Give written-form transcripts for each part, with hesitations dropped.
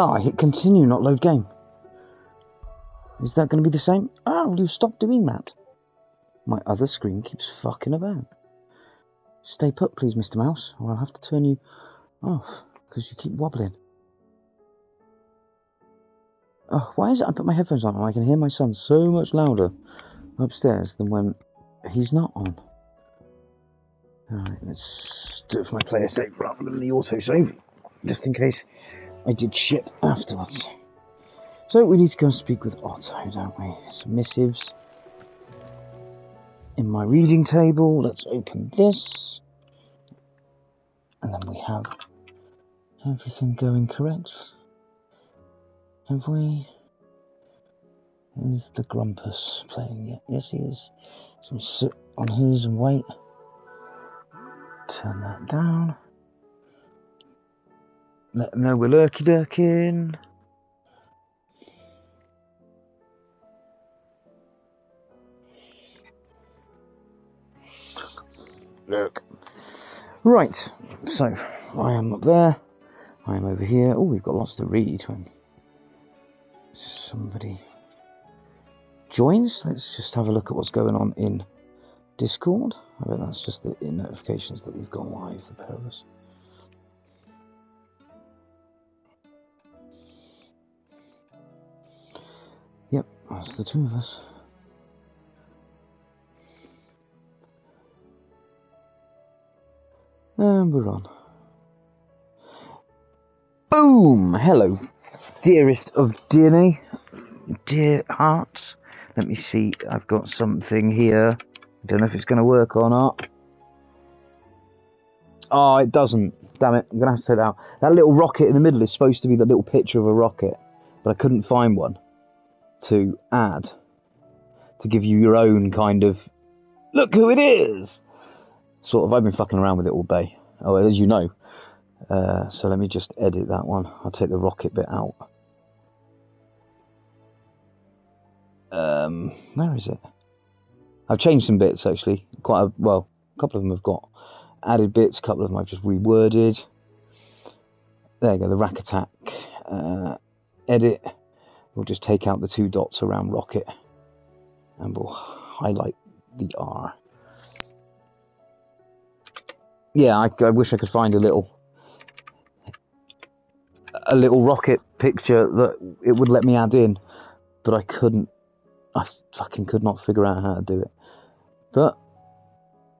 Oh, I hit continue, not load game. Is that going to be the same? Oh, will you stop doing that? My other screen keeps fucking about. Stay put, please, Mr. Mouse, or I'll have to turn you off, because you keep wobbling. Oh, why is it I put my headphones on and I can hear my son so much louder upstairs than when he's not on? Alright, let's do it for my player save rather than the auto save, just in case I did shit afterwards. So we need to go and speak with Otto, don't we? Some missives. In my reading table, let's open this. And then we have everything going correct. Have we? Is the Grumpus playing yet? Yes, he is. So we'll sit on his and wait. Turn that down. Let them know we're lurky-durking. Look. Right, so I am up there. I am over here. Oh, we've got lots to read when somebody joins. Let's just have a look at what's going on in Discord. I bet that's just the notifications that we've gone live, the pair of us. Yep, that's the two of us. And we're on. Boom! Hello, dearest of DNA, dear hearts. Let me see, I've got something here. I don't know if it's going to work or not. Oh, it doesn't. Damn it, I'm going to have to take that out. That little rocket in the middle is supposed to be the little picture of a rocket, but I couldn't find one to add, to give you your own kind of, look who it is! Sort of, I've been fucking around with it all day. Oh, as you know. So let me just edit that one. I'll take the rocket bit out. Where is it? I've changed some bits actually. A couple of them have got added bits. A couple of them I've just reworded. There you go. The rack attack. Edit. We'll just take out the two dots around rocket, and we'll highlight the R. Yeah, I wish I could find a little rocket picture that it would let me add in, but I couldn't. I fucking could not figure out how to do it. But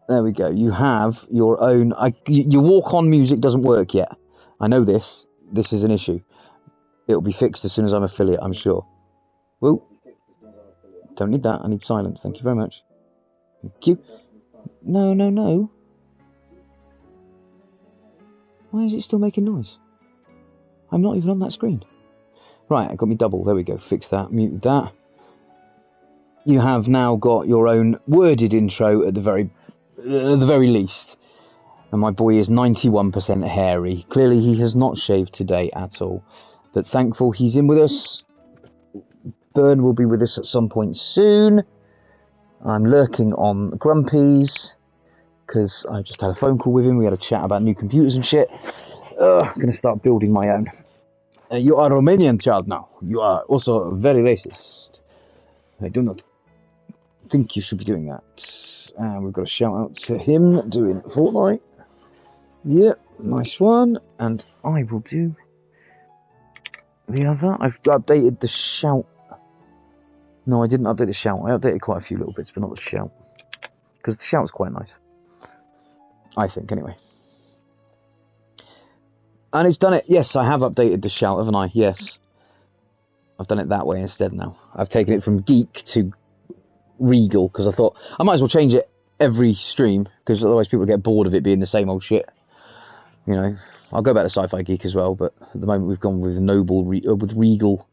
there we go. You have your own. Your walk-on music doesn't work yet. I know this. This is an issue. It'll be fixed as soon as I'm affiliate, I'm sure. Whoa. Don't need that. I need silence. Thank you very much. Thank you. No. Why is it still making noise? I'm not even on that screen. Right, I got me double. There we go. Fix that. Mute that. You have now got your own worded intro at the very least. And my boy is 91% hairy. Clearly he has not shaved today at all. But thankful he's in with us. Byrne will be with us at some point soon. I'm lurking on Grumpy's, because I just had a phone call with him. We had a chat about new computers and shit. I'm going to start building my own. You are a Romanian child now. You are also very racist. I do not think you should be doing that. And we've got a shout out to him doing Fortnite. Yep, nice one. And I will do the other. I've updated the shout. No, I didn't update the shout. I updated quite a few little bits, but not the shout. Because the shout's quite nice. I think, anyway. And it's done it. Yes, I have updated the shout, haven't I? Yes. I've done it that way instead now. I've taken it from geek to regal, because I thought I might as well change it every stream, because otherwise people get bored of it being the same old shit. You know, I'll go back to sci-fi geek as well, but at the moment we've gone with with regal.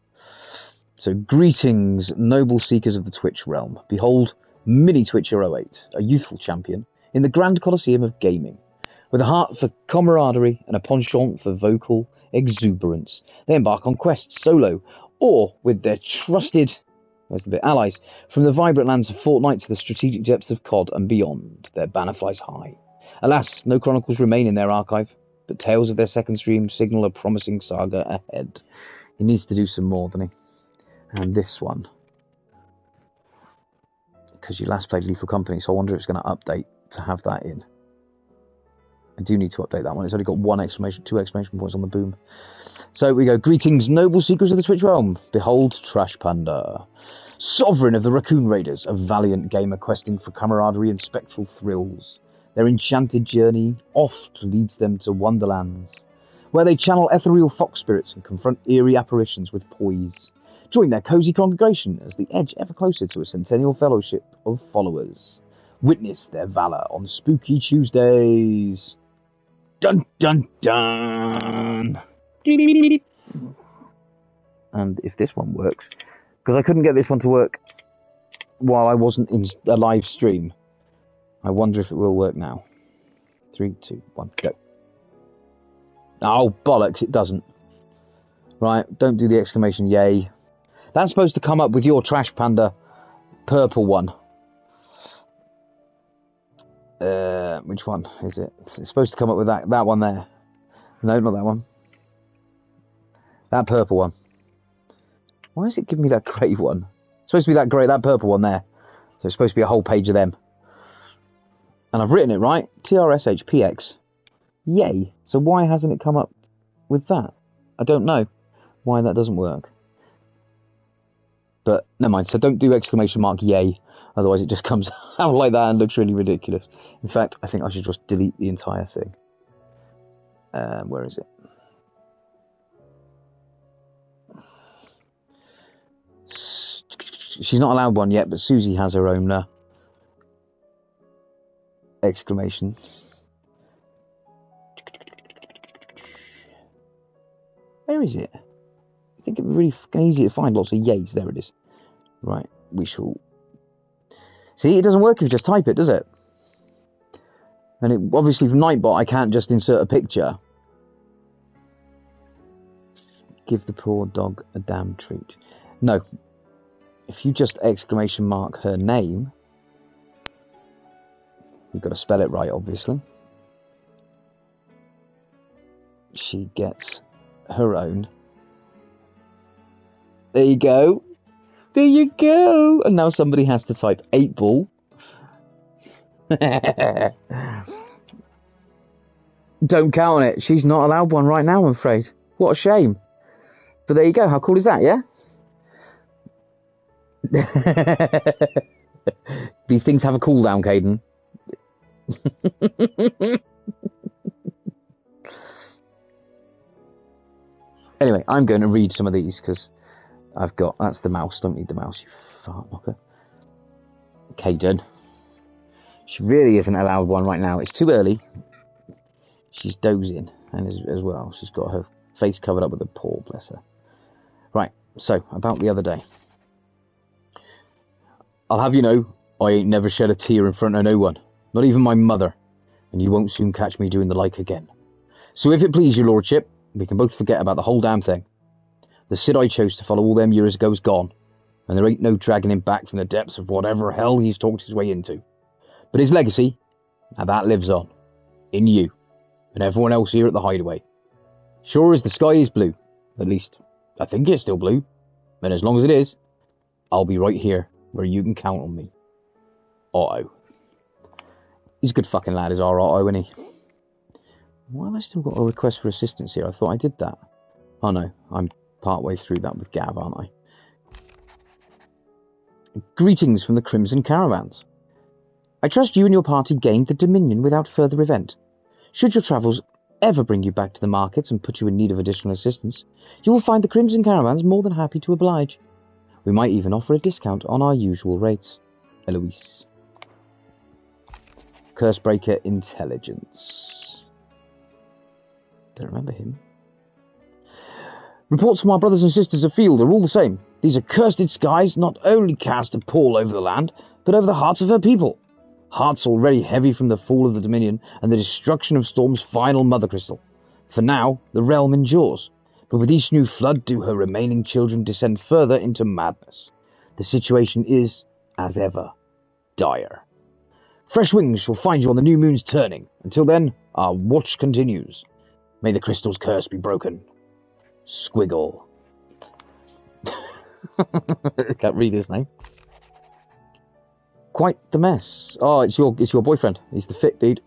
So greetings, noble seekers of the Twitch realm. Behold, Mini Twitcher 08, a youthful champion in the grand coliseum of gaming. With a heart for camaraderie and a penchant for vocal exuberance, they embark on quests solo or with their trusted allies from the vibrant lands of Fortnite to the strategic depths of COD and beyond. Their banner flies high. Alas, no chronicles remain in their archive. but tales of their second stream signal a promising saga ahead. He needs to do some more, doesn't he? And this one, because you last played Lethal Company, so I wonder if it's going to update to have that in. I do need to update that one. It's only got two exclamation points on the boom. So we go. Greetings, noble seekers of the Twitch realm. Behold Trash Panda, sovereign of the Raccoon Raiders, a valiant gamer questing for camaraderie and spectral thrills. Their enchanted journey oft leads them to wonderlands, where they channel ethereal fox spirits and confront eerie apparitions with poise. Join their cozy congregation as they edge ever closer to a centennial fellowship of followers. Witness their valor on Spooky Tuesdays. Dun dun dun! And if this one works, because I couldn't get this one to work while I wasn't in a live stream, I wonder if it will work now. 3, 2, 1, go. Oh, bollocks, it doesn't. Right, don't do the exclamation yay. That's supposed to come up with your Trash Panda purple one. Which one is it? It's supposed to come up with that one there. No, not that one. That purple one. Why is it giving me that grey one? It's supposed to be that purple one there. So it's supposed to be a whole page of them. And I've written it right. TRSHPX. Yay. So why hasn't it come up with that? I don't know why that doesn't work. But never mind. So don't do exclamation mark yay. Otherwise it just comes out like that and looks really ridiculous. In fact, I think I should just delete the entire thing. Where is it? She's not allowed one yet, but Susie has her own exclamation. Where is it? I think it'd be really fucking easy to find lots of yays. There it is. Right, we shall... See, it doesn't work if you just type it, does it? And it, obviously from Nightbot, I can't just insert a picture. Give the poor dog a damn treat. No. If you just exclamation mark her name, you've got to spell it right, obviously. She gets her own. There you go. There you go. And now somebody has to type 8-ball. Don't count on it. She's not allowed one right now, I'm afraid. What a shame. But there you go. How cool is that, yeah? These things have a cooldown, Caden. Anyway, I'm going to read some of these because I've got... That's the mouse. Don't need the mouse, you fart knocker. Caden. She really isn't allowed one right now. It's too early. She's dozing. And as well, she's got her face covered up with a paw, bless her. Right, so, about the other day. I'll have you know, I ain't never shed a tear in front of no one. Not even my mother. And you won't soon catch me doing the like again. So if it please your lordship, we can both forget about the whole damn thing. The Sid I chose to follow all them years ago is gone, and there ain't no dragging him back from the depths of whatever hell he's talked his way into. But his legacy, now that lives on, in you, and everyone else here at the Hideaway. Sure as the sky is blue, at least I think it's still blue, and as long as it is, I'll be right here where you can count on me. Otto. He's a good fucking lad, is our Otto, isn't he? Why have I still got a request for assistance here? I thought I did that. Oh no, I'm partway through that with Gav, aren't I? Greetings from the Crimson Caravans. I trust you and your party gained the Dominion without further event. Should your travels ever bring you back to the markets and put you in need of additional assistance, you will find the Crimson Caravans more than happy to oblige. We might even offer a discount on our usual rates. Eloise. Cursebreaker Intelligence. Don't remember him. Reports from our brothers and sisters afield are all the same. These accursed skies not only cast a pall over the land, but over the hearts of her people. Hearts already heavy from the fall of the Dominion and the destruction of Storm's final mother crystal. For now, the realm endures, but with each new flood do her remaining children descend further into madness. The situation is, as ever, dire. Fresh wings shall find you on the new moon's turning. Until then, our watch continues. May the crystal's curse be broken. Squiggle. Can't read his name. Quite the mess. Oh, it's your boyfriend. He's the fit dude.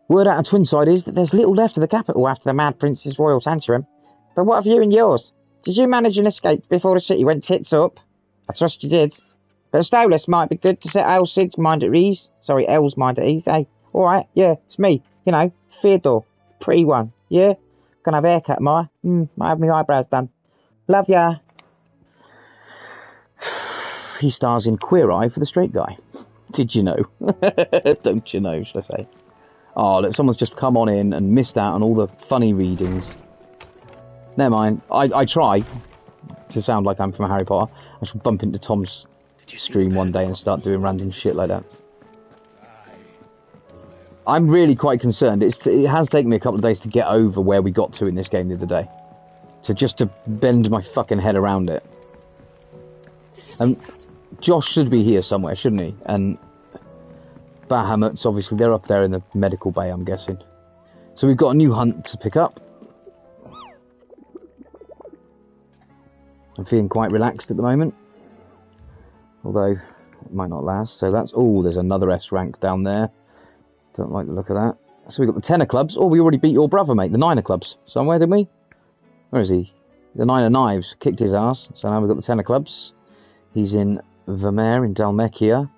Word out of Twinside is that there's little left of the capital after the Mad Prince's royal tantrum. But what of you and yours? Did you manage an escape before the city went tits up? I trust you did. But a stowless might be good to set El's mind at ease. Sorry, El's mind at ease, eh? Alright, yeah, it's me. You know, Theodore. Pretty one. Yeah? Gonna have a haircut, Maya. Might have my eyebrows done. Love ya. He stars in Queer Eye for the Straight Guy. Did you know? Don't you know, should I say? Oh, look, someone's just come on in and missed out on all the funny readings. Never mind. I try to sound like I'm from Harry Potter. I should bump into Tom's stream one day and start doing random shit like that. I'm really quite concerned. It has taken me a couple of days to get over where we got to in this game the other day. To bend my fucking head around it. Josh should be here somewhere, shouldn't he? And Bahamut's obviously, they're up there in the medical bay, I'm guessing. So we've got a new hunt to pick up. I'm feeling quite relaxed at the moment. Although, it might not last. So that's... Oh, there's another S rank down there. Don't like the look of that. So we've got the 10 of clubs. Oh, we already beat your brother, mate. The 9 of clubs. Somewhere, didn't we? Where is he? The 9 of knives. Kicked his ass. So now we've got the 10 of clubs. He's in Vermeer, in Dalmekia.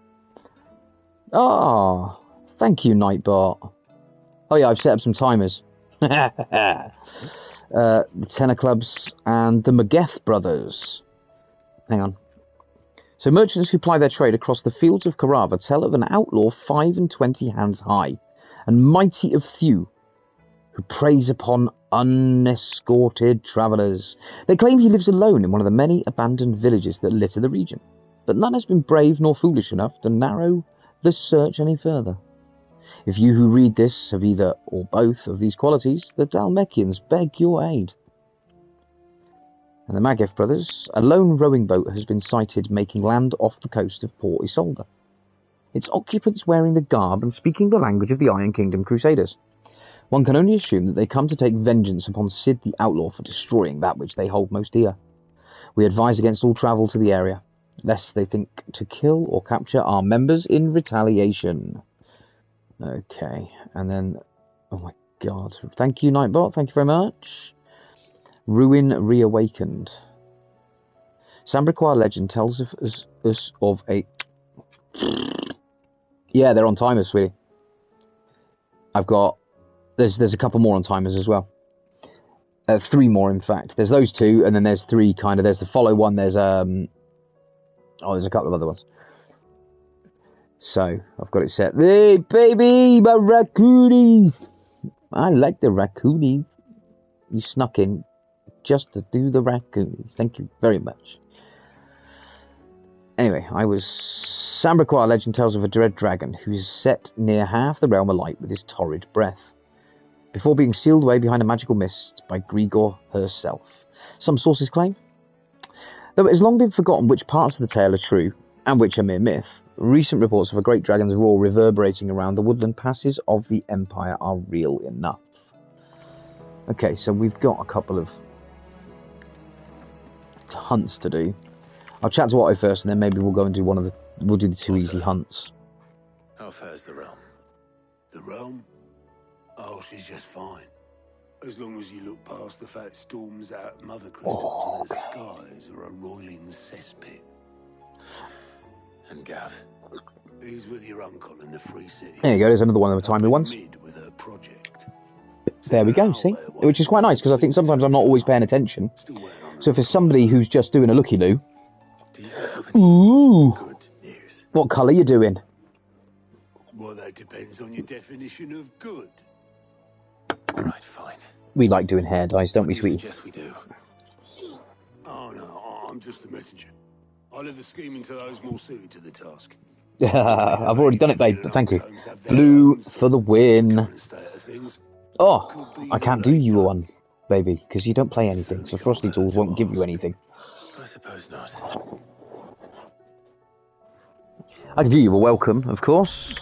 Oh, thank you, Nightbot. Oh yeah, I've set up some timers. The 10 of clubs and the Mageth brothers. Hang on. So merchants who ply their trade across the fields of Carava tell of an outlaw 5 and 20 hands high, and mighty of few, who preys upon unescorted travellers. They claim he lives alone in one of the many abandoned villages that litter the region, but none has been brave nor foolish enough to narrow the search any further. If you who read this have either or both of these qualities, the Dalmekians beg your aid. And the Mageth brothers, a lone rowing boat has been sighted making land off the coast of Port Isolde. Its occupants wearing the garb and speaking the language of the Iron Kingdom Crusaders. One can only assume that they come to take vengeance upon Sid the Outlaw for destroying that which they hold most dear. We advise against all travel to the area, lest they think to kill or capture our members in retaliation. Okay, and then... Oh my god. Thank you, Nightbot. Thank you very much. Ruin Reawakened. Sambriquois legend tells us of a... Yeah, they're on timers, sweetie. I've got... There's a couple more on timers as well. 3 more, in fact. There's those 2, and then there's 3 kind of... There's the follow one, there's... Oh, there's a couple of other ones. So, I've got it set. Hey, baby, my raccoonies! I like the raccoonies. You snuck in just to do the raccoonies. Thank you very much. Anyway, Sambriquois legend tells of a dread dragon who is set near half the realm alight with his torrid breath, before being sealed away behind a magical mist by Grigor herself. Some sources claim. Though it has long been forgotten which parts of the tale are true, and which are mere myth, recent reports of a great dragon's roar reverberating around the woodland passes of the Empire are real enough. Okay, so we've got a couple of hunts to do. I'll chat to Otto first, and then maybe we'll go and do we'll do the 2 easy hunts. How fares the realm? The realm? Oh, she's just fine. As long as you look past the fat storms out Mother Crystals and the skies are a roiling cesspit. And Gav? He's with your uncle in the Free City. There you go, there's another one of the timely ones. With her project. There we go, see? Which is quite nice, because I think sometimes I'm not always paying attention. So for somebody who's just doing a looky-loo... Ooh! Good news. What colour you doing? Well, that depends on your definition of good. All right, fine. We like doing hair dyes, don't we, What do you sweetie? suggest we do? Oh, no, I'm just a messenger. I'll leave the scheming to those more suited to the task. I've already done it, babe, but thank you. Blue for the win. Oh, I can't do you one, baby, because you don't play anything, so Frosty Tools won't give you anything. I suppose not. I can do you a welcome, of course.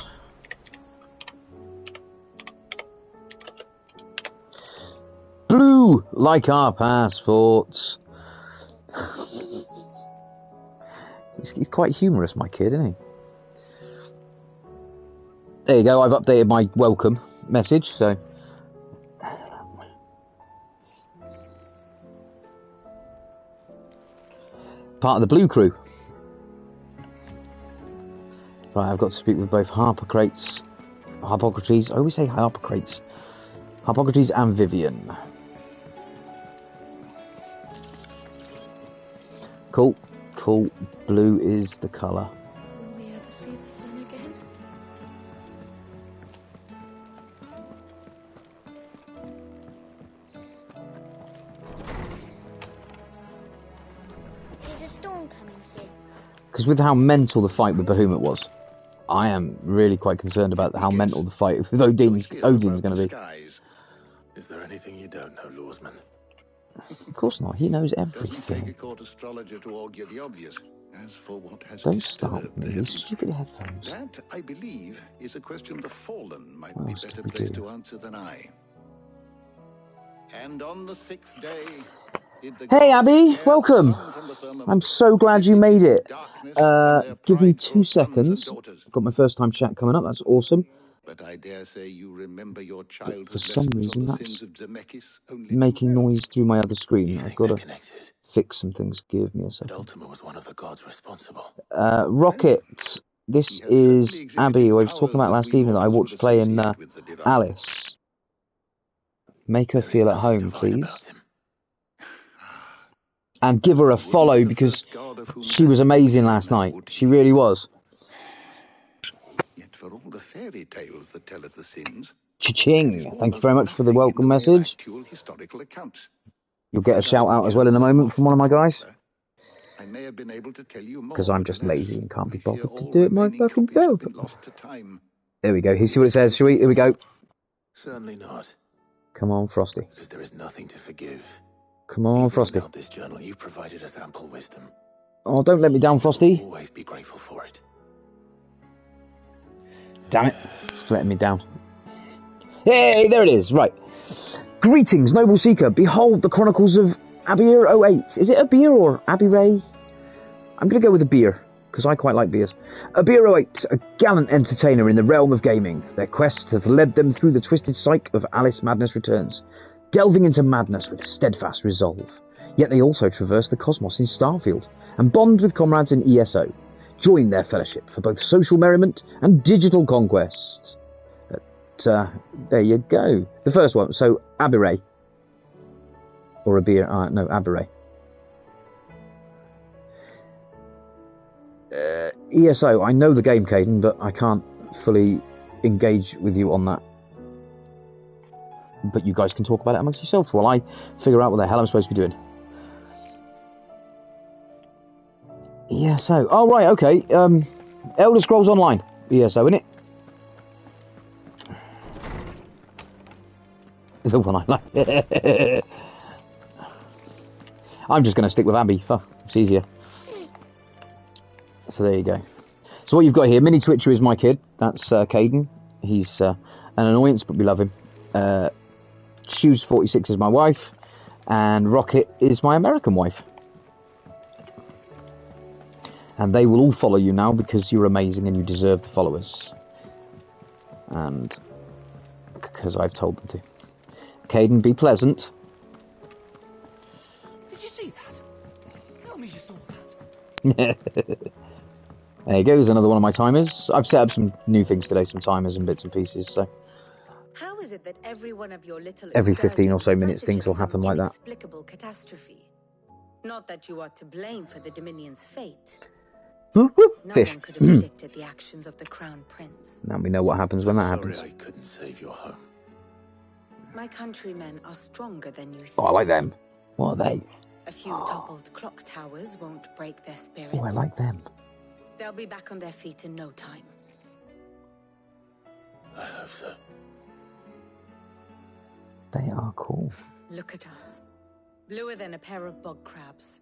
Woo! Like our passports. He's quite humorous, my kid, isn't he? There you go, I've updated my welcome message, so... Part of the Blue Crew. Right, I've got to speak with both Harpocrates, I always say Harpocrates, Harpocrates and Vivian. Cool, blue is the colour. Will we ever see the sun again? There's a storm coming soon. Because with how mental the fight with Bahamut was, I am really quite concerned about how mental the fight with Odin's going to be. Is there anything you don't know, Lawsman? Of course not. He knows Doesn't take a everything. court astrologer to argue the obvious. As for what has Don't start disturbed with me. them, These stupid headphones. that, I believe, is a question the Fallen might What be else better did we placed do? to answer than I. And on the 6th day, did the Hey, gods Abby, tear the welcome. sun from the firmament, I'm so glad you made it. darkness on their Give me prideful 2 sons and seconds. daughters. I've got my first time chat coming up. That's awesome. But I dare say you remember your childhood For some lessons reason, on the that's sins of Zemeckis only too making well. noise through my other screen. You I've think got they're to connected? fix some things. Give me a But second. Ultima was one of the gods responsible. Rocket. This He has is certainly exhibited Abby, who I was talking powers about that last we evening that I mortals would watched play in associate with the divine. Alice. Make her There is feel at nothing home, divine please. about him. And give her a He wouldn't follow be the because first god of whom she that was could be amazing said last now, night. would She he? really was. Yet for all the fairy tales that tell of the sins, there is Cha-ching. Thank you almost very much for the nothing in welcome way of message. actual historical accounts. You'll get a Had I shout the out as well in a germs of moment from one of my the guys. chronicler, I may have been able to tell you more, Because I'm but just alas, lazy and can't be I fear bothered to all do it my remaining fucking copies have self. been lost to time. There we go. Here's what it says. Shall we? Here we go. Certainly not, Come on, Frosty. because there is nothing to forgive. Come on, Even Frosty. without this journal, you've provided us ample wisdom. Oh, don't let me down, We'll Frosty. always be grateful for it. Damn it. It's letting me down. Hey, there it is. Right. Greetings, noble seeker. Behold the chronicles of Abir 08. Is it Abir or Abiray? I'm going to go with Abir, because I quite like beers. Abir 08, a gallant entertainer in the realm of gaming. Their quest hath led them through the twisted cycle of Alice Madness Returns, delving into madness with steadfast resolve. Yet they also traverse the cosmos in Starfield, and bond with comrades in ESO. Join their fellowship for both social merriment and digital conquest. There you go. The first one, so Abiray. Or Abir, no, Abiray. ESO, I know the game, Caden, but I can't fully engage with you on that. But you guys can talk about it amongst yourselves while I figure out what the hell I'm supposed to be doing. ESO. Oh, right, okay. Elder Scrolls Online. ESO, innit? The one I like. I'm just going to stick with Abby. It's easier. So there you go. So what you've got here, Mini Twitcher is my kid. That's Caden. He's an annoyance, but we love him. Shoes 46 is my wife. And Rocket is my American wife. And they will all follow you now because you're amazing and you deserve the followers. And because I've told them to. Caden, be pleasant. Did you see that? Tell me you saw that. There you go, there's another one of my timers. I've set up some new things today, some timers and bits and pieces, so... How is it that every one of your little Every 15 or so excursions minutes things will presages happen some like that. inexplicable catastrophe? Not that you are to blame for the Dominion's fate. Whoop, whoop, No fish. one could have predicted the actions of the Crown Prince. Now we know what happens when that Sorry happens. I couldn't save your home. My countrymen are stronger than you think. Oh, I like them. What are they? A few toppled clock towers won't break their spirits. Oh, I like them. They'll be back on their feet in no time. I hope so. They are cool. Look at us. Bluer than a pair of bog crabs.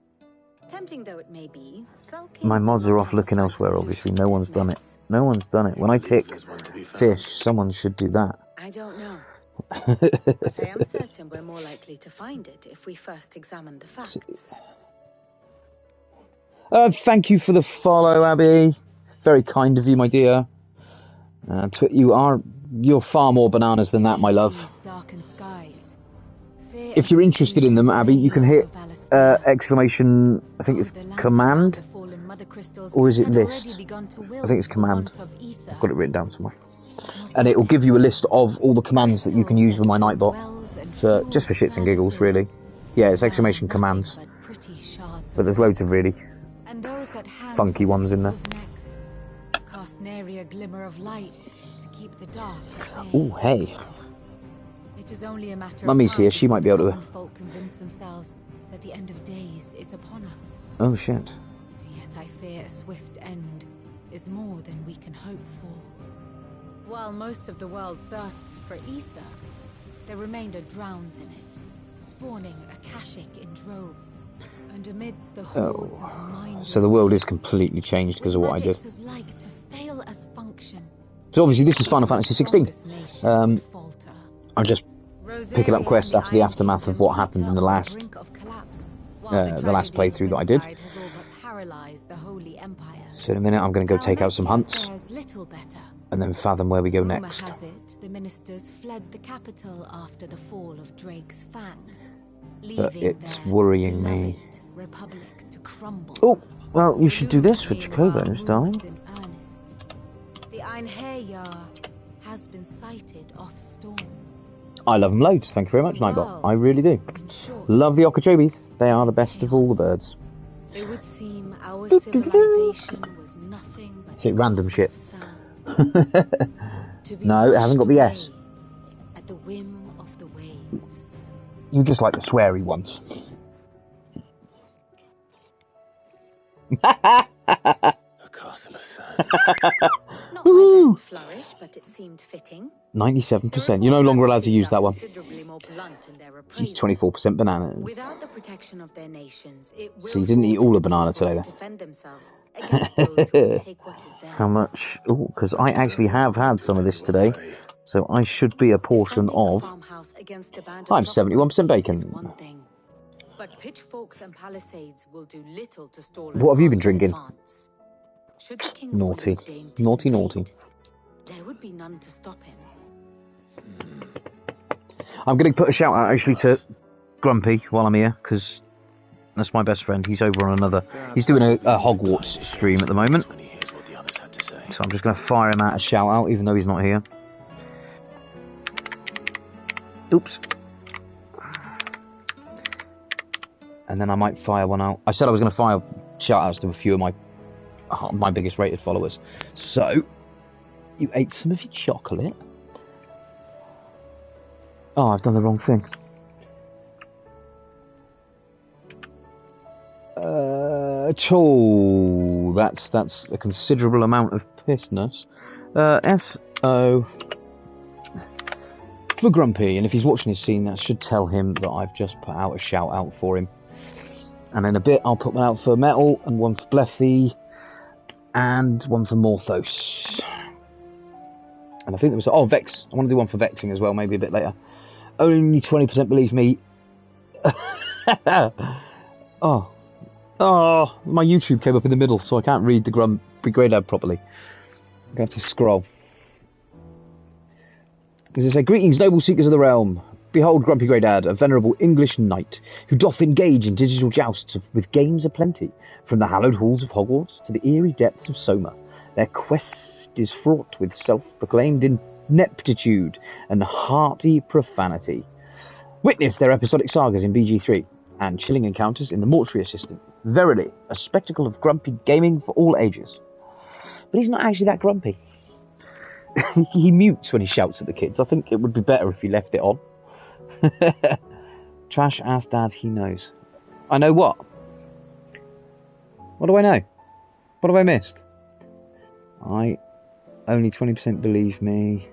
Tempting though it may be, sulking My mods will are not off help looking us elsewhere, find obviously. solution No to one's this done it. mess. No one's done it. When I Believe tick there's one to be found. fish, someone should do that. I don't know. But I am certain we're more likely to find it if we first examine the facts. Thank you for the follow, Abby. Very kind of you, my dear. You're far more bananas than that, my love. If you're interested in them, Abby, you can hit exclamation, I think it's command, or is it list? I think it's command. I've got it written down somewhere. And it will give you a list of all the commands that you can use with my Nightbot, just for shits and giggles, really. Yeah, it's exclamation commands. But there's loads of really funky ones in there. Cast nary a glimmer of light to keep the dark at bay. Oh, hey. It is only a matter Mummy's of time here, she might be able to... common folk convince themselves that the end of days is upon us. Oh, shit. Yet I fear a swift end is more than we can hope for. While most of the world thirsts for ether, the remainder drowns in it, spawning Akashic in droves. And amidst the hordes of mindless, so the world is completely changed because of what I did. Is like to fail as function. So obviously this is Final Fantasy XVI. I'm just picking up quests after the aftermath of what happened in the last playthrough that I did. So in a minute I'm going to go take out some hunts and then fathom where we go next. The ministers fled the capital after the fall of Drake's Fang, But it's worrying me. Republic to crumble. Oh, well, you should do this for Chocobos, darling. The Einherjar has been sighted off Storm. I love them loads. Thank you very much, Nightbot. I really do. Love the Okeechobes. They are the best of all the birds. It would seem our civilization was nothing but a random shit. No, it hasn't got the S. At the whim of the waves. You just like the sweary ones. A castle of sand. Not my best flourish, but it seemed fitting. 97%. You're no longer allowed to use that one. She's 24% bananas. Without the protection of their nations, it will so you didn't eat all the banana today, then? Defend themselves against those who take what is theirs. How much? Oh, because I actually have had some of this today. So I should be a portion of... I'm 71% bacon. But pitchforks and palisades will do little to stall. What have you been drinking? Should the king Naughty. Naughty, naughty. There would be none to stop him. I'm going to put a shout out actually to Grumpy while I'm here, because that's my best friend. He's over on another... He's doing a Hogwarts stream at the moment. So I'm just going to fire him out a shout out, even though he's not here. Oops. And then I might fire one out. I said I was going to fire shout outs to a few of my biggest rated followers. So, you ate some of your chocolate? Oh, I've done the wrong thing. That's a considerable amount of pissness. S-O for Grumpy, and if he's watching his scene, that should tell him that I've just put out a shout out for him. And in a bit, I'll put one out for Metal, and one for Bleffy, and one for Morthos. And I think there was... Oh, Vex. I want to do one for Vexing as well, maybe a bit later. Only 20% believe me. Oh, my YouTube came up in the middle, so I can't read the Grumpy Grey Dad properly. I'm going to have to scroll. Does it say, "Greetings, noble seekers of the realm. Behold Grumpy Grey Dad, a venerable English knight, who doth engage in digital jousts with games aplenty, from the hallowed halls of Hogwarts to the eerie depths of Soma. Their quest is fraught with self-proclaimed ineptitude and hearty profanity. Witness their episodic sagas in BG3, and chilling encounters in the Mortuary Assistant. Verily, a spectacle of grumpy gaming for all ages." But he's not actually that grumpy. He mutes when he shouts at the kids. I think it would be better if he left it on. Trash ass dad, he knows. I know what? What do I know? What have I missed? Only 20% believe me.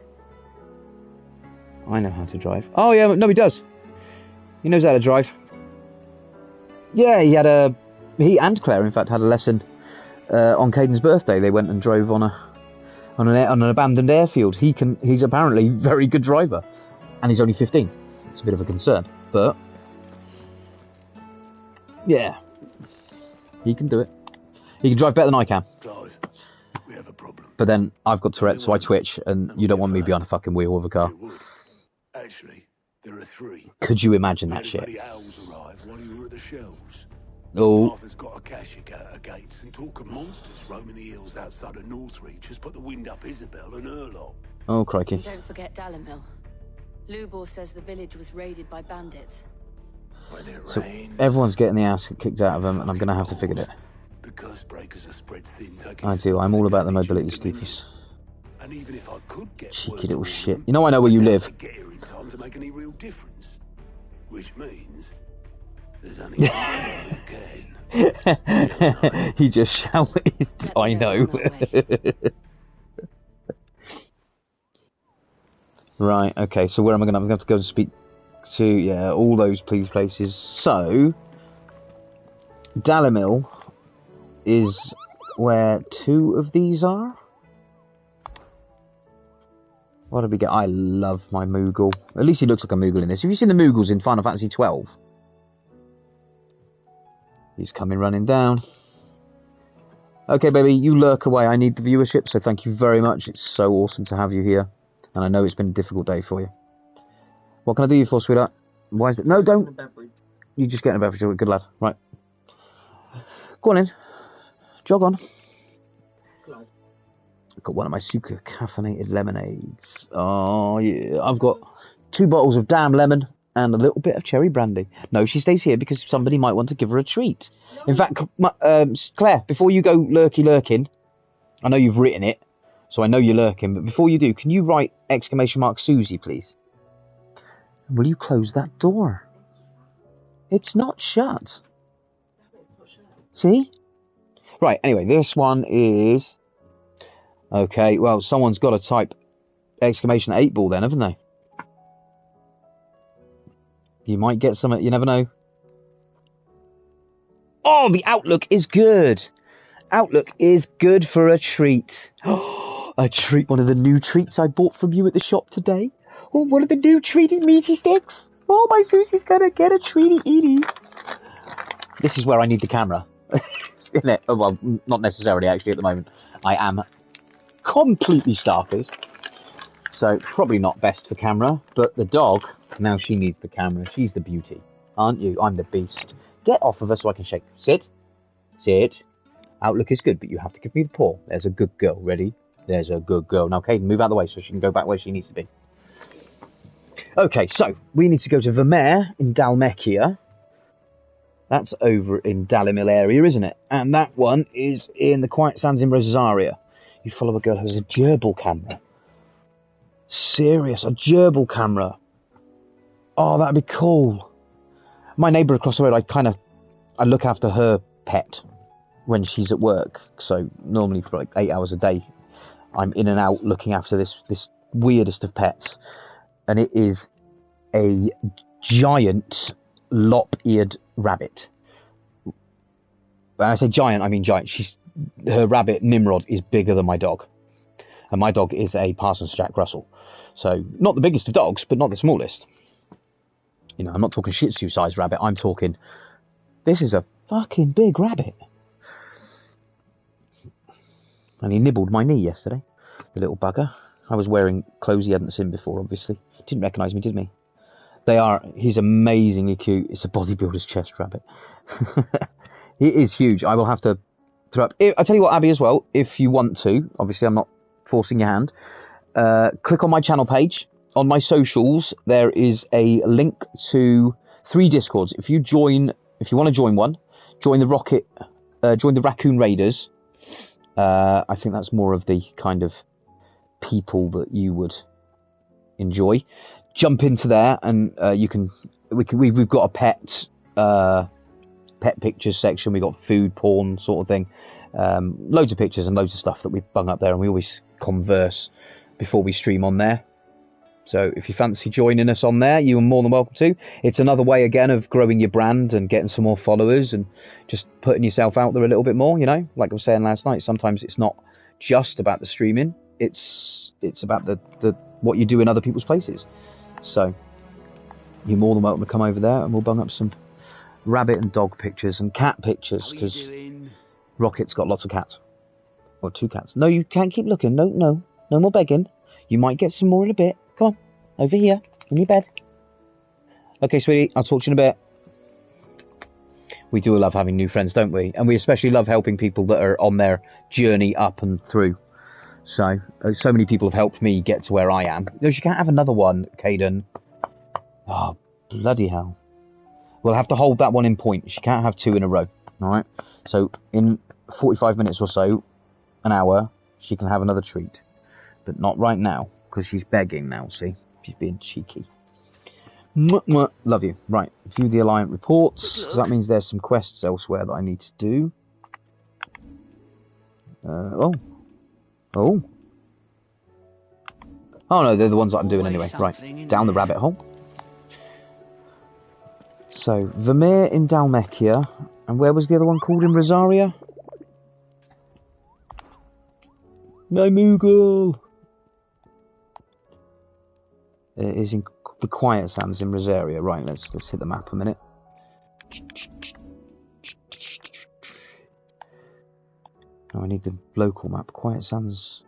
I know how to drive. Oh yeah, no he does. He knows how to drive. Yeah, he and Claire in fact had a lesson on Caden's birthday. They went and drove on an abandoned airfield. He's apparently a very good driver. and he's only 15. It's a bit of a concern, but yeah, he can do it. He can drive better than I can. Clive, we have a problem. But then I've got Tourette's, so I twitch, and you don't want me behind a fucking wheel of a car. It would. Actually, there are 3. Could you imagine We that had shit? bloody owls arrive while you were at the shelves. Oh, Arthur's got a cache out of gates, and talk of monsters roaming the hills outside of Northreach has put the wind up Isabel and her lot. oh crikey. Don't forget Dalimil. Lubor says the village was raided by bandits. When it So rains, everyone's getting the ass kicked out of them, and I'm going to have to figure it. the curse breakers are spread thin. Taking I do. I'm all about the mobility scooters. And even if I could get Cheeky word little to shit. them, You know I know where you doubt live. they'd get here in time to make any real difference. Which means there's only one people who can. He just shouted, I know. Right, okay, so where am I going to... I'm going to have to go and speak to, yeah, all those places. So, Dalimil is where 2 of these are. What did we get? I love my Moogle. At least he looks like a Moogle in this. Have you seen the Moogles in Final Fantasy XII? He's coming running down. Okay, baby, you lurk away. I need the viewership, so thank you very much. It's so awesome to have you here. And I know it's been a difficult day for you. What can I do you for, sweetheart? Why is it? No, don't. You just get in a beverage. Good lad. Right. Go on in. Jog on. I've got one of my super caffeinated lemonades. Oh, yeah. I've got 2 bottles of damn lemon and a little bit of cherry brandy. No, she stays here because somebody might want to give her a treat. In fact, Claire, before you go lurking, I know you've written it, so I know you're lurking, but before you do, can you write ! Susie, please? Will you close that door? It's not shut. See? Right, anyway, this one is... Okay, well, someone's got to type !8 then, haven't they? You might get something, you never know. Oh, the Outlook is good. Outlook is good for a treat. A treat, one of the new treats I bought from you at the shop today. Oh, one of the new treaty meaty sticks. Oh, my Susie's gonna get a treaty eaty. This is where I need the camera. Isn't it? Oh, well, not necessarily, actually, at the moment. I am completely starfaced. So, probably not best for camera. But the dog, now she needs the camera. She's the beauty. Aren't you? I'm the beast. Get off of her so I can shake. Sit. Sit. Outlook is good, but you have to give me the paw. There's a good girl. Ready? There's a good girl. Now, Caden, move out of the way so she can go back where she needs to be. Okay, so we need to go to Vermeer in Dalmechia. That's over in Dalimil area, isn't it? And that one is in the Quiet Sands in Rosaria. You follow a girl who has a gerbil camera. Serious, a gerbil camera. Oh, that'd be cool. My neighbour across the road, I look after her pet when she's at work. So normally for like 8 hours a day, I'm in and out looking after this weirdest of pets. And it is a giant lop-eared rabbit. When I say giant, I mean giant. Her rabbit, Nimrod, is bigger than my dog. And my dog is a Parsons Jack Russell. So, not the biggest of dogs, but not the smallest. You know, I'm not talking Shih Tzu sized rabbit. I'm talking, this is a fucking big rabbit. And he nibbled my knee yesterday, the little bugger. I was wearing clothes he hadn't seen before, obviously. Didn't recognise me, did he? He's amazingly cute. It's a bodybuilder's chest rabbit. He is huge. I will have to throw up. I tell you what, Abby, as well, if you want to, obviously I'm not forcing your hand, click on my channel page. On my socials, there is a link to 3 Discords. If you want to join one, join the Raccoon Raiders. I think that's more of the kind of people that you would enjoy. Jump into there, and we've got a pet pictures section. We got food porn sort of thing. Loads of pictures and loads of stuff that we've bung up there, and we always converse before we stream on there. So if you fancy joining us on there, you are more than welcome to. It's another way, again, of growing your brand and getting some more followers and just putting yourself out there a little bit more, you know. Like I was saying last night, sometimes it's not just about the streaming. It's about the what you do in other people's places. So you're more than welcome to come over there, and we'll bung up some rabbit and dog pictures and cat pictures, because Rocket's got lots of cats. Or 2 cats. No, you can't keep looking. No more begging. You might get some more in a bit. Come on, over here, in your bed. Okay, sweetie, I'll talk to you in a bit. We do love having new friends, don't we? And we especially love helping people that are on their journey up and through. So many people have helped me get to where I am. No, you can't have another one, Caden. Oh, bloody hell. We'll have to hold that one in point. She can't have 2 in a row, alright? So, in 45 minutes or so, an hour, she can have another treat. But not right now, because she's begging now, see? She's being cheeky. Love you. Right, view the Alliant reports. So that means there's some quests elsewhere that I need to do. Oh no, they're the ones that I'm doing anyway. Right, down the rabbit hole. So, Vermeer in Dalmekia. And where was the other one called in Rosaria? My Moogle! It is in the Quiet Sands in Rosaria. Right, let's hit the map a minute. Oh, I need the local map. Quiet Sands.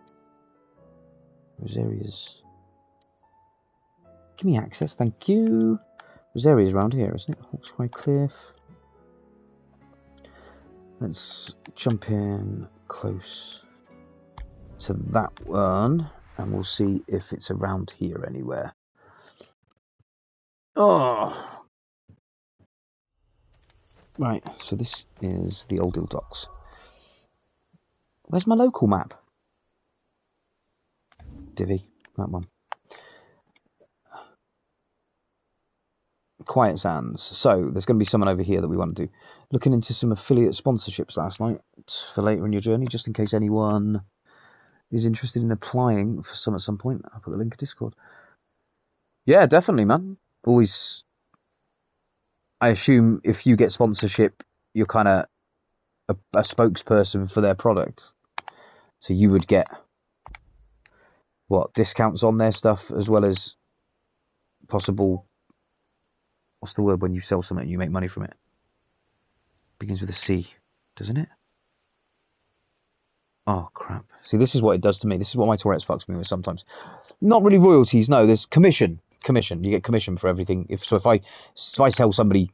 Rosaria's. Give me access, thank you. Rosaria's around here, isn't it? Hawkseye Cliff. Let's jump in close to that one, and we'll see if it's around here anywhere. Oh! Right, so this is the Old Ill Docks. Where's my local map? Divvy, that one. Quiet Sands. So, there's going to be someone over here that we want to do. Looking into some affiliate sponsorships last night for later in your journey, just in case anyone is interested in applying for some at some point. I'll put the link in Discord. Yeah, definitely, man. Always. I assume if you get sponsorship, you're kind of a spokesperson for their product. So you would get, what, discounts on their stuff, as well as possible, what's the word when you sell something and you make money from it? Begins with a C, doesn't it? Oh, crap. See, this is what it does to me. This is what my Tourette's fucks me with sometimes. Not really royalties, no, there's commission. Commission. You get commission for everything. If I tell somebody,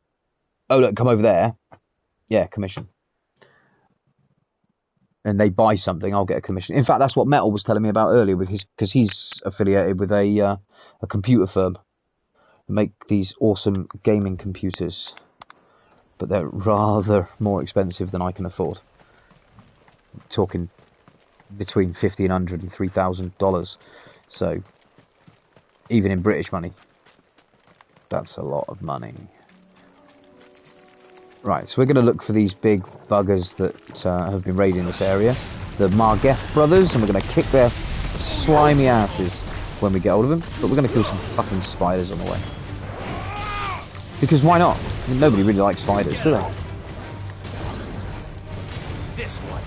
oh, look, come over there, yeah, commission. And they buy something, I'll get a commission. In fact, that's what Metal was telling me about earlier, with his, because he's affiliated with a computer firm that make these awesome gaming computers, but they're rather more expensive than I can afford. I'm talking between $1,500 and $3,000. So even in British money, that's a lot of money. Right, so we're going to look for these big buggers that have been raiding this area, the Margeth brothers, and we're going to kick their slimy asses when we get hold of them. But we're going to kill some fucking spiders on the way. Because why not? I mean, nobody really likes spiders, do they? This one.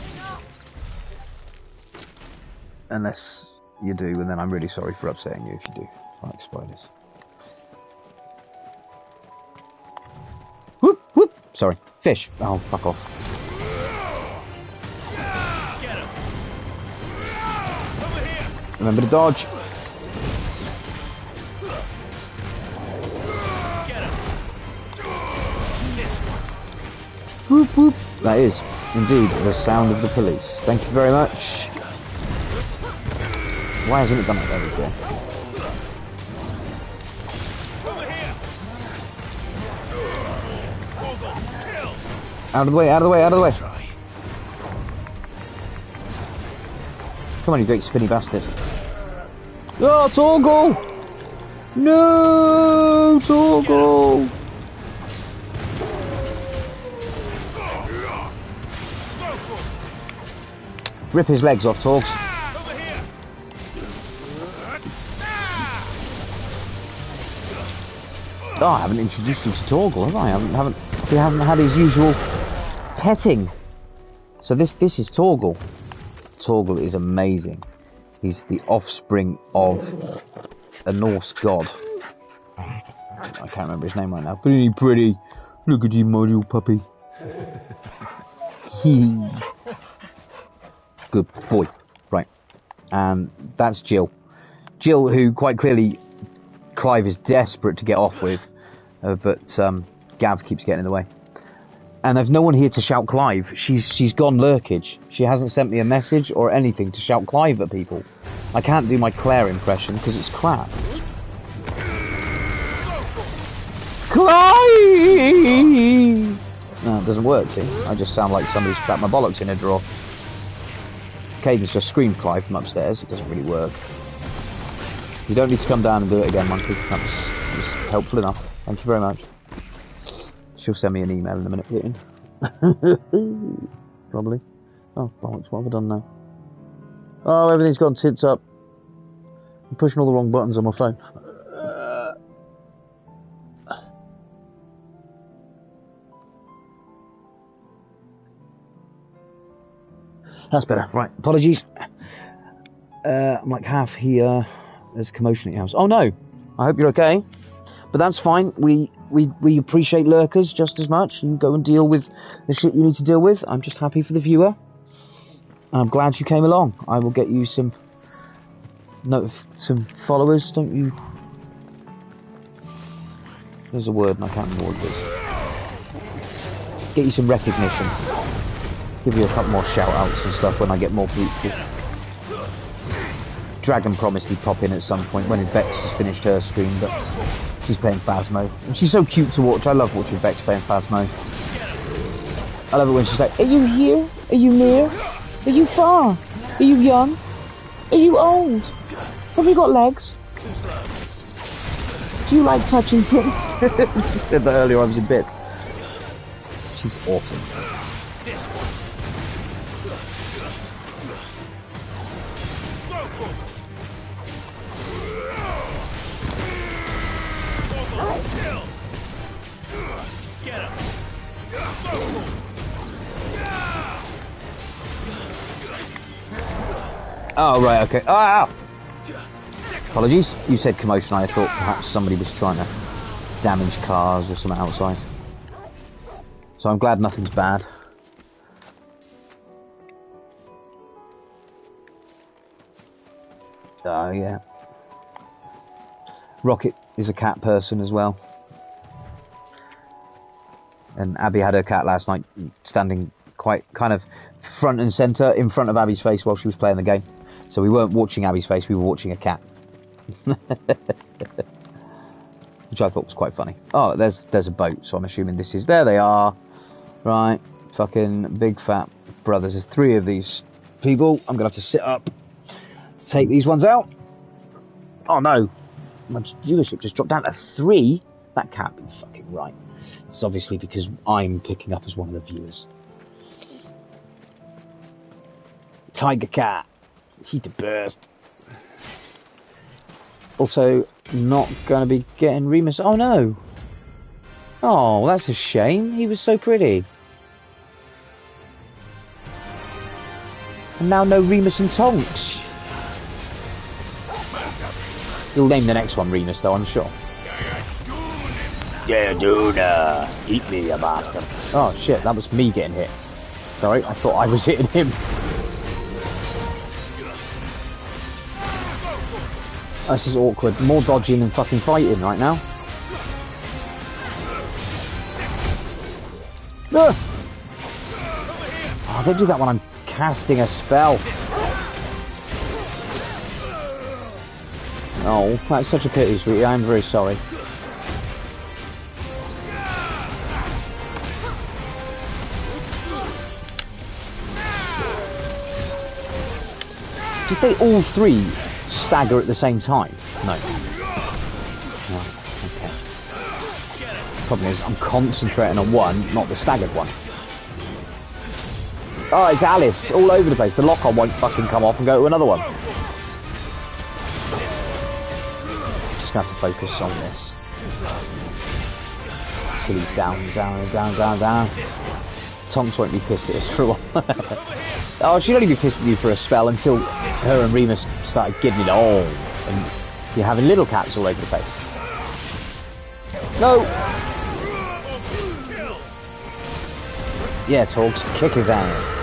Unless you do, and then I'm really sorry for upsetting you if you do like spiders. Whoop, whoop! Sorry. Fish. Oh, fuck off. Get him. Over here. Remember to dodge. Get him. This one. Whoop, whoop. That is indeed the sound of the police. Thank you very much. Why hasn't it done that before? Out of the way, out of the way, out of the way. Come on, you great spinny bastard. Oh, Torgal! No, Torgal! Rip his legs off, Torgs. Oh, I haven't introduced him to Torgal, have I? He hasn't had his usual petting. So this is Torgal. Torgal is amazing. He's the offspring of a Norse god. I can't remember his name right now. But isn't he pretty? Look at you, my little puppy. Good boy. Right. And that's Jill. Jill, who quite clearly Clive is desperate to get off with, but Gav keeps getting in the way. And there's no one here to shout Clive. She's gone lurkage. She hasn't sent me a message or anything to shout Clive at people. I can't do my Claire impression because it's crap. Clive! No, it doesn't work, see? I just sound like somebody's trapped my bollocks in a drawer. Cadence just screamed Clive from upstairs. It doesn't really work. You don't need to come down and do it again, Monkey. That was helpful enough. Thank you very much. She'll send me an email in a minute, Putin. Probably. Oh, bollocks, what have I done now? Oh, everything's gone tits up. I'm pushing all the wrong buttons on my phone. That's better. Right, apologies. I'm like half here. There's a commotion at your house. Oh no! I hope you're okay. But that's fine. We appreciate lurkers just as much. You go and deal with the shit you need to deal with. I'm just happy for the viewer. I'm glad you came along. I will get you some followers, don't you? There's a word and I can't remember what it is. Get you some recognition. Give you a couple more shout outs and stuff when I get more people. Dragon promised he'd pop in at some point when Vex has finished her stream, but she's playing Phasmo. And she's so cute to watch. I love watching Vex playing Phasmo. I love it when she's like, are you here? Are you near? Are you far? Are you young? Are you old? Have you got legs? Do you like touching things? She said that earlier, I was in bits. She's awesome. Oh, right, okay. Oh, ow! Apologies. You said commotion. I thought perhaps somebody was trying to damage cars or something outside. So I'm glad nothing's bad. Oh, yeah. Rocket is a cat person as well. And Abby had her cat last night standing quite kind of front and centre in front of Abby's face while she was playing the game. So we weren't watching Abby's face, we were watching a cat. Which I thought was quite funny. Oh, there's a boat, so I'm assuming this is... There they are. Right. Fucking big fat brothers. There's 3 of these people. I'm going to have to sit up to take these ones out. Oh no. My viewership just dropped down to 3? That can't be fucking right. It's obviously because I'm picking up as one of the viewers. Tiger cat. He to burst. Also, not going to be getting Remus. Oh no. Oh, that's a shame. He was so pretty. And now no Remus and Tonks. He'll name the next one Remus though, I'm sure. Yeah, dude, eat me, you bastard. Oh shit, that was me getting hit. Sorry, I thought I was hitting him. This is awkward. More dodging than fucking fighting right now. Oh, don't do that when I'm casting a spell. Oh, that's such a pity, sweetie. I'm very sorry. Did they all 3 stagger at the same time? No. No. Okay. Problem is, I'm concentrating on one, not the staggered one. Oh, it's Alice, all over the place. The lock-on won't fucking come off and go to another one. Just gonna have to focus on this. Till he's down, down, down, down, down. Tonks won't be pissed at us for a while. Oh, she'd only be pissed at you for a spell until her and Remus started getting it on. And you're having little cats all over the place. No! Yeah, Torgs, kick his ass.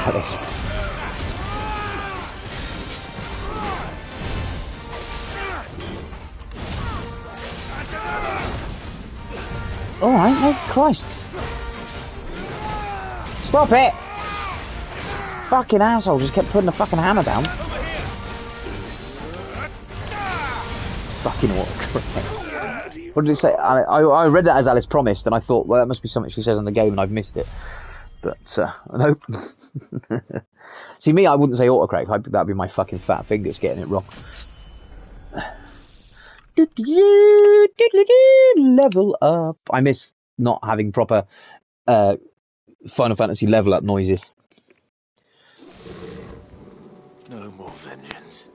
Alice. Alright, oh Christ. Stop it! Fucking asshole just kept putting the fucking hammer down. Fucking autocorrect. What did it say? I read that as Alice promised, and I thought, well, that must be something she says in the game, and I've missed it. But, nope. See, me, I wouldn't say autocorrect. That'd be my fucking fat fingers getting it wrong. Level up. I miss not having proper Final Fantasy level up noises. No more vengeance.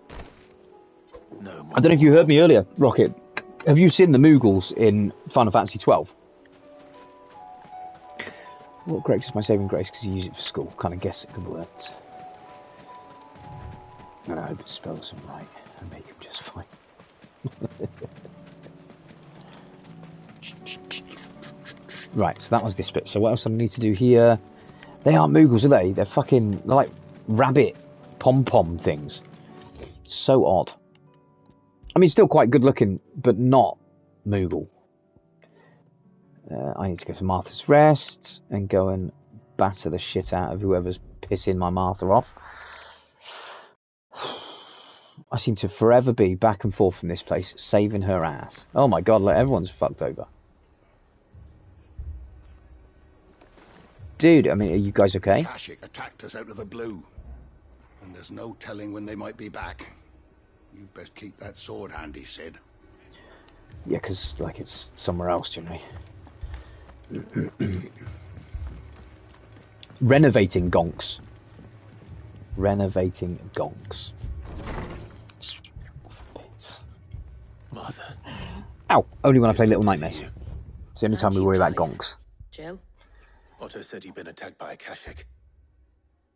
No more. I don't know if you heard me earlier, Rocket. Have you seen the Moogles in Final Fantasy XII? What correct is my saving grace because you use it for school? Kind of guess it could work. And I hope it spells them right and make them just fine. Right, so that was this bit. So what else do I need to do here? They aren't Moogles, are they? They're like rabbit pom-pom things. So odd. I mean, still quite good looking, but not Moogle. I need to go to Martha's Rest and go and batter the shit out of whoever's pissing my Martha off. I seem to forever be back and forth from this place, saving her ass. Oh my god, like, everyone's fucked over. Dude, I mean, are you guys okay? Kashyyyk attacked us out of the blue. And there's no telling when they might be back. You best keep that sword handy, Sid. Yeah, because, like, it's somewhere else, generally. Renovating gonks. Renovating gonks. Martha. Ow! Only when I play Little Nightmares. It's the only time we worry about gonks. Jill? Otto said he'd been attacked by a Kashyyyk.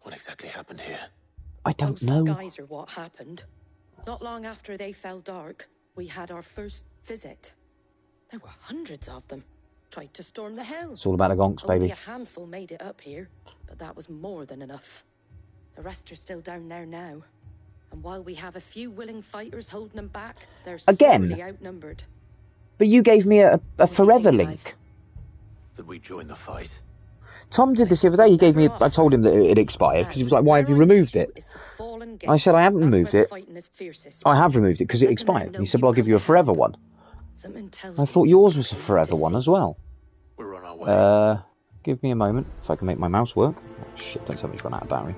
What exactly happened here? I don't Those know. skies are what happened. Not long after they fell dark, we had our first visit. There were hundreds of them. Tried to storm the hill. It's all about the gonks, baby. Only a handful made it up here, but that was more than enough. The rest are still down there now. And while we have a few willing fighters holding them back, they're sorely outnumbered. But you gave me a forever link. That we join the fight. Tom did this the other day. He gave me. I told him that it expired because he was like, "Why have you removed it?" I said, "I haven't removed it. I have removed it because it expired." And he said, "Well, I'll give you a forever one." I thought yours was a forever one as well. We're on our way. Give me a moment if I can make my mouse work. Oh, shit! Don't tell me it's run out of battery.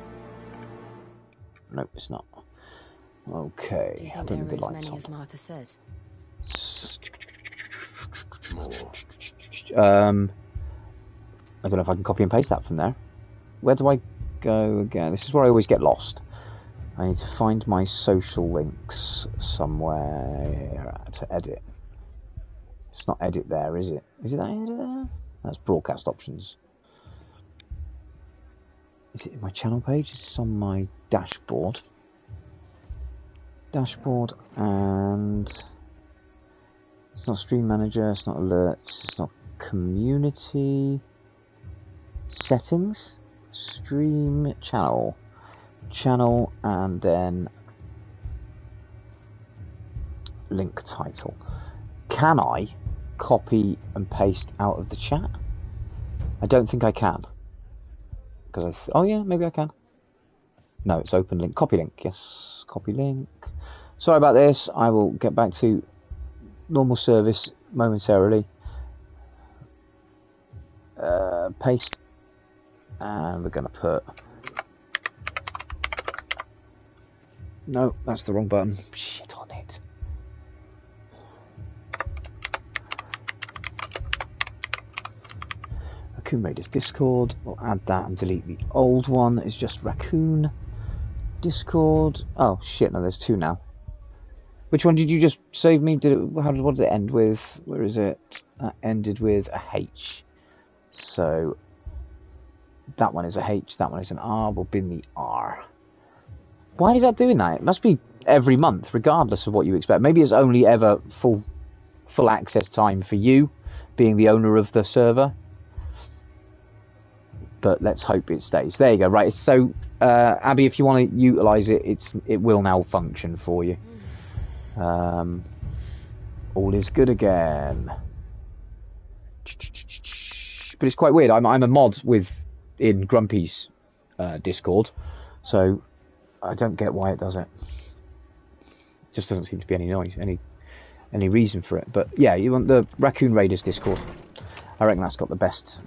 Nope, it's not. Okay. Do you think there are as many as Martha says? More. I don't know if I can copy and paste that from there. Where do I go again? This is where I always get lost. I need to find my social links somewhere to edit. It's not edit there, is it? Is it that edit there? That's broadcast options. Is it in my channel page? It's on my dashboard. Dashboard, and it's not stream manager, it's not alerts, it's not community. Settings, stream channel, and then link title. Can I copy and paste out of the chat? I don't think I can. Because oh yeah, maybe I can. No, it's open link. Copy link, yes, copy link. Sorry about this. I will get back to normal service momentarily. Paste. And we're going to put... No, that's the wrong button. Shit on it. Raccoon Raiders Discord. We'll add that and delete the old one. It's just Raccoon Discord. Oh shit, no, there's two now. Which one did you just save me? What did it end with? Where is it? That ended with a H. So... that one is a H, that one is an R, we'll bin the R. Why is that doing that? It must be every month, regardless of what you expect. Maybe it's only ever full access time for you, being the owner of the server. But let's hope it stays. There you go. Right. So, Abby, if you want to utilise it, it will now function for you. All is good again. But it's quite weird. I'm a mod in Grumpy's Discord, so I don't get why it does it. Just doesn't seem to be any noise, any reason for it. But yeah, you want the Raccoon Raiders Discord. I reckon that's got the best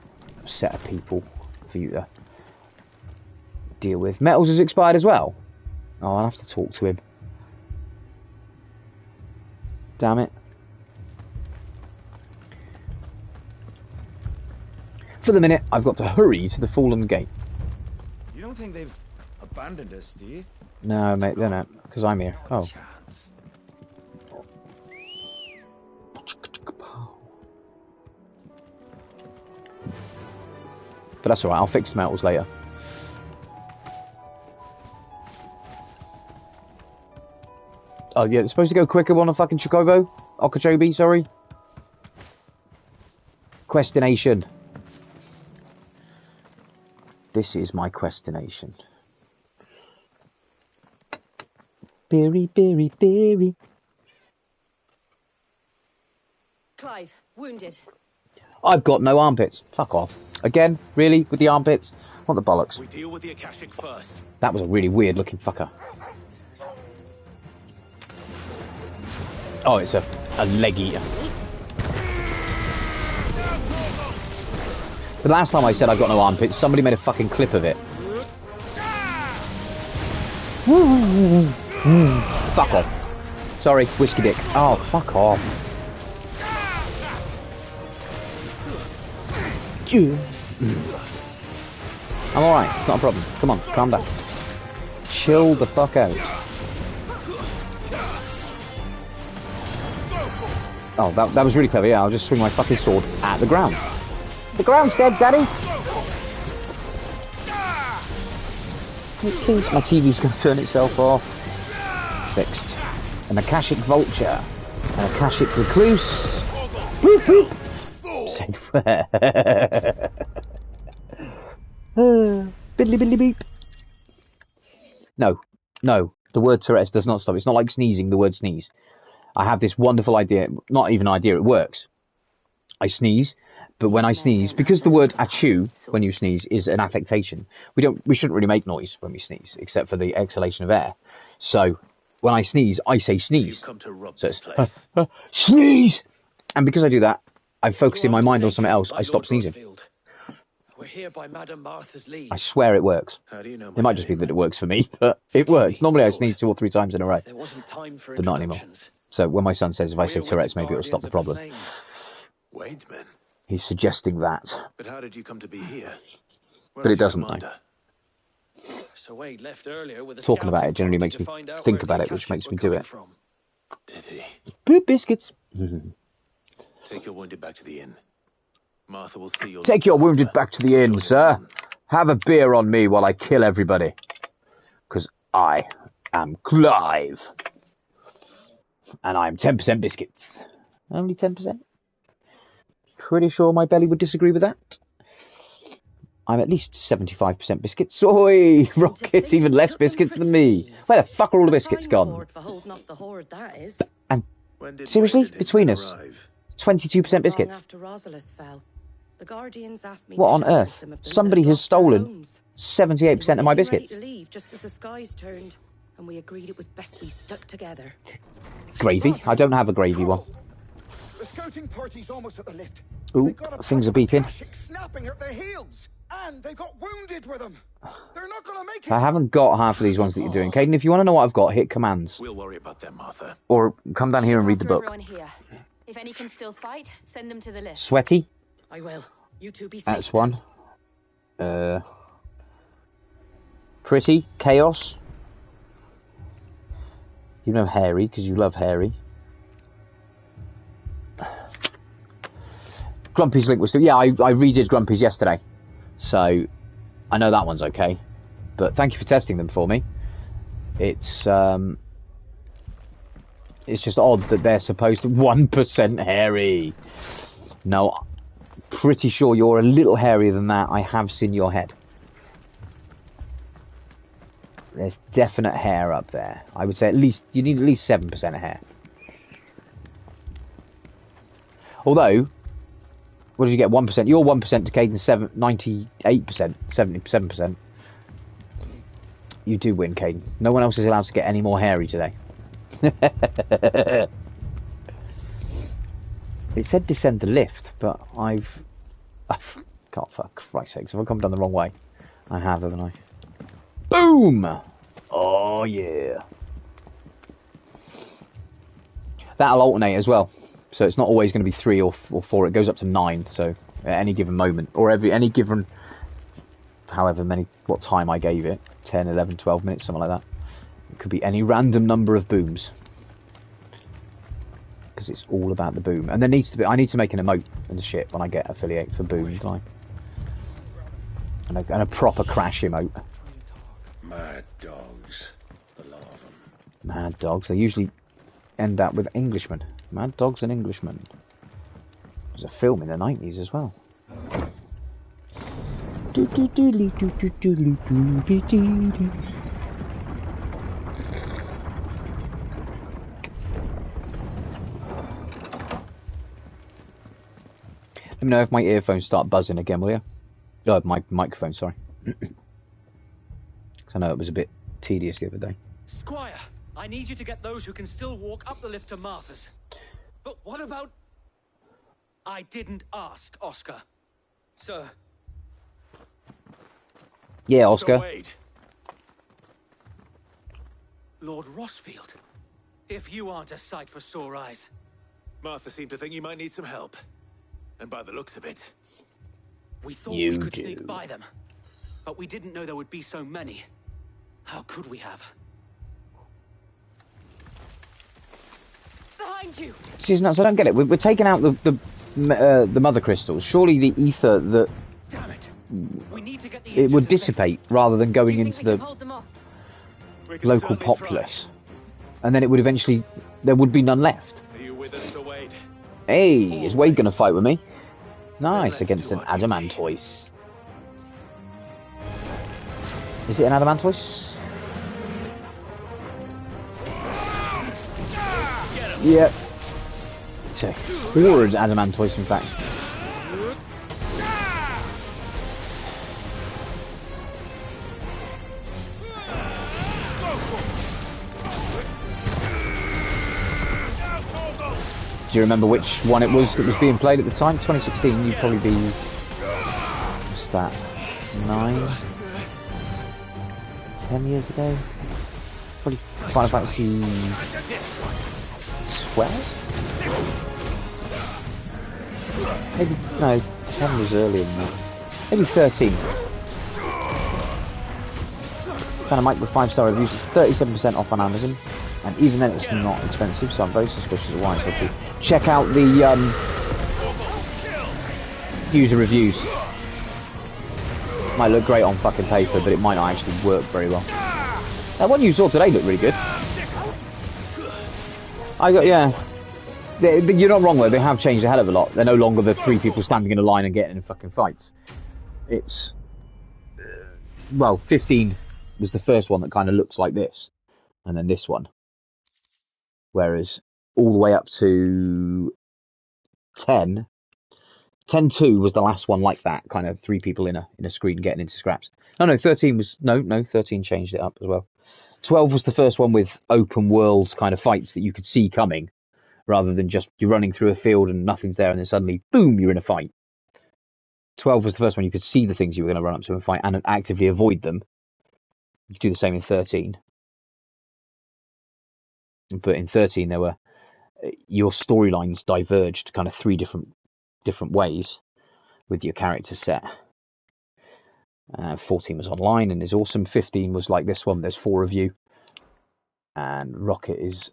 set of people for you to deal with. Metals has expired as well. Oh, I'll have to talk to him. Damn it. For the minute, I've got to hurry to the Fallen Gate. You don't think they've abandoned us, do you? No, mate, they're not, because I'm here. Oh. But that's alright, I'll fix the metals later. Oh yeah, it's supposed to go quicker on a fucking Chocobo? Okeechobee, sorry. Questination. This is my questination. Berry, berry, berry. Clive, wounded. I've got no armpits. Fuck off. Again? Really? With the armpits? What the bollocks? We deal with the Akashic first. That was a really weird looking fucker. Oh, it's a leg eater. The last time I said I've got no armpits, somebody made a fucking clip of it. Fuck off. Sorry, whiskey dick. Oh, fuck off. I'm alright, it's not a problem. Come on, calm down. Chill the fuck out. Oh, that was really clever, yeah, I'll just swing my fucking sword at the ground. The ground's dead, Daddy! Please, my TV's gonna turn itself off. Fixed. An Akashic Vulture. An Akashic Recluse. Whoop whoop! Biddly biddly beep. No, the word Tourette's does not stop. It's not like sneezing, the word sneeze. I have this wonderful idea, not even idea, it works. I sneeze, but when I sneeze, because the word achoo, when you sneeze, is an affectation, we shouldn't really make noise when we sneeze, except for the exhalation of air. So, when I sneeze, I say sneeze. So it's, sneeze! And because I do that, I'm focusing my mind on something else, I stop sneezing. We're here by Madame Martha's leave. I swear it works. How do you know it might just be that it works for me, but it works. Normally I sneeze 2 or 3 times in a row, There wasn't time for but not anymore. So when my son says if I say Tourette's, maybe it'll stop the problem. Wade's men. He's suggesting that. But how did you come to be here? But it doesn't, though. So Wade left earlier with a Talking about it generally makes me think about it, which makes me do it. Did he? Boop biscuits. Take your wounded back to the inn. Martha will see you. Take your wounded back to the inn, sir. Have a beer on me while I kill everybody. Because I am Clive. And I'm 10% biscuits. Only 10%? Pretty sure my belly would disagree with that. I'm at least 75% biscuits. Oi! Rocket's even less biscuits than me. Where the fuck are all the biscuits gone? And seriously? Between us? 22% biscuits? The Guardians asked me what on earth? Somebody has stolen 78% of my biscuits. Just as the skies turned, and we agreed it was best we stuck together. Gravy? I don't have a gravy one. The scouting party's almost at the lift. Ooh, things are beeping. Snapping at their heels, and they got wounded with them. They're not gonna make it. I haven't got half of these ones that you're doing. Caden, if you want to know what I've got, hit commands. We'll worry about them, Martha. Or come down here and read the book. Here. If any can still fight, send them to the list. Sweaty? I will. You two be safe. That's one. Pretty? Chaos? You know Harry, because you love Harry. Grumpy's link was still... Yeah, I redid Grumpy's yesterday. So, I know that one's okay. But thank you for testing them for me. It's just odd that they're supposed to 1% hairy. No, pretty sure you're a little hairier than that. I have seen your head. There's definite hair up there. I would say at least you need at least 7% of hair. Although, what did you get? 1%. You're 1% to Caden, 98%, 77%. You do win, Caden. No one else is allowed to get any more hairy today. It said descend the lift, but I've God, for Christ's sakes, have I come down the wrong way? I have, haven't I? Boom! Oh yeah. That'll alternate as well, so it's not always going to be 3 or 4. It goes up to 9. So at any given moment, or any given, however many, what time I gave it, 10, 11, 12 minutes, something like that. It could be any random number of booms, because it's all about the boom. And there needs to be. I need to make an emote and shit when I get affiliate for boom, don't I? And a proper crash emote. Mad dogs. The lot of them. Mad dogs. They usually end up with Englishmen. Mad dogs and Englishmen. There's a film in the 90s as well. Let me know if my earphones start buzzing again, will you? Oh, my microphone, sorry. Because I know it was a bit tedious the other day. Squire, I need you to get those who can still walk up the lift to Martha's. But what about... I didn't ask, Oscar. Sir. Yeah, Oscar. Sir Wade. Lord Rossfield. If you aren't a sight for sore eyes. Martha seemed to think you might need some help. And by the looks of it... We thought we could sneak by them. But we didn't know there would be so many. How could we have? Behind you! She's nuts, I don't get it. We're taking out the mother crystals. Surely the ether that... Damn it. We need to get the it would dissipate rather than going into the local certainly populace. And then it would eventually... there would be none left. Are you with us, Sir Wade? Hey, is Wade going to fight with me? Nice, against an adamantoise. Is it an adamantoise? Yep. It's a horrid adamantoise, in fact. Do you remember which one it was that was being played at the time? 2016, you'd probably be... what's that? 9? 10 years ago? Probably Final Fantasy... 12? Maybe... no, 10 was earlier than that. Maybe 13. It's kind of Mike with 5-star reviews. It's 37% off on Amazon. And even then it's not expensive, so I'm very suspicious of why it's so cheap. Check out the user reviews. Might look great on fucking paper, but it might not actually work very well. That one you saw today looked really good. Yeah. You're not wrong though, they have changed a hell of a lot. They're no longer the 3 people standing in a line and getting in fucking fights. It's... well, 15 was the first one that kind of looks like this. And then this one. Whereas all the way up to 10, 10-2 was the last one like that, kind of 3 people in a screen getting into scraps. No, 13 was... no, 13 changed it up as well. 12 was the first one with open world kind of fights that you could see coming, rather than just you're running through a field and nothing's there and then suddenly, boom, you're in a fight. 12 was the first one you could see the things you were going to run up to and fight and actively avoid them. You could do the same in 13. But in 13 there were... your storylines diverged kind of 3 different ways with your character set. 14 was online and is awesome. 15 was like this one. There's 4 of you. And Rocket is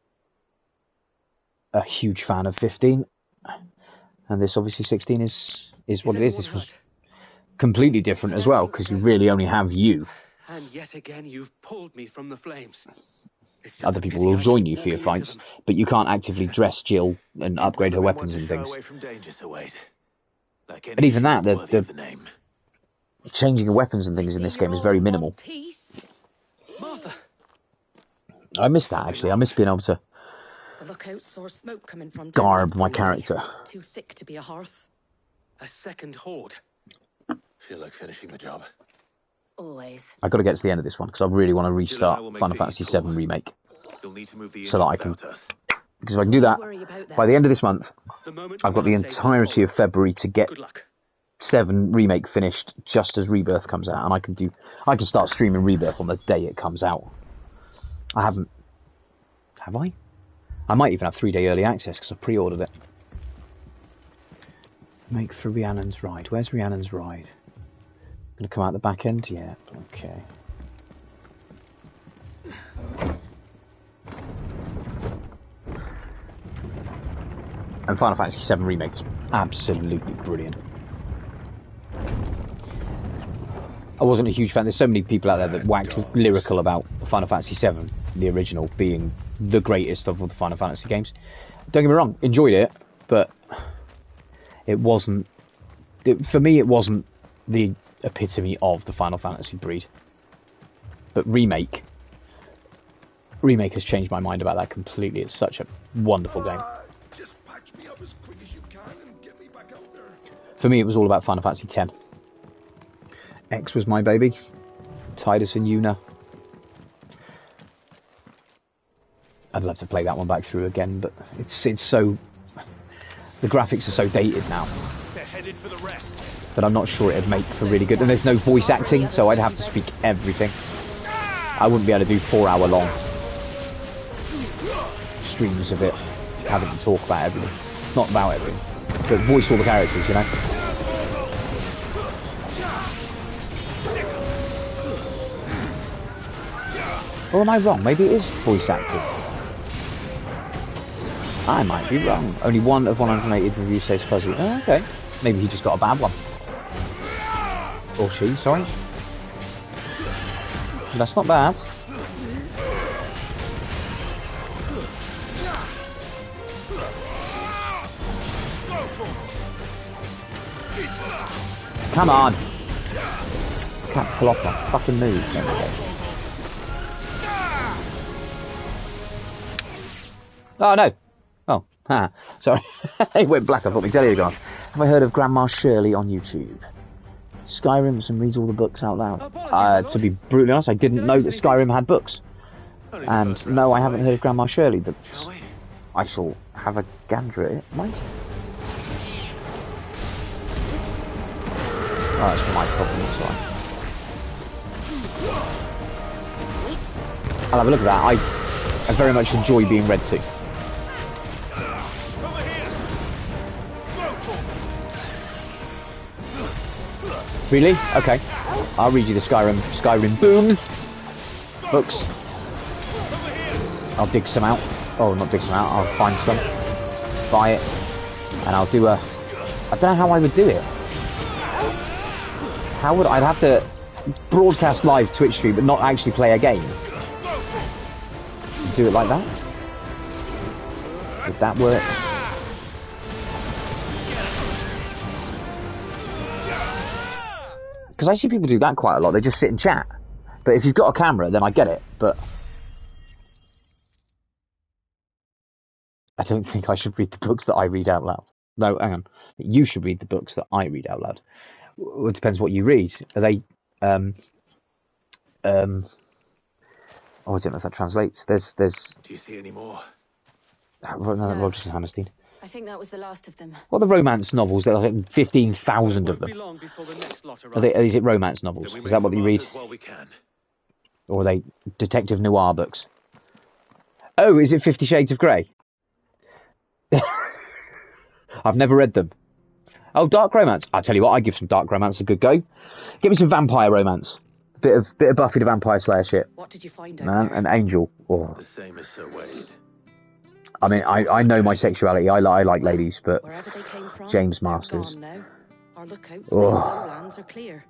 a huge fan of 15. And this obviously 16 is what it is. This was completely different as well because you really only have you. And yet again you've pulled me from the flames. It's just Other a people pity will I join keep you for your walking into fights, them. but you can't actively dress Jill and upgrade her Never been one weapons to and shy things. away from danger, Sir Wade. Like And any even that, shield worthy of the the name. changing of weapons and I things in see this you're game is all very in one minimal. piece. Martha! I miss that, Something actually. I wrong? miss being able to The lookout saw smoke coming from down garb this my brewery. character. Too thick to be a hearth. A second horde. Feel like finishing the job. Always. I've got to get to the end of this one, because I really want to Jill and I restart will make Final for Fantasy East VII Hall. Remake, You'll need to move the so that engine I can... without us. Because if I can Don't do you that, worry about that. by the end of this month, The moment I've got the Mother says we'll entirety of follow. February to get Good luck. 7 Remake finished just as Rebirth comes out, and I can start streaming Rebirth on the day it comes out. I haven't... Have I? I might even have 3-day early access, because I pre-ordered it. Make for Rhiannon's Ride. Where's Rhiannon's Ride? Gonna come out the back end? Yeah, okay. And Final Fantasy VII Remake is absolutely brilliant. I wasn't a huge fan. There's so many people out there that wax lyrical about Final Fantasy VII, the original, being the greatest of all the Final Fantasy games. Don't get me wrong, enjoyed it, but it wasn't... For me, it wasn't the epitome of the Final Fantasy breed. But Remake has changed my mind about that completely. It's such a wonderful game. Just patch me up as quick as you can and get me back out there. For me, it was all about Final Fantasy X. X was my baby. Tidus and Yuna. I'd love to play that one back through again, but it's so... The graphics are so dated now. They're headed for the rest. But I'm not sure it'd make for really good. And there's no voice acting, so I'd have to speak everything. I wouldn't be able to do 4-hour long streams of it, having to talk about everything. Not about everything, but voice all the characters, you know? Or am I wrong? Maybe it is voice acting. I might be wrong. Only one of 188 reviews says fuzzy. Oh, okay. Maybe he just got a bad one. Or she, sorry. That's not bad. Come on! Can't pull off my fucking move. There we go. Oh no! Oh, ha. Sorry. It went black, I thought my telly had gone. Have I heard of Grandma Shirley on YouTube? Skyrim and reads all the books out loud. To be brutally honest, I didn't know that Skyrim had books. And no, I haven't heard of Grandma Shirley, but I shall have a gander at it, mate. Oh, that's my problem, sorry. I'll have a look at that. I very much enjoy being read to. Really? Okay. I'll read you the Skyrim Boom books. I'll dig some out. Oh, not dig some out. I'll find some, buy it, and I'll do a... I don't know how I would do it. How would I'd have to broadcast live Twitch stream, but not actually play a game? Do it like that? Would that work? Because I see people do that quite a lot. They just sit and chat. But if you've got a camera, then I get it. But I don't think I should read the books that I read out loud. No, hang on. You should read the books that I read out loud. Well, it depends what you read. Are they... oh, I don't know if that translates. There's... Do you see any more? Rogers and Hammerstein. I think that was the last of them. What are the romance novels? There's like 15,000 of them. Is it romance novels? Is that what you read? Or are they detective noir books? Oh, is it 50 Shades of Grey? I've never read them. Oh, dark romance. I'll tell you what, I'd give some dark romance a good go. Give me some vampire romance. Bit of Buffy the Vampire Slayer shit. What did you find out Man, there? an angel. Oh. The same as Sir Wade. I mean, I know my sexuality. I like ladies, but Wherever they came from, James they're Masters. gone now. Our lookouts Oh. say the lowlands are clear.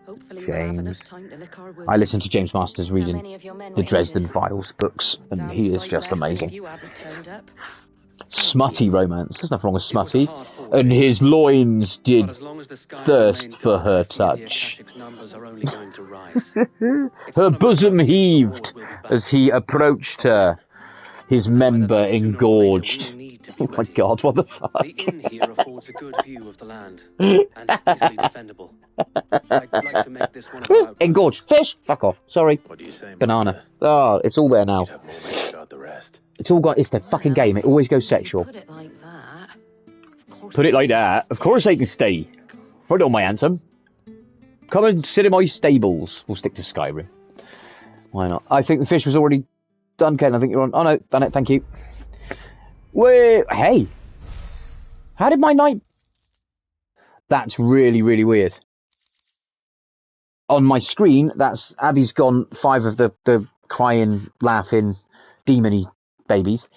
Hopefully we'll have enough James. time to lick our wounds. I listen to James Masters How reading many of your men the were Dresden injured? Files books, and Damn he is sight just less if amazing. you hadn't turned up. Smutty romance. There's nothing wrong with It was a smutty. hard fought And victory, his loins but did as long as the skies thirst remain for dark, her I fear the touch. Akashic's numbers are only going to rise. It's Her not a matter bosom of if the heaved Horde will be back, as he approached but when. her, his And either member that sooner or later engorged. we will need to be Oh my ready. god, what the fuck? The inn here affords a good view of the land, and is easily defendable. I'd like to make this one of our outposts. Engorged. Fish! Fuck off. Sorry. What do you say, Banana. Master? Oh, it's all there now. You'd have more men to guard the rest. It's all got. It's the fucking game. It always goes When you sexual. Put it like that. Of course Put it they like can that. Of stay. course they can stay. Right on, my handsome. Come and sit in my stables. We'll stick to Skyrim. Why not? I think the fish was already done, Ken. I think you're on. Oh no, done it. Thank you. Wait, hey. How did my night... That's really, really weird. On my screen, that's... Abby's gone 5 of the crying, laughing, demony babies.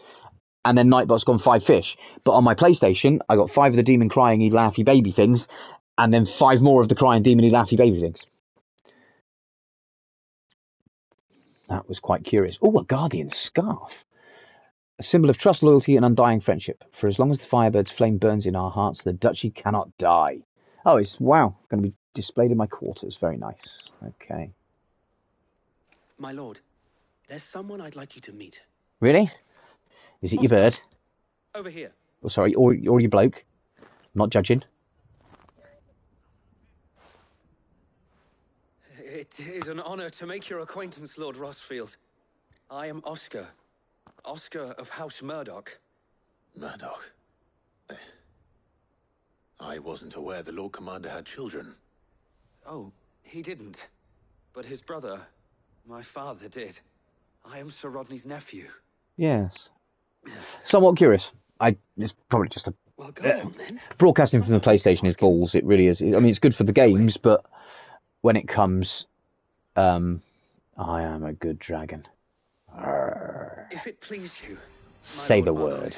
And then Nightbot's gone 5 fish. But on my PlayStation, I got 5 of the demon crying-y, laughy baby things. And then 5 more of the crying, demony, laughy baby things. That was quite curious. Oh, a guardian scarf. A symbol of trust, loyalty, and undying friendship. For as long as the Firebird's flame burns in our hearts, the duchy cannot die. Oh, it's, wow, going to be displayed in my quarters. Very nice. Okay. My lord, there's someone I'd like you to meet. Really? Is it your bird? Over here. Oh, sorry, or your bloke? I'm not judging. It is an honor to make your acquaintance, Lord Rossfield. I am Oscar. Oscar of House Murdoch. Murdoch. I wasn't aware the Lord Commander had children. Oh, he didn't. But his brother, my father, did. I am Sir Rodney's nephew. Yes. Somewhat curious. It's probably just a... Well, go on then. Broadcasting from the PlayStation is balls. It really is. I mean, it's good for the games, but when it comes... I am a good dragon. Arrgh. If it please you, my Say Lord the Marquis, word.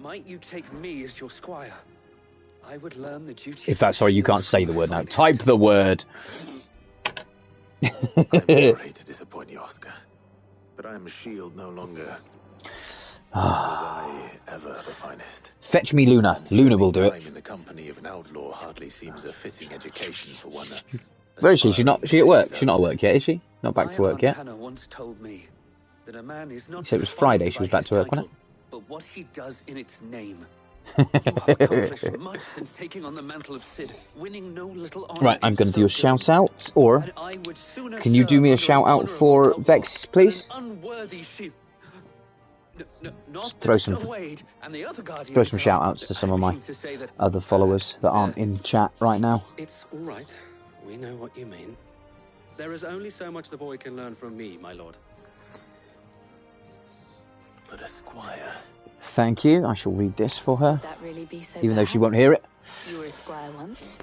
might you take me as your squire? I would learn the duties. In fact, sorry, you can't say the word now. finest. Type the word. I'm sorry to disappoint you, Oscar, but I am a shield no longer. Nor was I ever the finest. Fetch me Luna. And Luna will do spending it. time in the company of an outlaw hardly seems a fitting education for one. Where is she? She's not. She at work. She's not at work yet, is she? Not back My to work Aunt yet. Hannah once told me that a man is not You said it was defined Friday she was by back his to work, wasn't title, but what he does in its name. You have accomplished much since taking on the mantle of Cid, winning no little honor. Right, I'm going to do a shout out, or And I would sooner can you do serve me a under shout an out for honorable Vex, outlaw please? than an unworthy shield. Not Throw that some- Sir Wade and the other guardians Throw some are- shout outs to some of I my mean to say that, other followers that aren't in chat right now. It's all right. We know what you mean. There is only so much the boy can learn from me, my lord. But a squire. Thank you. I shall read this for her, Would that really be so even though bad? she won't hear it. You were a squire once.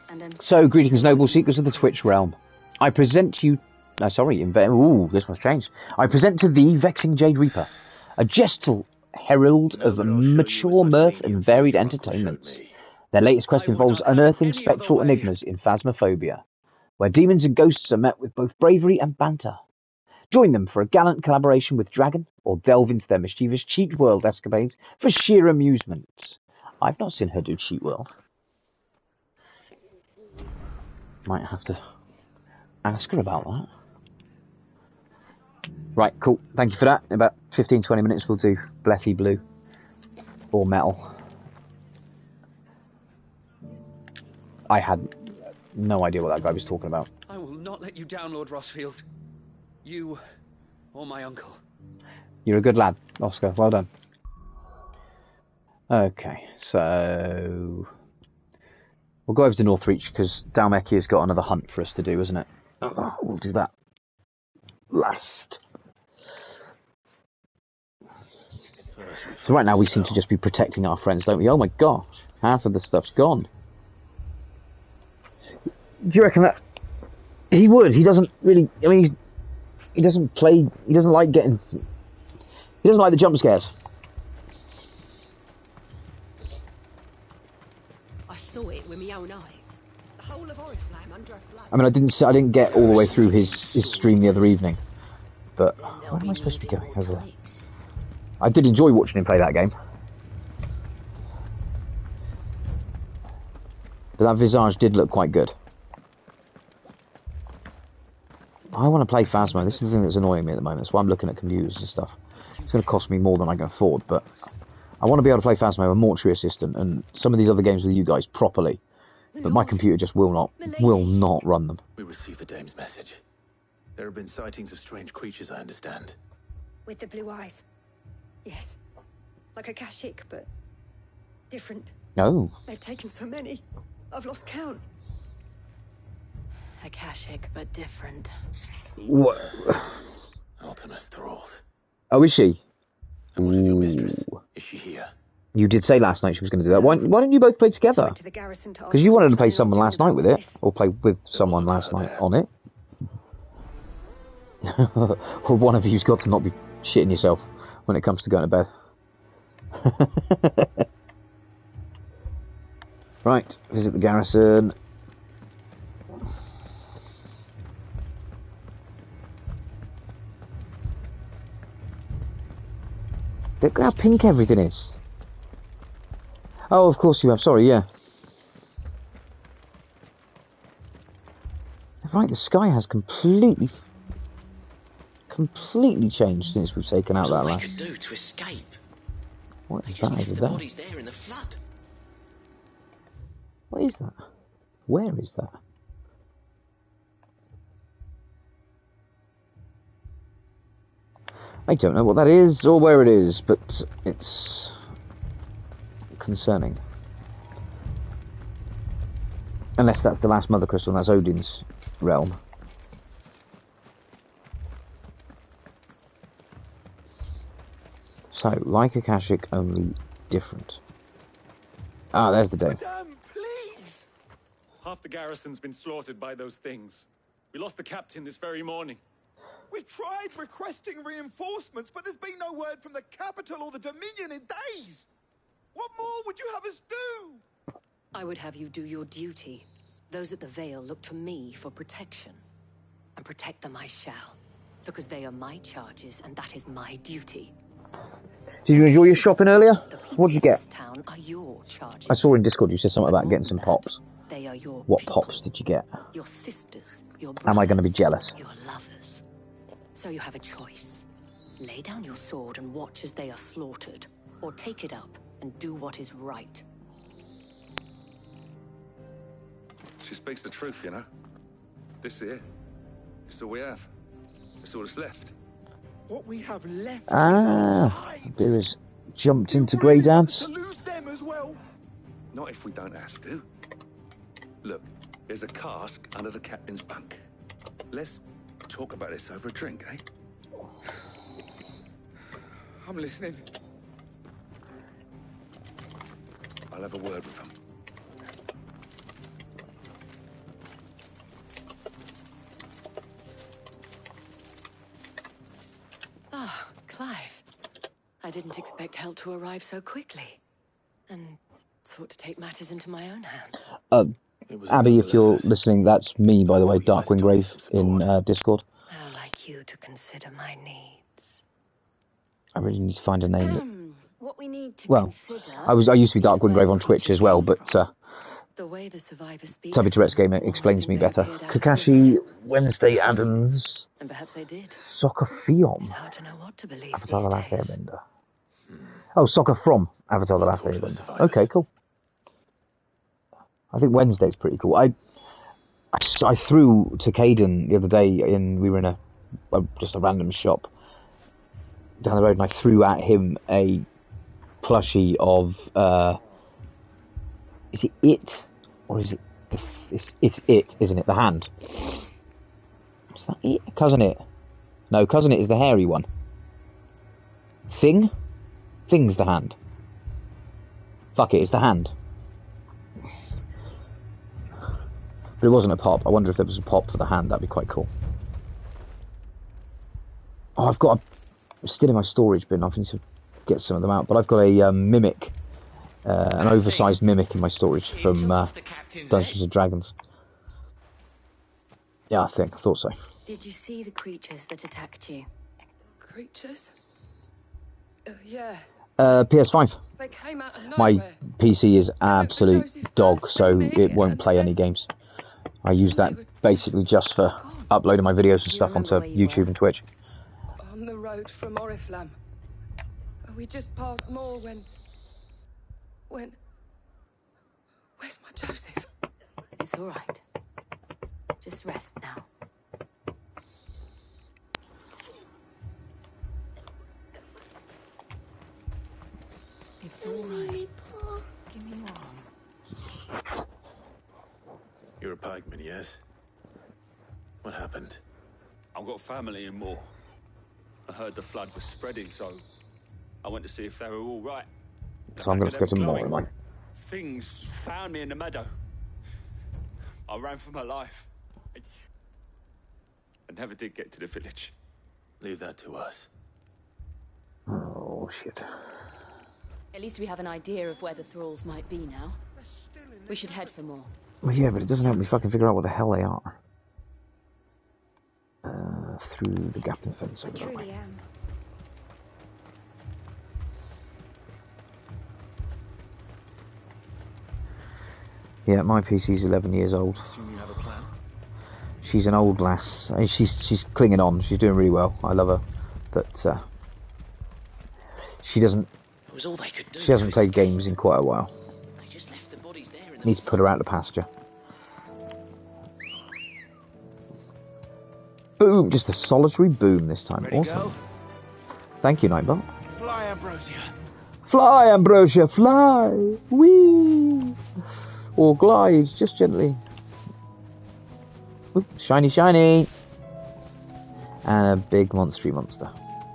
And I'm So, greetings, noble seekers of the Twitch realm. I present you... No, sorry. Ooh, this must change. I present to thee Vexing Jade Reaper, a gestal herald of mature mirth and varied entertainments. Their latest quest I would involves not have it unearthing any other spectral way. enigmas in Phasmophobia, where demons and ghosts are met with both bravery and banter. Join them for a gallant collaboration with Dragon, or delve into their mischievous cheat world escapades for sheer amusement. I've not seen her do cheat world. Might have to ask her about that. Right, cool. Thank you for that. In about 15-20 minutes we'll do Blethy Blue or Metal. I had no idea what that guy was talking about. I will not let you down, Lord Rossfield. You or my uncle. You're a good lad, Oscar. Well done. Okay, so we'll go over to Northreach because Dalmeki has got another hunt for us to do, isn't it? We'll do that last. So right now we seem to just be protecting our friends, don't we? Oh my gosh, half of the stuff's gone. Do you reckon that he would? He doesn't really. I mean, he doesn't play. He doesn't like getting. He doesn't like the jump scares. I saw it with my own eyes. The whole of Oriflamme under a flag. I mean, I didn't get all the way through his stream the other evening, but where am I supposed to be going? Over there. I did enjoy watching him play that game, but that Visage did look quite good. I want to play Phasmo. This is the thing that's annoying me at the moment. That's why I'm looking at computers and stuff. It's going to cost me more than I can afford, but I want to be able to play Phasmo, a Mortuary Assistant, and some of these other games with you guys properly. But my computer just will not run them. We received the dame's message. There have been sightings of strange creatures, I understand. With the blue eyes. Yes. Like a Kashyyyk, but different. No. They've taken so many. I've lost count. A Kashyyyk, but different. What? Ultimus thralls. Oh, is she? And what of your mistress? Is she here? You did say last night she was going to do that. Why don't you both play together? Because you wanted to play someone last night with it, or play with someone last night on it. Or one of you's got to not be shitting yourself when it comes to going to bed. Right, visit the garrison. Look how pink everything is. Oh, of course you have. Sorry, yeah. Right, the sky has completely changed since we've taken out that last. Could do to escape. What is They just that left over the there? bodies there in the flood. What is that? Where is that? I don't know what that is or where it is, but it's concerning. Unless that's the last Mother Crystal, and that's Odin's realm. So, like a Kashyyyk, only different. Ah, there's the dome. Madame, please! Half the garrison's been slaughtered by those things. We lost the captain this very morning. We've tried requesting reinforcements, but there's been no word from the capital or the Dominion in days. What more would you have us do? I would have you do your duty. Those at the Vale look to me for protection. And protect them I shall. Because they are my charges, and that is my duty. Did you enjoy your shopping earlier? What did you get? Town are your charges. I saw in Discord you said something about getting some pops. They are your What people, pops did you get? your sisters, your brothers, Am I going to be jealous? your lovers. So you have a choice. Lay down your sword and watch as they are slaughtered, or take it up and do what is right. She speaks the truth, you know. This here, it's all we have. It's all that's left. What we have left Ah, Beer has jumped into Grey Dad's. to lose them as well. Not if we don't have to. Look, there's a cask under the captain's bunk. Let's talk about this over a drink, eh? I'm listening. I'll have a word with him. Ah, Clive. I didn't expect help to arrive so quickly. And sought to take matters into my own hands. Abby, if you're listening, that's me, by the way, Darkwind Grave in Discord. I'd like you to consider my needs. I really need to find a name. What we need to Well, consider I used to be Darkwind Grave on Twitch as well, but the way the survivors speak. Tubby Tourette's Gamer explains me better. Kakashi, Wednesday Adams, And perhaps they did. Soccer Fiom, It's hard to know what to believe Avatar these The Last days. Airbender. Oh, Soccer from Avatar The Last Airbender. Okay, cool. I think Wednesday's pretty cool. I threw to Caden the other day we were in just a random shop down the road, and I threw at him a plushie of is it It or is it it's It, isn't it? The hand. Is that It? Cousin It? No, Cousin It is the hairy one. Thing's the hand. Fuck it, it's the hand. But it wasn't a pop. I wonder if there was a pop for the hand. That'd be quite cool. Oh, I've got still in my storage bin. I need to get some of them out. But I've got a mimic, an oversized mimic in my storage from Dungeons and Dragons. Yeah, I thought so. Did you see the creatures that attacked you? Creatures? Yeah. PS5. They came out of My nowhere. PC is absolute Joseph dog, first, so then me, it won't and play any then- games. I use that basically just for uploading my videos and stuff onto YouTube and Twitch. On the road from Oriflamme. We just passed more when... Where's my Joseph? It's all right. Just rest now. It's all right. Give me your arm. You're a pikeman, yes? What happened? I've got family in Moor. I heard the flood was spreading, so I went to see if they were all right. So I'm going to go to Moor, am I? Things found me in the meadow. I ran for my life. I never did get to the village. Leave that to us. Oh, shit. At least we have an idea of where the thralls might be now. We should head for more. Well, yeah, but it doesn't help me fucking figure out what the hell they are. Through the gap in the fence over that way. Yeah, my PC's 11 years old. Assume you have a plan? She's an old lass. I mean, she's clinging on. She's doing really well. I love her, but she doesn't. It was all they could do. She hasn't played games in quite a while. They just left the bodies there in the Need to put her out to pasture. Boom! Just a solitary boom this time. Ready, Awesome. girl? Thank you, Nightbot. Fly, Ambrosia. Fly, Ambrosia, fly! Whee! Or glide, just gently. Oop, shiny, shiny! And a big monstery monster.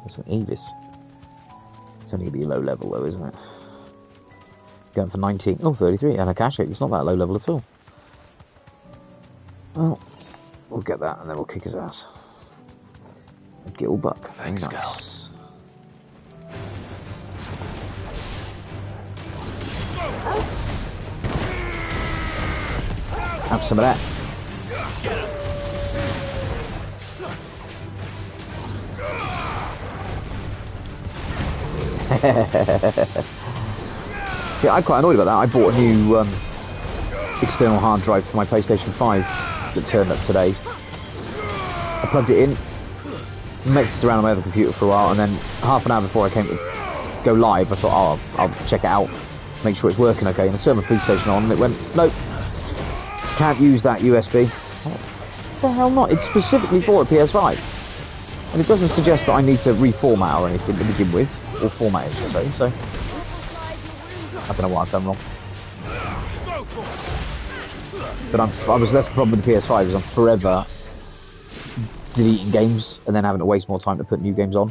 It's an Avis. It's only going to be low level though, isn't it? Going for 19. Oh, 33. And a cash kick. It's not that low level at all. Well, we'll get that and then we'll kick his ass. A Gilbuck. Thanks, Very nice. Have some of that. See, I'm quite annoyed about that. I bought a new external hard drive for my PlayStation 5 that turned up today. I plugged it in, messed around on my other computer for a while, and then half an hour before I came to go live, I thought, oh, I'll check it out, make sure it's working okay. And I turned my PlayStation on, and it went, nope, can't use that USB. What the hell not? It's specifically for a PS5. And it doesn't suggest that I need to reformat or anything to begin with, or format it, should I say, so I don't know what I've done wrong. But that's the problem with the PS5, is I'm forever deleting games and then having to waste more time to put new games on.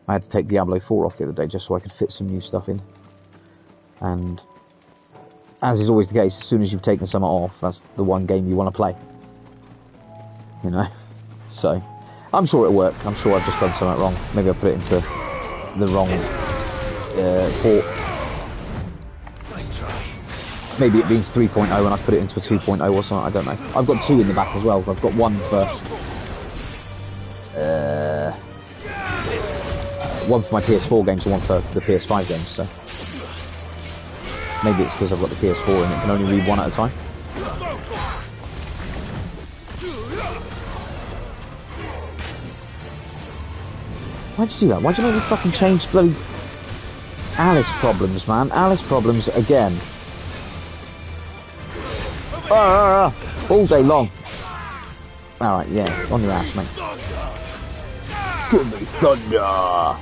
I had to take Diablo 4 off the other day just so I could fit some new stuff in. And as is always the case, as soon as you've taken something off, that's the one game you want to play. You know? So, I'm sure it'll work. I'm sure I've just done something wrong. Maybe I put it into the wrong port. Nice try. Maybe it means 3.0 and I put it into a 2.0 or something, I don't know. I've got two in the back as well. I've got one for my PS4 games and one for the PS5 games, so maybe it's because I've got the PS4 and it can only read one at a time. Why'd you do that? Why'd you make me fucking change bloody Alice problems, man? Alice problems again. All day long. Alright, yeah, on your ass, mate. Give me thunder!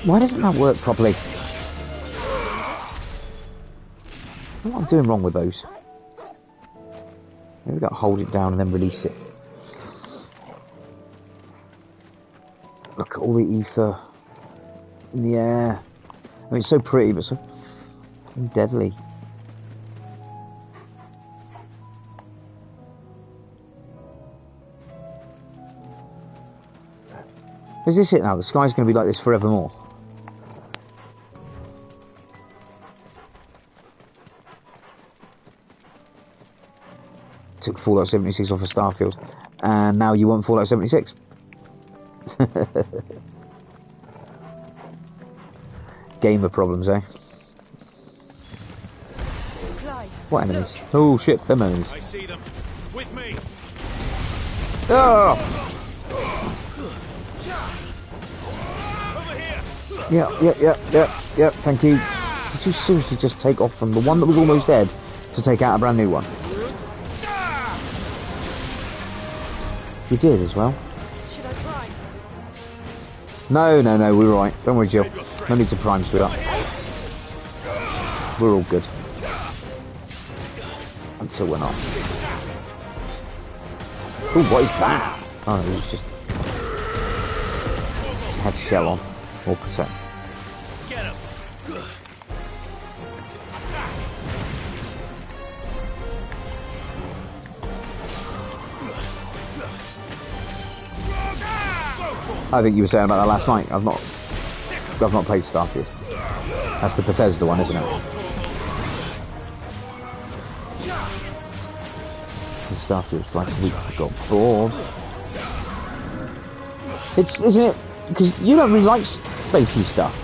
Why doesn't that work properly? I don't know what I'm doing wrong with those. Maybe we've got to hold it down and then release it. Look at all the ether in the air. I mean, it's so pretty, but so deadly. Is this it now? The sky's going to be like this forevermore. took Fallout 76 off of Starfield, and now you want Fallout 76. Gamer problems, eh? What enemies? Oh shit, them enemies. I see them. With me. Oh! Over Yeah, here. thank you. Did you seriously just take off from the one that was almost dead to take out a brand new one? You did as well. Should I prime? No, we're alright. Don't worry, Jill. No need to prime, sweetheart. We're all good. Until we're not. Ooh, what is that? Oh, it was just... had shell on. Or protect. Get him. I think you were saying about that last night. I've not played Starfield. That's the Bethesda one, isn't it? The Starfield's like we got bored. Isn't it? Because you don't really like spacey stuff.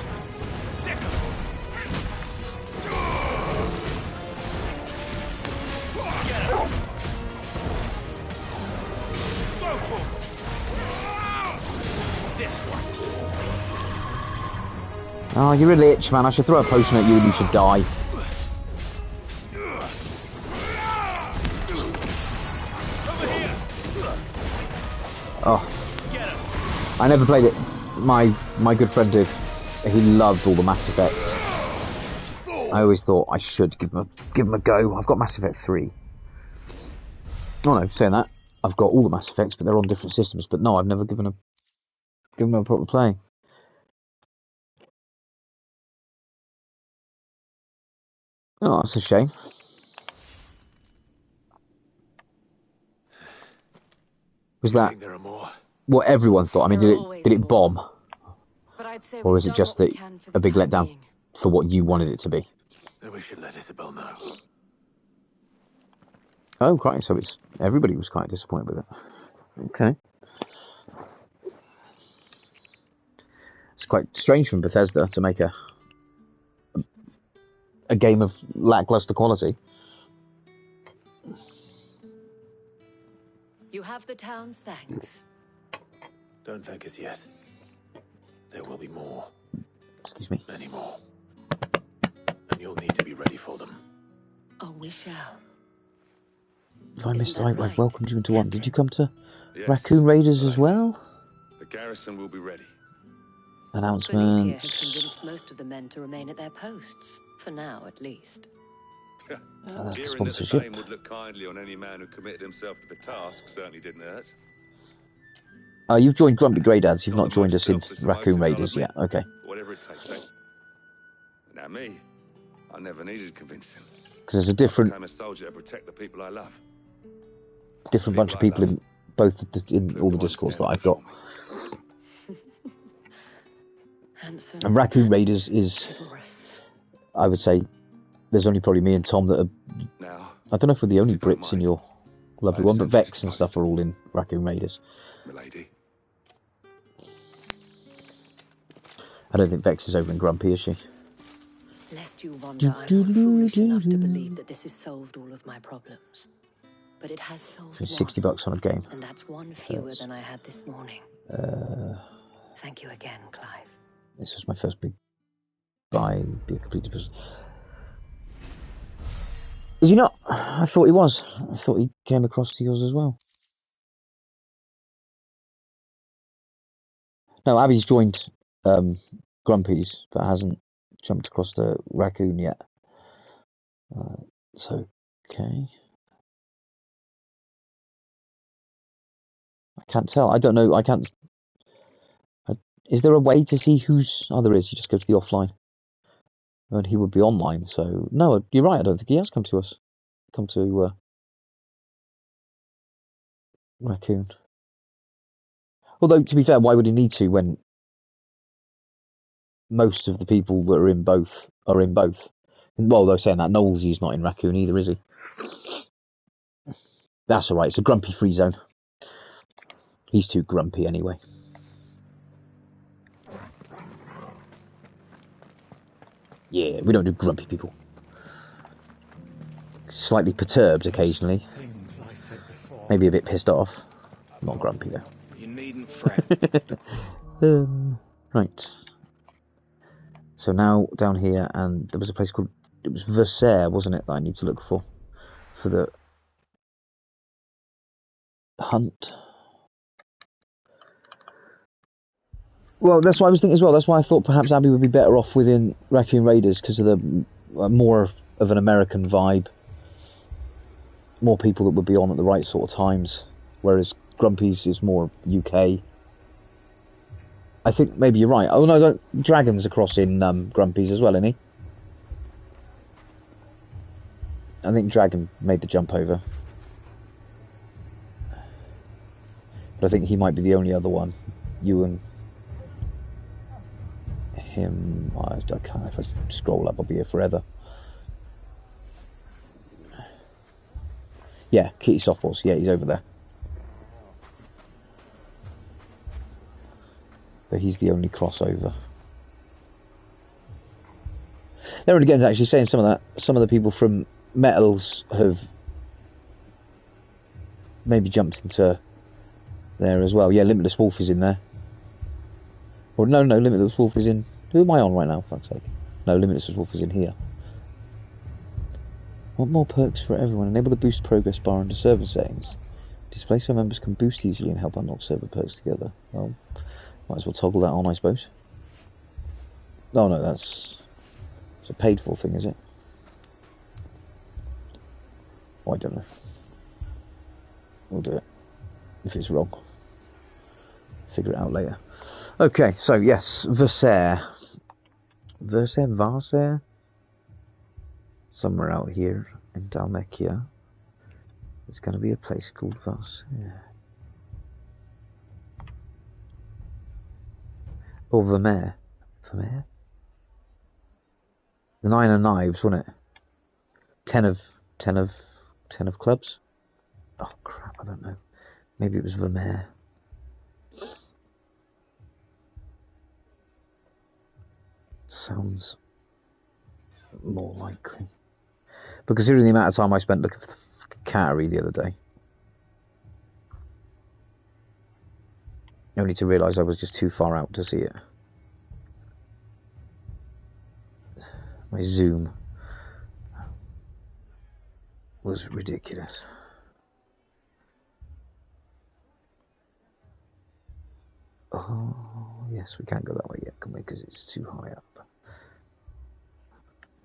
Oh, you're a lich, man. I should throw a potion at you and you should die. Oh. I never played it. My good friend did. He loved all the Mass Effects. I always thought I should give him a go. I've got Mass Effect 3. Oh no, saying that, I've got all the Mass Effects, but they're on different systems. But no, I've never given them a proper play. Oh, that's a shame. Was that what everyone thought? I mean, did it bomb? Or is it just that a big letdown for what you wanted it to be? Then we should let Isabel know. Oh, right, so everybody was quite disappointed with it. Okay. It's quite strange from Bethesda to make a game of lackluster quality. You have the town's thanks. Don't thank us yet. There will be more. Excuse me. Many more. And you'll need to be ready for them. Oh, we shall. If I missed right, I've welcomed you into one. Did you come to Raccoon Raiders as well? The garrison will be ready. Announcement. has convinced most of the men to remain at their posts. For now, at least. That's Hearing that the Dame would look kindly on any man who committed himself to the task certainly didn't hurt. You've joined Grumpy Grey Dads. You've not joined us in Raccoon Raiders yet. Okay. Whatever it takes, eh? Now me, I never needed convincing. Because there's a different... I'm a soldier to protect the people I love. Different bunch of people in in all the Discords that I've got. And Raccoon Raiders is... I would say there's only probably me and Tom that are... I don't know if we're the only Brits in your lovely one, but Vex and stuff are all in Raccoon Raiders. Milady. I don't think Vex is over in Grumpy, is she? Lest you wonder, I'm not foolish enough to believe that this has solved all of my problems. But it has solved one. $60 on a game. And that's one fewer than I had this morning. Thank you again, Clive. This was my first big buy, be a complete person. Is he not? I thought he was. I thought he came across to yours as well. No, Abby's joined Grumpy's, but hasn't jumped across to Raccoon yet. So, okay. I can't tell. I don't know. I can't... Is there a way to see who's... Oh, there is. You just go to the offline. And he would be online, so... No, you're right. I don't think he has come to us. Come to Raccoon. Although, to be fair, why would he need to when most of the people that are in both are in both? Well, they're saying that Knowlesy's not in Raccoon either, is he? That's alright, it's a grumpy free zone. He's too grumpy anyway. Yeah, we don't do grumpy people. Slightly perturbed occasionally. Maybe a bit pissed off. Not grumpy though. You needn't fret. Right. So now down here, and there was a place called, it was Versailles, wasn't it, that I need to look for the hunt. Well, that's what I was thinking as well. That's why I thought perhaps Abby would be better off within Raccoon Raiders, because of the more of an American vibe. More people that would be on at the right sort of times, whereas Grumpy's is more UK. I think maybe you're right. Oh no, Dragon's across in Grumpy's as well, isn't he? I think Dragon made the jump over. But I think he might be the only other one. You and him, I can't, if I scroll up I'll be here forever. Yeah, Kitty Softballs, yeah, he's over there. But he's the only crossover. There again, actually saying some of the people from Metals have maybe jumped into there as well. Yeah, Limitless Wolf is in there. Or no, Limitless Wolf is in. Who am I on right now, for fuck's sake? No, Limitless Wolf is in here. Want more perks for everyone? Enable the boost progress bar under server settings. Display so members can boost easily and help unlock server perks together. Well, might as well toggle that on, I suppose. Oh no, it's a paid for thing, is it? Oh, I don't know. We'll do it. If it's wrong, figure it out later. Okay, so yes, Versailles. Somewhere out here in Dalmekia, there's going to be a place called Versailles. Or Vermeer. The 9 of knives, wasn't it? 10 of clubs? Oh crap, I don't know. Maybe it was Vermeer. Sounds more likely. But considering the amount of time I spent looking for the Cattery the other day, only to realise I was just too far out to see it. My zoom was ridiculous. Oh, yes, we can't go that way yet, can we? Because it's too high up.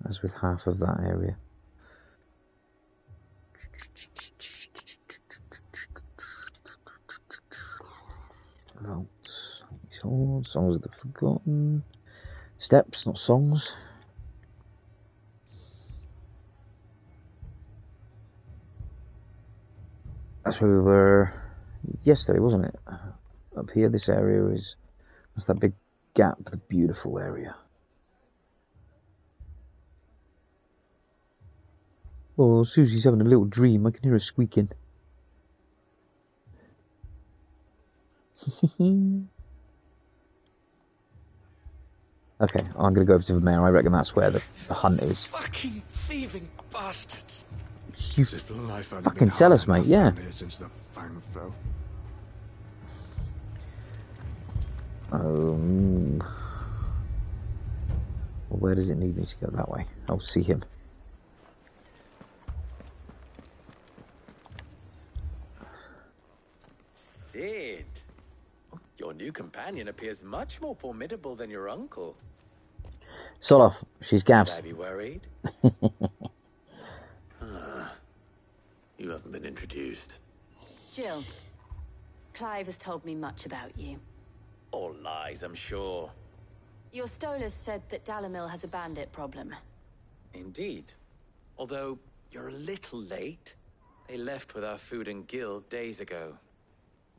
As with half of that area. Songs of the Forgotten. Steps, not songs. That's where we were yesterday, wasn't it? Up here, this area that's that big gap, the beautiful area. Oh, Susie's having a little dream. I can hear her squeaking. Okay, I'm going to go over to the mayor. I reckon that's where the hunt is. Fucking thieving bastards! You fucking tell us, mate, yeah. Since the fang fell. Well, where does it need me to go? That way. I'll see him. Sid! Your new companion appears much more formidable than your uncle. Soloff, she's Gabs. Should I be worried? You haven't been introduced. Jill, Clive has told me much about you. All lies, I'm sure. Your Stolas said that Dalamil has a bandit problem. Indeed. Although, you're a little late. They left with our food and guild days ago.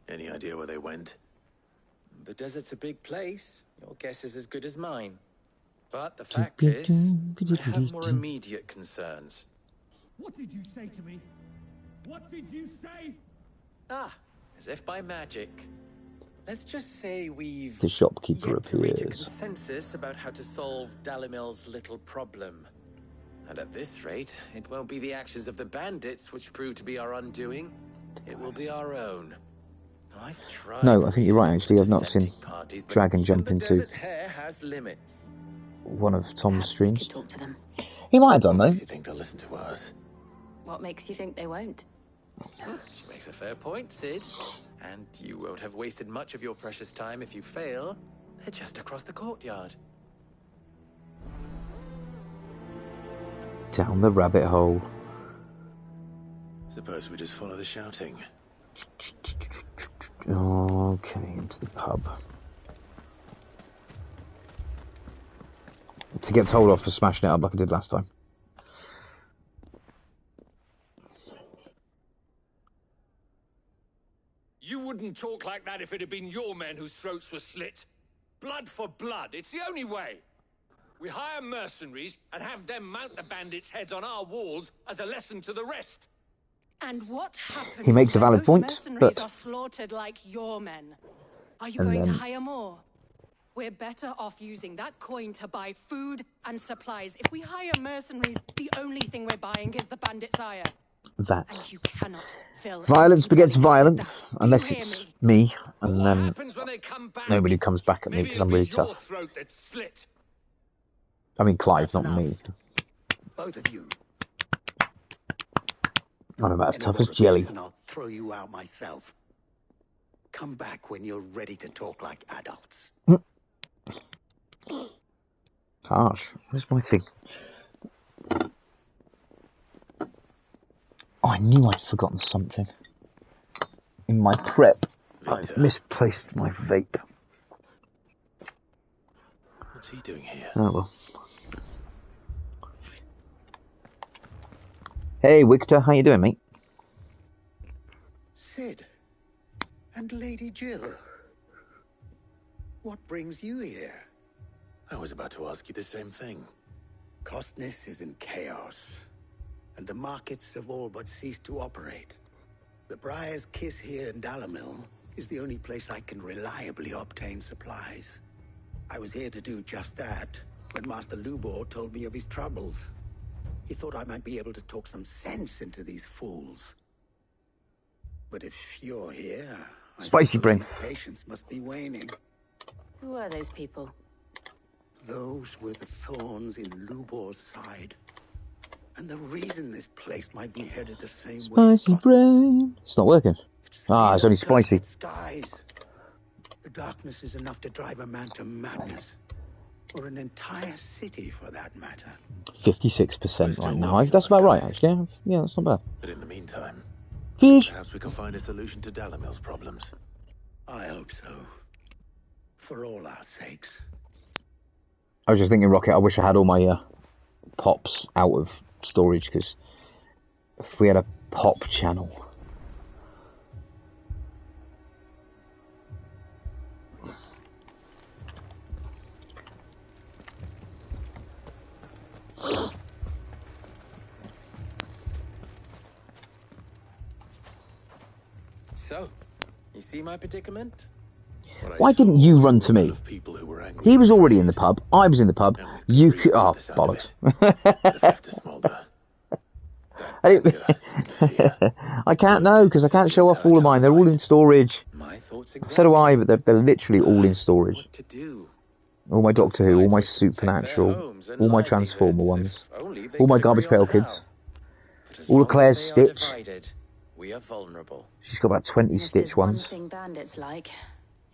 Any idea where they went? The desert's a big place. Your guess is as good as mine. But the fact is, I have more immediate concerns. What did you say to me? What did you say? Ah, as if by magic. Let's just say we've The shopkeeper yet to reach a appears. consensus about how to solve Dalimil's little problem. And at this rate, it won't be the actions of the bandits which prove to be our undoing. It will be our own. I've tried. No, I think you're right, actually. I've not seen dissenting parties, but Dragon even jump the into desert hare has limits. one of Tom's Perhaps we streams. could talk to them. He might have done, What though. makes you think they'll listen to us? What makes you think they won't? She makes a fair point, Sid. And you won't have wasted much of your precious time if you fail. They're just across the courtyard. Down the rabbit hole. Suppose we just follow the shouting. Okay, into the pub. To get told off for smashing it up like I did last time. You wouldn't talk like that if it had been your men whose throats were slit. Blood for blood, it's the only way. We hire mercenaries and have them mount the bandits' heads on our walls as a lesson to the rest. And what happens He makes a when valid those point, mercenaries but- are slaughtered like your men? Are you And going to then- hire more? We're better off using that coin to buy food and supplies. If we hire mercenaries, the only thing we're buying is the bandit's ire. That. And you cannot fill Violence empty begets bellies with violence, that. Do unless you hear it's me? me, and What then happens when they come back? nobody comes back at me Maybe because it'll I'm be really your tough. throat that's slit. I mean Clive, That's not me. enough. Both of you. I'm about as tough Any as more of jelly. this and I'll throw you out myself. Come back when you're ready to talk like adults. Harsh. Where's my thing? Oh, I knew I'd forgotten something. In my prep, I Victor. misplaced my vape. What's he doing here? Oh well. Hey, Victor, how you doing, mate? Sid. And Lady Jill. What brings you here? I was about to ask you the same thing. Costness is in chaos, and the markets have all but ceased to operate. The Briar's Kiss here in Dalimil is the only place I can reliably obtain supplies. I was here to do just that when Master Lubor told me of his troubles. He thought I might be able to talk some sense into these fools. But if you're here, I Spicy suppose brain. his patience must be waning. Who are those people? Those were the thorns in Lubor's side. And the reason this place might be headed the same way as Spicy Costas. brain. It's not working. Ah, These it's only accursed spicy. Skies. The darkness is enough to drive a man to madness. Or an entire city, for that matter. 56% Still right now. working That's on about right, skies. actually. Yeah, that's not bad. But in the meantime, Fish. perhaps we can find a solution to Dalimil's problems. I hope so. For all our sakes. I was just thinking, Rocket, I wish I had all my pops out of storage, because if we had a pop channel... So, you see my predicament? What I Why saw didn't you was a run to room me? full of people who were angry He was and already in the afraid, pub. I was in the pub. and with good You reason could... by Oh, the sound of bollocks. it. But if left to smolder, I, anger and fear. I can't know, because I can't show off all of mine. They're all in storage. My thoughts So exactly. do I, but they're literally all in storage. What to do? All my Doctor Who, all my Sides wish to protect their Supernatural, homes and all my livelihoods, Transformer ones, if only they all my could Garbage agree on Pail how. Kids, But as all of long as Claire's they are Stitch. divided, we are vulnerable. She's got about 20 If Stitch there's one ones. thing bandits like,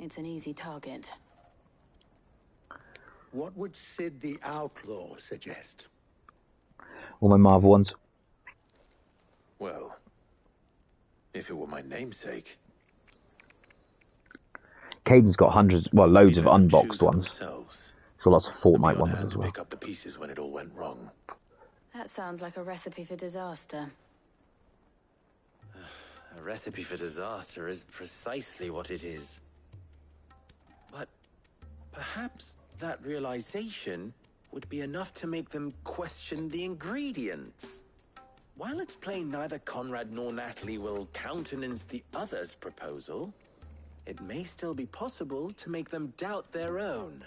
it's an easy target. What would Sid the Outlaw suggest? All my Marvel ones. Well, if it were my namesake, Caden's got hundreds, well, loads they'd of have to choose unboxed for ones. themselves. She's got lots of And be Fortnite on ones hand as to well. pick up the pieces when it all went wrong. That sounds like a recipe for disaster. A recipe for disaster is precisely what it is. But perhaps that realization would be enough to make them question the ingredients. while it's plain neither Conrad nor Natalie will countenance the other's proposal, it may still be possible to make them doubt their own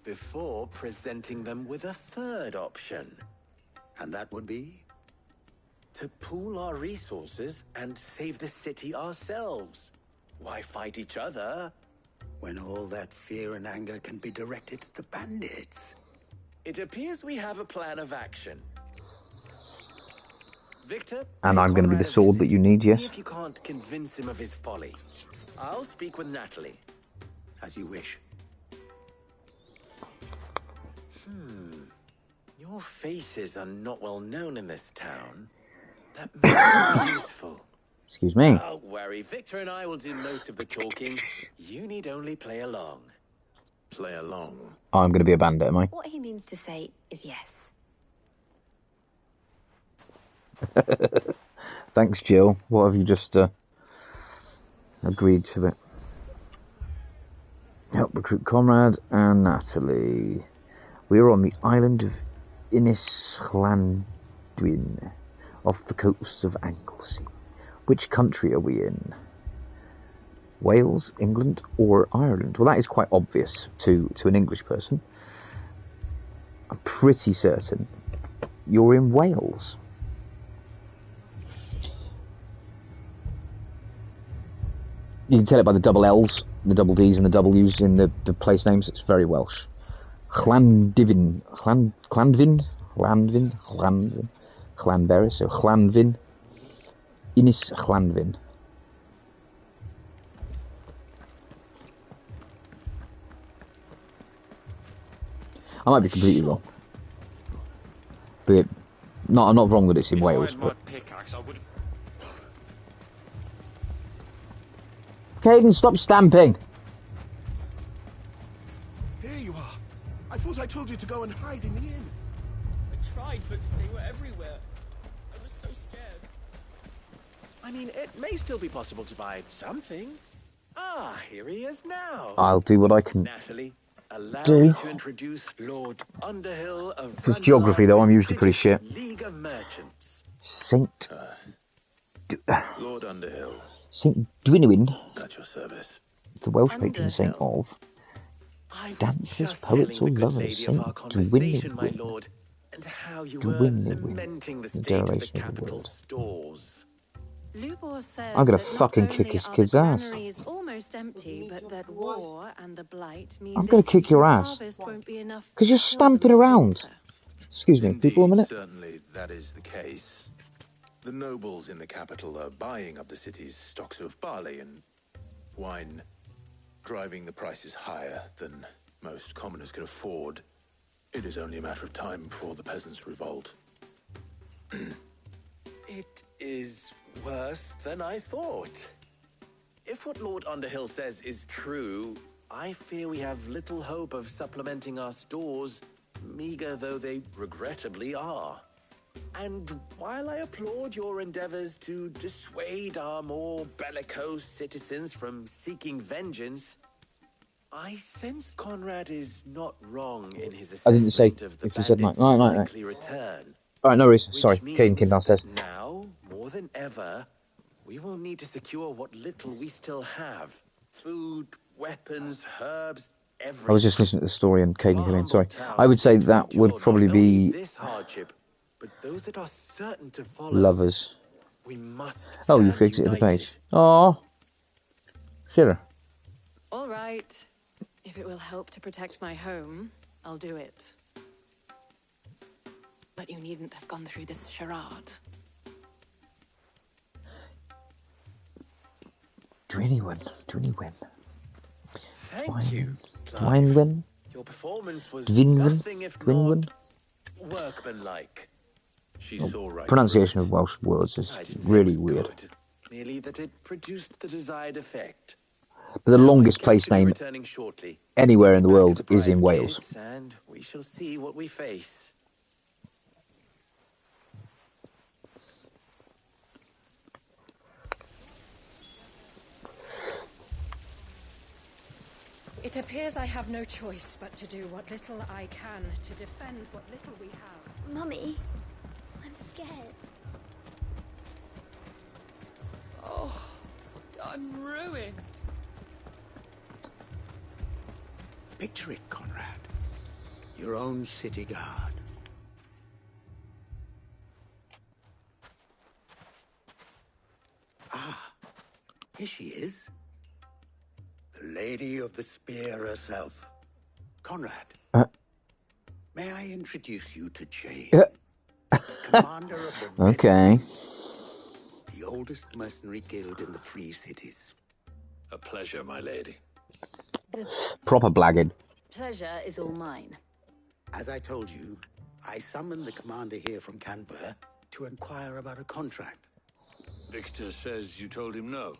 before presenting them with a third option. And that would be? To pool our resources and save the city ourselves. Why fight each other when all that fear and anger can be directed at the bandits? It appears we have a plan of action. Victor, and I'm going to be the sword that you need, yes? See if you can't convince him of his folly. I'll speak with Natalie. As you wish. Your faces are not well known in this town. That may be useful. Excuse me. Don't worry, Victor and I will do most of the talking. You need only play along. Play along? Oh, I'm going to be a bandit, am I? What he means to say is yes. Thanks, Jill. What have you just agreed to it? Help recruit Conrad and Natalie. We are on the island of Inislandwin, off the coast of Anglesey. Which country are we in? Wales, England, or Ireland? Well, that is quite obvious to an English person. I'm pretty certain you're in Wales. You can tell it by the double L's, the double D's and the W's in the place names. It's very Welsh. Llandivin, Llanberis, so Llanvin, Inislandwin. I might be completely wrong, but I'm not wrong that it's in Wales. But Caden, stop stamping. Here you are. I thought I told you to go and hide in the inn. I tried, but they were everywhere. I was so scared. I mean, it may still be possible to buy something. Ah, here he is now. I'll do what I can. Natalie, allow me to introduce Lord Underhill of If it's geography, though, I'm usually pretty shit. League of Merchants. Saint Lord Underhill. Saint Dwinwyn. At your service. The Welsh patron saint of dancers, poets, or lovers. Saint Dwinwyn. My lord, and how you were lamenting the state of the capital stores. Lubor says I'm gonna that fucking not kick only his are kid's the ass. granaries almost empty, but that war and the blight mean I'm gonna this kick your season's ass. harvest won't be enough Because you're to fill stamping them for around. winter. Excuse me, people a minute. Certainly, that is the case. The nobles in the capital are buying up the city's stocks of barley and wine, driving the prices higher than most commoners can afford. It is only a matter of time before the peasants revolt. It is worse than I thought. If what Lord Underhill says is true, I fear we have little hope of supplementing our stores, meager though they regrettably are. And while I applaud your endeavors to dissuade our more bellicose citizens from seeking vengeance, I sense Conrad is not wrong in his assessment I didn't say of the if you said bandits' likely return. Alright, no worries. Sorry, Caden came downstairs. Now, more than ever, we will need to secure what little we still have. Food, weapons, herbs, everything. I was just listening to the story and Caden came in. Sorry. I would say that would probably be this hardship, but those that are certain to follow. lovers. We must Oh, you fixed it in the page. Oh, shitter. All right. If it will help to protect my home, I'll do it. But you needn't have gone through this charade. Dwinwyn. Thank you. Dwinwyn. Your performance was Dwinwyn. nothing if Dwinwyn. not workmanlike. She saw right. Pronunciation of Welsh words is really weird. Good. Merely that it produced the desired effect. But the longest place name Returning shortly. anywhere in the world is in Wales. Kiss, and we shall see what we face. It appears I have no choice but to do what little I can to defend what little we have. Mummy, scared. Oh, I'm ruined. Picture it, Conrad. Your own city guard. Ah, here she is. The Lady of the Spear herself. Conrad. May I introduce you to Jane? Commander of the Red Wings, the oldest mercenary guild in the Free Cities. A pleasure, my lady. Proper blagging. Pleasure is all mine. As I told you, I summoned the commander here from Canver to inquire about a contract. Victor says you told him no.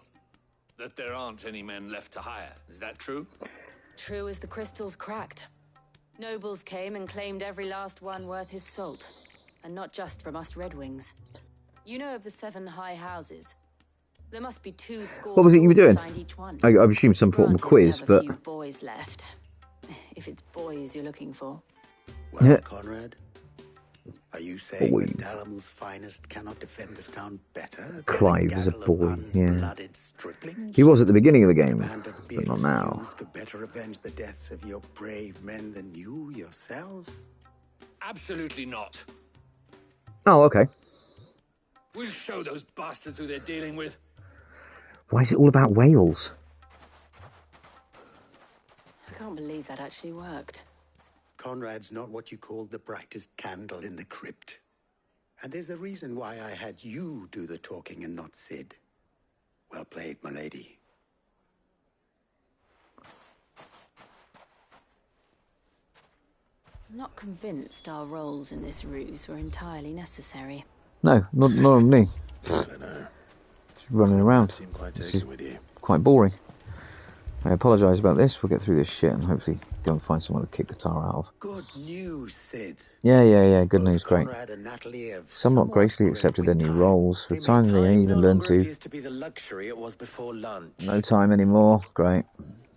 That there aren't any men left to hire. Is that true? True as the crystals cracked. Nobles came and claimed every last one worth his salt. And not just from us Red Wings. You know of the 7 high houses. There must be 2 scores. What was it you were doing? Each one. I assume some form of quiz, have but... a few boys left. If it's boys you're looking for. Well, Conrad, are you saying that Dalamil's finest cannot defend this town better? Clive is a boy, yeah. He was at the beginning of the game, but not now. Could better avenge the deaths of your brave men than you yourselves? Absolutely not. Oh, okay. We'll show those bastards who they're dealing with. Why is it all about whales? I can't believe that actually worked. Conrad's not what you called the brightest candle in the crypt. And there's a reason why I had you do the talking and not Sid. Well played, my lady. I'm not convinced our roles in this ruse were entirely necessary. No, not on me. I don't know. Just running around. Seem quite This taken is with you. quite boring. I apologise about this. We'll get through this shit and hopefully go and find someone to kick the Tara out of. Good news, Sid. Yeah. Good news, great. Conrad and Natalie have Somewhat gracefully accepted their new roles. With time, they even learn to... appears to be the luxury it was before lunch. No time anymore. Great.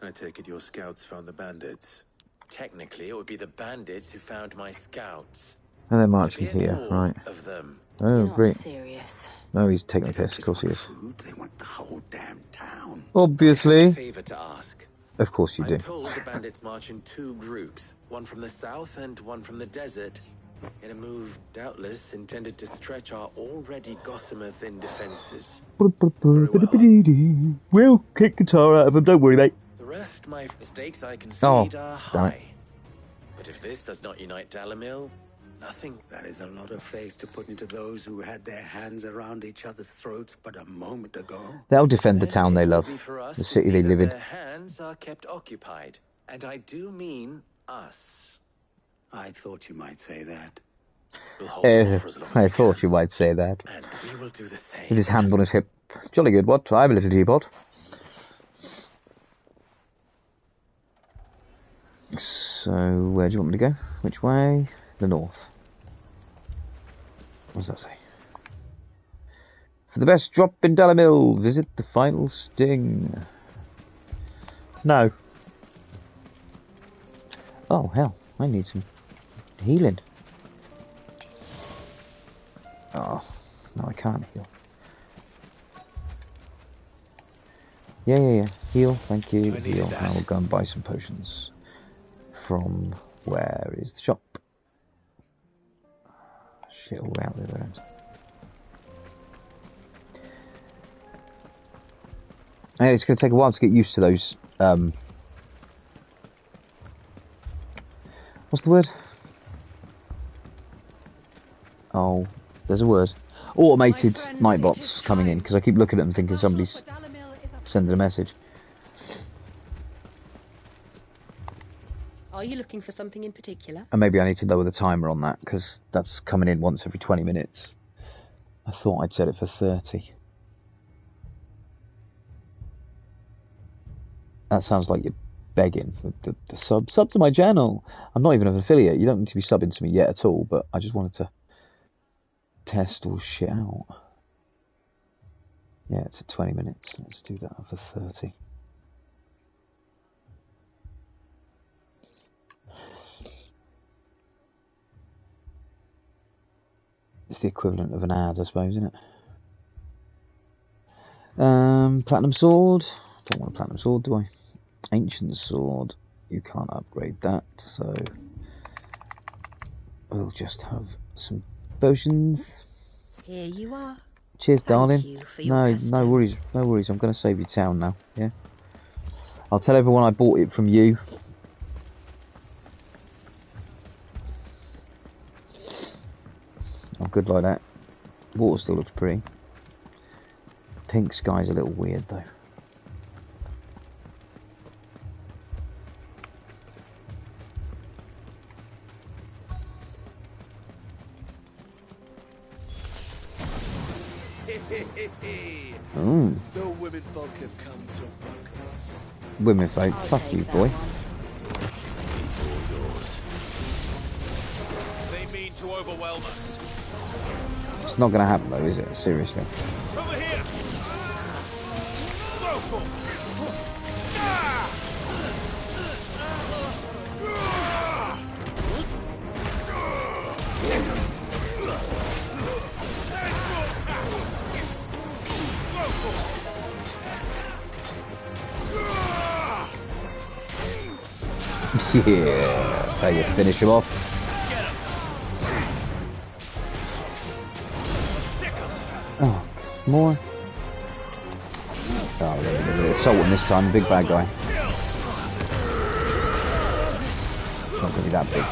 I take it your scouts found the bandits. Technically, it would be the bandits who found my scouts. And they're marching here, right. Of them. Oh, great. Serious. No, he's taking the piss. Of course he is. They want the whole damn town. Obviously. I have a favor to ask. Of course you do. I'm told the bandits march in 2 groups, one from the south and one from the desert, in a move doubtless intended to stretch our already gossamer-thin defenses. We'll kick the Tara out of them, don't worry, mate. The rest, my mistakes I concede are damn it. high. But if this does not unite Dalamil, nothing. That is a lot of faith to put into those who had their hands around each other's throats but a moment ago. They'll defend the town they love, the city they live in. Their hands are kept occupied, and I do mean us. I thought you might say that. I thought you might say that. And we will do the same. With his hand on his hip. Jolly good, what? I'm a little teapot. So, where do you want me to go? Which way? The north. What does that say? For the best drop in Dalamil, visit the final sting. No. Oh, hell. I need some healing. Oh, no, I can't heal. Yeah. Heal, thank you. Heal. Now we'll go and buy some potions. From where is the shop? Shit, all the way out the other end. Hey, it's going to take a while to get used to those. What's the word? Oh, there's a word. Automated nightbots coming in, because I keep looking at them thinking somebody's sending a message. Are you looking for something in particular? And maybe I need to lower the timer on that, because that's coming in once every 20 minutes. I thought I'd set it for 30. That sounds like you're begging. The sub to my channel. I'm not even an affiliate. You don't need to be subbing to me yet at all, but I just wanted to test all shit out. Yeah, it's at 20 minutes. Let's do that for 30. It's the equivalent of an ad, I suppose, isn't it? Platinum sword. Don't want a platinum sword, do I? Ancient sword. You can't upgrade that, so we'll just have some potions. Here you are. Cheers, darling. You for your No worries, no worries. I'm going to save your town now. Yeah. I'll tell everyone I bought it from you. I'm good like that. Water still looks pretty. Pink sky's a little weird though. The women folk have come to welcome us. Women folk, fuck you, boy. It's all yours. They mean to overwhelm us. It's not going to happen though, is it? Seriously. Over here. Yeah, that's how you finish him off. Oh, more. Oh, they're assaulting this time, big bad guy. It's not going to be that big.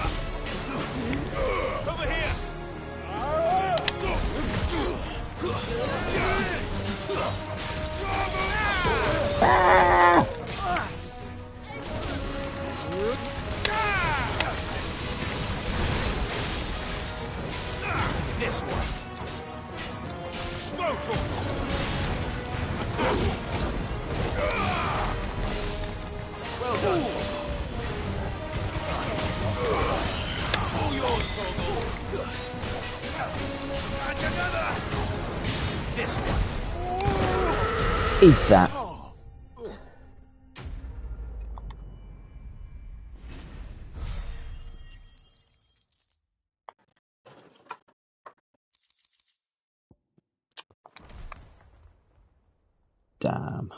This one. Well done, Torgal. All yours, Torgal. And another. This one. Eat that. Damn.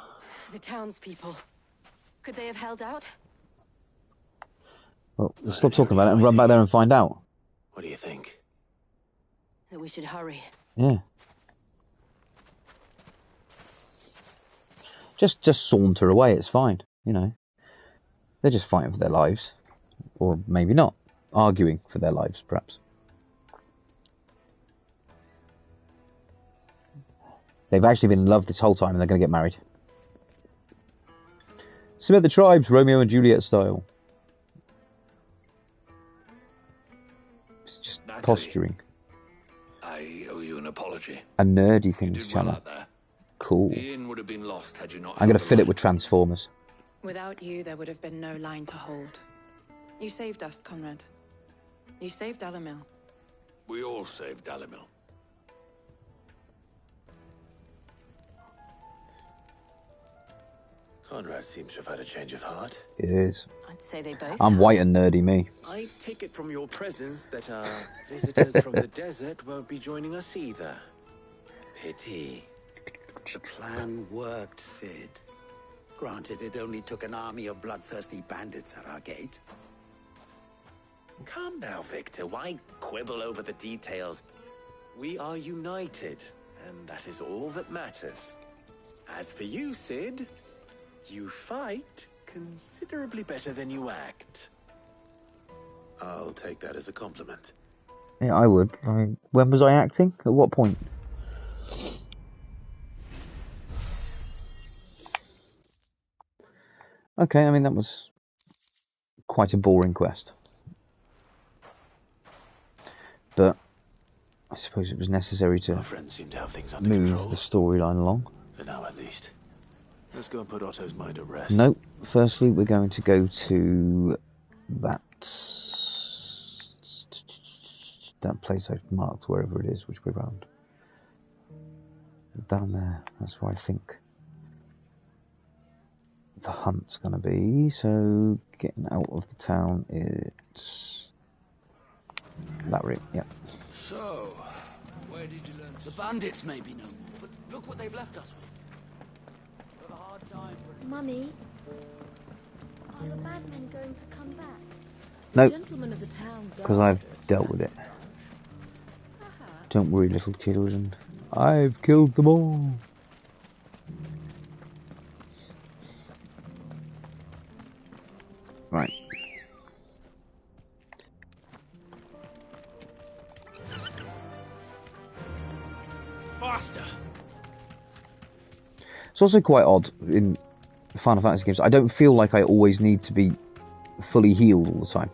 The townspeople. Could they have held out? Well, we'll stop talking about it and run back there and find out. What do you think? That we should hurry. Yeah. Just saunter away, it's fine, you know. They're just fighting for their lives. Or maybe not. Arguing for their lives, perhaps. They've actually been in love this whole time and they're going to get married. Submit the tribes, Romeo and Juliet style. It's just Natalie, posturing. I owe you an apology. A nerdy things channel. Cool. The inn would have been lost had you not. I'm going to fill it with Transformers. Without you, there would have been no line to hold. You saved us, Conrad. You saved Dalamil. We all saved Dalamil. Conrad seems to have had a change of heart. It is. I'd say they both. I'm white and nerdy, me. I take it from your presence that our visitors from the desert won't be joining us either. Pity. The plan worked, Sid. Granted, it only took an army of bloodthirsty bandits at our gate. Calm now, Victor. Why quibble over the details? We are united, and that is all that matters. As for you, Sid, you fight considerably better than you act. I'll take that as a compliment. Yeah, I would. When was I acting? At what point? Okay, I mean, that was quite a boring quest. But I suppose it was necessary to Our friends seem to have things under move control. the storyline along. For now, at least. Let's go and put Otto's mind at rest. Nope. Firstly, we're going to go to that place I've marked, wherever it is, which way round. Down there. That's where I think the hunt's going to be. So, getting out of the town, it's that route. Yep. So, Where did you learn? The bandits may be no more, but look what they've left us with. Got a hard time. Mummy, are the bad men going to come back? Nope. Because I've dealt with it. Don't worry, little children. I've killed them all. Right. Faster. It's also quite odd in Final Fantasy games. I don't feel like I always need to be fully healed all the time.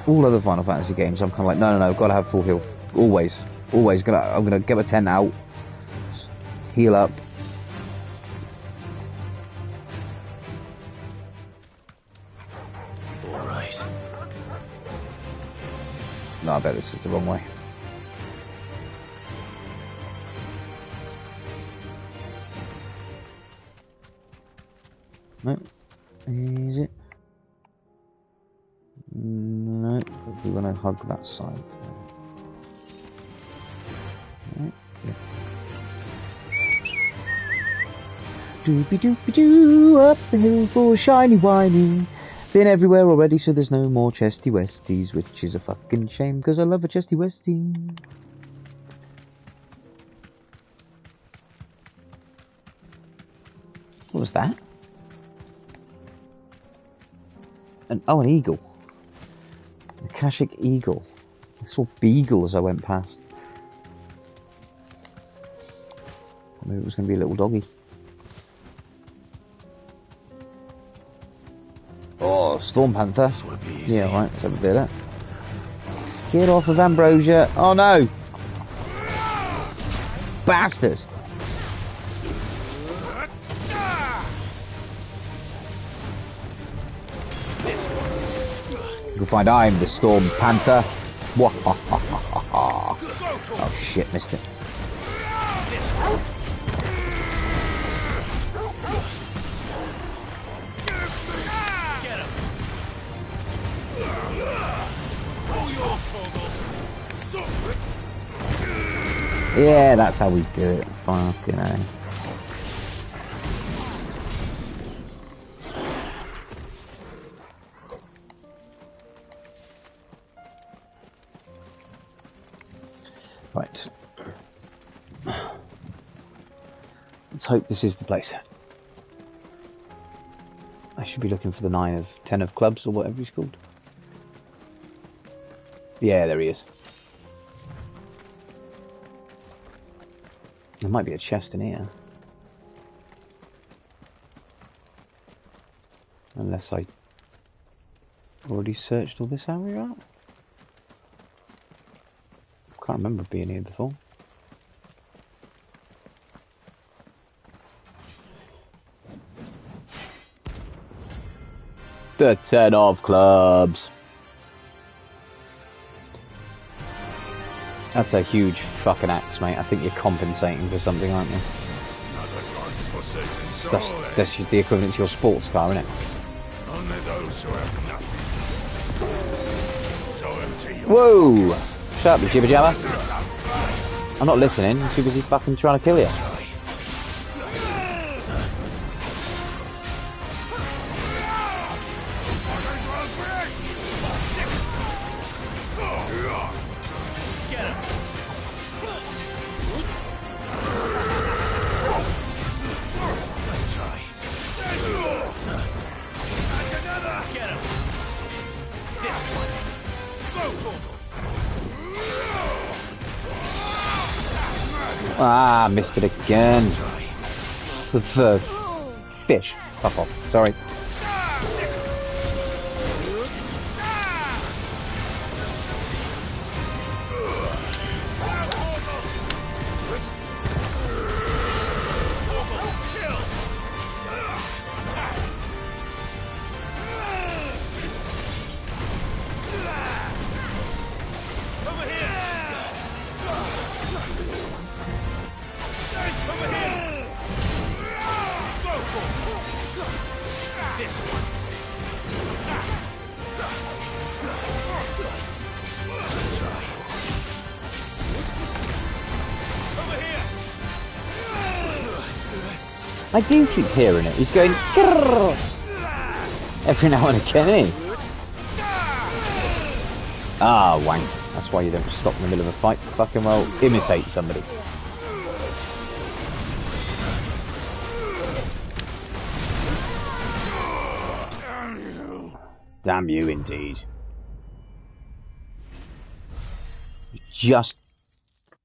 All other Final Fantasy games, I'm kind of like, no, I've got to have full health. Always. I'm gonna get my 10 out. Heal up. Alright. No, I bet this is the wrong way. No. Is it? No. We want to hug that side. Right. Yeah. Doopy doopy doo, up the hill for shiny whining. Been everywhere already, so there's no more chesty westies, which is a fucking shame, because I love a chesty westie. What was that? An eagle. A Kashik eagle. I saw beagle as I went past. Maybe it was going to be a little doggy. Oh, Storm Panther. Yeah, right, let's have a bit of that. Get off of Ambrosia. Oh no! Bastard! You'll find I'm the Storm Panther. Oh shit, missed it. Yeah, that's how we do it. Fucking hell. Right. Let's hope this is the place. I should be looking for the 10 of clubs or whatever he's called. Yeah, there he is. There might be a chest in here. Unless I already searched all this area out. Can't remember being here before. The 10 of clubs. That's a huge fucking axe, mate. I think you're compensating for something, aren't you? That's the equivalent to your sports car, isn't it? Only those who have nothing. Show them to you. Whoa! Shut up, you jibber jabber. I'm not listening. I'm too busy fucking trying to kill you. Ah, missed it again. The fish. Fuck off. Sorry. I do keep hearing it. He's going grrr every now and again, eh? Ah, wank. That's why you don't stop in the middle of a fight. Fucking well, imitate somebody. Damn you, indeed. Just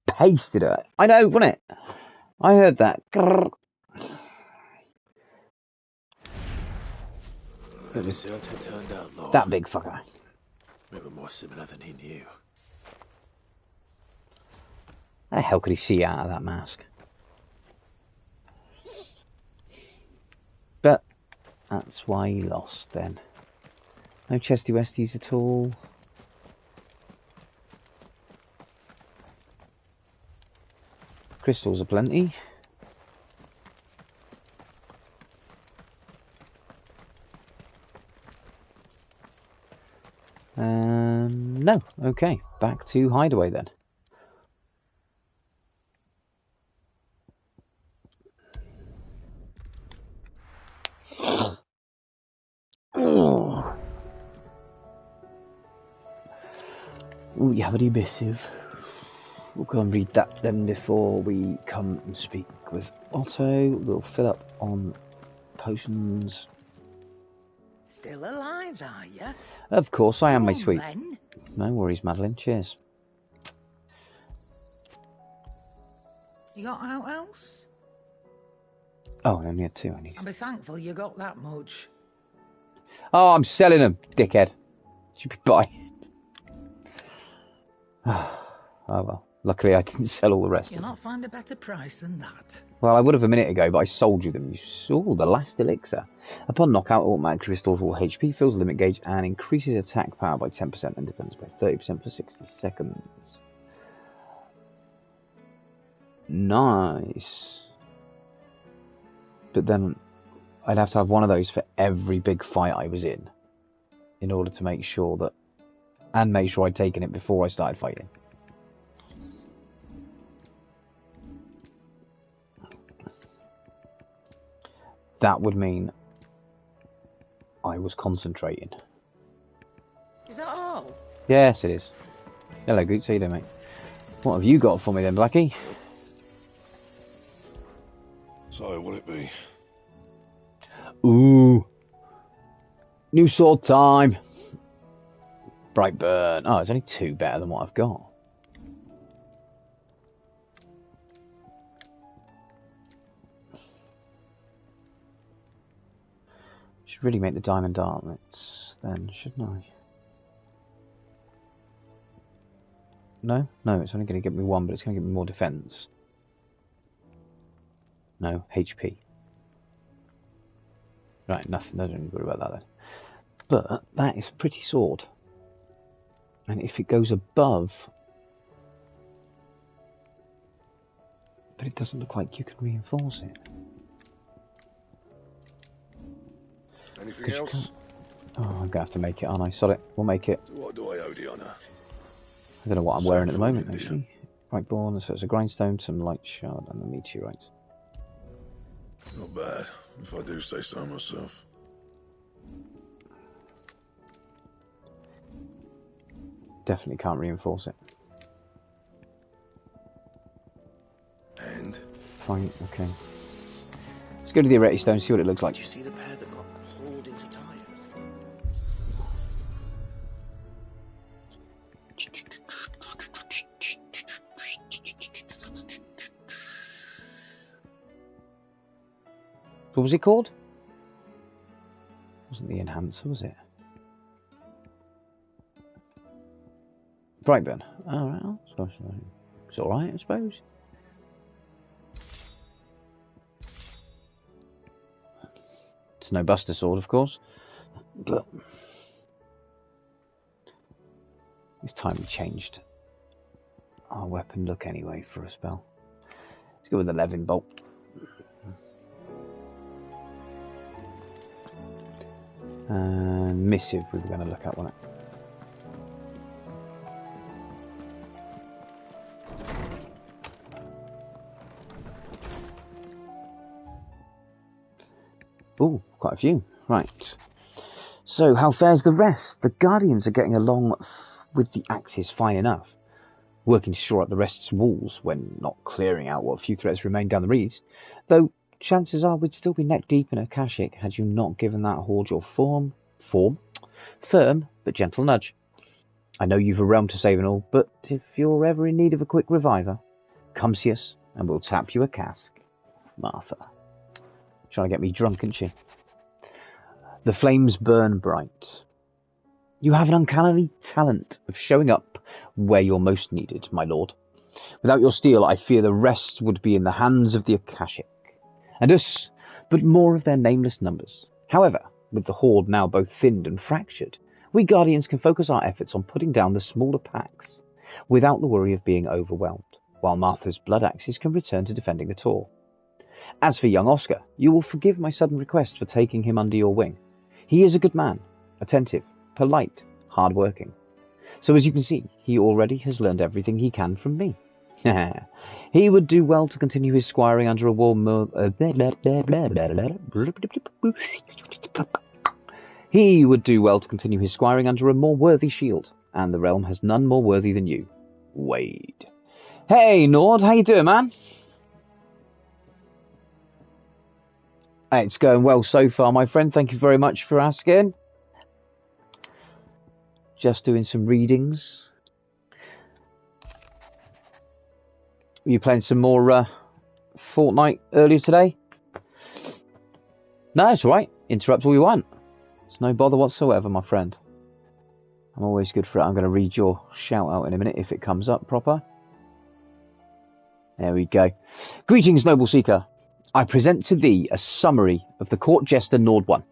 pasted it. I know, wasn't it? I heard that. Turned out low. That big fucker. We were more similar than he knew. How the hell could he see out of that mask? But that's why he lost then. No chesty westies at all. Crystals aplenty. No. Okay. Back to hideaway then. Oh, you have any missive? We'll go and read that then before we come and speak with Otto. We'll fill up on potions. Still alive, are you? Of course I am, my sweet. Then. No worries, Madeline. Cheers. You got out else? Oh, I only had 2. I need. I'll be thankful you got that much. Oh, I'm selling them, dickhead. Should be buying. Oh well. Luckily, I didn't sell all the rest. You'll not find a better price than that. Well, I would have a minute ago, but I sold you them. You saw the last elixir. Upon knockout, automatically restores all HP, fills the limit gauge, and increases attack power by 10% and defense by 30% for 60 seconds. Nice. But then I'd have to have one of those for every big fight I was in order to make sure that, and make sure I'd taken it before I started fighting. That would mean I was concentrating. Is that all? Yes, it is. Hello, Goots. How you doing, mate? What have you got for me then, Blackie? So, what'll it be? Ooh. New sword time. Brightburn. Oh, it's only 2 better than what I've got. Should really make the diamond armlets then, shouldn't I? No, it's only going to give me 1, but it's going to give me more defense. No, HP. Right, nothing. Don't need to worry about that then. But that is a pretty sword. And if it goes above... But it doesn't look like you can reinforce it. Anything else? Oh, I'm going to have to make it, aren't I? Sod it. We'll make it. What do I owe the honour? I don't know what I'm wearing at the moment, actually. Brightborn, so it's a grindstone, some light shard, and the meteorite. Not bad, if I do say so myself. Definitely can't reinforce it. And? Fine, okay. Let's go to the Areti Stone, see what it looks like. Did you see the pair that got hauled into tires? What was it called? Wasn't the enhancer, was it? Brightburn. Alright, it's alright, I suppose. It's no Buster Sword, of course. But it's time we changed our weapon look anyway for a spell. Let's go with the Levin Bolt. And Missive we were going to look at, wasn't it? a few. Right. So, how fares the rest? The Guardians are getting along with the Axis fine enough, working to shore up the rest's walls when not clearing out what few threats remain down the reeds, though chances are we'd still be neck-deep in Akashic had you not given that horde your firm but gentle nudge. I know you've a realm to save and all, but if you're ever in need of a quick reviver, come see us and we'll tap you a cask. Martha. Trying to get me drunk, isn't she? The flames burn bright. You have an uncanny talent of showing up where you're most needed, my lord. Without your steel, I fear the rest would be in the hands of the Akashic, and us, but more of their nameless numbers. However, with the horde now both thinned and fractured, we Guardians can focus our efforts on putting down the smaller packs, without the worry of being overwhelmed, while Martha's blood axes can return to defending the Tor. As for young Oscar, you will forgive my sudden request for taking him under your wing. He is a good man, attentive, polite, hard-working. So as you can see, he already has learned everything he can from me. He would do well to continue his squiring under a more worthy shield, and the realm has none more worthy than you, Wade. Hey, Nord, how you doing, man? It's going well so far, my friend. Thank you very much for asking. Just doing some readings. Were you playing some more Fortnite earlier today? No, it's alright. Interrupt all you want. It's no bother whatsoever, my friend. I'm always good for it. I'm going to read your shout out in a minute if it comes up proper. There we go. Greetings, noble seeker. I present to thee a summary of the court jester Nord 1.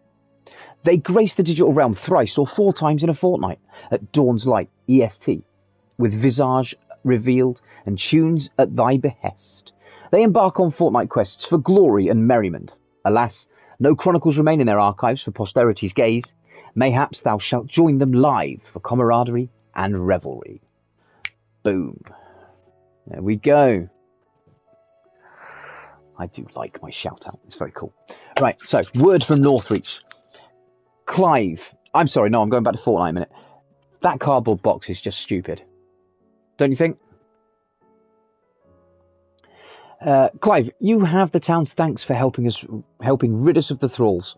They grace the digital realm thrice or 4 times in a fortnight at dawn's light, EST, with visage revealed and tunes at thy behest. They embark on fortnight quests for glory and merriment. Alas, no chronicles remain in their archives for posterity's gaze. Mayhaps thou shalt join them live for camaraderie and revelry. Boom. There we go. I do like my shout-out. It's very cool. Right, so, word from Northreach. Clive. I'm sorry, no, I'm going back to Fortnite in a minute. That cardboard box is just stupid. Don't you think? Clive, you have the town's thanks for helping rid us of the thralls.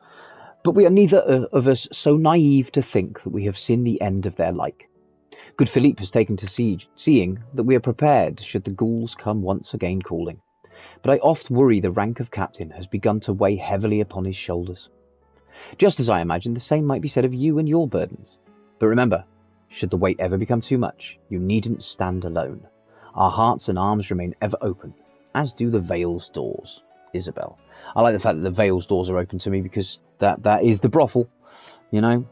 But we are neither of us so naive to think that we have seen the end of their like. Good Philippe has taken to seeing that we are prepared should the ghouls come once again calling. But I oft worry the rank of captain has begun to weigh heavily upon his shoulders. Just as I imagine the same might be said of you and your burdens. But remember, should the weight ever become too much, you needn't stand alone. Our hearts and arms remain ever open, as do the Vale's doors. Isabel. I like the fact that the Vale's doors are open to me because that is the brothel. You know,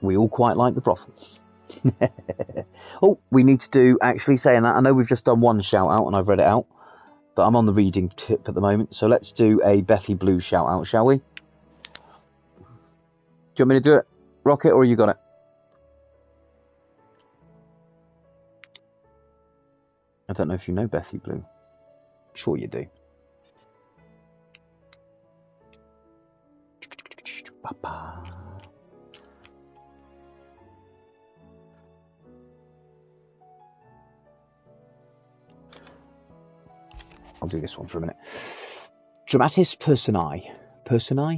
we all quite like the brothel. Oh, we need to do, actually saying that, I know we've just done one shout out and I've read it out. But I'm on the reading tip at the moment, so let's do a Bethy Blue shout-out, shall we? Do you want me to do it, Rocket, or you got it? I don't know if you know Bethy Blue. Sure you do. I'll do this one for a minute. Dramatis personae. Personae.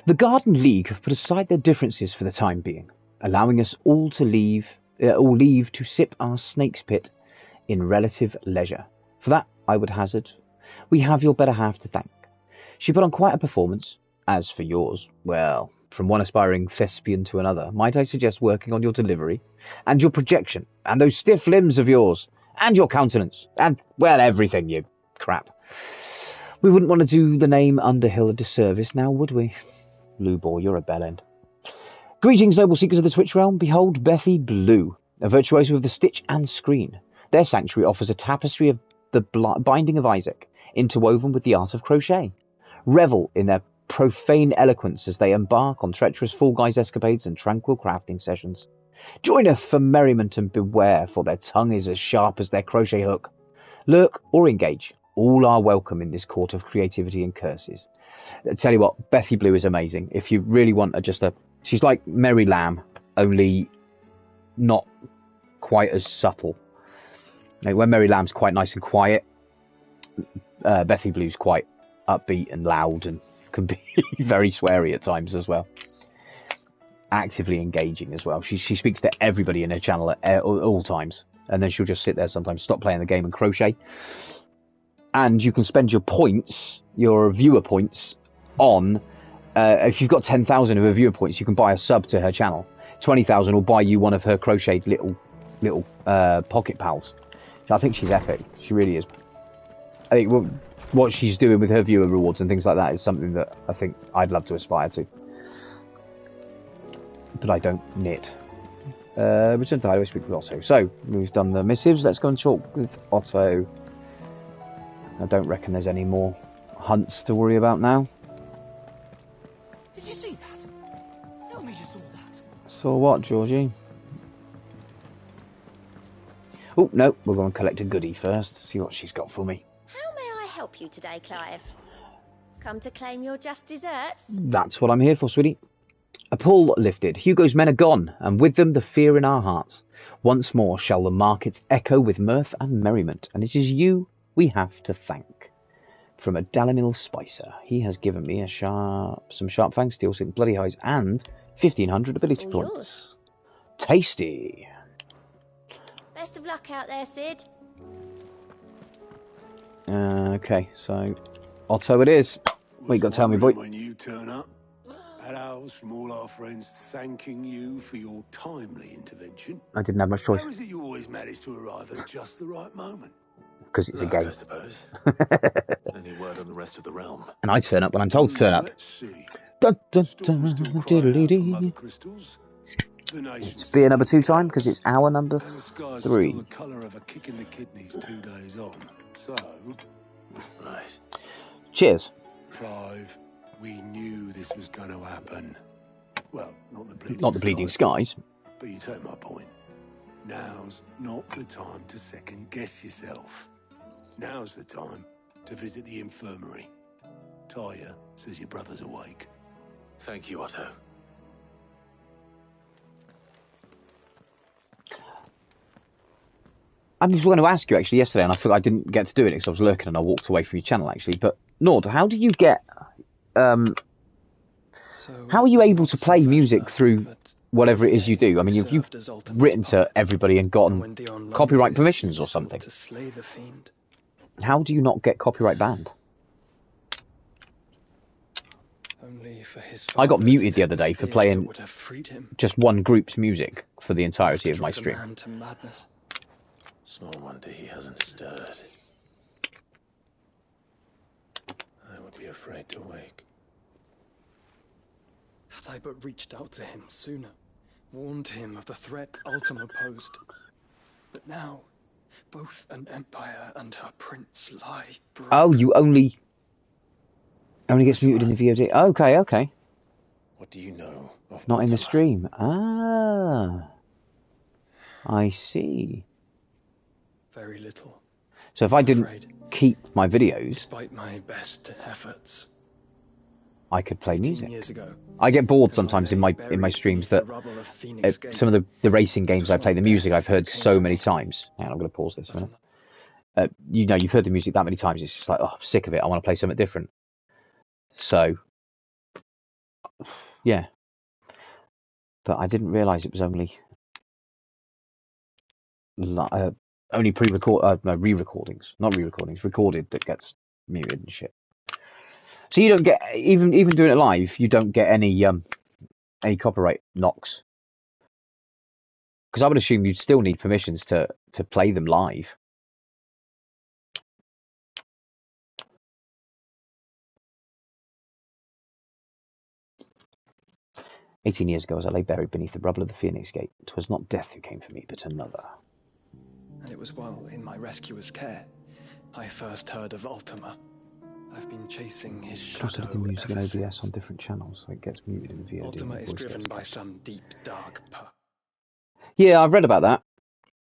The Garden League have put aside their differences for the time being, allowing us all to leave to sip our snake's pit in relative leisure. For that, I would hazard, we have your better half to thank. She put on quite a performance. As for yours, well, from one aspiring thespian to another, might I suggest working on your delivery, and your projection, and those stiff limbs of yours, and your countenance, and, well, everything, you crap. We wouldn't want to do the name Underhill a disservice now, would we? Lubor, you're a bellend. Greetings, noble seekers of the Twitch realm. Behold Bethy Blue, a virtuoso of the stitch and screen. Their sanctuary offers a tapestry of the binding of Isaac, interwoven with the art of crochet. Revel in their profane eloquence as they embark on treacherous Fall Guys escapades and tranquil crafting sessions. Joineth for merriment and beware, for their tongue is as sharp as their crochet hook. Lurk or engage, all are welcome in this court of creativity and curses. I tell you what, Bethy Blue is amazing. If you really want she's like Mary Lamb, only not quite as subtle. Like when Mary Lamb's quite nice and quiet, Bethy Blue's quite upbeat and loud and can be very sweary at times as well. Actively engaging as well. She speaks to everybody in her channel at all times, and then she'll just sit there sometimes, stop playing the game and crochet. And you can spend your points, your viewer points, on if you've got 10,000 of her viewer points, you can buy a sub to her channel. 20,000 will buy you one of her crocheted little pocket pals. I think she's epic. She really is. I think what she's doing with her viewer rewards and things like that is something that I think I'd love to aspire to. But I don't knit. Return to Hideaway, speak with Otto. So, we've done the missives. Let's go and talk with Otto. I don't reckon there's any more hunts to worry about now. Did you see that? Tell me you saw that. Saw what, Georgie? Oh, no, we're going to collect a goodie first. See what she's got for me. How may I help you today, Clive? Come to claim your just desserts? That's what I'm here for, sweetie. A pull lifted. Hugo's men are gone, and with them the fear in our hearts. Once more shall the markets echo with mirth and merriment, and it is you we have to thank. From a Dalimil Spicer, he has given me some sharp fangs, steel silk, bloody eyes, and 1,500 ability points. Yours. Tasty. Best of luck out there, Sid. Okay, so Otto it is. What you got to tell me, boy? When you turn up, hellos from all our friends thanking you for your timely intervention. I didn't have much choice. How is it you always manage to arrive at just the right moment? Because it's a game. I suppose. Any word on the rest of the realm? And I turn up when I'm told to turn up. Let's see. Dun, dun, dun, diddly-dee. It's beer number 2 time because it's hour number 3. The colour of a kick in the kidneys 2 days on. So, right. Cheers. Clive, we knew this was going to happen. Well, not the bleeding skies. But you take my point. Now's not the time to second guess yourself. Now's the time to visit the infirmary. Taya says your brother's awake. Thank you, Otto. I was going to ask you actually yesterday, and I forgot I didn't get to do it because I was lurking and I walked away from your channel actually. But Nord, how do you get? How are you able to play music through whatever it is you do? I mean, you've written to everybody and gotten copyright permissions or something. How do you not get copyright banned? I got muted the other day for playing just one group's music for the entirety of my stream. Small wonder he hasn't stirred. I would be afraid to wake. Had I but reached out to him sooner, warned him of the threat Ultima posed. But now, both an empire and her prince lie broken. Oh, you only gets muted in the VOD. Okay. What do you know of Not in the stream. Ah, I see. Very little. So if I didn't keep my videos, despite my best efforts, I could play music. Years ago, I get bored sometimes in my streams that some of the racing games I play, the music I've heard so many times. Hang on, I'm going to pause this a minute. You've heard the music that many times. It's just like, oh, I'm sick of it. I want to play something different. So, yeah. But I didn't realise it was only re-recordings, not re-recordings, recorded that gets muted and shit. So you don't get even doing it live. You don't get any copyright knocks, because I would assume you'd still need permissions to play them live. "18 years ago, as I lay buried beneath the rubble of the Phoenix Gate, 'twas not death who came for me, but another. And it was while in my rescuer's care I first heard of Ultima. I've been chasing his shadow the music ever and OBS since. on different channels, so it gets muted in the VOD. Ultima is driven by some deep, dark Yeah, I've read about that.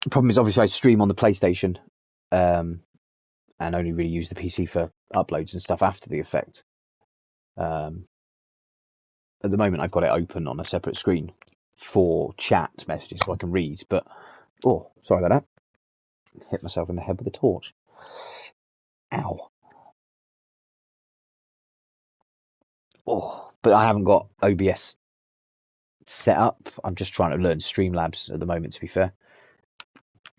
The problem is, obviously, I stream on the PlayStation, and only really use the PC for uploads and stuff after the effect. At the moment, I've got it open on a separate screen for chat messages so I can read. But oh, sorry about that. Hit myself in the head with a torch. Ow. Oh, but I haven't got OBS set up. I'm just trying to learn Streamlabs at the moment, to be fair.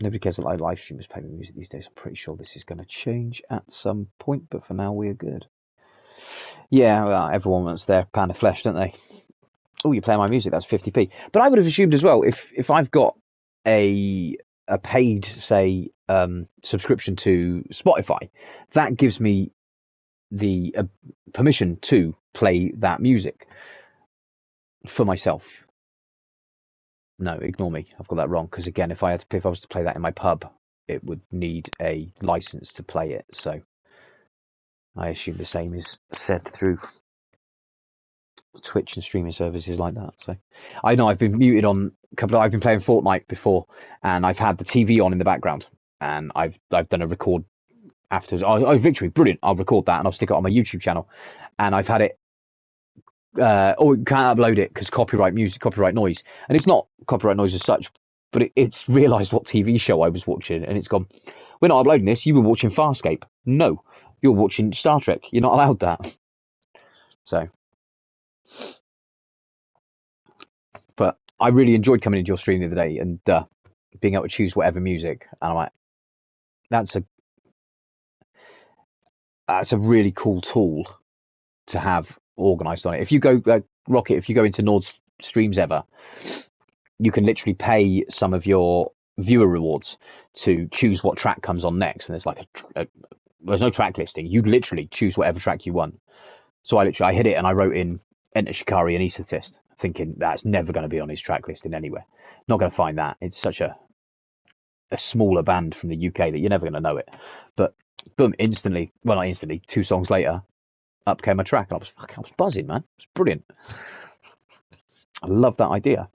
Nobody cares that live streamers play music these days. I'm pretty sure this is going to change at some point, but for now we're good. Yeah, well, everyone wants their pound of flesh, don't they? Oh, you play my music, that's 50p. But I would have assumed as well, if I've got a paid, say, subscription to Spotify, that gives me the permission to play that music for myself. No, ignore me. I've got that wrong. Because again, if I was to play that in my pub, it would need a license to play it. So I assume the same is said through Twitch and streaming services like that. So I know I've been muted on a couple. I've been playing Fortnite before, and I've had the TV on in the background, and I've done a record afterwards. Oh, victory, brilliant! I'll record that and I'll stick it on my YouTube channel. And I've had it. You can't upload it because copyright noise, and it's not copyright noise as such, but it's realised what TV show I was watching, and it's gone, we're not uploading this, you were watching Farscape. No, you're watching Star Trek, you're not allowed that. So, but I really enjoyed coming into your stream the other day and being able to choose whatever music, and I'm like, that's a really cool tool to have organised on it. If you go Rocket, if you go into Nord's streams ever, you can literally pay some of your viewer rewards to choose what track comes on next, and there's like there's no track listing. You literally choose whatever track you want. So I hit it and I wrote in Enter Shikari and Aesthetist, thinking that's never going to be on his track listing anywhere. Not going to find that. It's such a smaller band from the UK that you're never going to know it. But boom, instantly, well, not instantly, 2 songs later, up came my track, and I was buzzing, man. It was brilliant. I love that idea.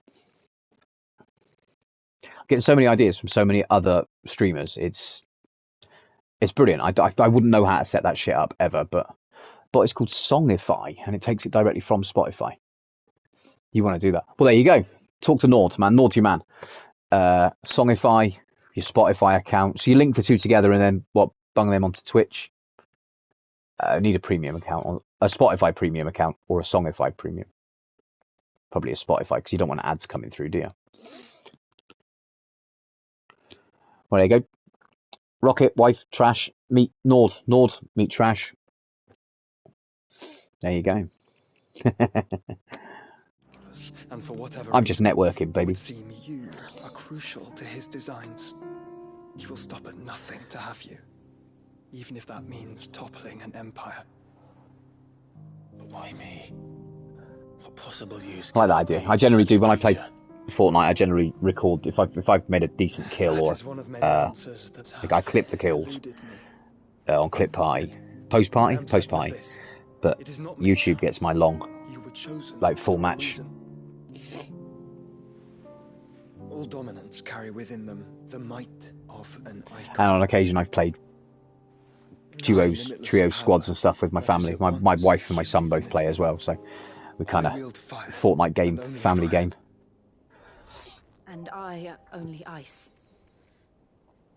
Getting so many ideas from so many other streamers. It's brilliant. I wouldn't know how to set that shit up ever, but it's called Songify, and it takes it directly from Spotify. You want to do that? Well, there you go. Talk to Nord, man. Naughty man. Songify, your Spotify account. So you link the two together, and then bung them onto Twitch. Need a premium account, a Spotify premium account, or a Songify premium. Probably a Spotify, because you don't want ads coming through, do you? Well, there you go. Rocket, wife, trash, meet Nord, meet trash. There you go. And for whatever I'm just networking, baby. It would seem you are crucial to his designs. He will stop at nothing to have you, even if that means toppling an empire. But why me? What possible use? I like that idea. I generally do when I play Fortnite. I generally record if I've made a decent kill, or like I clip the kills on Clip Party, Post Party. But YouTube gets my long, like full match. All dominants carry within them the might of an icon. And on occasion, I've played duos, trios, squads, and stuff with my family. My wife and my son both play as well, so we kind of Fortnite game, family game. And I only ice.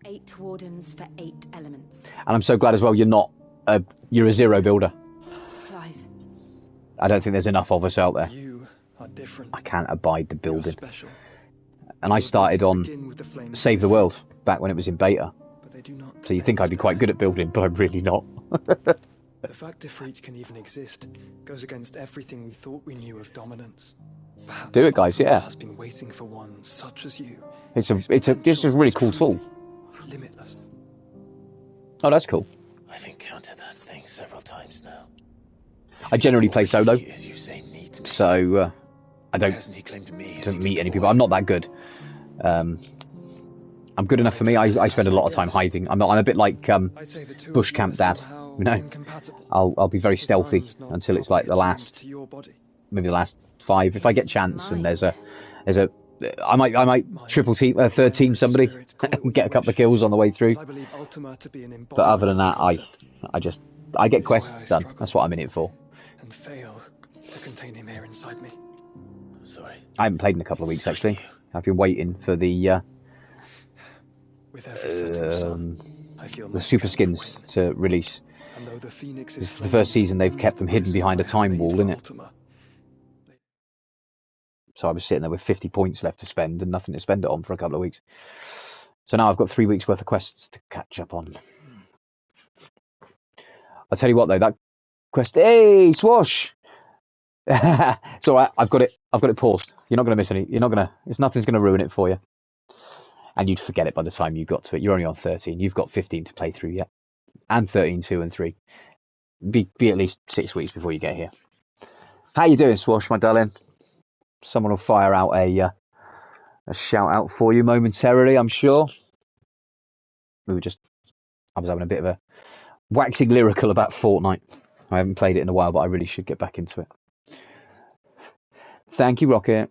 8 wardens for 8 elements. And I'm so glad as well you're a zero builder. Clive. I don't think there's enough of us out there. You are different. I can't abide the building. And I started on Save the World back when it was in beta. So you think I'd be quite good at building, but I'm really not. The fact Ifrit can even exist goes against everything we thought we knew of dominance. Perhaps do it, guys. Yeah. Has been waiting for one such as you. It's a really cool tool. Limitless. Oh, that's cool. I've encountered that thing several times now. I generally play solo, as you say, so I don't meet any people. I'm not that good. I'm good enough for me. I spend a lot of time hiding. I'm a bit like Bush Camp Dad. You know, I'll be very stealthy until it's like maybe the last 5. If I get chance and I might triple team, third team somebody, and get a couple of kills on the way through. But other than that, I get quests done. That's what I'm in it for. and fail to contain him here inside me. Sorry. I haven't played in a couple of weeks, actually. I've been waiting for the With every setting sun, I feel the super skins to release. And though the Phoenix This is is the first season they've kept them hidden behind a time wall, innit? So I was sitting there with 50 points left to spend and nothing to spend it on for a couple of weeks. So now I've got 3 weeks worth of quests to catch up on. I'll tell you what though, that quest, hey, Swash! It's alright, I've got it paused. You're not going to miss any, nothing's going to ruin it for you. And you'd forget it by the time you got to it. You're only on 13, you've got 15 to play through yet. And 13, 2 and 3. Be at least 6 weeks before you get here. How you doing, Swash, my darling? Someone will fire out a shout out for you momentarily, I'm sure. I was having a bit of a waxing lyrical about Fortnite. I haven't played it in a while, but I really should get back into it. Thank you, Rocket.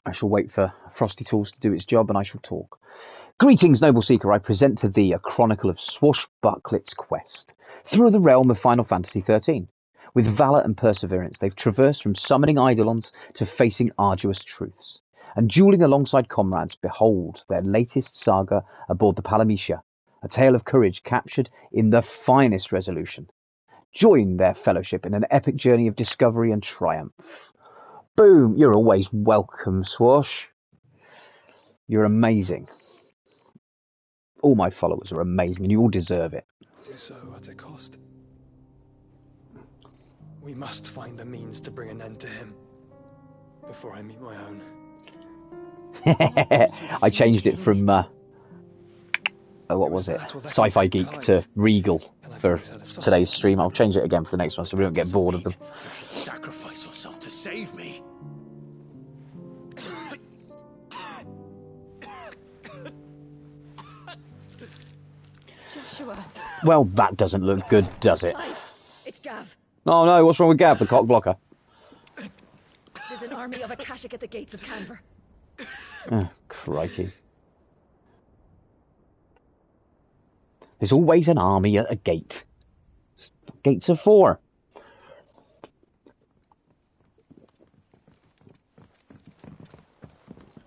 I shall wait for Frosty Tools to do its job and I shall talk. Greetings, noble seeker. I present to thee a chronicle of Swashbucklet's quest through the realm of Final Fantasy XIII. With valour and perseverance, they've traversed from summoning eidolons to facing arduous truths. And dueling alongside comrades, behold their latest saga aboard the Palamecia, a tale of courage captured in the finest resolution. Join their fellowship in an epic journey of discovery and triumph. Boom! You're always welcome, Swash. You're amazing. All my followers are amazing and you all deserve it. Do so at a cost. We must find the means to bring an end to him before I meet my own. I changed it from what was it? Sci-Fi Geek to Regal for today's stream. I'll change it again for the next one so we don't get bored of them. Sacrifice yourself to save me. Joshua. Well, that doesn't look good, does it? It's Gav. Oh no, what's wrong with Gav, the cock blocker? There's an army of Akashic at the gates of Canver. Oh, crikey. There's always an army at a gate. Gates are for.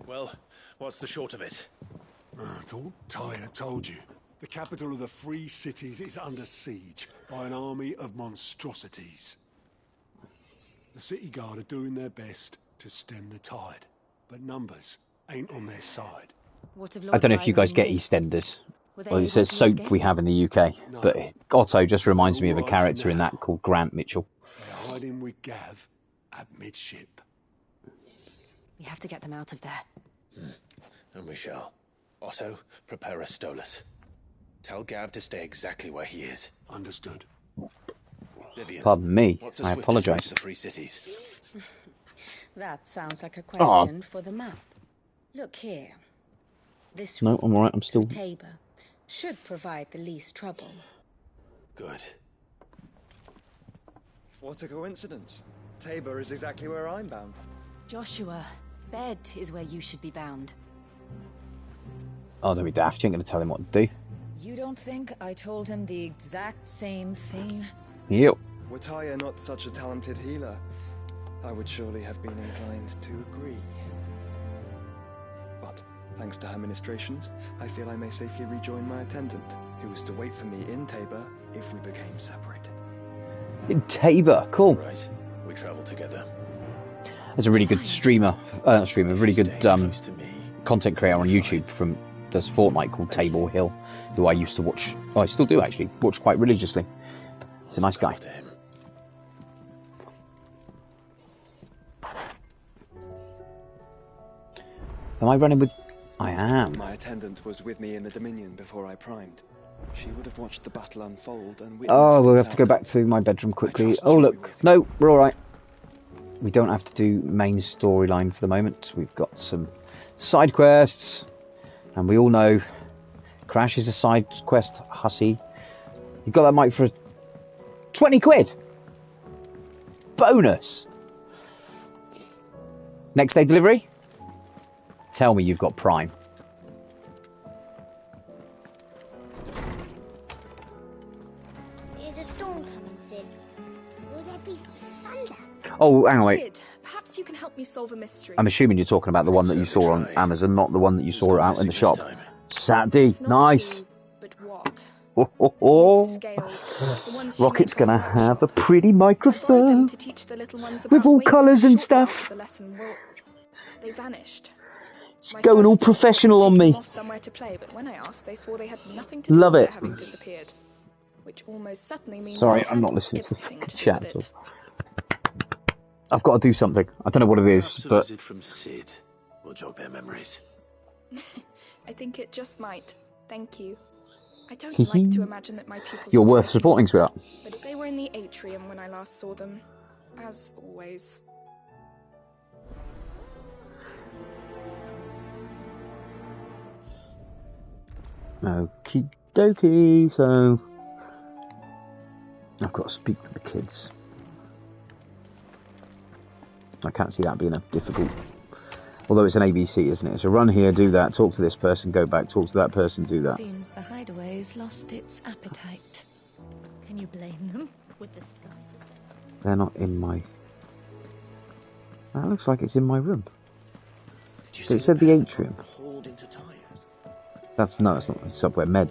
Well, what's the short of it? Tyre told you. The capital of the Free Cities is under siege by an army of monstrosities. The city guard are doing their best to stem the tide, but numbers ain't on their side. I don't know if you guys get EastEnders. Well, it's a soap we have in the UK, but Otto just reminds me of a character in that called Grant Mitchell. They're hiding with Gav at midship. We have to get them out of there. And we shall. Otto, prepare a Stolas. Tell Gav to stay exactly where he is. Understood. Vivian, pardon me, what's I apologise. To the Free Cities? That sounds like a question for the map. Look here. This no, I'm alright, I'm still... Tabor should provide the least trouble. Good. What a coincidence. Tabor is exactly where I'm bound. Joshua, bed is where you should be bound. Oh, don't be daft, you ain't going to tell him what to do. You don't think I told him the exact same thing? Yep. Were Tyre not such a talented healer, I would surely have been inclined to agree. But, thanks to her ministrations, I feel I may safely rejoin my attendant, who was to wait for me in Tabor if we became separated. In Tabor, cool. Right, we travel together. There's a really good streamer, a really good content creator on YouTube from does Fortnite called Tabor Hill, who I used to watch. Oh, I still do actually watch quite religiously. He's a nice guy. Am I running with? I am. My attendant was with me in the Dominion before I primed. She would have watched the battle unfold and witnessed. Oh, we'll have to go back to my bedroom quickly. Oh look, no, we're all right. We don't have to do main storyline for the moment. We've got some side quests, and we all know Crash is a side quest hussy. You got that mic for 20 quid. Bonus. Next day delivery. Tell me you've got Prime. Is a storm coming, Sid? Oh, hang on, wait. Sid, perhaps you can help me solve a mystery. I'm assuming you're talking about the one that you saw on Amazon, not the one that you saw out in the shop. Saturday, nice. But what? Ho, ho, ho. Scales, the ones she Rocket's made for her gonna have a workshop. pretty I borrowed them microphone to teach the little ones with about all weight colours and shortly stuff. after the lesson. Well, they vanished. My Going all first thought was that professional they'd on taken me. them off somewhere to play, but when I asked, they swore they had nothing to do Love with it. their having disappeared. Which almost certainly means Sorry, they I'm had not listening to the everything fucking to do chat. with So. it. I've got to do something. I don't know what it is, Perhaps a but visit from Sid will jog their memories. I think it just might. Thank you. I don't like to imagine that my pupils you're are worth dead, supporting, sweetheart. but they were in the atrium when I last saw them, as always. Okie dokie, so I've got to speak to the kids. I can't see that being a difficult, although it's an ABC, isn't it? So run here, do that, talk to this person, go back, talk to that person, do that. Seems the hideaway's lost its appetite. Can you blame them? With the skies as They're not in my... That looks like it's in my room. So it said the atrium. That's no, it's not. It's up where Med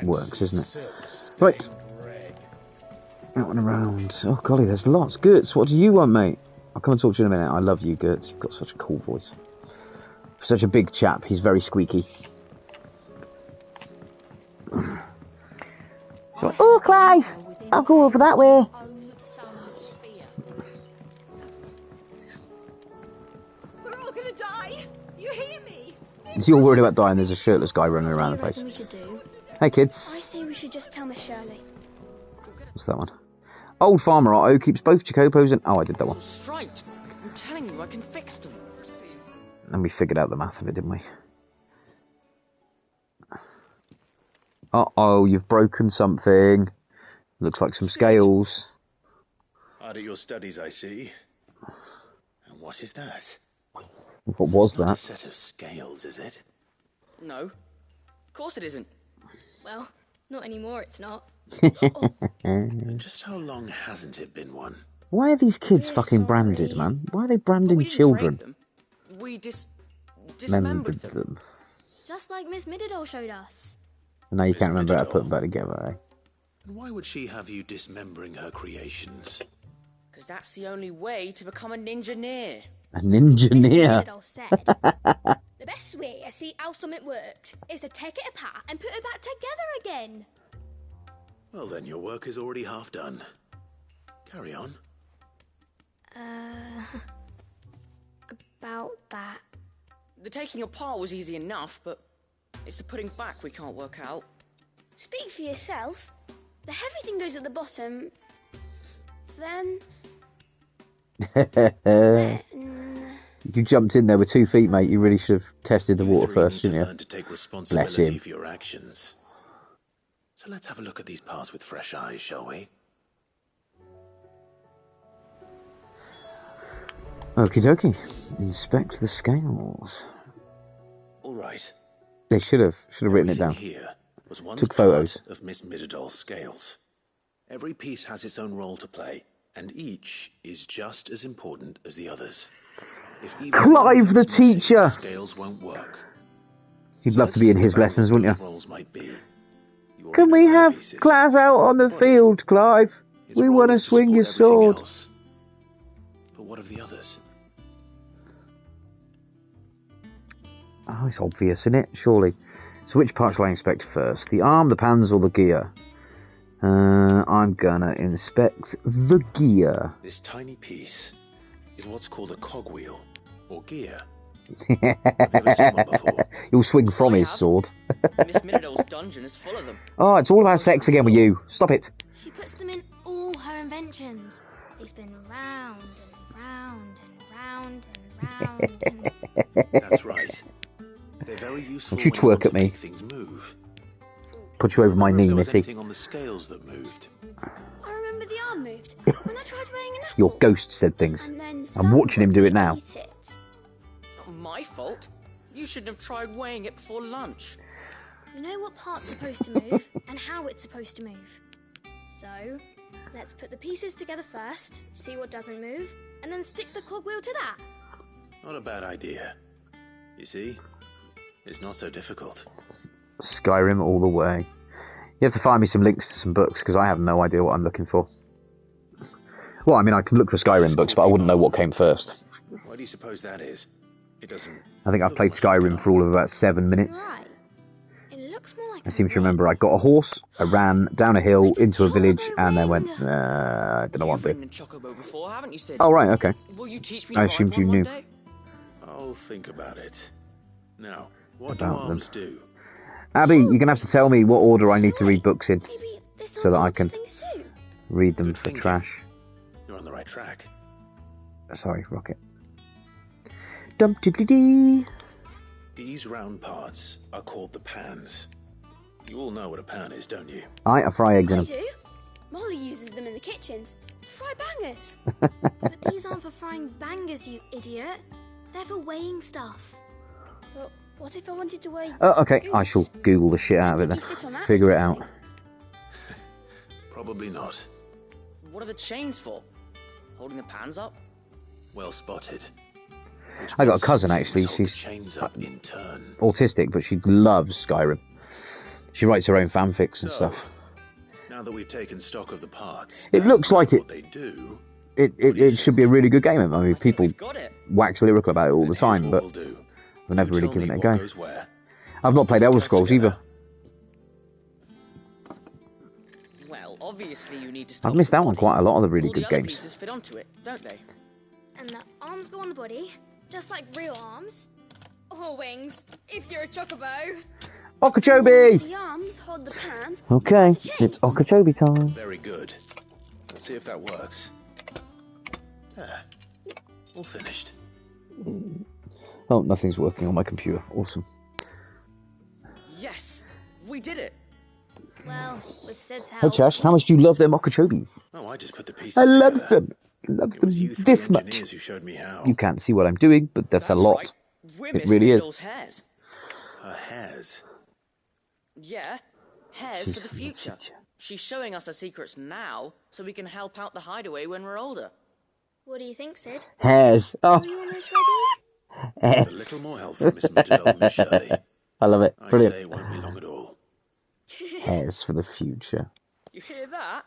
works, isn't it? Right. Out and around. Oh golly, there's lots. Gertz, what do you want, mate? I'll come and talk to you in a minute. I love you, Gertz. You've got such a cool voice. For such a big chap, he's very squeaky. So, oh, Clive! I'll go over that way. We're all gonna die! You hear me? You're worried about dying, there's a shirtless guy running around the place. we should do? Hey, kids. I say we should just tell Miss Shirley. What's that one? Old Farmer Otto keeps both Chacopos and... Oh, I did that one. Straight. I'm telling you, I can fix them. And we figured out the math of it, didn't we? Uh-oh, you've broken something. Looks like some scales. Hard at your studies, I see. And what is that? What was It's not that? a set of scales, is it? No. Of course it isn't. Well, not anymore, it's not. Just how long hasn't it been one? Why are these kids fucking branded, man? Why are they branding children? We dismembered them. them. Just like Miss Middledore showed us. And now you can't remember how to put them back together, eh? And why would she have you dismembering her creations? Because that's the only way to become a ninja-neer. A ninja-neer. Middledore said, the best way to see how something works is to take it apart and put it back together again. Well, then your work is already half done. Carry on. About that. The taking apart was easy enough, but it's the putting back we can't work out. Speak for yourself. The heavy thing goes at the bottom. Then... You jumped in there with 2 feet, mate. You really should have tested the water first, shouldn't you? Learn to take Bless responsibility him. for your actions. So let's have a look at these parts with fresh eyes, shall we? Okie dokie. Inspect the scales. All right. They should have written it down. Here was once Took photos. part of Miss Middledor's scales. Every piece has its own role to play, and each is just as important as the others. If even one Clive of the them's missing, teacher! scales won't work. You'd love to be in his lessons, wouldn't you? Roles might be. Can we have class out on the field, Clive? We want to swing your sword. But what of the others? Oh, it's obvious, isn't it? Surely. So which part shall I inspect first? The arm, the pans, or the gear? I'm gonna inspect the gear. This tiny piece is what's called a cogwheel, or gear. You'll swing from his sword. Miss Middledor's dungeon is full of them. Oh, it's all about sex again with you. Stop it. She puts them in all her inventions. They spin round and round and round and round and... That's right. They're very useful. Don't you when want twerk at to me. make things move. Put you over my knee, There was Missy. anything on the scales that moved. I remember the arm moved when I tried weighing an apple. Your ghost said things. And then I'm watching him do it now. ate it. Not my fault. You shouldn't have tried weighing it before lunch. You know what part's supposed to move and how it's supposed to move. So, let's put the pieces together first, see what doesn't move, and then stick the cogwheel to that. Not a bad idea. You see? It's not so difficult. Skyrim all the way. You have to find me some links to some books, because I have no idea what I'm looking for. Well, I mean, I can look for Skyrim books, but I wouldn't know what came first. Why do you suppose that is? It doesn't... I think I've played Skyrim for all of about 7 minutes. Right. It looks more like I seem to remember I got a horse, I ran down a hill into a village, and then went, I don't know what I'm doing. Before, haven't you, Sid? Oh, right, okay. Will you teach me I to assumed ride you one knew. day? I'll think about it. Now, what About do arms do? Abby, you're going to have to tell me what order I need to read books in, so that I can read them for trash. You're on the right track. Sorry, Rocket. Dum-dee-dee-dee. These round parts are called the pans. You all know what a pan is, don't you? I fry eggs in I them. do. Molly uses them in the kitchens to fry bangers. But these aren't for frying bangers, you idiot. They're for weighing stuff. But what if I wanted to weigh... Oh, okay, I shall Google the shit out of it then. Figure it out. Probably not. What are the chains for? Holding the pans up? Well spotted. I got a cousin, actually. She's Chains up in turn. autistic, but she loves Skyrim. She writes her own fanfics and stuff. Now that we've taken stock of the parts, It looks like what they do, it should be a really good game. I mean, people wax lyrical about it all the time, but I've never really given it a go. I've not played Elder Scrolls either. Well, obviously you need to stop. I've missed out on quite a lot of the really All the good other games. pieces fit onto it, don't they? And the arms go on the body, just like real arms. Or wings, if you're a chocobo. Okeechobee! The arms hold the pans. Okay, it's Okeechobee time. Very good. Let's see if that works. There. All finished. Oh, nothing's working on my computer. Awesome. Yes, we did it. Well, with Sid's Hey, help. Chash, how much do you love them Okeechobee? Oh, I just put the pieces I love together. them. Love them this much. Engineers who showed me how. You can't see what I'm doing, but that's a lot. It really is. Hairs. Her hairs. Yeah, hairs for the future. She's showing us her secrets now, so we can help out the hideaway when we're older. What do you think, Sid? Hairs. Oh. Are you almost ready? With a little more help from Miss Matilda and Miss Shirley. I love it. I'd Brilliant. say it won't be long at all. Hairs for the future. You hear that?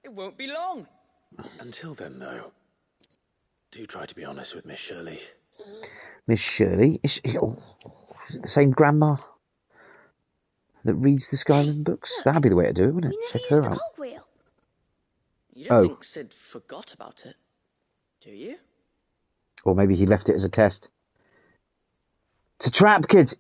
It won't be long. Until then, though, do try to be honest with Miss Shirley. Miss Shirley? Is it the same grandma that reads the Skyrim books? That'd be the way to do it, wouldn't it? Check her out. Cogwheel. You don't think Sid forgot about it, do you? Or maybe he left it as a test. It's a trap, kid!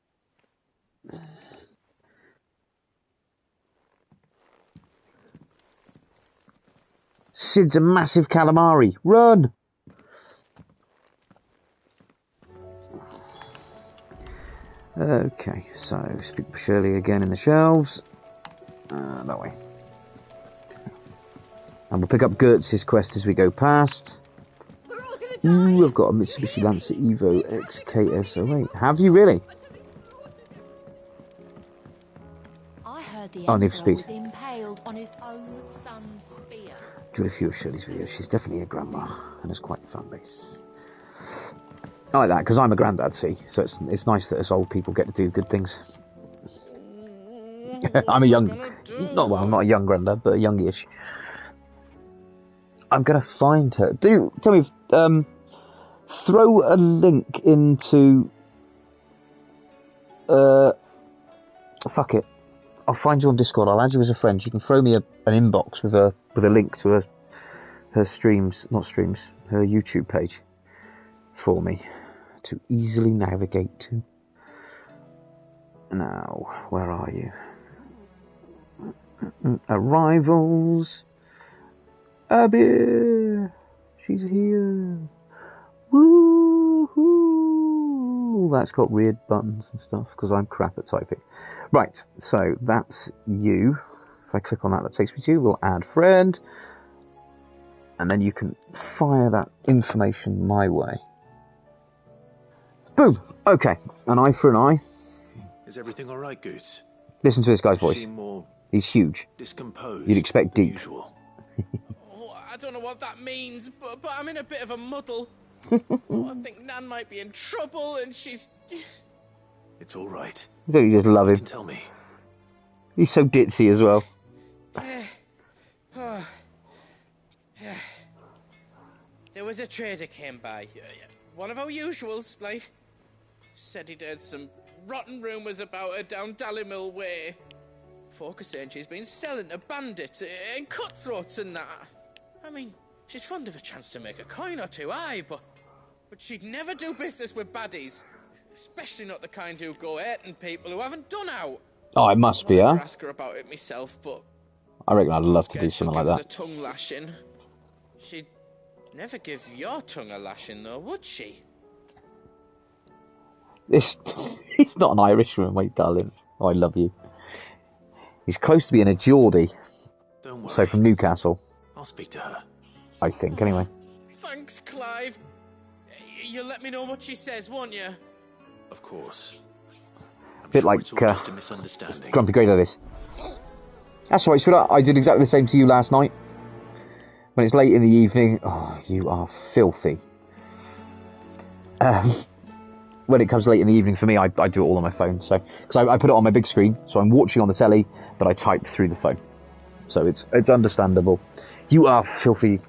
Sid's a massive calamari. Run! Okay, so speak to Shirley again in the shelves. That way. And we'll pick up Gertz's quest as we go past. Ooh, I've got a Mitsubishi Lancer Evo X KS08. Have you really? I heard the Oh, Need Emperor for Speed. was impaled on his own son's spear. Do a few of Shirley's videos. She's definitely a grandma and has quite a fan base. I like that because I'm a granddad, see, so it's nice that us old people get to do good things. I'm a young, I'm not a young granddad, but a youngish. I'm gonna find her. Tell me, throw a link into. Fuck it. I'll find you on Discord. I'll add you as a friend. You can throw me an inbox with a link to her streams, not streams, her YouTube page for me to easily navigate to. Now, where are you? Arrivals. Abby, she's here. Woo-hoo. That's got weird buttons and stuff because I'm crap at typing. Right, so that's you. If I click on that, that takes me to you. We'll add friend. And then you can fire that information my way. Boom! Okay, an eye for an eye. Is everything all right, Goots? Listen to this guy's voice. Seem more He's huge. discomposed. You'd expect than deep. Usual. I don't know what that means, but I'm in a bit of a muddle. I think Nan might be in trouble, and she's... It's all right. Don't you just love him? Tell me. He's so ditzy as well. There was a trader came by. One of our usuals, like. Said he'd heard some rotten rumours about her down Dalimil Way. Folk are saying she's been selling to bandits and cutthroats and that. I mean, she's fond of a chance to make a coin or two, aye, but she'd never do business with baddies. Especially not the kind who go hurting people who haven't done out. Oh, it must be, I'll huh? ask her about it myself, but I reckon I'd love to do scared she'll something like give that. us a tongue lashing. She'd never give your tongue a lashing, though, would she? He's not an Irishman, mate, darling. Oh, I love you. He's close to being a Geordie. Don't worry. So from Newcastle. I'll speak to her. I think, anyway. Thanks, Clive. You'll let me know what she says, won't you? Of course. A bit sure like it's all just a misunderstanding. Grumpy Grey like this. That's right, sweetheart. I did exactly the same to you last night. When it's late in the evening. Oh, you are filthy. When it comes late in the evening for me, I do it all on my phone. So, because I put it on my big screen, so I'm watching on the telly, but I type through the phone. So it's understandable. You are filthy.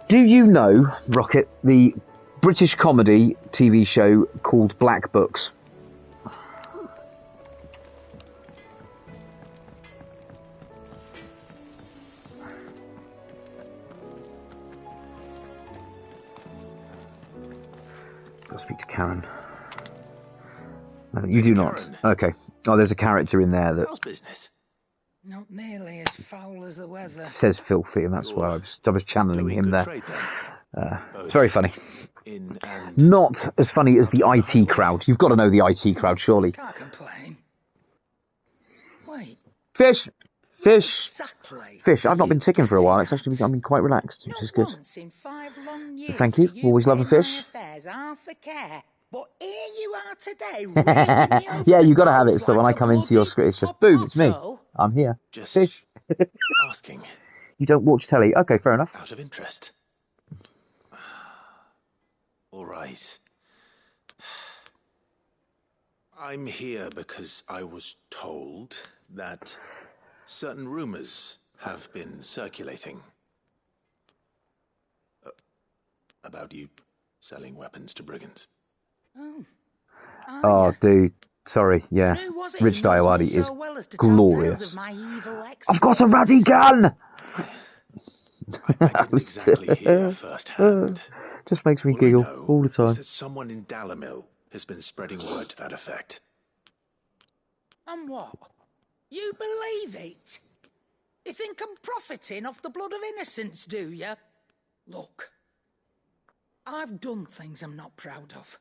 Do you know, Rocket, the British comedy TV show called Black Books? I'll speak to Karen. No, you do not. Okay. Oh, there's a character in there that business. Not nearly as foul as the weather. says filthy, and that's why I was channeling him there. It's very funny. Not as funny as the IT crowd. You've got to know the IT crowd, surely. Can't complain. Wait. Fish! Exactly. Fish, I've not been ticking for a while. It's actually been quite relaxed, which is good. Once in 5 long years Thank you. Always love a fish. affairs half a care. But here you are today, raking me over Yeah, the you got to have it. So coals when I like come a into your bloody screen, it's just boom, it's me. potato. I'm here. Just Fish. asking. You don't watch telly? Okay, fair enough. Out of interest. All right. I'm here because I was told that certain rumors have been circulating about you selling weapons to brigands. Oh, dude. Sorry, yeah. Rich Diawadi is glorious. I've got a raddy gun! I didn't exactly hear firsthand. Just makes me giggle all the time. Is that someone in Dalimil has been spreading word to that effect. And what? You believe it? You think I'm profiting off the blood of innocents, do you? Look, I've done things I'm not proud of.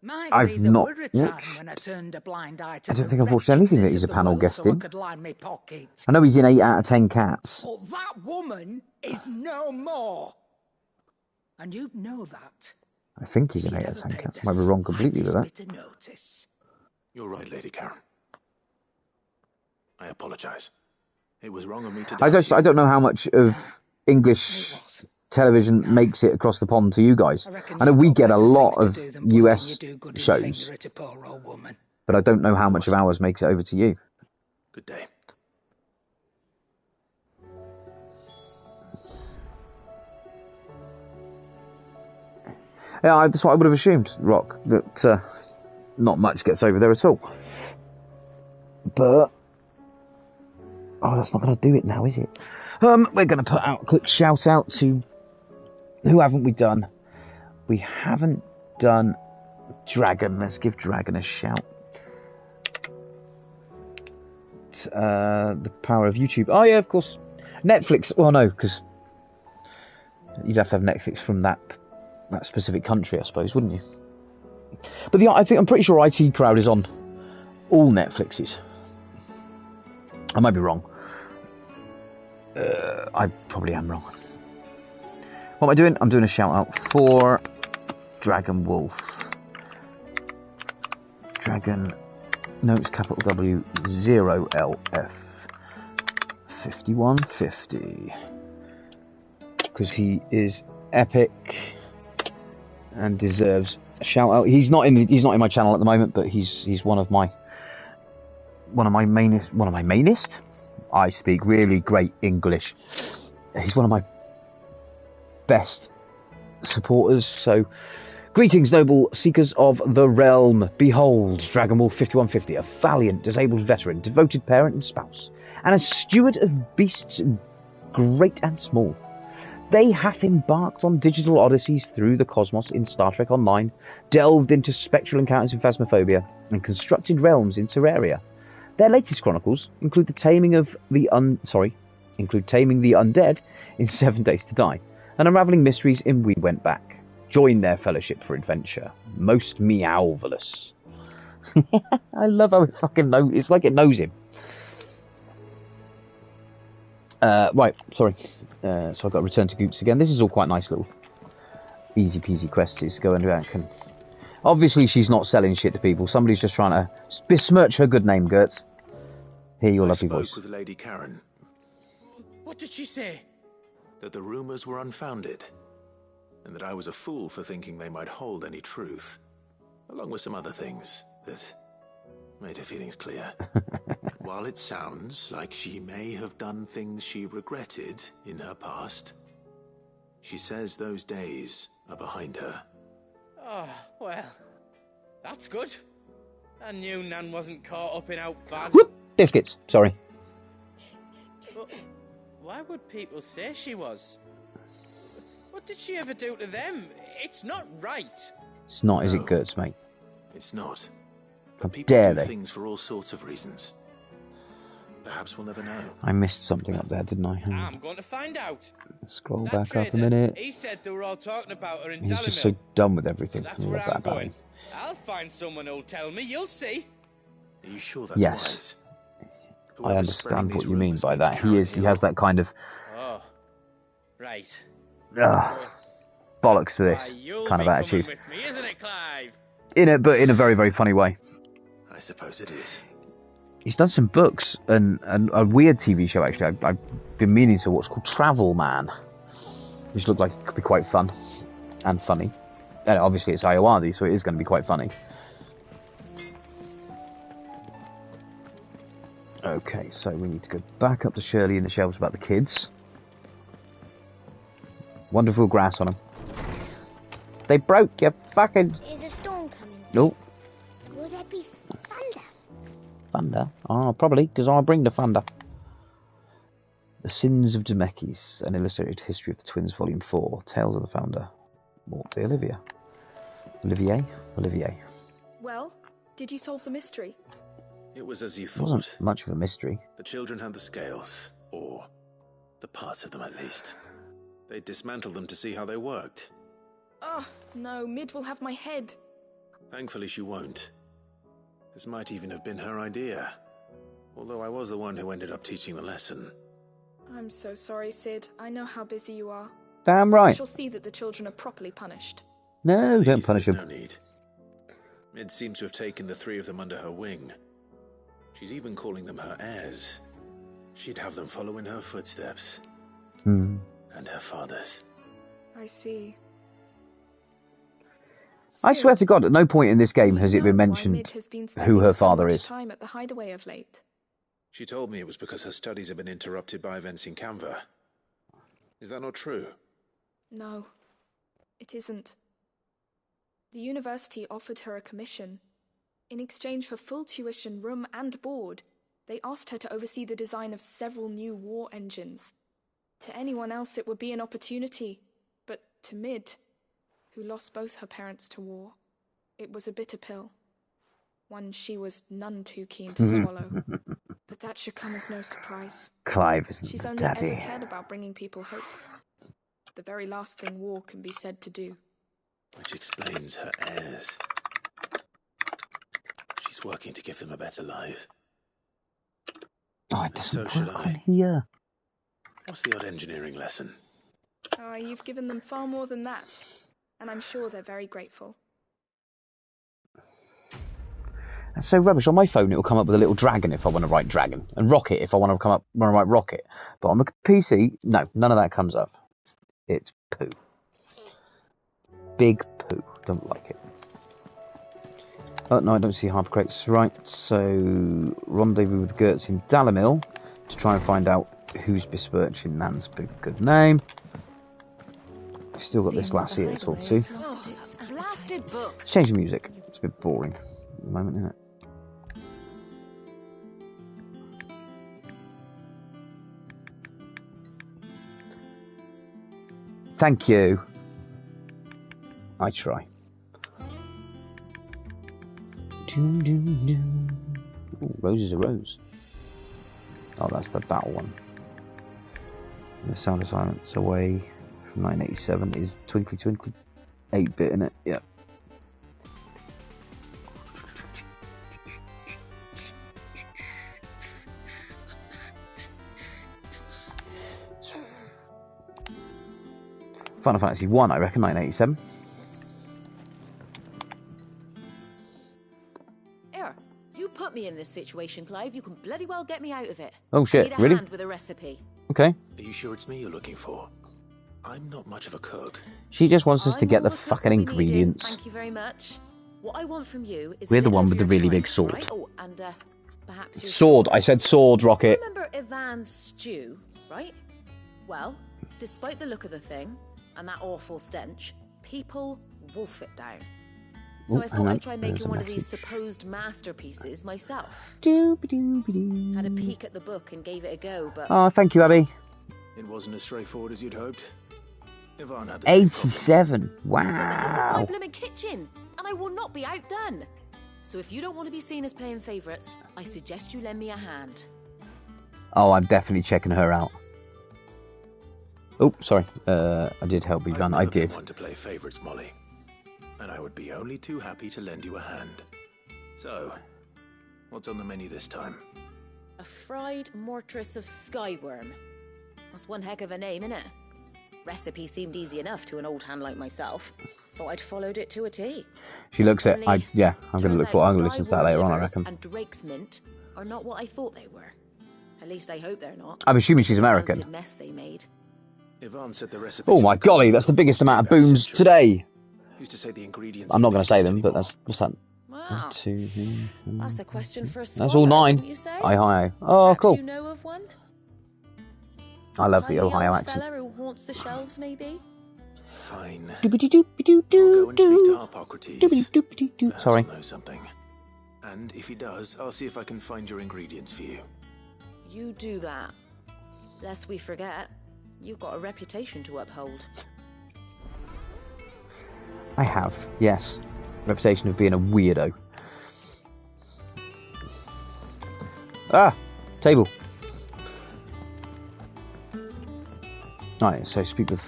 Might I've be there not were a time watched. when I turned a blind eye to I don't the think I've watched anything that he's a wretchedness of the panel world guest so I in. could line my pockets. I know he's in 8 out of 10 Cats. But that woman is no more. And you'd know that. I think he's in 8 out of 10 Cats. Might be wrong completely with that. Bit of notice. You're right, Lady Karen. I apologize. It was wrong of me to I don't know how much of English television makes it across the pond to you guys. I know we get a lot of US shows, but I don't know how much of ours makes it over to you. Good day. Yeah, that's what I would have assumed, Rock, that not much gets over there at all. But that's not going to do it now, is it? We're going to put out a quick shout out to who haven't we done? We haven't done Dragon. Let's give Dragon a shout. The power of YouTube. Oh yeah, of course. Netflix. Well, no, because you'd have to have Netflix from that specific country, I suppose, wouldn't you? But I'm pretty sure IT Crowd is on all Netflixes. I might be wrong. I probably am wrong. What am I doing? I'm doing a shout out for Dragon Wolf. Dragon, no, it's capital W, 0LF 5150. because he is epic and deserves a shout out. He's not in my channel at the moment, but he's one of my mainest. I speak really great English. He's one of my best supporters. So, greetings, noble seekers of the realm. Behold, Dragon Wolf 5150, a valiant disabled veteran, devoted parent and spouse, and a steward of beasts great and small. They hath embarked on digital odysseys through the cosmos in Star Trek Online, delved into spectral encounters in Phasmophobia, and constructed realms in Terraria. Their latest chronicles include taming the undead in 7 Days to Die, and unraveling mysteries in We Went Back. Join their fellowship for adventure. Most meowvelous. I love how it fucking knows. It's like it knows him. Right, sorry. So I've got to return to Goops again. This is all quite nice little easy peasy quests to go and can. Obviously she's not selling shit to people. Somebody's just trying to besmirch her good name, Gertz. Hear your lovely voice. I spoke with Lady Karen. What did she say? That the rumors were unfounded, and that I was a fool for thinking they might hold any truth, along with some other things that made her feelings clear. While it sounds like she may have done things she regretted in her past, she says those days are behind her. Oh, well, that's good. I knew Nan wasn't caught up in out bad. Whoop! Biscuits, sorry. But why would people say she was? What did she ever do to them? It's not right. It's not, is it, Gertz, mate? It's not. How But people dare do they? things for all sorts of reasons. Perhaps we'll never know. I missed something up there, didn't I? Hang on. I'm going to find out. Scroll That back up a traitor, minute. He said they were all talking about her in He's just Dalimil. so done with everything. That's I where love I'm that about going. him. I'll find someone who'll tell me. You'll see. Are you sure that's Yes. wise? I Whoever's spreading understand what these you mean rumours by means that. Karen He has that kind of Oh, right. bollocks to this Why, you'll kind be of attitude. coming with me, isn't it, Clive? But in a very, very funny way. I suppose it is. He's done some books and a weird TV show, actually. I've been meaning to what's called Travel Man, which looked like it could be quite fun and funny. And obviously it's Iowardi, so it is going to be quite funny. Okay, so we need to go back up to Shirley in the shelves about the kids. Wonderful grass on them. They broke your fucking... Is a storm coming? Nope. Will there be thunder? Thunder? Oh, probably, because I'll bring the thunder. The Sins of Demekis, an illustrated history of the twins, Volume 4. Tales of the Founder. Mort de Olivia. Olivier. Well, did you solve the mystery? It was as you It thought. wasn't much of a mystery. The children had the scales, or the parts of them at least. They dismantled them to see how they worked. Oh, no, Mid will have my head. Thankfully she won't. This might even have been her idea. Although I was the one who ended up teaching the lesson. I'm so sorry, Sid. I know how busy you are. Damn I right. shall see that the children are properly punished. No, don't Please, punish there's him. no need. Mid seems to have taken the three of them under her wing. She's even calling them her heirs. She'd have them follow in her footsteps. Hmm. And her father's. I see. I swear to God, at no point in this game has it been Mid mentioned has been who spending her so father much is. time at the hideaway of late. She told me it was because her studies had been interrupted by events in Canva. Is that not true? No, it isn't. The university offered her a commission. In exchange for full tuition, room and board, they asked her to oversee the design of several new war engines. To anyone else it would be an opportunity, but to Mid, who lost both her parents to war, it was a bitter pill. One she was none too keen to swallow. But that should come as no surprise. Clive isn't She's the only daddy. ever cared about bringing people hope. The very last thing war can be said to do. Which explains her heirs. She's working to give them a better life. Oh, it And doesn't so should work I. on here. What's the odd engineering lesson? You've given them far more than that, and I'm sure they're very grateful. That's so rubbish. On my phone, it will come up with a little dragon if I want to write dragon, and rocket if I want to write rocket. But on the PC, no, none of that comes up. It's poo. Big poo. Don't like it. Oh, no, I don't see harp crates. Right, so rendezvous with Gertz in Dalimil to try and find out who's besmirching Nan's good name. Still got this lassie here to talk to. Blasted book. Let's change the music. It's a bit boring at the moment, isn't it? Thank you. I try. Ooh, Rose is a Rose. Oh, that's the battle one. The Sound of Silence Away from 1987 is Twinkly Twinkly 8-bit, innit? Yep. Final Fantasy 1, I reckon, 1987. You put me in this situation, Clive. You can bloody well get me out of it. Oh shit, I need a really? hand with a recipe. Okay. Are you sure it's me you're looking for? I'm not much of a cook. She just wants us to I'm get all the cook fucking we'll be needing. ingredients. Thank you very much. What I want from you is We're a the little one of with the your really time, big sword. right? Oh, and perhaps your Sword. I said sword, Rocket. Remember Ivan's stew, right? Well, despite the look of the thing and that awful stench, people wolf it down. So Ooh, I hang thought on. I'd try There's making a one of these message. supposed masterpieces myself. Doobie-doobie-doo. Had a peek at the book and gave it a go, but Oh, thank you, Abby. It wasn't as straightforward as you'd hoped. Yvonne had the same problem. 87. But this is my Wow. blooming kitchen, and I will not be outdone. So if you don't want to be seen as playing favourites, I suggest you lend me a hand. Oh, I'm definitely checking her out. Oh, sorry. I did help Ivan. I did. Want to play favourites, Molly, and I would be only too happy to lend you a hand. So, what's on the menu this time? A fried mortress of skyworm. That's one heck of a name, innit? Recipe seemed easy enough to an old hand like myself. Thought I'd followed it to a T. She looks at. Only Yeah, I'm going to look turns for. out I'm going to listen to that skyworm later on, I livers reckon. And Drake's mint are not what I thought they were. At least I hope they're not. I'm assuming she's The American. rancid mess they made. Yvonne said the recipe. Oh my golly, that's the biggest amount of booms today. Used to say the ingredients. I'm not going to say them, but that's what's that? Wow. 2, 3, That's a question for a scholar, that's all 9. wouldn't you say? Aye. Oh, Perhaps cool. you know of one? I love the Tiny Ohio old accent. fella who haunts the shelves, maybe? Fine. Doobie-doo-doo-doo-doo. I'll go and speak to Harpocrates. Doobie-doo-doo-doo-doo. Perhaps Sorry. he'll know something. And if he does, I'll see if I can find your ingredients for you. You do that. Lest we forget, you've got a reputation to uphold. I have, yes. Reputation of being a weirdo. Ah! Table. Right, so speak with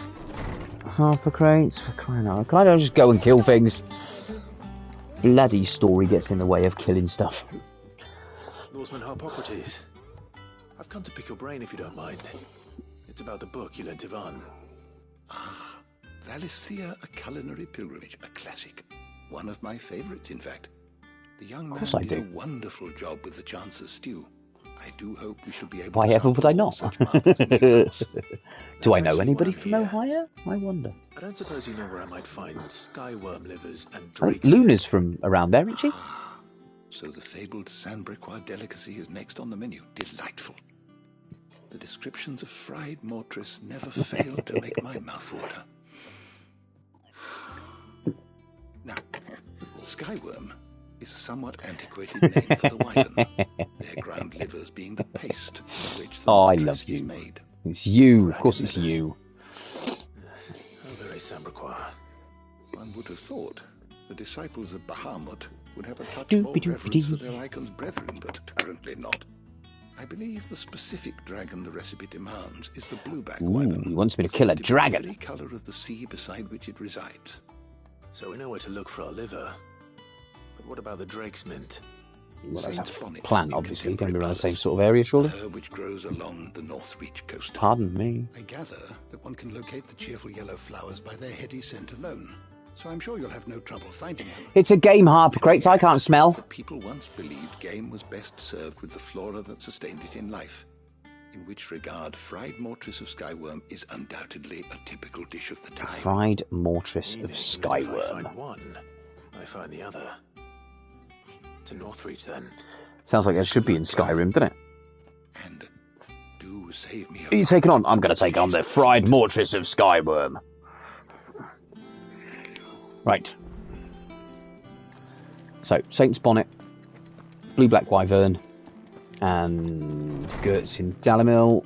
Harpocrates for crying out loud. Can I just go and kill things? Bloody story gets in the way of killing stuff. Lawsman Harpocrates. I've come to pick your brain if you don't mind. It's about the book you lent Yvonne. Valisthea, A Culinary Pilgrimage, a classic. One of my favourites, in fact. The young man course I did do. a wonderful job with the Chance's stew. I do hope we shall be able Why to ever would I sample all not? such marvels in due course. Do I know actually anybody why I'm from here. Ohio? I wonder. I don't suppose you know where I might find skyworm livers and Oh, Drake's Luna's from around there, isn't she? So the fabled Sandbrequois delicacy is next on the menu. Delightful. The descriptions of fried mortress never fail to make my mouth water. Now, skyworm is a somewhat antiquated name for the wyvern, their ground livers being the paste from which the Oh, I mortress love is you. made. It's you. Of course it's you. Oh, very Sandbrequois. One would have thought the disciples of Bahamut would have a touch more reverence for their icon's brethren, but apparently not. I believe the specific dragon the recipe demands is the blueback Ooh, wyvern. he wants me to kill a said be dragon. The very colour of the sea beside which it resides. So we know where to look for our liver. But what about the Drake's mint? Well, that's Saint's a bonnet plant, in obviously. Don't be contemporary around the same parlance. sort of area, surely. A herb which grows along the North Reach coast. Pardon me. I gather that one can locate the cheerful yellow flowers by their heady scent alone, so I'm sure you'll have no trouble finding them. It's a game, Harpocrates. I can't smell. People once believed game was best served with the flora that sustained it in life. In which regard, fried mortress of skyworm is undoubtedly a typical dish of the time. Fried mortress of If I skyworm. find one, I find the other. To Northreach, then. Sounds like it should be in Skyrim, doesn't it? And do save me. Who are you taking on? I'm going to take on the fried mortress of skyworm. Right. So, Saint's Bonnet, Blue Black Wyvern, and Gertz in Dalimil.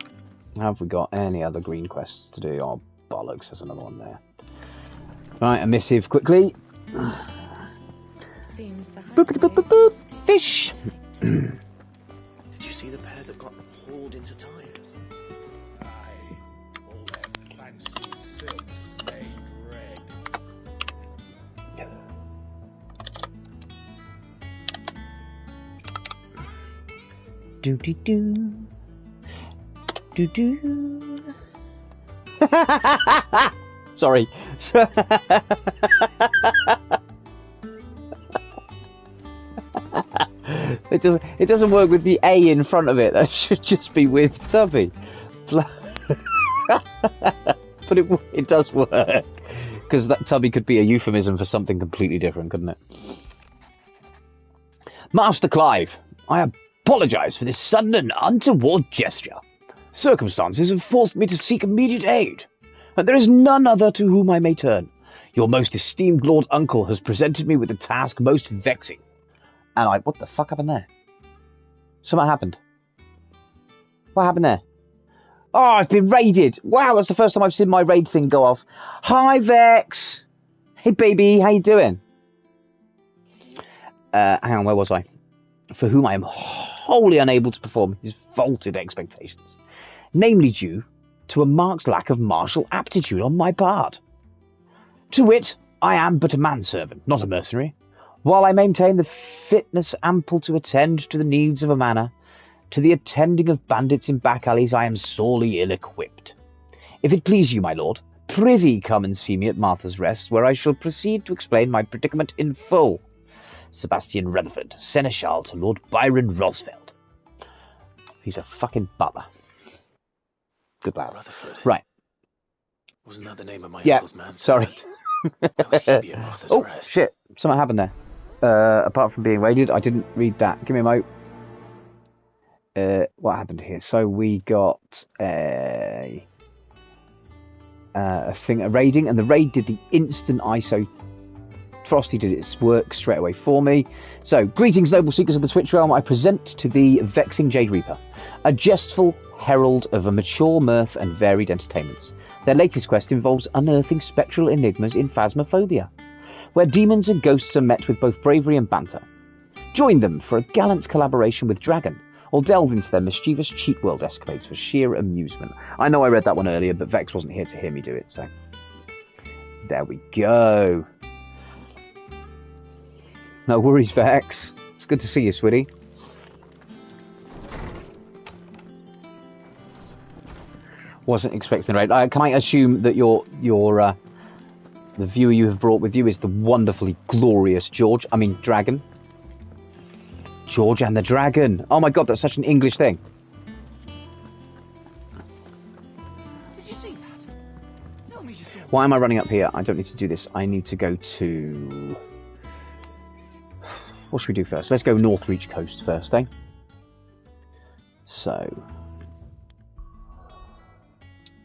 Have we got any other green quests to do? Oh, bollocks, there's another one there. Right, a missive quickly. Seems the Boop, boop, boop, boop. Fish! Did you see the pair that got hauled into tires? Aye, all their fancy silk stained red. Do do do. Do do. Sorry. It doesn't work with the A in front of it. That should just be with Tubby. But it does work. Because that Tubby could be a euphemism for something completely different, couldn't it? Master Clive, I apologise for this sudden and untoward gesture. Circumstances have forced me to seek immediate aid, and there is none other to whom I may turn. Your most esteemed Lord Uncle has presented me with a task most vexing. And what the fuck happened there? Something happened. What happened there? Oh, I've been raided. Wow, that's the first time I've seen my raid thing go off. Hi, Vex. Hey, baby, how you doing? Hang on, where was I? For whom I am wholly unable to perform his vaulted expectations, namely due to a marked lack of martial aptitude on my part. To wit, I am but a manservant, not a mercenary. While I maintain the fitness ample to attend to the needs of a manor, to the attending of bandits in back alleys I am sorely ill-equipped. If it please you, my lord, prithee come and see me at Martha's Rest, where I shall proceed to explain my predicament in full. Sebastian Rutherford, Seneschal to Lord Byron Rosfeld. He's a fucking butler. Good lad. Rutherford. Right. Wasn't that the name of my Yeah, uncle's man? sorry. Oh, Rest. Shit. Something happened there. Apart from being raided, I didn't read that. Give me a mo. What happened here? So we got a raiding, and the raid did the instant ISO. Frosty did its work straight away for me. So, greetings, noble seekers of the Twitch realm. I present to thee Vexing Jade Reaper, a jestful herald of a mature mirth and varied entertainments. Their latest quest involves unearthing spectral enigmas in Phasmophobia, where demons and ghosts are met with both bravery and banter. Join them for a gallant collaboration with Dragon, or delve into their mischievous cheat world escapades for sheer amusement. I know I read that one earlier, but Vex wasn't here to hear me do it, so there we go. No worries, Vex. It's good to see you, sweetie. Wasn't expecting the raid. Can I assume that the viewer you have brought with you is the wonderfully glorious Dragon? George and the Dragon. Oh my god, that's such an English thing. Did you see that? Tell me you saw. Why am I running up here? I don't need to do this. I need to go to... What should we do first? Let's go Northreach Coast first, eh? So...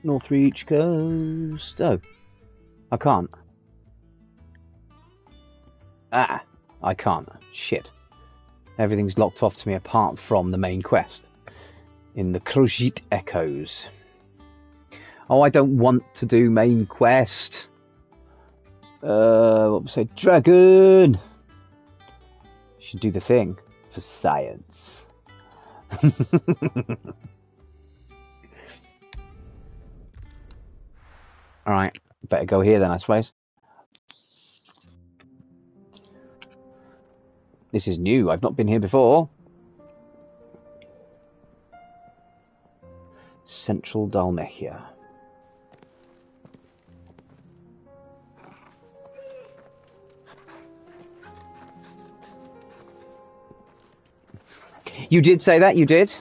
Northreach Coast... Oh. I can't. Ah! I can't. Shit. Everything's locked off to me apart from the main quest. In the Krujit Echoes. Oh, I don't want to do main quest. What was it? Dragon! Should do the thing for science. Alright, better go here then, I suppose. This is new, I've not been here before. Central Dalmechia. You did say that, you did.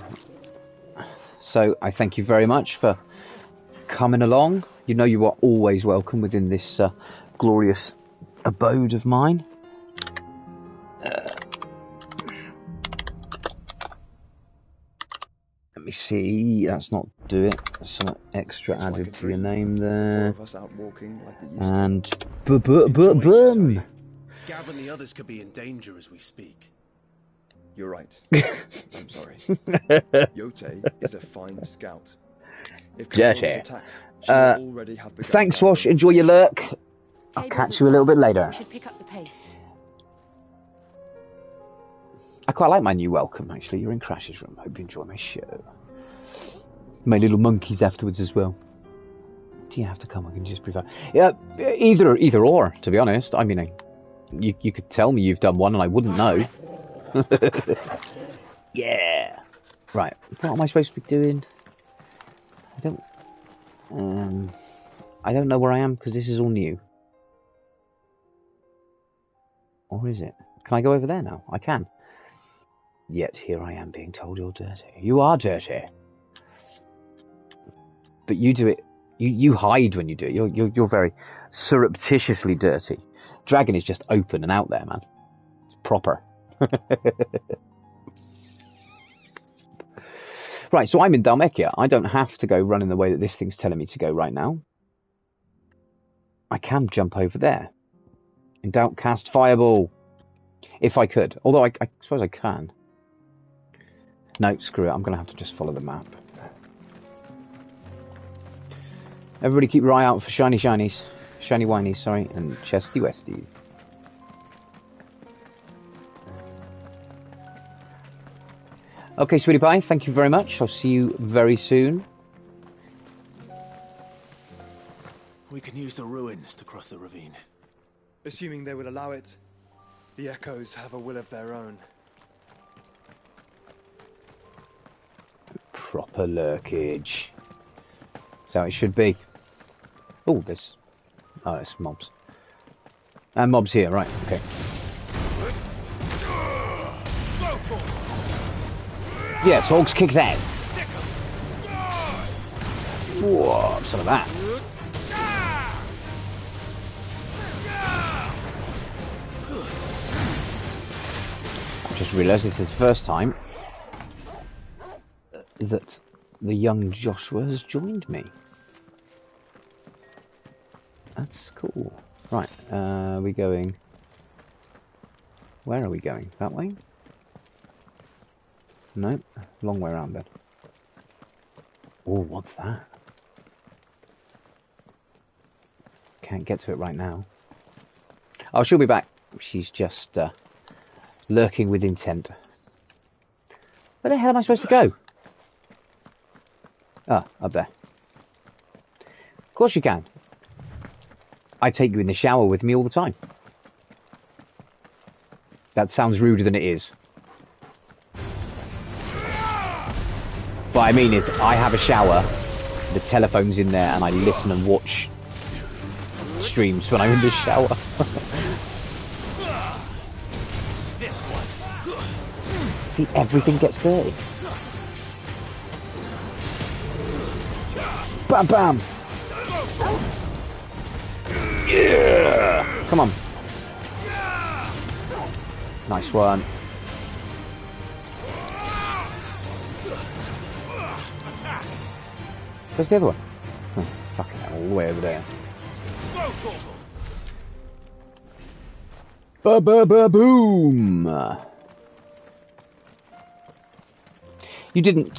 So I thank you very much for coming along. You know you are always welcome within this glorious abode of mine. Let me see. That's not do it. Some extra added to your name there. And boom. Gavin, the others could be in danger as we speak. You're right. I'm sorry. Yote is a fine scout. If Dirty. is attacked, she will already have begun. Thanks, Wash. Enjoy your lurk. I'll catch you a little bit later. We should pick up the pace. I quite like my new welcome, actually. You're in Crash's room. Hope you enjoy my show. My little monkeys afterwards as well. Do you have to come? I can just prefer. Yeah, either or. To be honest, I mean, you could tell me you've done one, and I wouldn't know. Yeah. Right. What am I supposed to be doing? I don't know where I am because this is all new. Or is it? Can I go over there now? I can. Yet here I am being told you're dirty. You are dirty. But you do it. You hide when you do it. You're very surreptitiously dirty. Dragon is just open and out there, man. It's proper. Right, so I'm in Dhalmekia. I don't have to go running the way that this thing's telling me to go right now. I can jump over there. In doubt, cast Fireball. If I could. Although I suppose I can. No, screw it. I'm going to have to just follow the map. Everybody keep your eye out for shiny shinies. Shiny whinies, sorry. And chesty westies. Okay, sweetie pie, thank you very much. I'll see you very soon. We can use the ruins to cross the ravine. Assuming they will allow it. The echoes have a will of their own. Proper lurkage. That's how it should be. Oh, there's mobs. And mobs here, right, okay. Yeah, Torgs kicks ass. Whoa, some of that. I just realised this is the first time that the young Joshua has joined me. That's cool. Right, we going... Where are we going? That way? No, long way around then. Oh, what's that? Can't get to it right now. Oh, she'll be back. She's just lurking with intent. Where the hell am I supposed to go? Ah, up there. Of course you can. I take you in the shower with me all the time. That sounds ruder than it is. What I mean is, I have a shower, the telephone's in there, and I listen and watch streams when I'm in the shower. See, everything gets dirty. Bam, bam! Yeah! Come on. Nice one. Where's the other one? Oh, fucking hell, all the way over there. Ba-ba-ba-boom! You didn't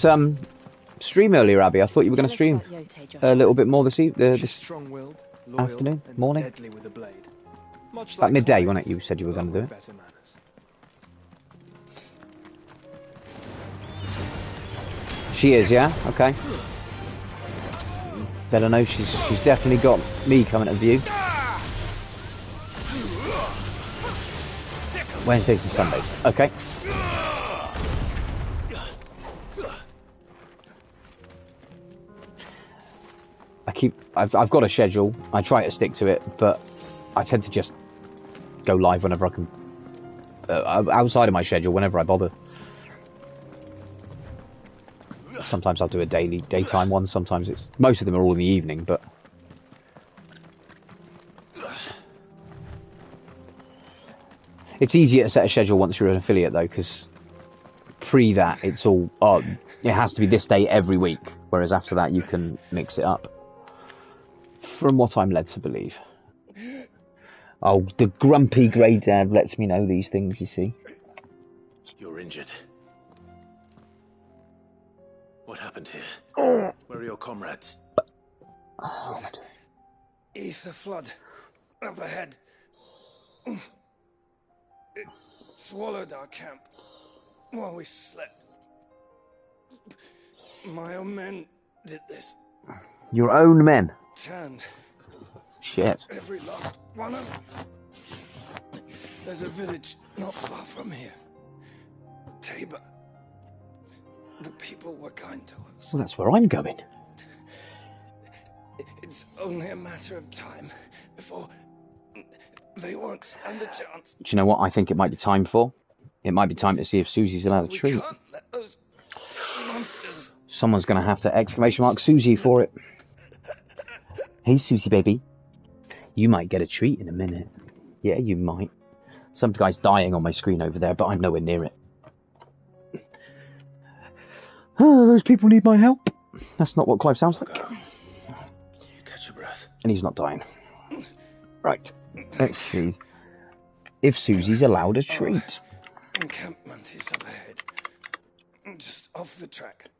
stream earlier, Abby. I thought you were going to stream a little bit more this afternoon, morning. Like midday, wasn't it? You said you were going to do it. She is, yeah? Okay. Better know she's definitely got me coming to view. Wednesdays and Sundays. Okay. I've got a schedule. I try to stick to it, but I tend to just go live whenever I can. Outside of my schedule, whenever I bother. Sometimes I'll do a daytime one. Sometimes it's... Most of them are all in the evening, but... It's easier to set a schedule once you're an affiliate, though, because pre that, it's all... Oh, it has to be this day every week, whereas after that, you can mix it up. From what I'm led to believe. Oh, the grumpy grey dad lets me know these things, you see. You're injured. What happened here? Where are your comrades? Ether flood. Up ahead. It swallowed our camp while we slept. My own men did this. Your own men? Turned. Shit. Every last one of them. There's a village not far from here. Tabor. The people were kind to us. Well, that's where I'm going. It's only a matter of time before they won't stand a chance. Do you know what I think it might be time for? It might be time to see if Susie's allowed a treat. We can't let those monsters. Someone's going to have to exclamation mark Susie for it. Hey, Susie, baby. You might get a treat in a minute. Yeah, you might. Some guy's dying on my screen over there, but I'm nowhere near it. Oh, those people need my help. That's not what Clive sounds like. You catch your breath. And he's not dying. Right. Let's see if Susie's allowed a treat. Encampment is up ahead. Just off the track.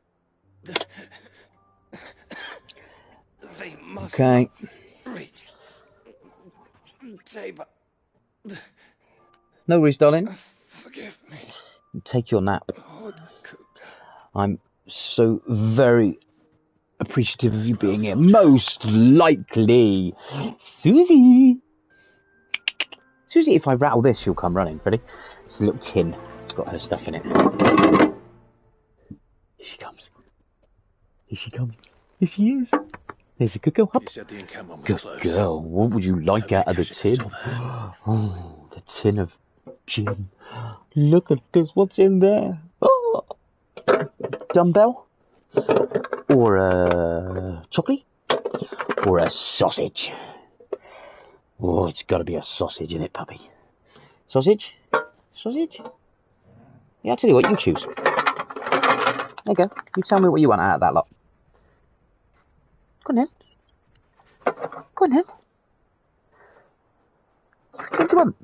They must reach Tabor. No worries, darling. Forgive me. Take your nap. Lord, I'm so very appreciative of you being here. Most likely. Susie! Susie, if I rattle this, she'll come running. Ready? It's a little tin. It's got her stuff in it. Here she comes. Here she comes. Here she is. There's a good girl. Up. You said the encampment was Good close. girl. What would you like out of the tin? Oh, the tin of gin. Look at this. What's in there? Oh, dumbbell? Or a chocolate? Or a sausage? Oh, it's got to be a sausage, innit, puppy? Sausage? Sausage? Yeah, I'll tell you what, you choose. There you go. You tell me what you want out of that lot. Go on then. Go on then. What do you want?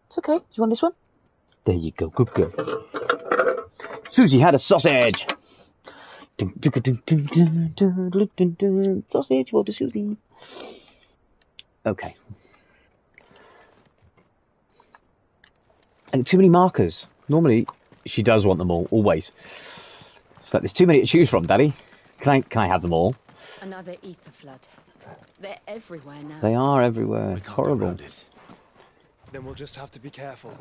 It's okay. Do you want this one? There you go. Good girl. Susie had a sausage. Sausage for the Susie. Okay. And too many markers. Normally, she does want them all, always. It's like, there's too many to choose from, Daddy. Can I have them all? Another ether flood. They're everywhere now. They are everywhere. It's horrible. Then we'll just have to be careful.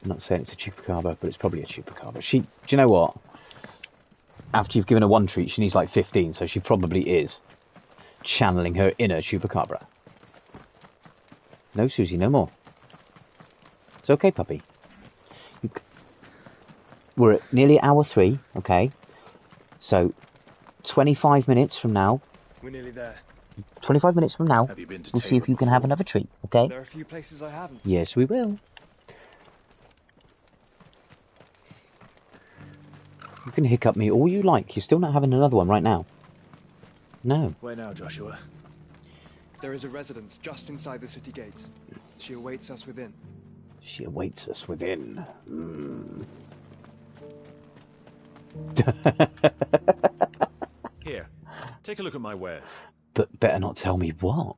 I'm not saying it's a chupacabra, but it's probably a chupacabra. Do you know what? After you've given her one treat, she needs like 15, so she probably is channeling her inner chupacabra. No, Susie, no more. It's okay, puppy. We're at nearly hour 3, okay? So, 25 minutes from now. We're nearly there. 25 minutes from now, we'll see if you can have another treat, okay? There are a few places I haven't. Yes, we will. You can hiccup me all you like. You're still not having another one right now. No. Where now, Joshua? There is a residence just inside the city gates. She awaits us within. She awaits us within. Here, take a look at my wares. But better not tell me what.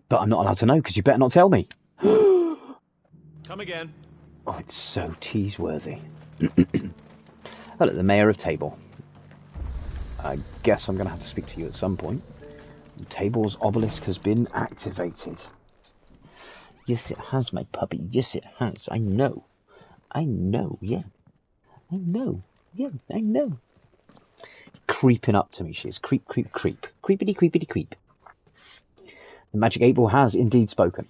But I'm not allowed to know because you better not tell me. Come again. Oh, it's so tease-worthy. Hello, the Mayor of Tabor. I guess I'm going to have to speak to you at some point. Tabor's obelisk has been activated. Yes, it has, my puppy. Yes, it has. I know. I know, yeah. I know. Yes, I know. Creeping up to me, she is. Creep, creep, creep. Creepity, creepity, creep. The Magic 8 Ball has indeed spoken.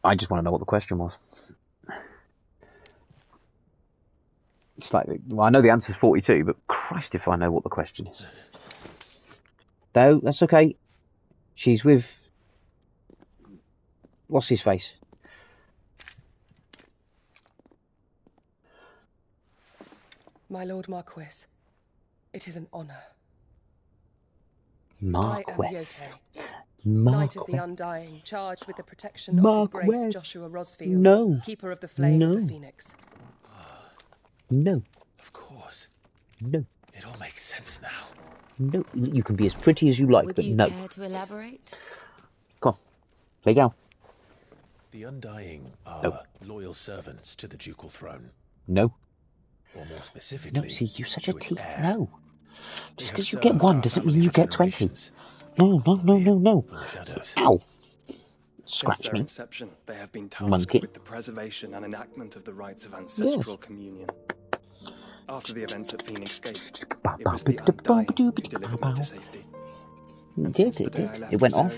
I just want to know what the question was. It's like, well, I know the answer's 42, but Christ if I know what the question is. No, that's okay. She's with... What's his face? My Lord Marquis, it is an honour. Marquis. I am Yote, Knight of the Undying, charged with the protection of His Grace Joshua Rosfield, No. Keeper of the Flame of the No. Phoenix. No. Of course. No. It all makes sense now. No. You can be as pretty as you like, Would but you no. care to elaborate? Come on. Lay down. The Undying are loyal servants to the ducal throne. No. Or more specifically, No, see, you're such a its teeth. heir. No. They Just have because you get served one our doesn't family mean you for get 20. generations. No, no, no, no, no. From the shadows. Ow. Since Scratch their me. inception, they have been tasked Monkey. with the preservation and enactment of the rites of ancestral communion. After the events at Phoenix Gate, it was the Undying who delivered me to safety. It did, it did. It went off.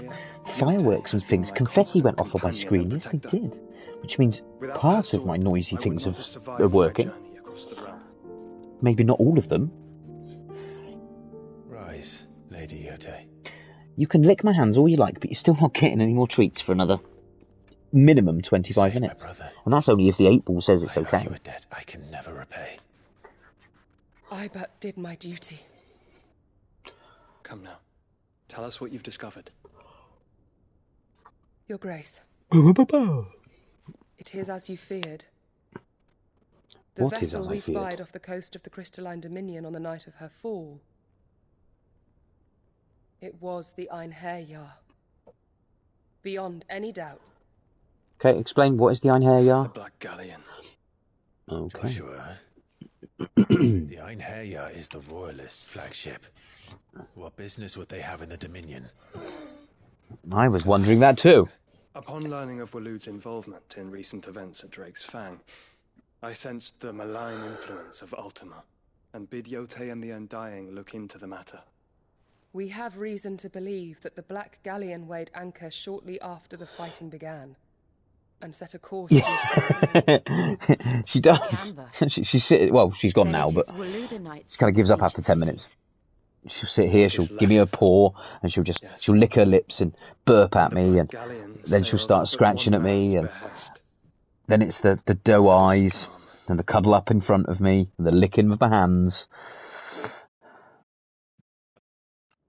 Fireworks and things, confetti went off on my screen. Yes, they did. Which means part of my noisy things are working. Maybe not all of them. Rise, Lady Yote. You can lick my hands all you like, but you're still not getting any more treats for another minimum 25 minutes. And that's only if the 8 ball says it's okay. I owe you a debt I can never repay. I but did my duty. Come now. Tell us what you've discovered. Your Grace. It is as you feared. The What is vessel as I we feared? spied off the coast of the Crystalline Dominion on the night of her fall. It was the Einherjar. Beyond any doubt. Okay, explain what is the Einherjar? The Black Galleon. Okay. Joshua, the Einherjar is the Royalists' flagship. What business would they have in the Dominion? I was wondering that too. Upon learning of Waloed's involvement in recent events at Drake's Fang, I sensed the malign influence of Ultima, and bid Yote and the Undying look into the matter. We have reason to believe that the Black Galleon weighed anchor shortly after the fighting began, and set a course due south. She does. She's gone now, but she kind of gives up after 10 minutes. She'll sit here, she'll give me a paw, and she'll lick her lips and burp at me, and then she'll start scratching at me, and then it's the doe eyes, and the cuddle up in front of me, and the licking with my hands.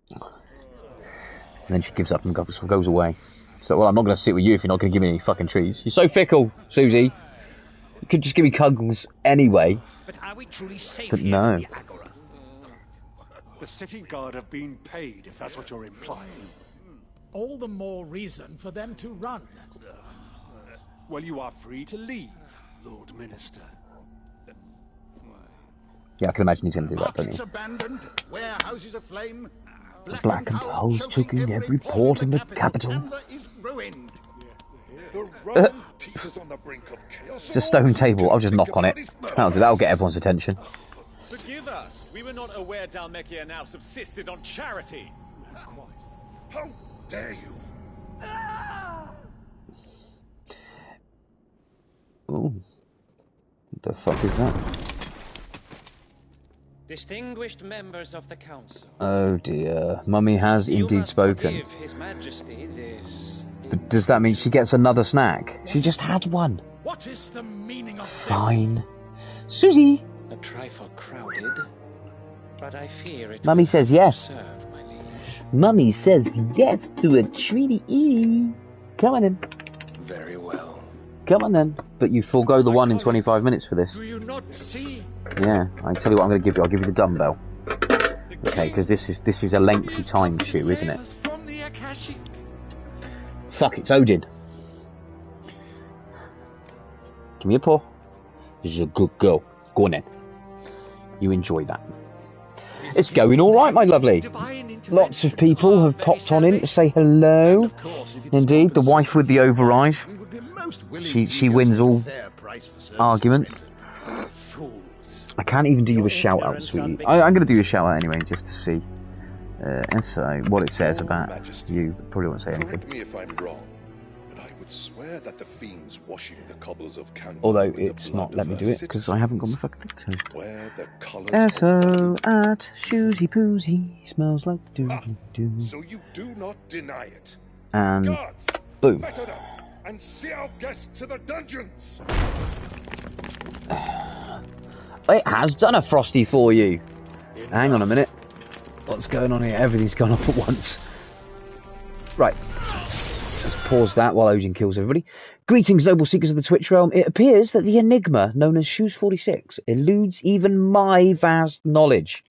And then she gives up and goes away. So, well, I'm not going to sit with you if you're not going to give me any fucking treats. You're so fickle, Susie. You could just give me cuddles anyway. But are we truly safe But here no. in the Agora? The city guard have been paid, if that's what you're implying. All the more reason for them to run. Well, you are free to leave, Lord Minister. Yeah, I can imagine he's going to do that, don't Markets you? abandoned, warehouses aflame. Black and pearls choking every port in the capital. Is ruined. The Roman teeters on the brink of chaos. It's a stone table. I'll just knock on it. That'll get everyone's attention. Forgive us. We were not aware Dalmekia now subsisted on charity. How dare you? Ooh. What the fuck is that? Distinguished members of the council. Oh dear. Mummy has indeed spoken. Forgive His Majesty this. But does that mean she gets another snack? She just had one. What is the meaning of Fine. Susie! A trifle crowded, but I fear it. Mummy will says have to yes. serve, my liege. Mummy says yes to a treaty. Come on then. Very well. Come on then. But you forego the one in 25 minutes for this. Do you not see? Yeah, I tell you what I'm going to give you. I'll give you the dumbbell. Okay, because this is a lengthy time chew, isn't it? From the Akashic. Fuck, it's Odin. Give me a paw. This is a good girl. Go on then. You enjoy that. It's going alright, my lovely. Lots of people have popped on in to say hello. Indeed, the wife with the override. She wins all arguments. I can't even do you a shout out, sweetie. I'm going to do you a shout out anyway, just to see. So, what it says about you. Probably won't say anything. Correct me if I'm wrong, but I would swear that the fiends washing the cobbles of Canva Although with the it's blood not let of me her do it because I haven't got my fucking thing. wear the colours of So at Shoozy Poozy smells like doodly doo. So you do not deny it. And Guards, boom. fetter them and see our guests to the dungeons. It has done a frosty for you. Hang on a minute. What's going on here? Everything's gone off at once. Right. Let's pause that while Odin kills everybody. Greetings, noble seekers of the Twitch realm. It appears that the enigma known as Shoes 46 eludes even my vast knowledge.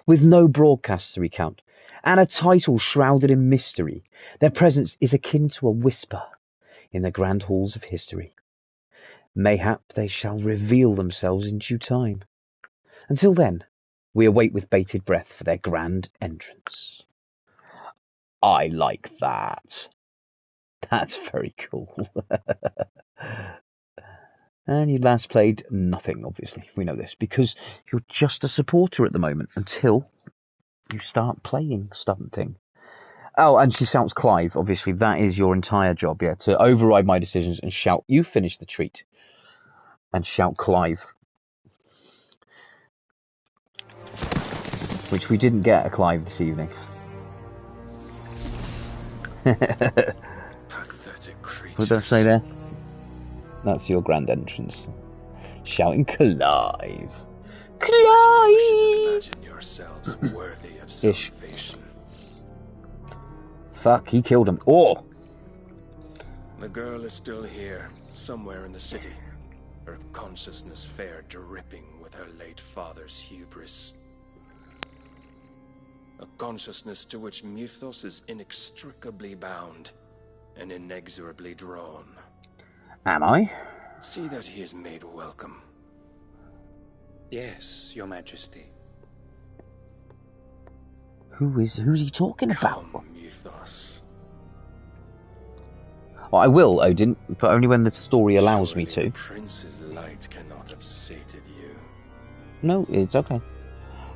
With no broadcasts to recount, and a title shrouded in mystery, their presence is akin to a whisper in the grand halls of history. Mayhap they shall reveal themselves in due time. Until then, we await with bated breath for their grand entrance. I like that. That's very cool. And you last played nothing, obviously. We know this, because you're just a supporter at the moment until you start playing something. Oh, and she shouts Clive, obviously. That is your entire job, yeah, to override my decisions and shout, you finish the treat. And shout Clive. Which we didn't get a Clive this evening. Pathetic creatures. What did I say there? That's your grand entrance. Shouting Clive. Clive! You should imagine yourselves worthy of salvation. Fuck, he killed him. Oh! The girl is still here, somewhere in the city. Her consciousness fair dripping with her late father's hubris. A consciousness to which Mythos is inextricably bound and inexorably drawn. Am I? See that he is made welcome. Yes, Your Majesty. Who's he talking about? Come, Mythos. Well, I will, Odin, but only when the story allows me to. The prince's light cannot have sated you. No, it's okay.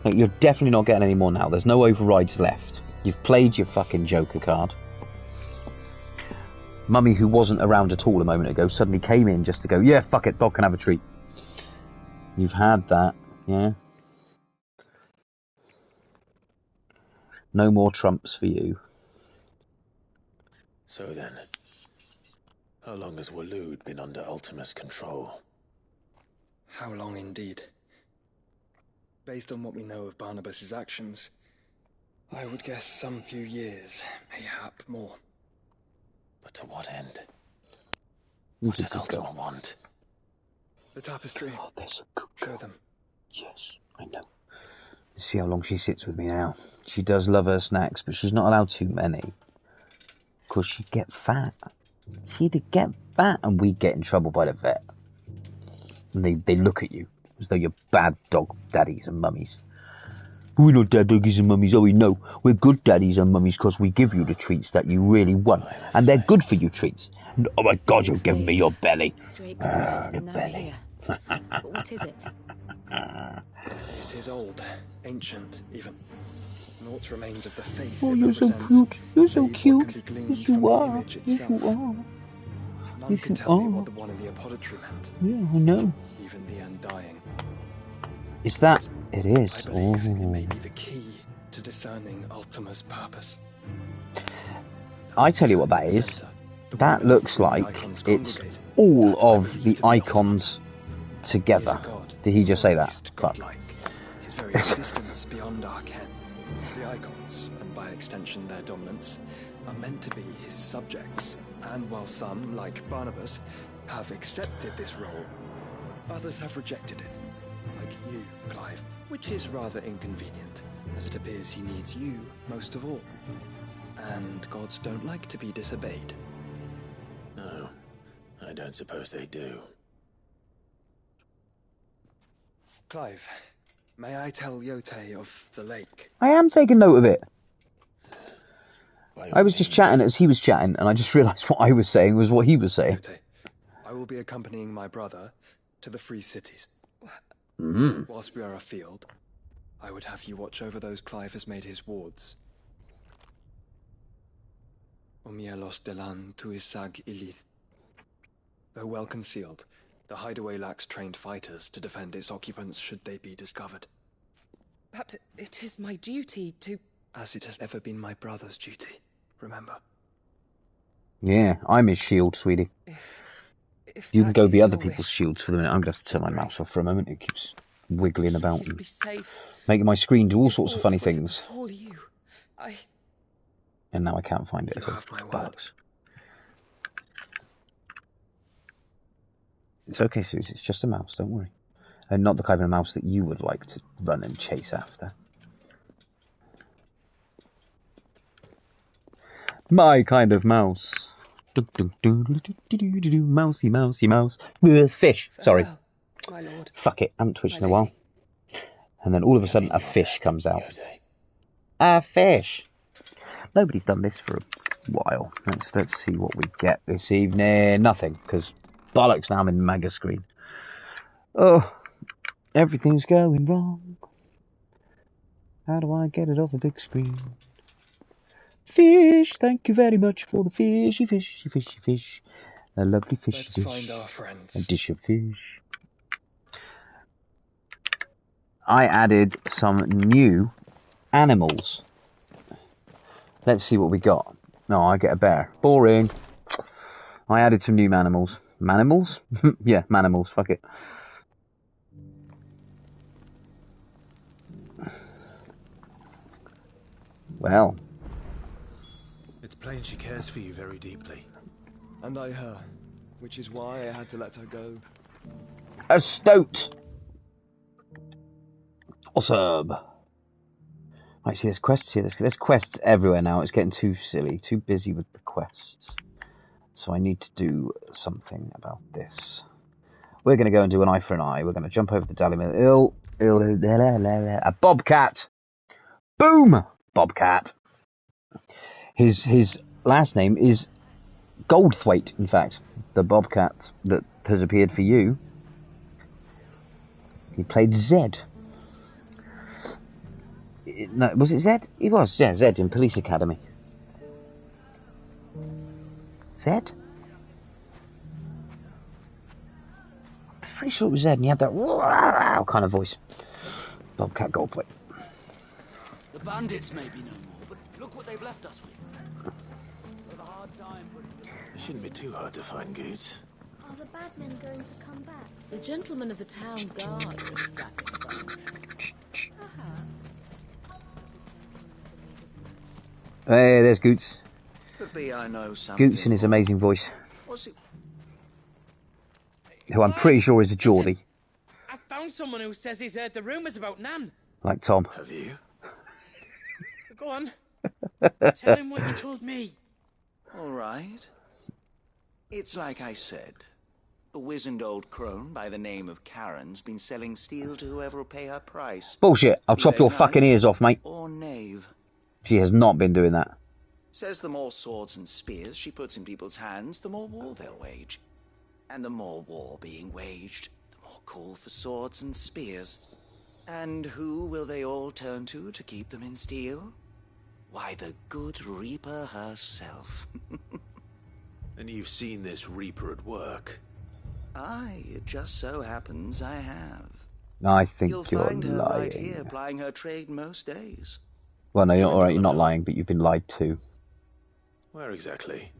Look, you're definitely not getting any more now. There's no overrides left. You've played your fucking Joker card. Mummy, who wasn't around at all a moment ago, suddenly came in just to go, yeah, fuck it, dog can have a treat. You've had that, yeah? No more trumps for you. So then, how long has Waloed been under Ultima's control? How long indeed? Based on what we know of Barnabas's actions, I would guess some few years, mayhap more. But to what end? Who's What does Ultima want? The tapestry. Oh, there's a good girl. Show them. Yes, I know. See how long she sits with me now. She does love her snacks, but she's not allowed too many. Because she'd get fat. She'd get fat, and we'd get in trouble by the vet. And they look at you as though you're bad dog daddies and mummies. We're not bad doggies and mummies, oh no. We're good daddies and mummies because we give you the treats that you really want. And they're good for you treats. And, oh my God, you're giving me your belly. Drake's breath, the now belly. here. But what is it? It is old, ancient, even. Naught remains of the faith Oh, it you're so represents, cute. You're so save what cute. can be gleaned Yes, from you the are. image Yes, itself. you are. None Yes, can you tell me are. what the one in the apodatory meant. Yeah, I know. Even the undying. Is that? It is. I believe it may Oh. be the key to discerning Ultima's purpose. I tell you what that is. That looks like it's all of the icons together. Did he just say that? Fuck. His very existence beyond our ken. The icons, and by extension their dominance, are meant to be his subjects. And while some, like Barnabas, have accepted this role, others have rejected it. Like you, Clive, which is rather inconvenient, as it appears he needs you most of all. And gods don't like to be disobeyed. No, I don't suppose they do. Clive, may I tell Yote of the lake? I am taking note of it. I was just chatting as he was chatting, and I just realised what I was saying was what he was saying. Yote, I will be accompanying my brother to the Free Cities. Mm. Whilst we are afield, I would have you watch over those Clive has made his wards. Omielos delan tuisag ilith. Though well concealed, the hideaway lacks trained fighters to defend its occupants should they be discovered. But it is my duty to... As it has ever been my brother's duty, remember. Yeah, I'm his shield, sweetie. If You can that go is be other your people's wish, shields for the minute. I'm going to have to turn my mouse off for a moment. It keeps wiggling about please and be safe. making my screen do all If sorts of aught funny were to things. befall you, And now I can't find it You at all. have my word. Bollocks. It's okay, Suze. It's just a mouse. Don't worry. And not the kind of mouse that you would like to run and chase after. My kind of mouse. Mousey, mousey, mouse. Fish. Sorry. my lord. Fuck it. I haven't twitched in a while. And then all of a sudden a fish comes out. A fish. Nobody's done this for a while. Let's see what we get this evening. Nothing, because bollocks, now I'm in mega screen. Oh, everything's going wrong. How do I get it off a big screen? Fish, thank you very much for the fishy, fishy, fishy, fish. A lovely fishy Let's dish. find our friends. A dish of fish. I added some new animals. Let's see what we got. No, I get a bear. Boring. I added some new manimals. Manimals? Yeah, manimals. Fuck it. Well. It's plain she cares for you very deeply. And I her, which is why I had to let her go. A stoat. Awesome. Right, see, there's quests here. There's quests everywhere now. It's getting too silly, too busy with the quests. So I need to do something about this. We're going to go and do an eye for an eye. We're going to jump over the Dally Mill. A bobcat. Boom! Bobcat. His last name is Goldthwaite, in fact. The bobcat that has appeared for you. He played Zed. No, was it Zed? He was, yeah, Zed in Police Academy. Zed? I'm pretty sure it was Zed, and he had that kind of voice. Bobcat Goldthwaite. The bandits may be no more, but look what they've left us with. We've a hard time. It shouldn't be too hard to find goods. Are the bad men going to come back? The gentlemen of the town guard are a strapping bunch. Hey, there's Goots. Could be I know something. Goots in his amazing voice. What's it? Who I'm pretty sure is a Geordie. I found someone who says he's heard the rumours about Nan. Like Tom. Have you? Go on. Tell him what you told me. All right. It's like I said. A wizened old crone by the name of Karen's been selling steel to whoever will pay her price. Bullshit. I'll chop your fucking ears off, mate. Or knave. She has not been doing that. Says the more swords and spears she puts in people's hands, the more war they'll wage. And the more war being waged, the more call for swords and spears. And who will they all turn to keep them in steel? Why, the good Reaper herself. And you've seen this Reaper at work? Aye, it just so happens I have. I think You'll you're find her lying. right here plying her trade most days. Well, no, you're not, all right, you're not lying, but you've been lied to. Where exactly?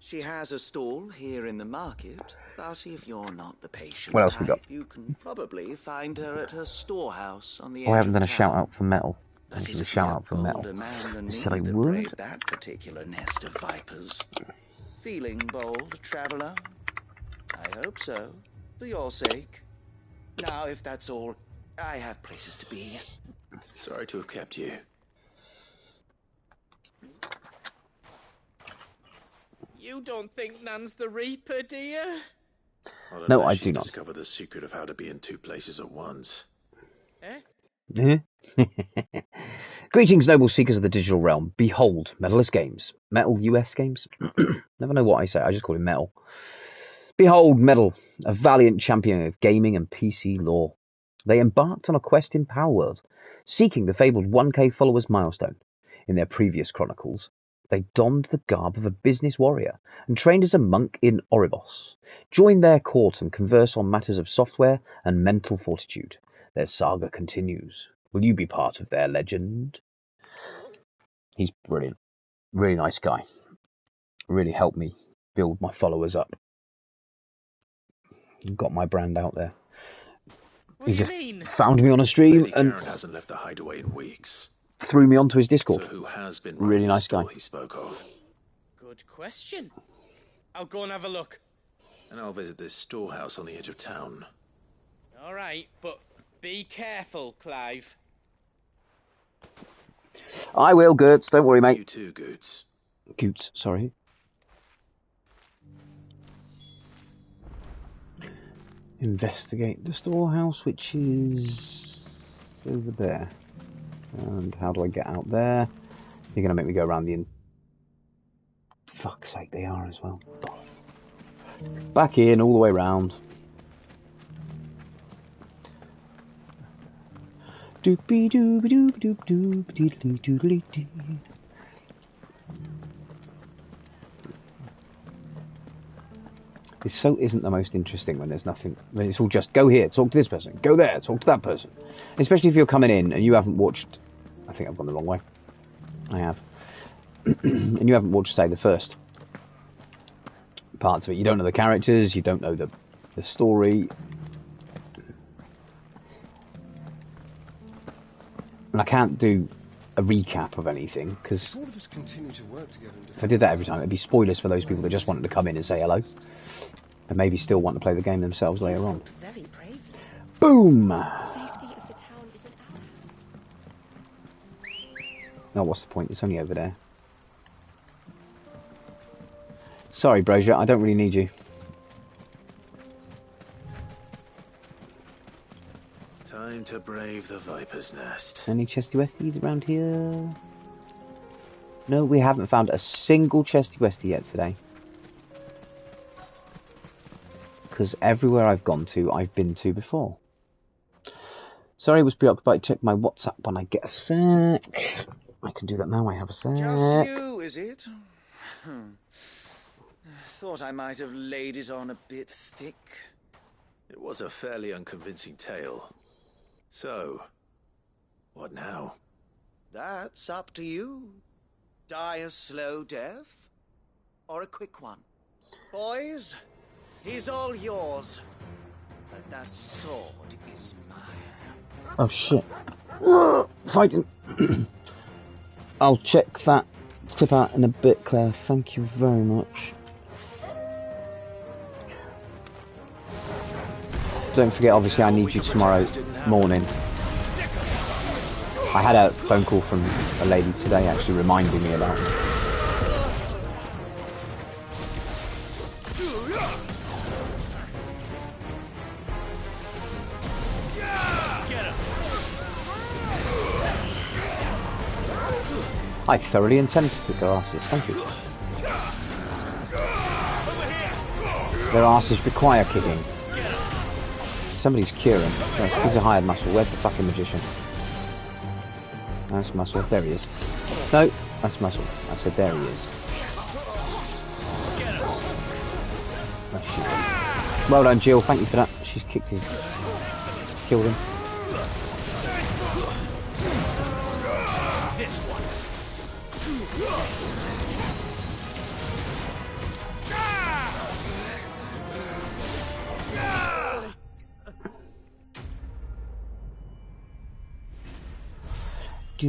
She has a stall here in the market, but if you're not the patient What else we got? type, you can probably find her at her storehouse on the Oh, I edge haven't of done a town. shout out for metal. But This is a it'd shout be out for metal. bolder man than me Said I that would. braved that particular nest of vipers. Feeling bold, traveller? I hope so, for your sake. Now, if that's all, I have places to be. Sorry to have kept you. You don't think Nan's the Reaper, do you? No, I she's do not. discovered the secret of how to be in two places at once. Eh? Greetings, noble seekers of the digital realm. Behold, Metalist Games. Metal US Games? Never know what I say, I just call him Metal. Behold, Metal, a valiant champion of gaming and PC lore. They embarked on a quest in Power World, seeking the fabled 1K followers milestone. In their previous chronicles, they donned the garb of a business warrior and trained as a monk in Oribos. Join their court and converse on matters of software and mental fortitude. Their saga continues. Will you be part of their legend? He's brilliant. Really nice guy. Really helped me build my followers up. Got my brand out there. He just found me on a stream Lady and Karen hasn't left the hideaway in weeks. threw me onto his Discord. So who has been Really running nice the guy. store he spoke of? Good question. I'll go and have a look. And I'll visit this storehouse on the edge of town. All right, but be careful, Clive. I will, Gertz. Don't worry, mate. You too, Goots. Goots, sorry. Investigate the storehouse, which is over there. And how do I get out there? You're going to make me go around the... Fuck's sake, they are as well. Back in, all the way round. Doopy doopy doop doop doop doodly doodly dee. This so isn't the most interesting when there's nothing. When it's all just go here, talk to this person, go there, talk to that person. Especially if you're coming in and you haven't watched. I think I've gone the wrong way. I have. And you haven't watched, say, the first parts of it. You don't know the characters. You don't know the story. And I can't do a recap of anything because if I did that every time, it'd be spoilers for those people that just wanted to come in and say hello. And maybe still want to play the game themselves later on. Very bravely. Boom! Safety of the town is in our hands. No, what's the point? It's only over there. Sorry, Brazier, I don't really need you. Time to brave the Viper's Nest. Any chesty westies around here? No, we haven't found a single chesty westie yet today. Because everywhere I've gone to, I've been to before. Sorry, I was preoccupied. Check my WhatsApp when I get a sec. I can do that now. I have a sec. Just you, is it? Thought I might have laid it on a bit thick. It was a fairly unconvincing tale. So, what now? That's up to you. Die a slow death, or a quick one. Boys, he's all yours. But that sword is mine. Oh shit. Fighting. I'll check that clip out in a bit, Claire. Thank you very much. Don't forget, obviously, I need you tomorrow morning. I had a phone call from a lady today actually reminding me about it. I thoroughly intend to kick their asses, thank you. Their asses require kicking. Somebody's curing. He's a hired muscle. Where's the fucking magician? That's muscle. There he is. No, that's muscle. I said there he is. Oh, well done, Jill. Thank you for that. She's kicked his... killed him. This one. Yeah,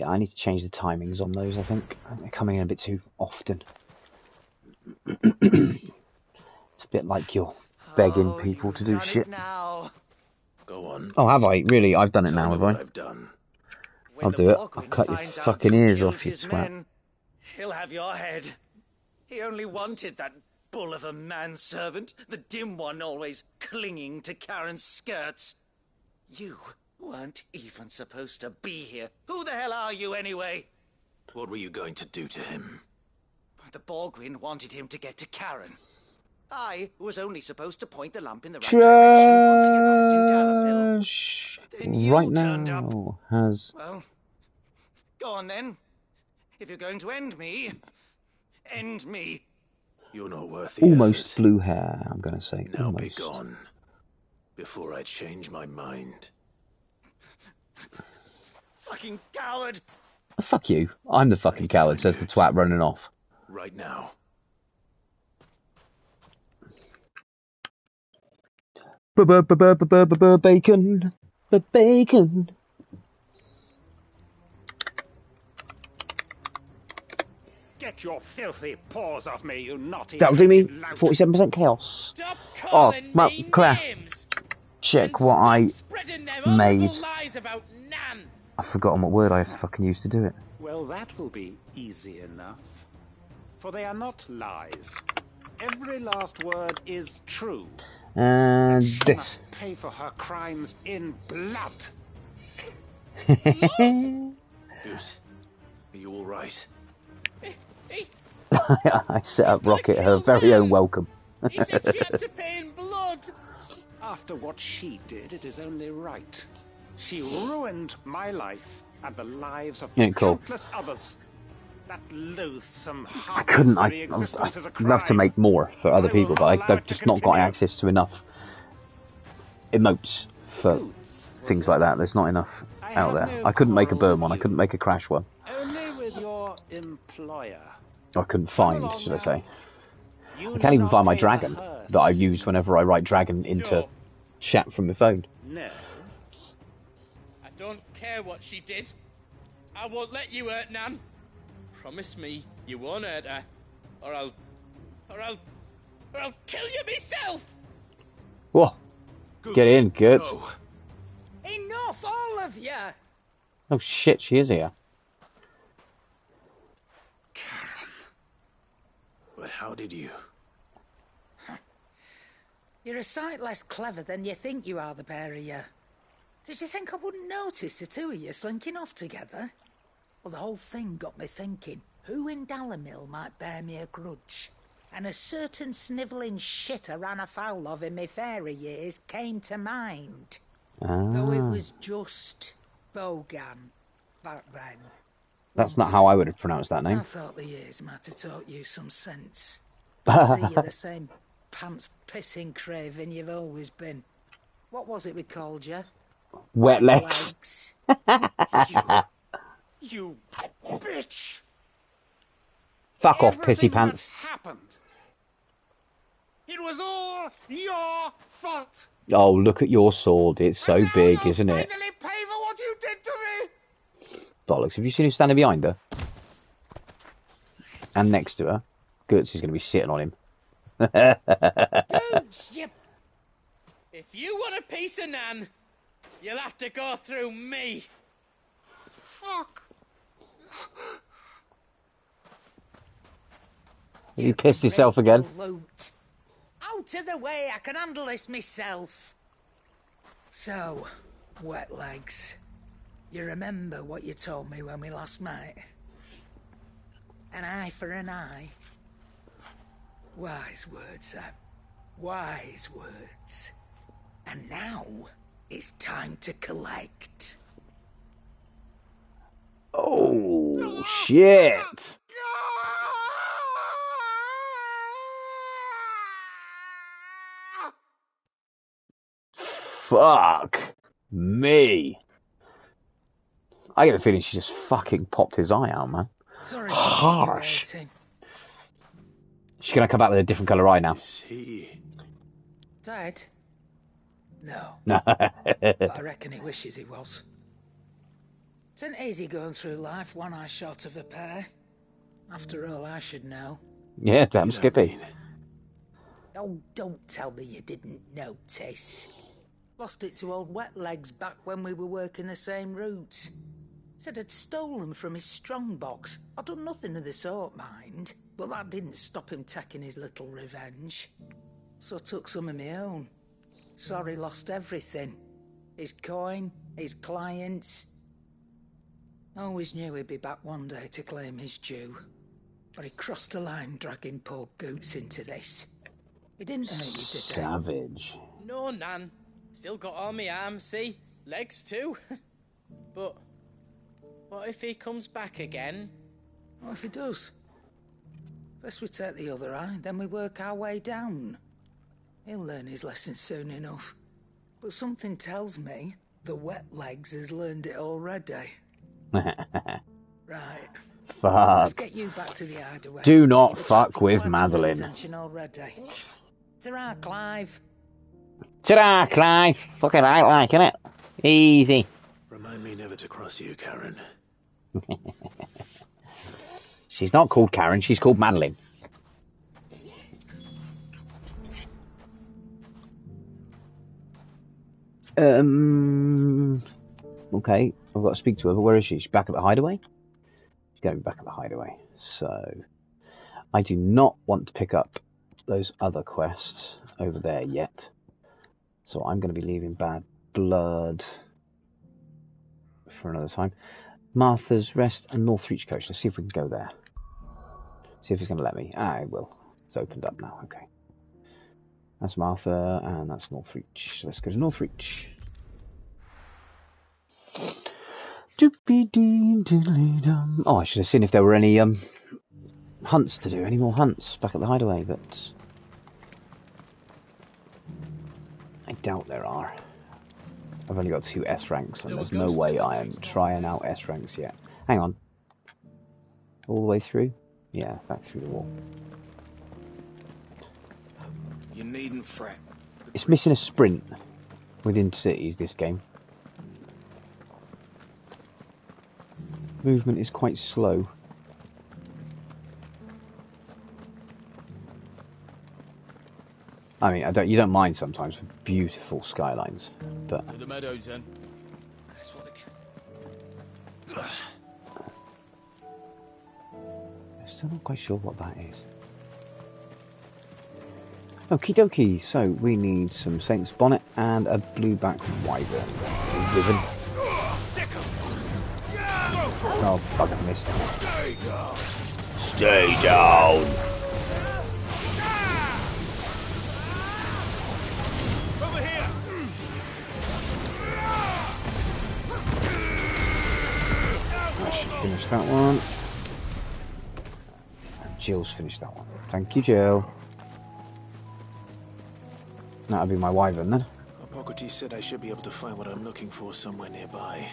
I need to change the timings on those, I think. They're coming in a bit too often. It's a bit like you're begging people to do shit. Go on. Oh, have I? Really? I've done it now, have I? I've done. I'll do it. I'll cut your fucking ears off, you twat. He'll have your head. He only wanted that bull of a manservant, the dim one always clinging to Karen's skirts. You weren't even supposed to be here. Who the hell are you, anyway? What were you going to do to him? The Borgwyn wanted him to get to Karen. I was only supposed to point the lamp in the right Trash. direction once he arrived in Dallenville. Then right turned up. now has... Well, go on then. If you're going to end me, end me. You're not worth the almost effort. blue hair, I'm going to say. Now almost. be gone. Before I change my mind. Fucking coward! Fuck you. I'm the fucking coward, says the twat running off. Right now. Bacon. Bacon. Get your filthy paws off me, you naughty... That'll do me. lout. 47% chaos. Stop Oh, calling well, me Claire. names. Check what I Spreading them made. horrible lies about Nan. I've forgotten what word I fucking used to do it. Well, that will be easy enough. For they are not lies. Every last word is true. And She this. must pay for her crimes in blood. Goose, are you all right? I set up Rocket her very own welcome. He said she had to pay in blood. After what she did, it is only right. She ruined my life and the lives of Ain't cool. countless others. That loathsome, I couldn't. heartless very existence is a I'd love to crime. make more for other people, but allow I've it to just not got continue. access to enough emotes for things like that. There's not enough out there. I couldn't make a burn one. I couldn't make a crash one. Only with your employer. I couldn't find, should I say. I can't even find my dragon that I use whenever I write dragon into chat from my phone. No. I don't care what she did. I won't let you hurt Nan. Promise me you won't hurt her, or I'll kill you myself. Whoa. Get in, good. Enough, all of you. Oh shit, she is here. But how did you? You're a sight less clever than you think you are, the pair of you. Did you think I wouldn't notice the two of you slinking off together? Well, the whole thing got me thinking, who in Dalamil might bear me a grudge? And a certain snivelling shit I ran afoul of in my fairy years came to mind. Though it was just Bogan back then. That's not how I would have pronounced that name. I thought the years might have taught you some sense. I see you're the same pants-pissing craven you've always been. What was it we called you? Wet legs. You bitch! Fuck off, pissy pants. Happened. It was all your fault. Oh, look at your sword. It's so big, isn't it? Finally pay for what you did to me. Bollocks. Have you seen who's standing behind her? And next to her? Gertz is going to be sitting on him. Gooch, if you want a piece of Nan, you'll have to go through me. Fuck. You pissed yourself again? Loot. Out of the way, I can handle this myself. So, wet legs. You remember what you told me when we last met? An eye for an eye. Wise words, Sam. Wise words. And now, it's time to collect. Oh, shit. Fuck me. I get a feeling she just fucking popped his eye out, man. Sorry to Harsh. keep you waiting. She's going to come out with a different colour eye now. Dead? No. But I reckon he wishes he was. It's an easy going through life, one eye short of a pair. After all, I should know. Yeah, damn Skippy. Oh, don't tell me you didn't notice. Lost it to old Wet Legs back when we were working the same routes. Said I'd stolen from his strongbox. I'd done nothing of the sort, mind. But that didn't stop him taking his little revenge. So I took some of my own. Sorry, lost everything. His coin, his clients. Always knew he'd be back one day to claim his due. But he crossed a line dragging poor Goots into this. He didn't hurt you, did he? Savage. No, Nan. Still got all my arms, see? legs too. But what if he comes back again? What if he does? First we take the other eye, then we work our way down. He'll learn his lesson soon enough. But something tells me the wet legs has learned it already. Right. Fuck. Let's get you back to the hideaway. Do not fuck with Madeline. Attention already. Ta-ra, Clive. Ta-da, Clive. Fucking right like, innit? Easy. Remind me never to cross you, Karen. She's not called Karen, she's called Madeline. Okay, I've got to speak to her, but where is she? She's back at the hideaway? She's going to be back at the hideaway. So, I do not want to pick up those other quests over there yet. So I'm going to be leaving Bad Blood for another time. Martha's Rest and Northreach Coach. Let's see if we can go there. See if he's going to let me. I will. It's opened up now. Okay. That's Martha and that's Northreach. So let's go to Northreach. Oh, I should have seen if there were any hunts to do. Any more hunts back at the hideaway, but I doubt there are. I've only got 2 S ranks, and there's no way I am trying out S ranks yet. Hang on. All the way through? Yeah, back through the wall. You needn't fret. It's missing a sprint within cities, this game. Movement is quite slow. I mean, you don't mind sometimes for beautiful skylines, but To the meadows then. I'm still not quite sure what that is. Okie dokie, so we need some Saint's Bonnet and a blueback wyvern. Wyvern. Oh fuck, I missed. Stay down! Over here. I should finish that one. And Jill's finished that one. Thank you, Jill. That'll be my wyvern then. Hippocrates said I should be able to find what I'm looking for somewhere nearby.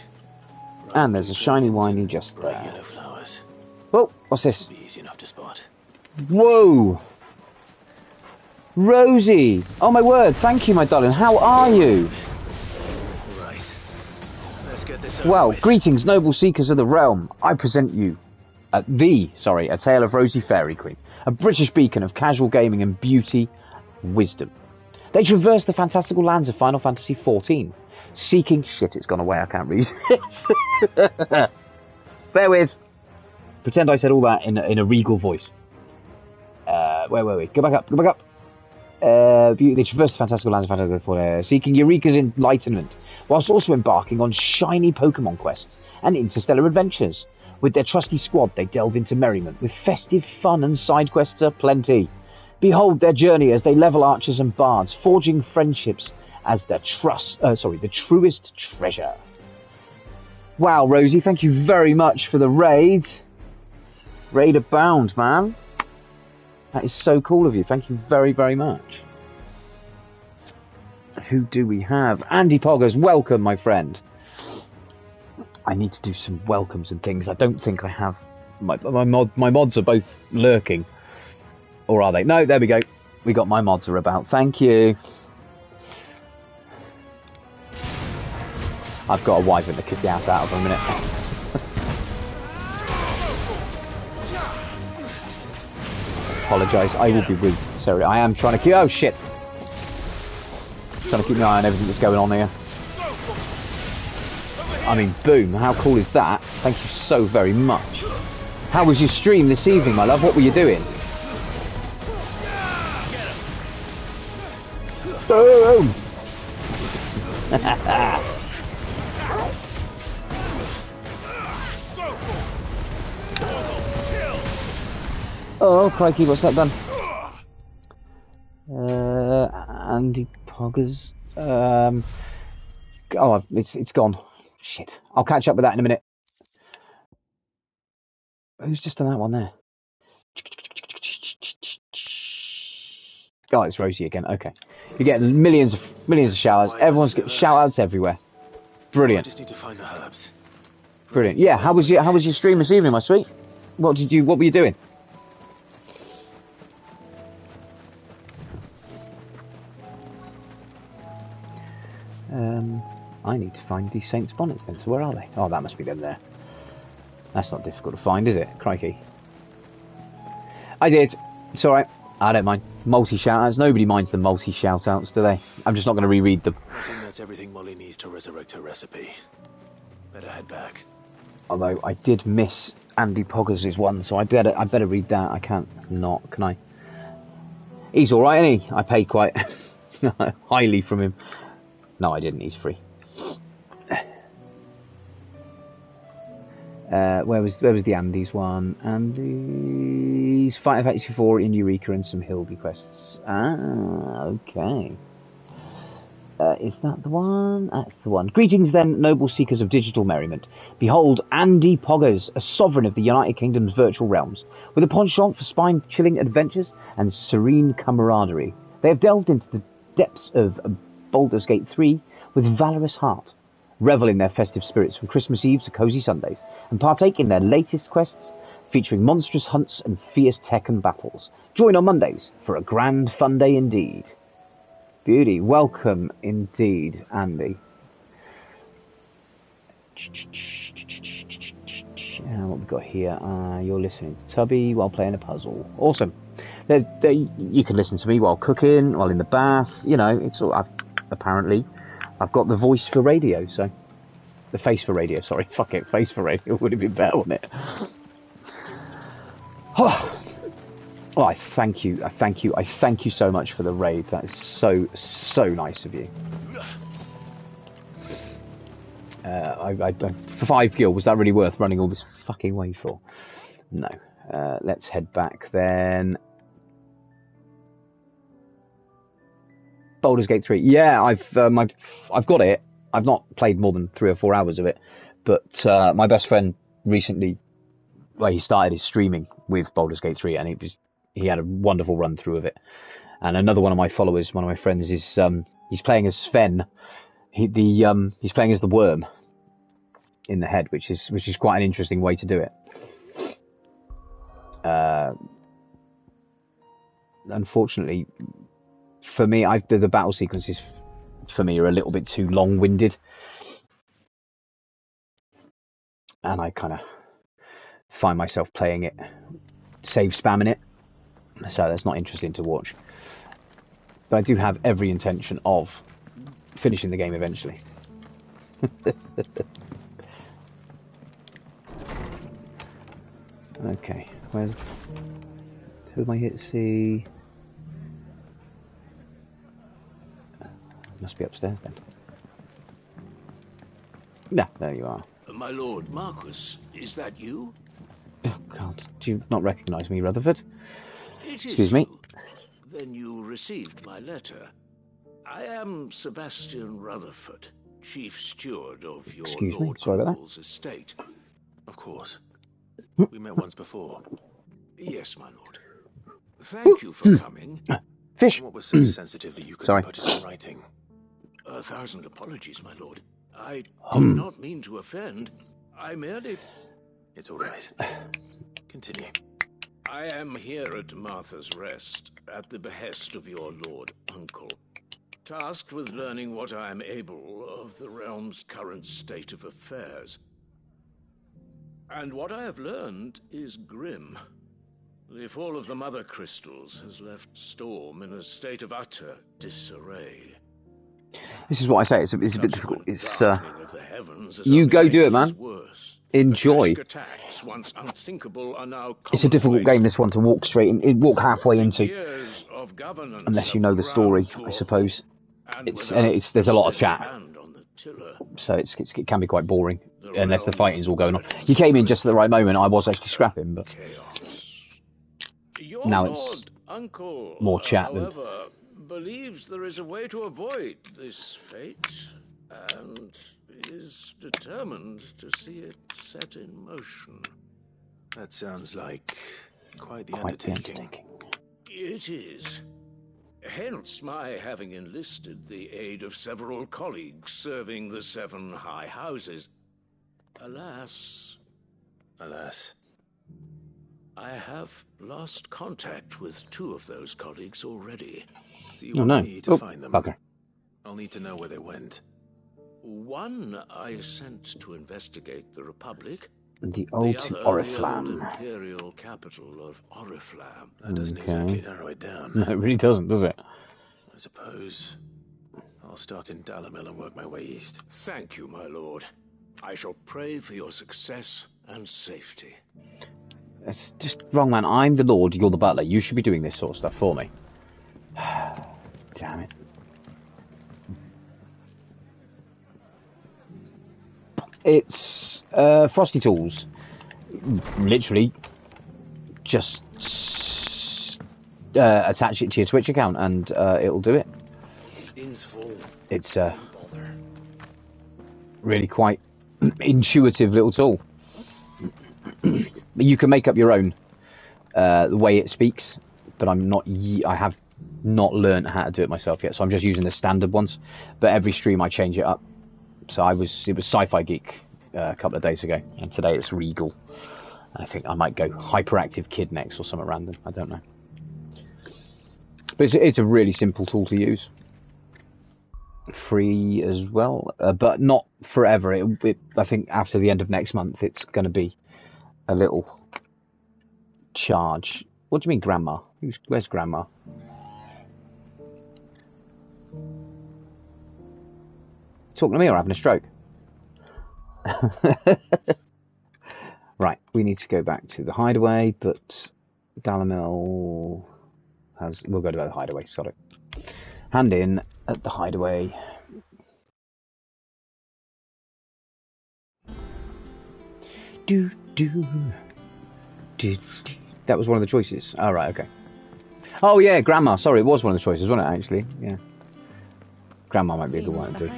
And there's a shiny whiny just Bright there. yellow flowers. Oh, what's this? Be easy enough to spot. Whoa! Rosie! Oh my word, thank you, my darling. How are you? Right. Let's get this over Well, with. greetings, noble seekers of the realm. I present you a tale of Rosie Fairy Queen, a British beacon of casual gaming and beauty, wisdom. They traverse the fantastical lands of Final Fantasy XIV, seeking... Shit, it's gone away, I can't read it. Bear with. Pretend I said all that in a regal voice. Where were we? Go back up, go back up. They traverse the fantastical lands of Final Fantasy XIV, seeking Eureka's enlightenment, whilst also embarking on shiny Pokemon quests and interstellar adventures. With their trusty squad, they delve into merriment, with festive fun and side quests aplenty. Behold their journey as they level archers and bards, forging friendships as the truest treasure. Wow, Rosie, thank you very much for the raid. Raid abound, man. That is so cool of you. Thank you very, very much. Who do we have? Andy Poggers, welcome, my friend. I need to do some welcomes and things. I don't think I have. My mods are both lurking. Or are they? No, there we go. We got my mods are about. Thank you. I've got a wyvern to kick the ass out of in a minute. Apologise. I will be rude. Sorry, I am trying to keep... Oh, shit. Trying to keep my eye on everything that's going on here. I mean, boom. How cool is that? Thank you so very much. How was your stream this evening, my love? What were you doing? Boom! Oh, crikey, what's that done? Andy Poggers. Oh, it's gone. Shit. I'll catch up with that in a minute. Who's just on that one there? Oh, it's Rosie again. Okay. You're getting millions of showers. Everyone's getting shout-outs everywhere. Brilliant. I just need to find the herbs. Brilliant. Yeah, how was your stream this evening, my sweet? What were you doing? I need to find these Saints' bonnets then, so where are they? Oh, that must be them there. That's not difficult to find, is it? Crikey. I did. It's alright. I don't mind. Multi-shout-outs. Nobody minds the multi-shout-outs, do they? I'm just not going to reread them. I think that's everything Molly needs to resurrect her recipe. Better head back. Although I did miss Andy Poggers' one, so I better read that. I can't not, can I? He's alright, isn't he? I paid quite highly from him. No, I didn't. He's free. Where was the Andes one? Andes Fighter Fantasy 64 in Eureka and some Hildy quests. Ah, okay. Is that the one? That's the one. Greetings then, noble seekers of digital merriment. Behold, Andy Poggers, a sovereign of the United Kingdom's virtual realms, with a penchant for spine-chilling adventures and serene camaraderie. They have delved into the depths of Baldur's Gate 3 with valorous heart. Revel in their festive spirits from Christmas Eve to cozy Sundays, and partake in their latest quests featuring monstrous hunts and fierce Tekken battles. Join on Mondays for a grand fun day indeed. Beauty, welcome indeed, Andy. What we got here? You're listening to Tubby while playing a puzzle. Awesome. You can listen to me while cooking, while in the bath. You know, it's all. I've got the voice for radio, so the face for radio. Sorry, fuck it, face for radio would have been better, wouldn't it? Oh, I thank you so much for the raid. That is so nice of you. For 5 gil, was that really worth running all this fucking way for? No. Let's head back then. Baldur's Gate 3. Yeah, I've got it. I've not played more than 3 or 4 hours of it, but my best friend recently, he started his streaming with Baldur's Gate 3, and he had a wonderful run through of it. And another one of my followers, one of my friends, is he's playing as Sven. He's playing as the worm in the head, which is quite an interesting way to do it. Unfortunately, for me, the battle sequences for me are a little bit too long-winded, and I kind of find myself playing it, save spamming it, so that's not interesting to watch. But I do have every intention of finishing the game eventually. Okay, who am I here to see? Must be upstairs then. Yeah, there you are. My lord Marquis, is that you? Oh God, do you not recognise me, Rutherford? Excuse me. Then you received my letter. I am Sebastian Rutherford, chief steward of your lord uncle's estate. Of course. Hmm. We met once before. Yes, my lord. Thank you for coming. Fish. What was so sensitive that you couldn't put it in writing? 1,000 apologies, my lord. I did not mean to offend. I merely... It's all right. Continue. I am here at Martha's Rest, at the behest of your lord uncle, tasked with learning what I am able of the realm's current state of affairs. And what I have learned is grim. The fall of the Mother Crystals has left Storm in a state of utter disarray. This is what I say, it's a bit difficult. It's, you go do it, man. Enjoy. It's a difficult game, this one, to walk walk halfway into. Unless you know the story, I suppose. There's a lot of chat. So it can be quite boring, unless the fighting's all going on. You came in just at the right moment, I was actually scrapping, but... Now it's more chat than... believes there is a way to avoid this fate, and is determined to see it set in motion. That sounds like quite the undertaking. It is. Hence my having enlisted the aid of several colleagues serving the 7 high houses. Alas, I have lost contact with 2 of those colleagues already. So you want me to find them? Bugger. I'll need to know where they went. One I sent to investigate the Republic. The old The other, Oriflamme. the old imperial capital of Oriflamme. That doesn't exactly narrow it down. No, it really doesn't, does it? I suppose I'll start in Dalamil and work my way east. Thank you, my lord. I shall pray for your success and safety. It's just wrong, man. I'm the lord, you're the butler. You should be doing this sort of stuff for me. Damn it. It's Frosty Tools. Literally, just attach it to your Twitch account and it'll do it. It's really quite intuitive little tool. You can make up your own the way it speaks, but I have not learned how to do it myself yet, so I'm just using the standard ones. But every stream I change it up. So it was Sci-Fi Geek a couple of days ago, and today it's Regal. I think I might go Hyperactive Kid next or something random. I don't know. But it's a really simple tool to use. Free as well, but not forever. I think after the end of next month, it's going to be a little charge. What do you mean, Grandma? Where's Grandma? Talking to me or having a stroke? Right, we need to go back to the hideaway, but Dalamil has... We'll go to the hideaway, sorry. Hand in at the hideaway. That was one of the choices. Oh, right, okay. Oh, yeah, Grandma. Sorry, it was one of the choices, wasn't it, actually? Yeah. Grandma might be a good one to do.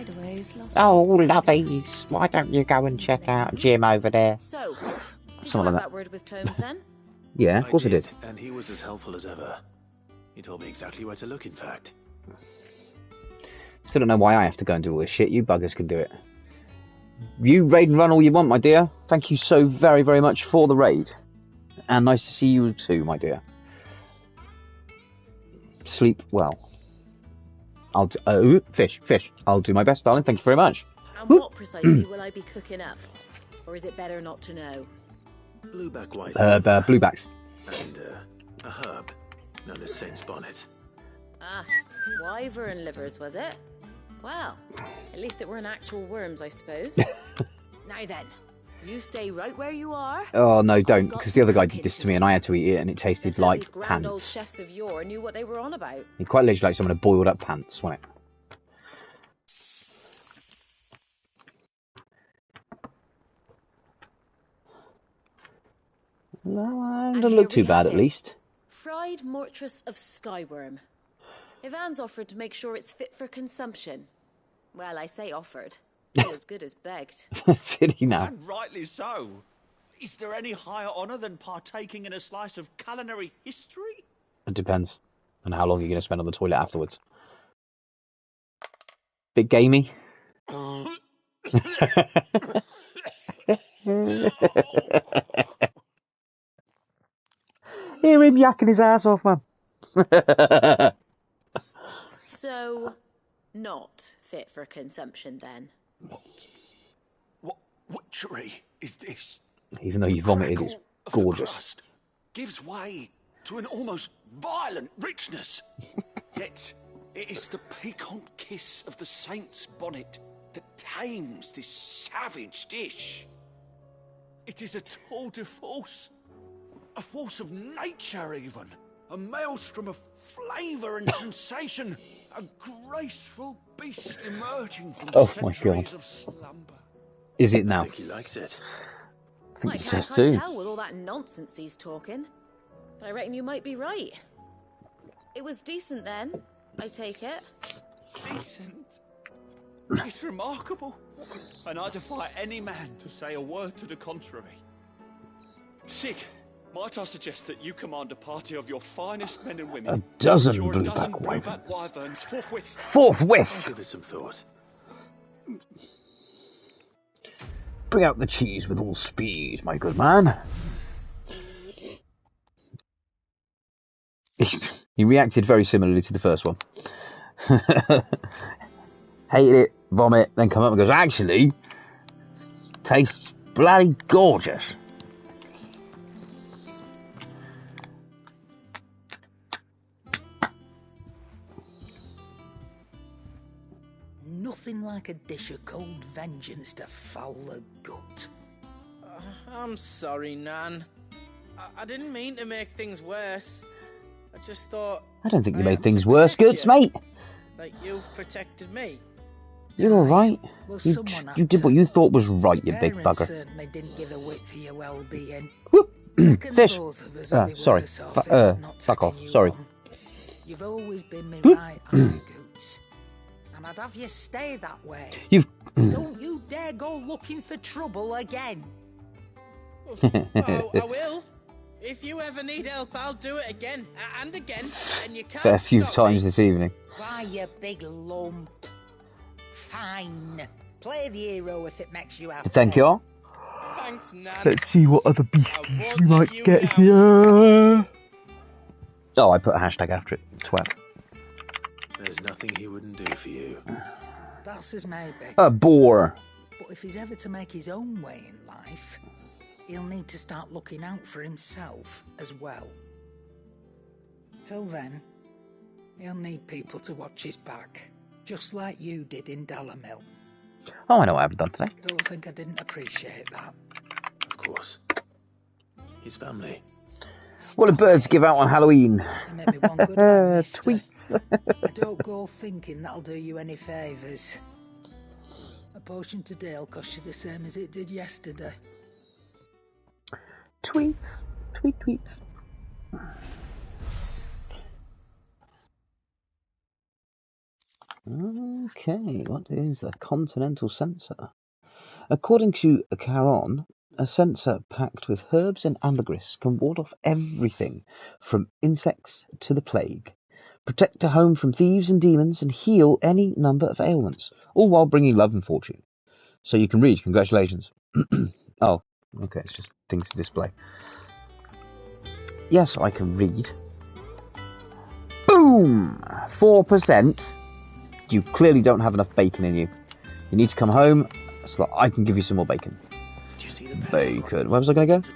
Oh, lovies. Why don't you go and check out Jim over there? So, did Something you have like that word with Tomes then? Yeah, of course I did. And he was as helpful as ever. He told me exactly where to look, in fact. Still don't know why I have to go and do all this shit. You buggers can do it. You raid and run all you want, my dear. Thank you so very, very much for the raid. And nice to see you too, my dear. Sleep well. Fish. I'll do my best, darling. Thank you very much. And what precisely will I be cooking up? Or is it better not to know? Blueback white. Bluebacks. And a herb known as Saint's Bonnet. Ah, wyvern livers, was it? Well, at least it weren't actual worms, I suppose. Now then, you stay right where you are. Oh, no, don't. Because the other guy did this to me and I had to eat it and it tasted like These grand old pants. chefs of yore knew what they were on about. It quite literally like someone had boiled up pants, wasn't it? No, it doesn't look too bad, at least. Fried mortress of skyworm. Ivan's offered to make sure it's fit for consumption. Well, I say offered. As good as begged. Did he now? And rightly so. Is there any higher honour than partaking in a slice of culinary history? It depends on how long you're going to spend on the toilet afterwards. Bit gamey. Hear him yakking his ass off, man. So, not fit for consumption then. What witchery is this? Even though you vomited, it's gorgeous. Gives way to an almost violent richness. Yet it is the piquant kiss of the saint's bonnet that tames this savage dish. It is a tour de force, a force of nature even, a maelstrom of flavour and sensation, a graceful beast emerging from centuries of slumber. Is it now? I think he likes it. I think I it can't does too. tell with all that nonsense he's talking. But I reckon you might be right. It was decent then, I take it. Decent? It's remarkable, and I defy any man to say a word to the contrary. Sid, might I suggest that you command a party of your finest men and women? A dozen blueback wyverns forthwith. Forthwith! I'll give it some thought. Bring out the cheese with all speed, my good man. He reacted very similarly to the first one. Hated it, vomit, then come up and goes, actually, tastes bloody gorgeous. Nothing like a dish of cold vengeance to foul the gut. I'm sorry, Nan. I didn't mean to make things worse. I just thought... I don't think you made things worse, Goods, mate. Like you've protected me. You're alright. Well, You did what you thought was right, you big Parents bugger. certainly didn't give a whit for your well-being. Fish. Sorry. Fuck off. Sorry. You've always been me right eye, Goots. And I'd have you stay that way. So don't you dare go looking for trouble again. Oh, I will. If you ever need help, I'll do it again and again, and you can't A few stop times me. this evening. Why, you big lump. Fine. Play the hero if it makes you happy. Thank you. Thanks, Nan. Let's see what other beasties we might get here. Oh, I put a hashtag after it. Twat. There's nothing he wouldn't do for you. That's as maybe. A boar. But if he's ever to make his own way in life, he'll need to start looking out for himself as well. Till then, he'll need people to watch his back, just like you did in Dalamil. Oh, I know what I've done today. Don't think I didn't appreciate that. Of course. His family. What do birds give out on Halloween? You made me one good one, mister. Tweet. I don't go thinking that'll do you any favours. A potion today'll cost you the same as it did yesterday. Tweets. Tweets. Okay, what is a continental censer? According to Caron, a censer packed with herbs and ambergris can ward off everything from insects to the plague, protect a home from thieves and demons, and heal any number of ailments, all while bringing love and fortune. So you can read, congratulations. Oh, okay, it's just things to display. Yes, I can read. Boom! 4%. You clearly don't have enough bacon in you. You need to come home so that I can give you some more bacon. Did you see the Bacon. Where was I going to go?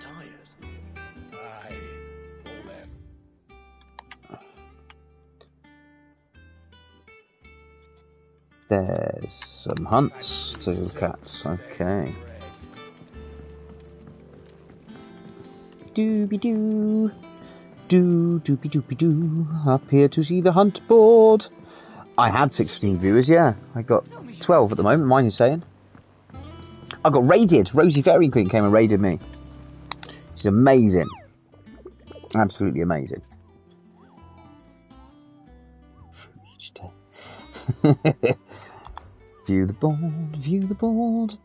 There's some hunts to cats. Okay. Dooby-doo. Dooby-dooby-doo. Up here to see the hunt board. I had 16 viewers, yeah. I got 12 at the moment, mine is saying. I got raided. Rosie Fairy Queen came and raided me. She's amazing. Absolutely amazing. View the board, view the board.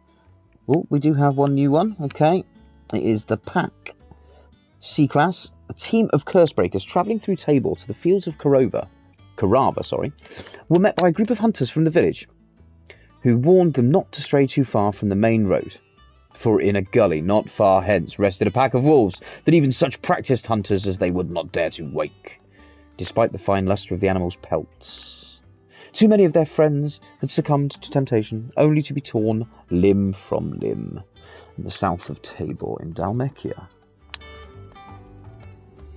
Oh, we do have one new one, okay. It is the Pack C-Class. A team of Cursebreakers travelling through Tabor to the fields of Carava, were met by a group of hunters from the village, who warned them not to stray too far from the main road, for in a gully not far hence rested a pack of wolves that even such practised hunters as they would not dare to wake, despite the fine lustre of the animals' pelts. Too many of their friends had succumbed to temptation, only to be torn limb from limb in the south of Tabor in Dalmekia.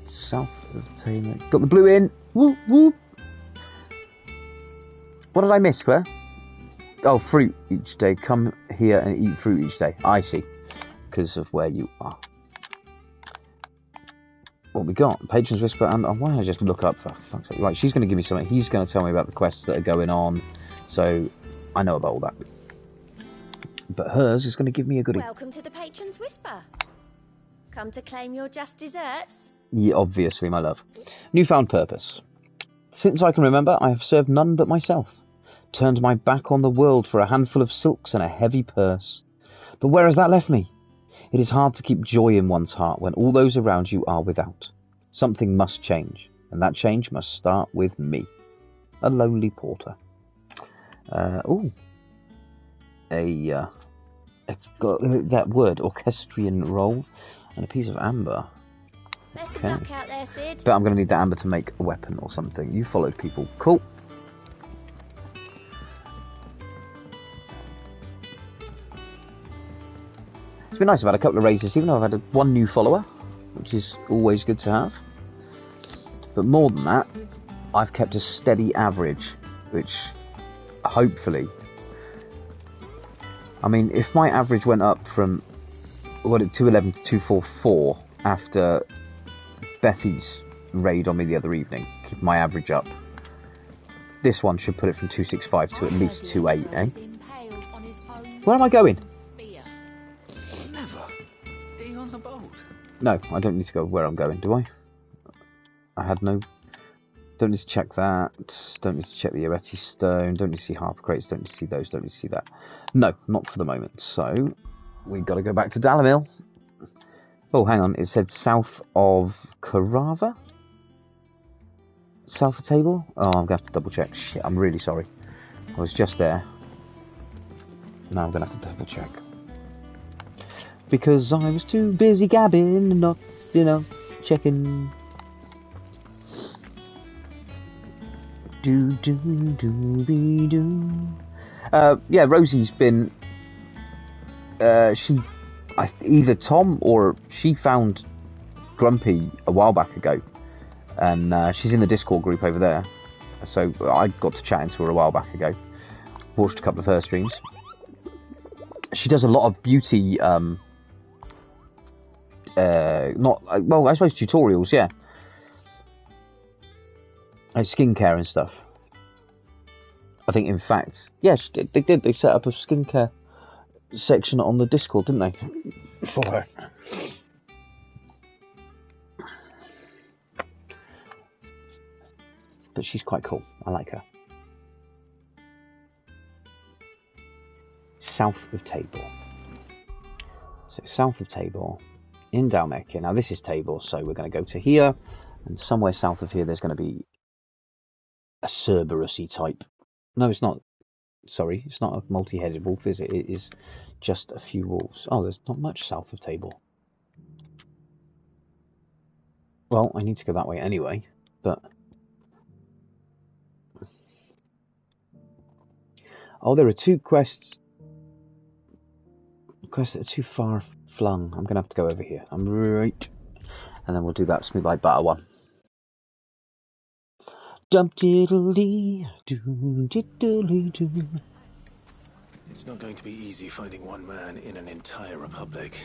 South of Tabor. Got the blue in. Whoop, whoop. What did I miss, Claire? Oh, fruit each day. Come here and eat fruit each day. I see. Because of where you are. What we got? Patrons Whisper and... Oh, why don't I just look up for fuck's sake? Right, she's going to give me something. He's going to tell me about the quests that are going on. So, I know about all that. But hers is going to give me a goodie. Welcome to the Patrons Whisper. Come to claim your just desserts? Yeah, obviously, my love. Newfound purpose. Since I can remember, I have served none but myself. turned my back on the world for a handful of silks and a heavy purse. But where has that left me? It is hard to keep joy in one's heart when all those around you are without. Something must change, and that change must start with me. A lonely porter. It's got that word, orchestrion roll, and a piece of amber. Best of luck out there, Sid. But I'm going to need that amber to make a weapon or something. You followed people. Cool. It's been nice. I've had a couple of raises, even though I've had one new follower, which is always good to have. But more than that, I've kept a steady average, which hopefully... I mean, if my average went up from 211 to 244 after Bethy's raid on me the other evening, keep my average up, this one should put it from 265 to at least 28, eh? Where am I going? No, I don't need to go where I'm going, do I? Don't need to check that. Don't need to check the Areti Stone. Don't need to see Harper Crates. Don't need to see those. Don't need to see that. No, not for the moment. So, we've got to go back to Dalamil. Oh, hang on. It said south of Karava? South of Table? Oh, I'm going to have to double check. Shit, I'm really sorry. I was just there. Now I'm going to have to double check. Because I was too busy gabbing and not, checking. Yeah, Rosie's been... either Tom or she found Grumpy a while back ago. And she's in the Discord group over there. So I got to chatting to her a while back ago. Watched a couple of her streams. She does a lot of beauty... I suppose tutorials, yeah. Like skincare and stuff. I think, in fact, yeah, they did. They set up a skincare section on the Discord, didn't they? For her. But she's quite cool. I like her. South of Tabor. So, south of Tabor. In Dalmekia. Now, this is Tabor, so we're going to go to here. And somewhere south of here, there's going to be a Cerberus-y type. No, it's not. Sorry, it's not a multi-headed wolf, is it? It is just a few wolves. Oh, there's not much south of Tabor. Well, I need to go that way anyway, but... Oh, there are two quests that are too far flung. I'm going to have to go over here. I'm right. And then we'll do that smooth like butter one. Dump diddle dee doo diddly doo. It's not going to be easy finding one man in an entire republic.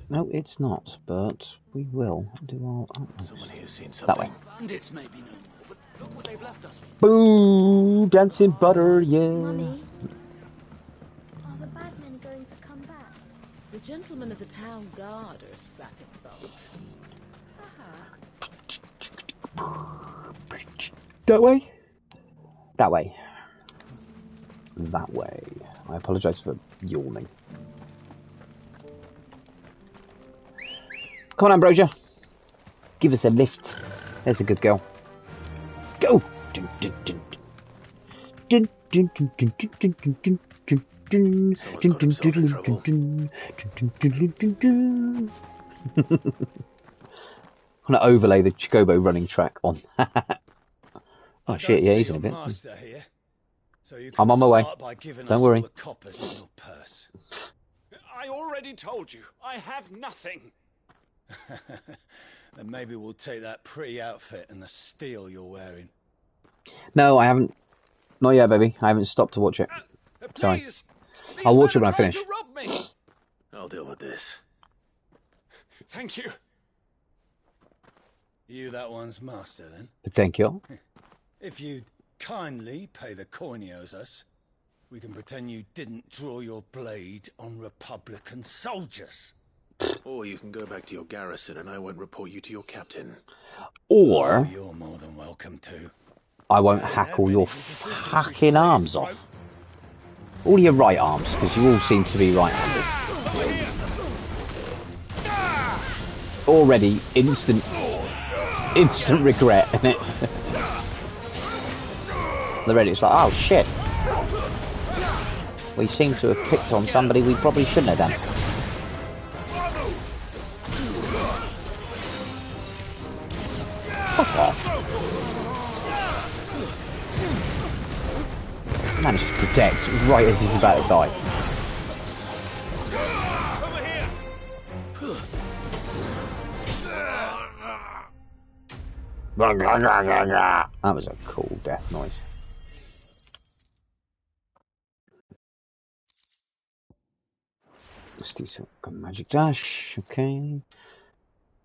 No, it's not, but we will do our utmost. Someone here's seen something. That way. Bandits maybe no more, but look what they've left us with. Boo! Dancing butter, yeah. Mummy, are the bad men going to come back? The gentlemen of the town guard are strapping bold. That way? That way. That way. I apologise for yawning. Come on, Ambrosia. Give us a lift. There's a good girl. Go! Dun, dun, dun. Dun, dun, dun, dun, dun, dun, dun, dun, dun, dun. Dun, dun, dun, dun, dun, dun, dun. I'm going to overlay the Chocobo running track on. Oh shit, yeah, he's in a bit. Here, so I'm on my way. Don't worry. I already told you, I have nothing. Then maybe we'll take that pretty outfit and the steel you're wearing. No, I haven't. Not yet, baby. I haven't stopped to watch it. Sorry. I'll watch it when I finish. I'll deal with this. Thank you. You that one's master, then? Thank you. If you'd kindly pay the coin he owes us, we can pretend you didn't draw your blade on Republican soldiers. Or you can go back to your garrison and I won't report you to your captain. Or... Oh, you're more than welcome to. I won't hack all your fucking arms off. All your right arms, because you all seem to be right-handed. Already instant regret, isn't it? Already it's like, oh shit. We seem to have picked on somebody we probably shouldn't have done. Fuck off. Managed to protect right as he's about to die. That was a cool death noise. Let's do some magic dash, okay.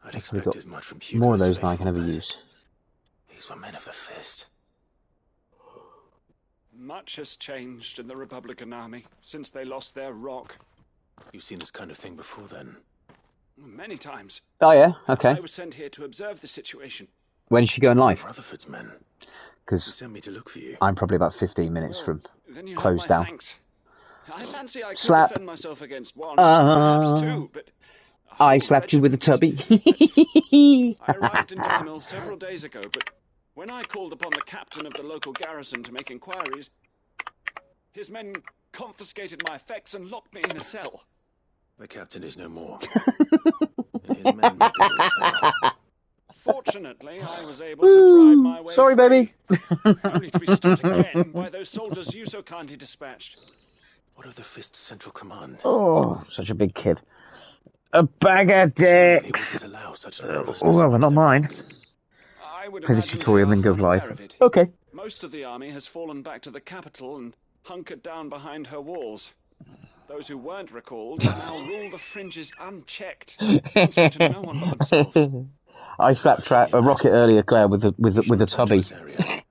I'd expect as much from Hugo's more of those than I can ever use. These were men of the fist. Much has changed in the Republican Army since they lost their rock. You've seen this kind of thing before, then? Many times. Oh yeah, okay. I was sent here to observe the situation. When's she going live? Rutherford's men. Because sent me to look for you. I'm probably about 15 minutes from Then you close have my down. Thanks. I fancy I could Slap. defend myself against one, perhaps two, but I slapped you with a tubby. I arrived in Dymil several days ago, but when I called upon the captain of the local garrison to make inquiries, his men confiscated my effects and locked me in a cell. The captain is no more. And his men make the rules now. Fortunately, I was able to bribe my way Sorry, free, baby. only to be stopped again by those soldiers you so kindly dispatched. What of the Fist Central Command? Oh, such a big kid. A bag of dicks. Well, they're not mine. I would Play the imagine tutorial they and are then go unaware live. of it. Okay. Most of the army has fallen back to the capital and hunkered down behind her walls. Those who weren't recalled now rule the fringes unchecked, answering to no one but themselves. I slapped a rocket earlier, Claire, with a tubby. Would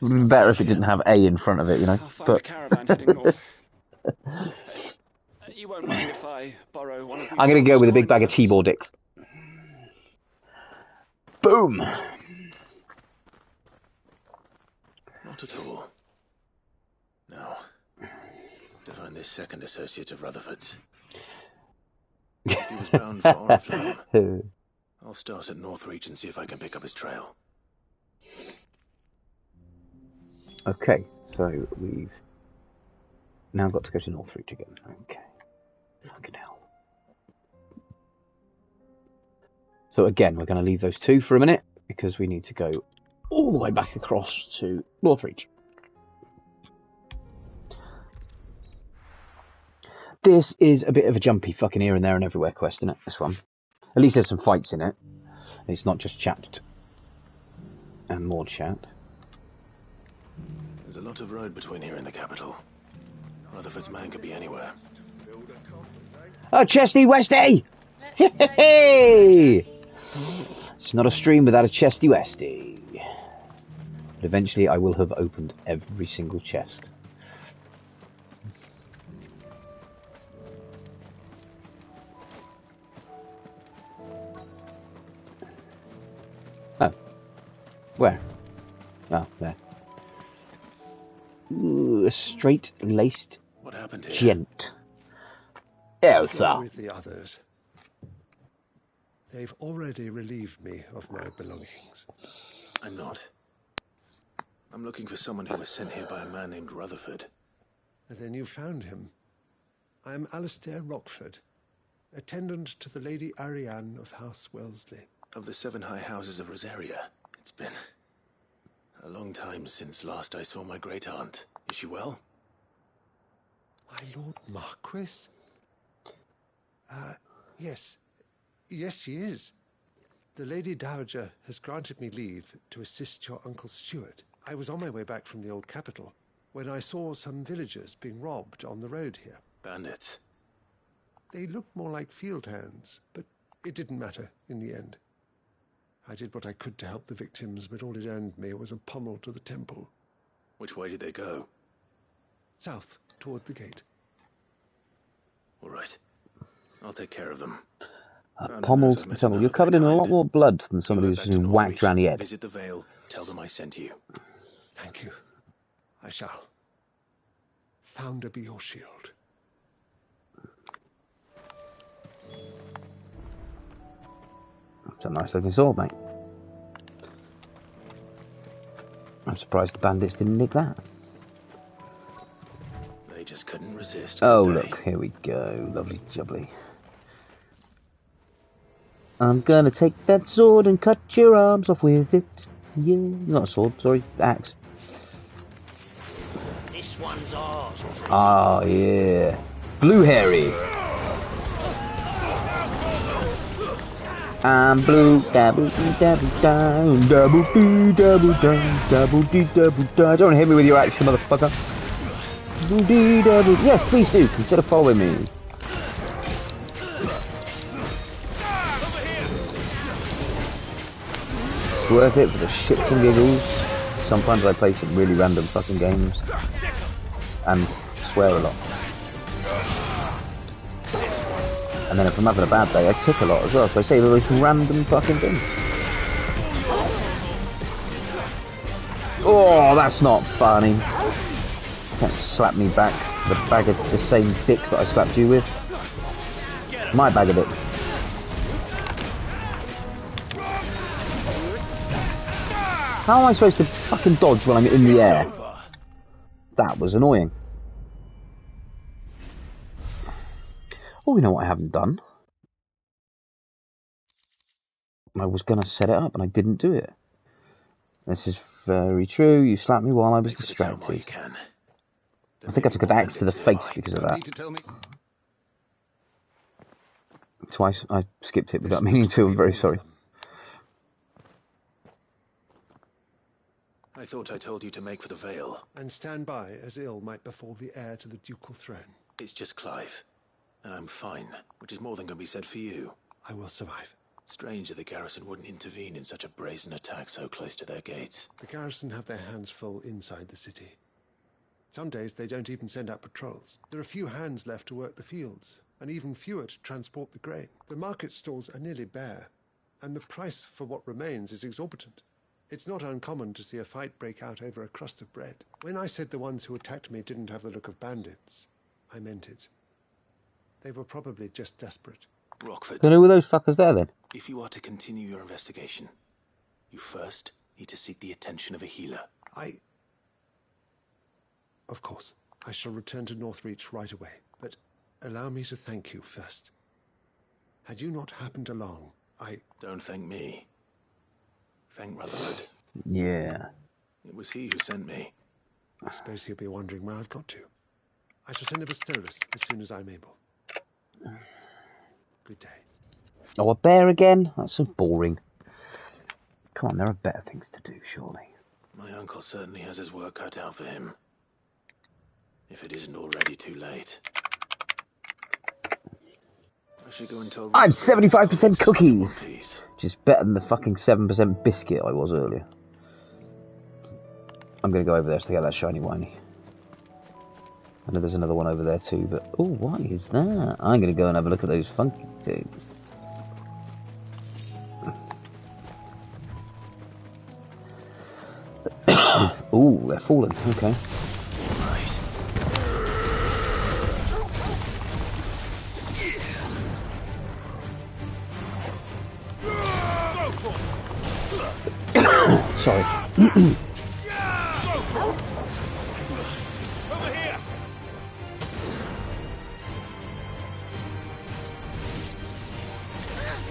have been better if it didn't have A in front of it, you know. I'll find a caravan heading north. You won't mind if I borrow one of these. I'm going to go with a big bag of T-ball dicks. Boom! Not at all. Now, to find this second associate of Rutherford's. If he was bound for Oriflamme, I'll start at Northreach and see if I can pick up his trail. Okay, so we've now got to go to Northreach again. Okay. Fucking hell. So again, we're going to leave those two for a minute, because we need to go all the way back across to Northreach. This is a bit of a jumpy fucking here and there and everywhere quest, isn't it, this one? At least there's some fights in it. It's not just chat and more chat. There's a lot of road between here and the capital. Rutherford's man could be anywhere. Oh, Chesty Westy! Hey! It's not a stream without a Chesty Westy. But eventually I will have opened every single chest. Oh. Where? Oh, there. Ooh, a straight-laced What happened here? gent. Elsa. With the others. They've already relieved me of my belongings. I'm not. I'm looking for someone who was sent here by a man named Rutherford. And then you found him. I'm Alistair Rockford, attendant to the Lady Ariane of House Wellesley. Of the 7 high houses of Rosaria. It's been a long time since last I saw my great-aunt. Is she well? My Lord Marquis? Yes. Yes, she is. The Lady Dowager has granted me leave to assist your Uncle Stuart. I was on my way back from the old capital when I saw some villagers being robbed on the road here. Bandits? They looked more like field hands, but it didn't matter in the end. I did what I could to help the victims, but all it earned me was a pommel to the temple. Which way did they go? South, toward the gate. All right. I'll take care of them. Pommel to the temple. You're covered in a lot more blood than somebody who's been whacked around the head. Visit the Vale. Tell them I sent you. Thank you. I shall. Founder be your shield. It's a nice looking sword, mate. I'm surprised the bandits didn't nick that. They just couldn't resist. Oh, could they? look, here we go. Lovely jubbly. I'm gonna take that sword and cut your arms off with it. Yeah, not a sword, sorry, axe. This one's ours. Ah, yeah. Blue Harry. I'm blue, dabble dee dabble down, double dee double down, double dee double down. Don't hit me with your action, motherfucker. Double dee double. Yes, please do. Consider following me. It's worth it for the shits and giggles. Sometimes I play some really random fucking games and swear a lot. And then if I'm having a bad day, I tick a lot as well, so I say those random fucking things. Oh, that's not funny. Can't slap me back with a bag of the same dicks that I slapped you with. My bag of dicks. How am I supposed to fucking dodge when I'm in the air? That was annoying. Oh, you know what I haven't done? I was going to set it up and I didn't do it. This is very true. You slapped me while I was distracted. I think I took an axe to the face because of that. Twice. I skipped it without meaning to. I'm very sorry. I thought I told you to make for the Vale. And stand by as ill might befall the heir to the ducal throne. It's just Clive. And I'm fine, which is more than can be said for you. I will survive. Strange that the garrison wouldn't intervene in such a brazen attack so close to their gates. The garrison have their hands full inside the city. Some days they don't even send out patrols. There are few hands left to work the fields, and even fewer to transport the grain. The market stalls are nearly bare, and the price for what remains is exorbitant. It's not uncommon to see a fight break out over a crust of bread. When I said the ones who attacked me didn't have the look of bandits, I meant it. They were probably just desperate. Rockford. So who were those fuckers there then? If you are to continue your investigation, you first need to seek the attention of a healer. Of course, I shall return to Northreach right away, but allow me to thank you first. Had you not happened along, Don't thank me. Thank Rutherford. Yeah. It was he who sent me. I suppose he'll be wondering where I've got to. I shall send a Bastolus as soon as I'm able. Good day. Oh, a bear again? That's so boring. Come on, there are better things to do, surely. My uncle certainly has his work cut out for him. If it isn't already too late. I should go and tell I'm Rutherford 75% cookie! One Piece. Which is better than the fucking 7% biscuit I was earlier. I'm going to go over there to get that shiny whiny. I know there's another one over there too, but... Oh, what is that? I'm going to go and have a look at those funky things. Oh, they're falling. Okay. Sorry.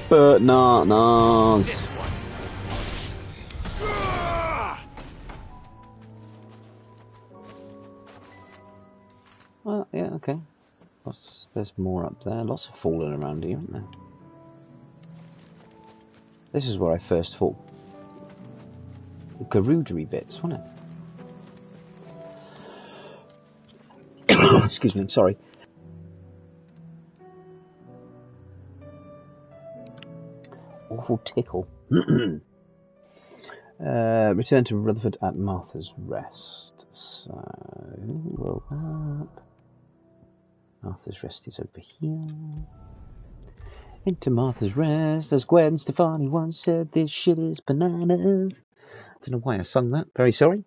But no. Well, yeah, okay. There's more up there. Lots of falling around here, isn't there? This is where I first fought the Gerudery bits, wasn't it? Excuse me, sorry. Awful tickle. Return to Rutherford at Martha's Rest. So, roll up. Martha's Rest is over here. Into Martha's Rest, as Gwen Stefani once said, this shit is bananas. I don't know why I sung that. Very sorry.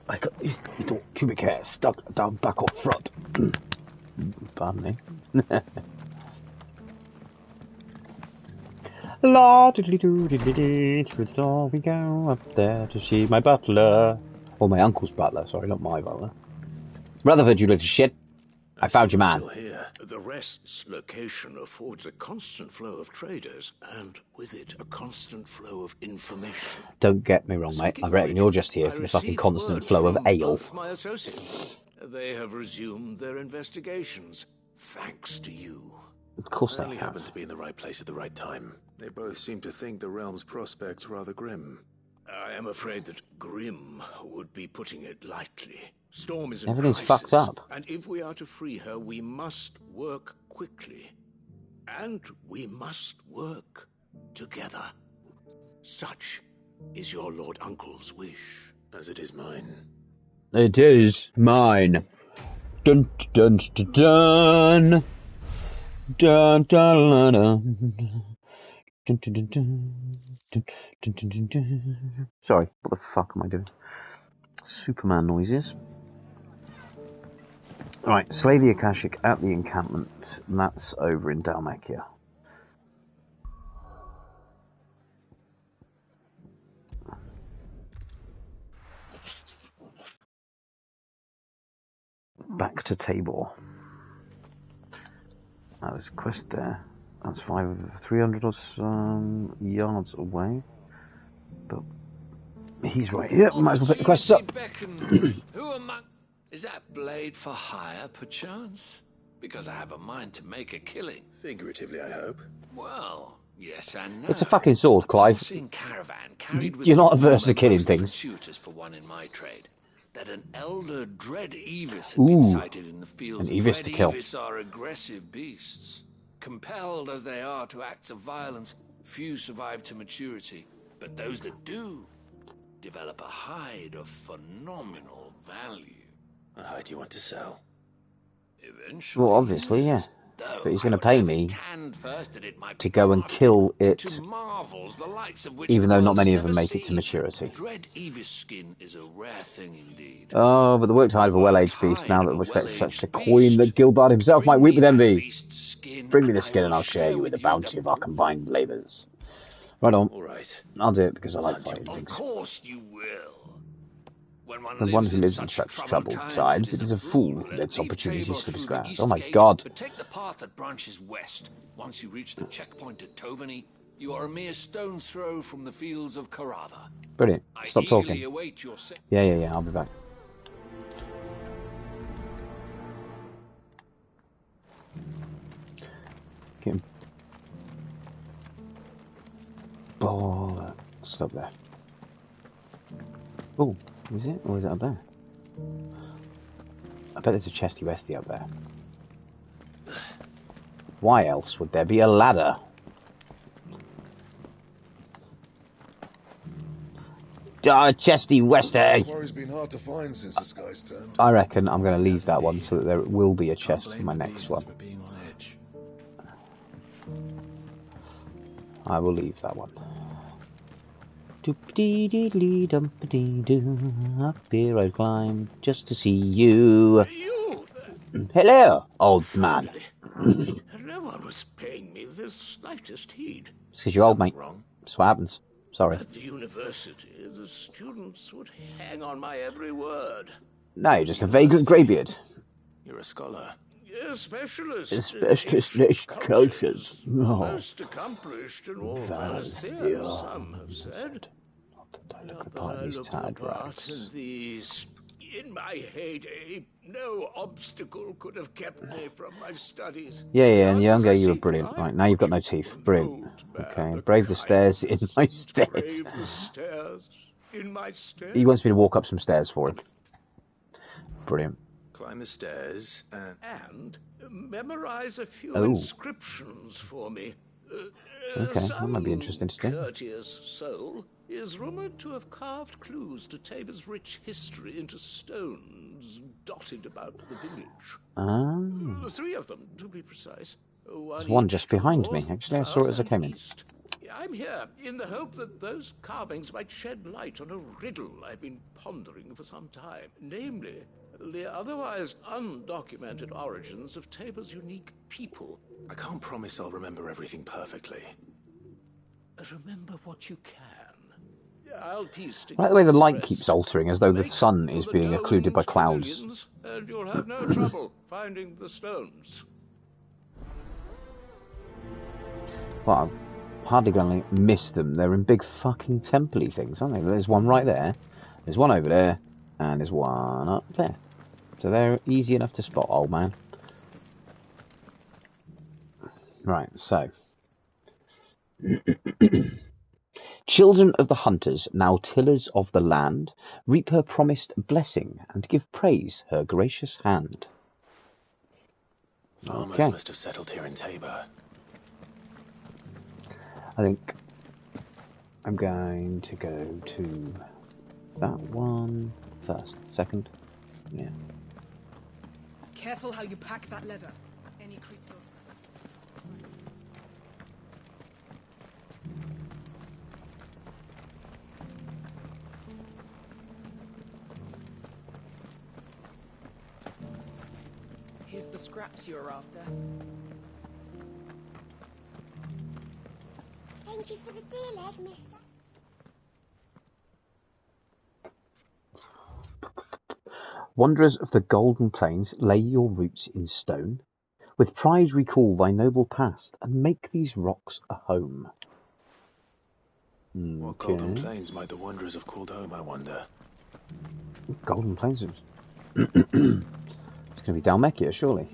I got these little pubic hair stuck down back or front. Pardon me. La diddly doo diddly dee, through the door we go, up there to see my butler. Or my uncle's butler, sorry, not my butler. Rutherford, you little shit. I found your man. Still here. The Rest's location affords a constant flow of traders, and with it, a constant flow of information. Don't get me wrong, mate. I reckon you're just here for the fucking constant flow of ale. Both my associates. They have resumed their investigations, thanks to you. Of course I they only have. happened to be in the right place at the right time. They both seem to think the realm's prospects rather grim. I am afraid that grim would be putting it lightly. Storm is in Everything's crisis, fucked up. and if we are to free her, we must work quickly. And we must work together. Such is your Lord Uncle's wish. As it is mine. It is mine. Dun dun dun dun. Dun dun dun dun. Dun, dun, dun, dun. Dun, dun, dun, dun, dun. Sorry, what the fuck am I doing? Superman noises. Right, slay the Akashic at the encampment. And that's over in Dalmacia. Back to Tabor. There's a quest there. That's 300 or some yards away. But he's right here. Might as well pick the quests up. Who among... Is that blade for hire, perchance? Because I have a mind to make a killing. Figuratively, I hope. Well, yes and no. It's a fucking sword, Clive. You're not averse to killing things. Tutors for one in my trade. That an elder Dread Evis had been sighted in the fields. An Evis to kill. Evis are aggressive beasts. Compelled as they are to acts of violence, few survive to maturity. But those that do develop a hide of phenomenal value. A hide you want to sell? Eventually. Well, obviously, yeah. But he's going to pay me to go and kill it, even though not many of them make it to maturity. Dread Evis skin is a rare thing indeed. Oh, but the worked hide of a well-aged beast, now that was such a coin that Gilbard himself might weep with envy. Bring me the skin and I'll share you with the bounty of our combined labours. Right on. All right. I'll do it because I like fighting Of things. course you will. The one who lives in such troubled times, it is a fool who lets opportunities for disgrace. Oh my god. But take the path that branches west. Once you reach the checkpoint at Tovany, you are a mere stone's throw from the fields of Karava. Brilliant. Stop talking. Yeah, I'll be back. Get him. Bollocks. Stop there. Oh. Is it? Or is it up there? I bet there's a chesty westy up there. Why else would there be a ladder? Chesty westy! Quarry's been hard to find since the sky's turned. I reckon I'm going to leave that one so that there will be a chest for my next one. I will leave that one. Up here I climb just to see you. Hello, old man. No one was paying me the slightest heed. It's because you're old, mate. That's what happens. Sorry. At the university, the students would hang on my every word. No, you're just a vagrant greybeard. You're a scholar. A specialist. A specialist cultures. Most accomplished in all Pharisees, some have said. Not that I look the part in these. In my heyday, no obstacle could have kept me from my studies. Yeah, and younger you were brilliant. Right, now you've got no teeth. Brilliant. Okay, brave the stairs in my stairs. Brave the stairs in my stairs. He wants me to walk up some stairs for him. Brilliant. Climb the stairs and memorize a few Oh. inscriptions for me. Okay, that might be interesting to do. Courteous soul is rumored to have carved clues to Tabor's rich history into stones dotted about the village. 3 of them, to be precise. There's one just behind me. Actually, I saw it as I came in. I'm here in the hope that those carvings might shed light on a riddle I've been pondering for some time. Namely, the otherwise undocumented origins of Tabor's unique people. I can't promise I'll remember everything perfectly. Remember what you can. I'll piece I like together the way the light rest. keeps altering, as though the sun is being occluded by clouds. Pavilions, and you'll have no trouble finding the stones. Well, I'm hardly going to miss them. They're in big fucking temple-y things, aren't they? There's one right there, there's one over there, and there's one up there. So they're easy enough to spot, old man. Right, so. Children of the hunters, now tillers of the land, reap her promised blessing and give praise her gracious hand. Farmers must have settled here in Tabor. I think I'm going to go to that one first. Second? Yeah. Careful how you pack that leather. Any crystals. Here's the scraps you're after. Thank you for the deer leg, mister. Wanderers of the golden plains, lay your roots in stone. With pride recall thy noble past, and make these rocks a home. What golden plains might the wanderers have called home, I wonder? Golden plains? It's going to be Dalmekia, surely.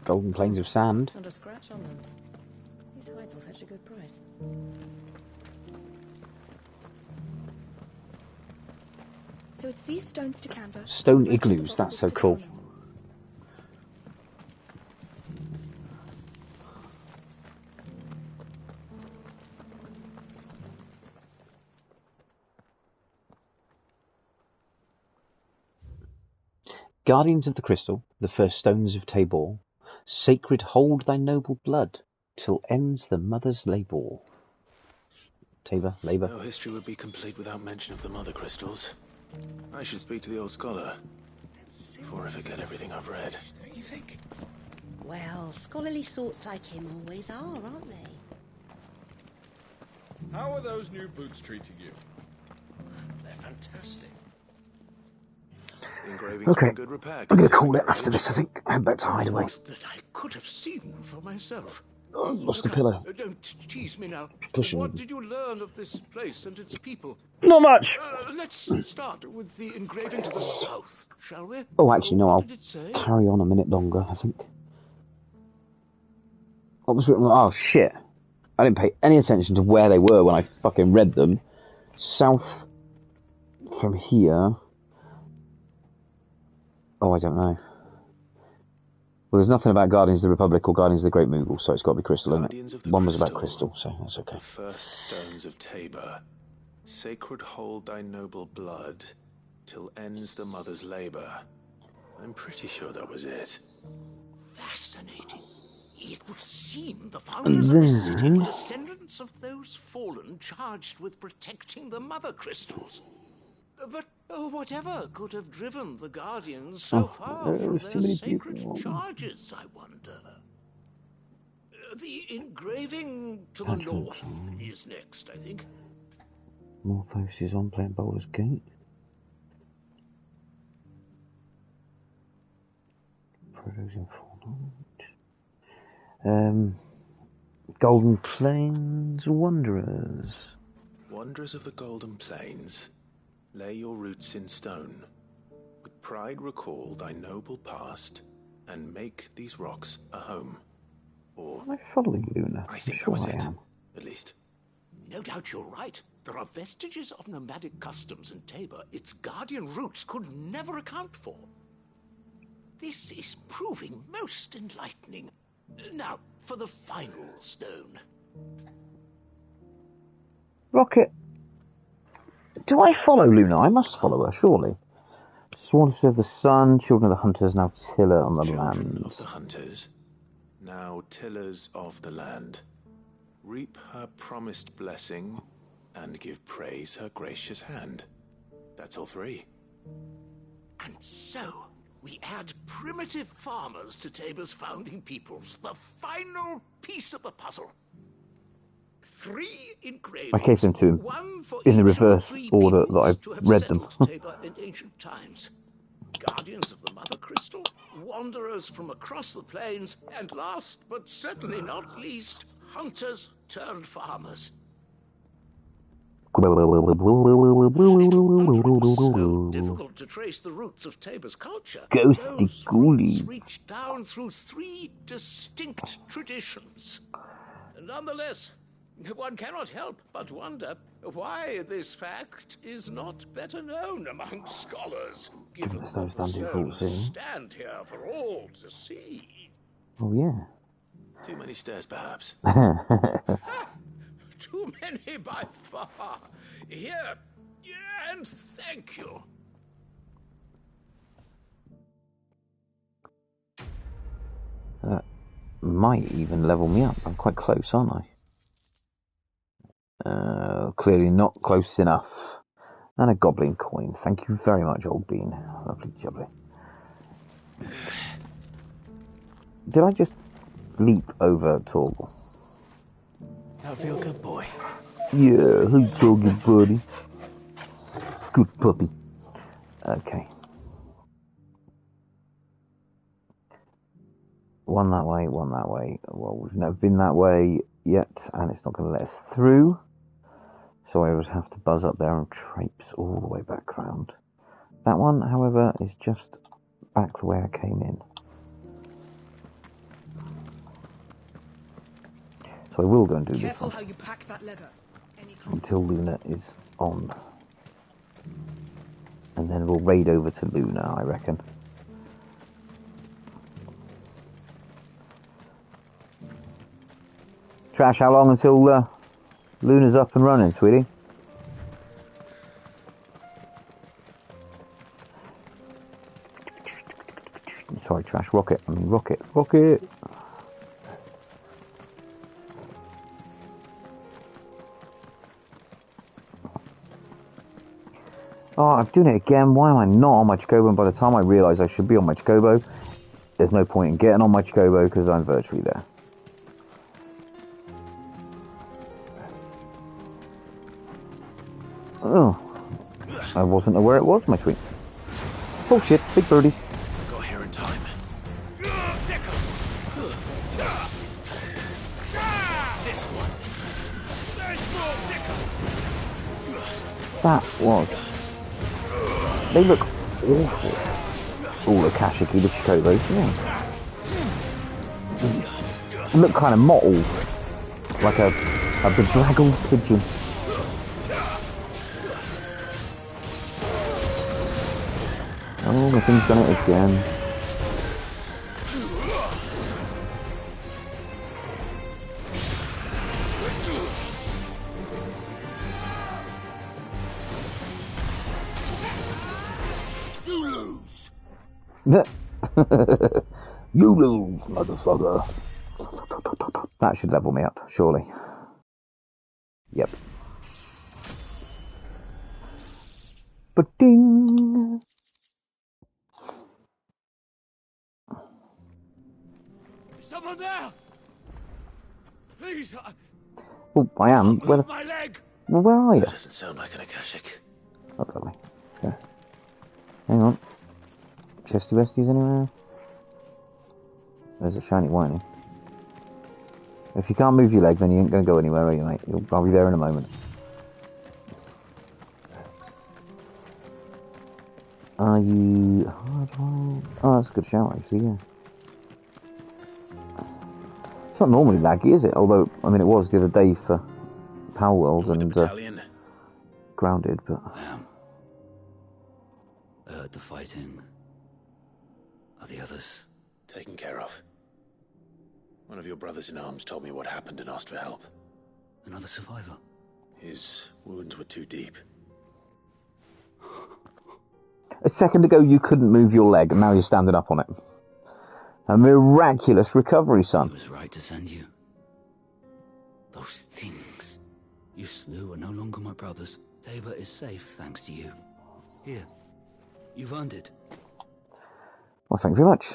Golden plains of sand. Not a scratch on them. These hides will fetch a good price. So it's these stones to canvas. Stone igloos, that's so cool. Guardians of the crystal, the first stones of Tabor, sacred hold thy noble blood, till ends the mother's labour. Tabor, labour. No history would be complete without mention of the mother crystals. I should speak to the old scholar, before I forget everything I've read. Don't you think? Well, scholarly sorts like him always are, aren't they? How are those new boots treating you? They're fantastic. The engraving's Okay, in good repair. I'm going to call it after this, I think. I head back to hide away. That I could have seen for myself. Oh, lost the pillow. Don't tease me now. Pushing What me. did you learn of this place and its people? Not much! Let's start with the engraving to the south, shall we? Oh, actually, no, What I'll did it say? carry on a minute longer, I think. What was written? Oh, shit. I didn't pay any attention to where they were when I fucking read them. South from here. Oh, I don't know. Well, there's nothing about Guardians of the Republic or Guardians of the Great Moogle, so it's got to be Crystal, isn't it? One was about Crystal, so that's okay. The first stones of Tabor. Sacred hold thy noble blood, till ends the mother's labour. I'm pretty sure that was it. Fascinating. It would seem the founders of this city were descendants of those fallen charged with protecting the mother crystals. But whatever could have driven the Guardians so far from their sacred charges, I wonder? The engraving to the north is next, I think. More focuses on playing Baldur's Gate. Producing Golden Plains Wanderers. Wanderers of the Golden Plains, lay your roots in stone. With pride recall thy noble past, and make these rocks a home. Or Am I following Luna? I think sure that was I it. am. At least. No doubt you're right. There are vestiges of nomadic customs in Tabor its guardian roots could never account for. This is proving most enlightening. Now, for the final stone. Rocket. Do I follow Luna? I must follow her, surely. Sworn to serve the sun, children of the hunters, now tiller on the Children land. of the hunters, now tillers of the land. reap her promised blessing, and give praise her gracious hand. That's all three. And so, we add primitive farmers to Tabor's founding peoples, the final piece of the puzzle. 3 engravings. I gave them to him one for in the each of reverse 3 order that peoples I've to have read them. settled Tabor in ancient times. Guardians of the Mother Crystal, wanderers from across the plains, and last but certainly not least, hunters turned farmers. So difficult to trace the roots of Tabor's culture. Ghosty Those ghoulies. roots reach down through 3 distinct traditions. Nonetheless, one cannot help but wonder why this fact is not better known among scholars, given that the stones stand here for all to see. Oh, yeah. Too many stairs, perhaps. Too many by far. Here, and thank you. That might even level me up. I'm quite close, aren't I? Clearly not close enough. And a goblin coin. Thank you very much, old bean. Lovely jubbly. Did I just leap over Torgal? I feel good, boy. Yeah, who's Torgal, buddy? Good puppy. Okay. One that way, one that way. Well, we've never been that way yet, and it's not going to let us through. So I would have to buzz up there and traipse all the way back round. That one, however, is just back the way I came in. So I will go and do this one how you pack that leather. until Luna is on. And then we'll raid over to Luna, I reckon. Trash, how long until Luna's up and running, sweetie? Sorry, Trash, rocket. I mean, rocket. Rocket! Oh, I'm doing it again. Why am I not on my Chocobo? And by the time I realise I should be on my Chocobo, there's no point in getting on my Chocobo because I'm virtually there. Oh, I wasn't aware it was my sweet. Oh shit, big birdie. Got here in time. This one. That was. They look awful. All the Kashiki, the Chocobos, yeah. They look kind of mottled. Like a bedraggled pigeon. Oh, the thing's done it again. You lose. You lose, motherfucker. That should level me up, surely. Yep. Ba-ding! Someone there! Please! Oh, I am. Where, my leg! well, where are you? That doesn't sound like an Akashic. Oh, lovely. Yeah. Hang on. Chesty besties anywhere? There's a shiny whining. If you can't move your leg, then you ain't going to go anywhere, are you, mate? I'll be there in a moment. Are you... Oh, that's a good shout, actually, yeah. It's not normally laggy, is it? Although, I mean, it was the other day for Pal World and Grounded, but... I heard the fighting. Are the others? Taken care of. One of your brothers in arms told me what happened and asked for help. Another survivor? His wounds were too deep. A second ago you couldn't move your leg, and now you're standing up on it. A miraculous recovery, son. He was right to send you. Those things you slew are no longer my brothers. Tabor is safe thanks to you. Here, you've earned it. Well, thank you very much.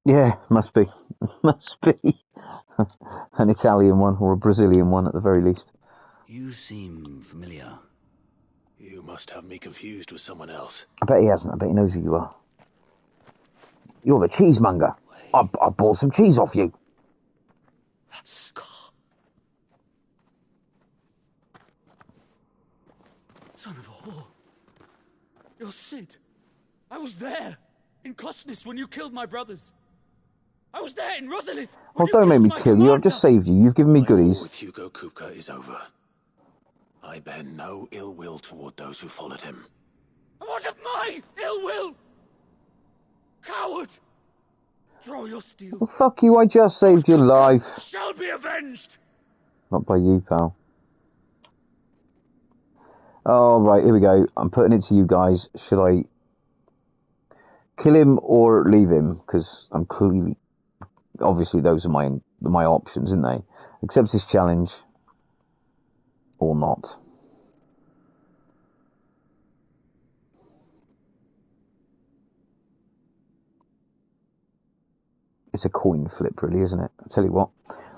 Yeah, must be. Must be. An Italian one, or a Brazilian one at the very least. You seem familiar. You must have me confused with someone else. I bet he hasn't. I bet he knows who you are. You're the cheesemonger. I bought some cheese off you. That scar. Son of a whore. You're Sid. I was there, in Cosnes, when you killed my brothers. I was there in Rosalith. Oh, don't make me kill you. I've just saved you. You've given me goodies. My war with Hugo Kupka is over. I bear no ill will toward those who followed him. What of my ill will? Coward! Draw your steel. Well, fuck you, I just saved your life. Shall be avenged! Not by you, pal. Oh, right, here we go. I'm putting it to you guys. Should I kill him or leave him? Because I'm clearly... Obviously, those are my options, isn't they? Accept this challenge. Or not. It's a coin flip, really, isn't it? I'll tell you what.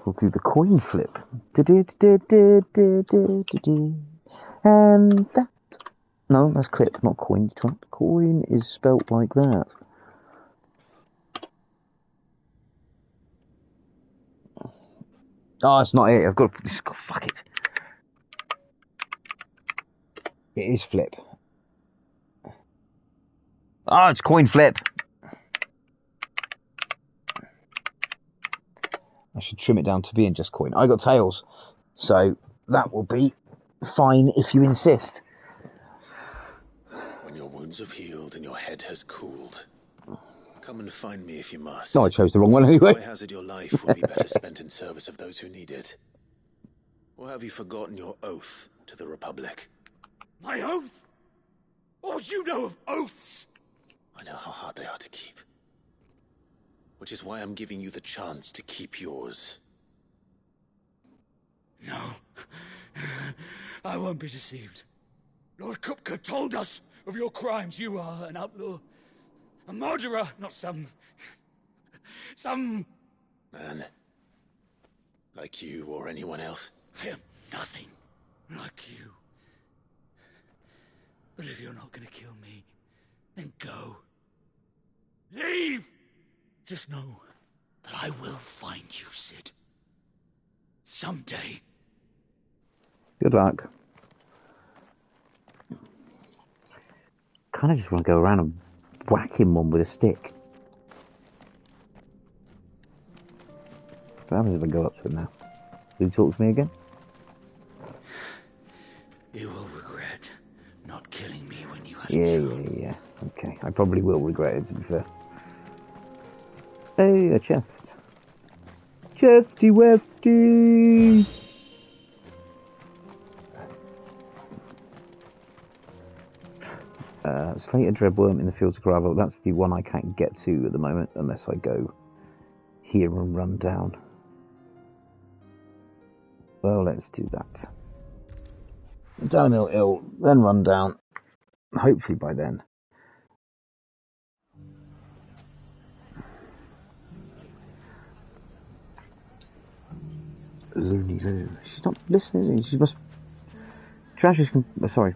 We'll do the coin flip. And that. No, that's clip, not coin. Coin is spelt like that. Oh, it's not it. I've got to... Fuck it. It is flip. Oh, it's coin flip. I should trim it down to being just coin. I got tails. So that will be fine if you insist. When your wounds have healed and your head has cooled, come and find me if you must. No, I chose the wrong one anyway. Why hazard your life would be better spent in service of those who need it? Or have you forgotten your oath to the Republic? My oath? What would you know of oaths? I know how hard they are to keep. Which is why I'm giving you the chance to keep yours. No. I won't be deceived. Lord Kupka told us of your crimes. You are an outlaw. A murderer, not some man. Like you or anyone else. I am nothing like you. But if you're not gonna kill me, then go. Leave! Just know that I will find you, Sid. Someday. Good luck. Kind of just want to go around and whack him one with a stick. What happens if I go up to him now? Will he talk to me again? You will regret not killing me when you had Yeah. Okay, I probably will regret it, to be fair. Hey, a chest. Chesty Westy! Slate a dreadworm in the fields of gravel. That's the one I can't get to at the moment unless I go here and run down. Well, let's do that. Down a mill hill, then run down. Hopefully by then. Loony Loo. She's not listening. She must.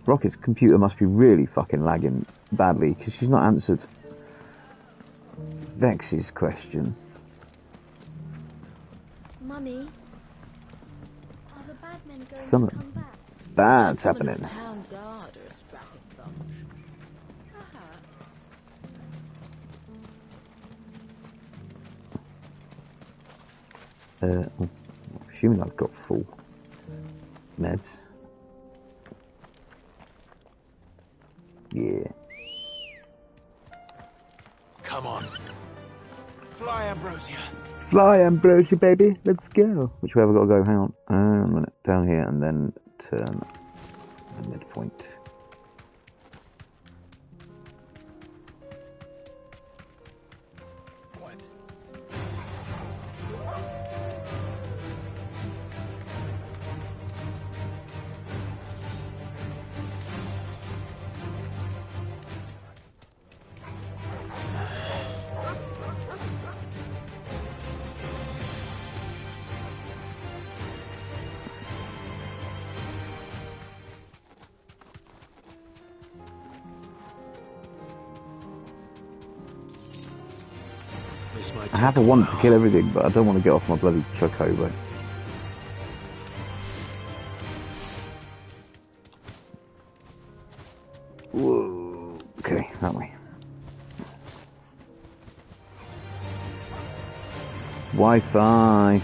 Rocket's computer must be really fucking lagging badly because she's not answered Vex's question. Mummy, are the bad men going to Something come back? bad's happening. Town guard or a strapping bunch. I'm assuming I've got full meds. Yeah. Come on. Fly, Ambrosia. Fly, Ambrosia, baby. Let's go. Which way have I got to go? Hang on. A minute. Down here and then turn the midpoint. I have a want to kill everything, but I don't want to get off my bloody chocobo. Whoa. Okay, that way. Wi-Fi.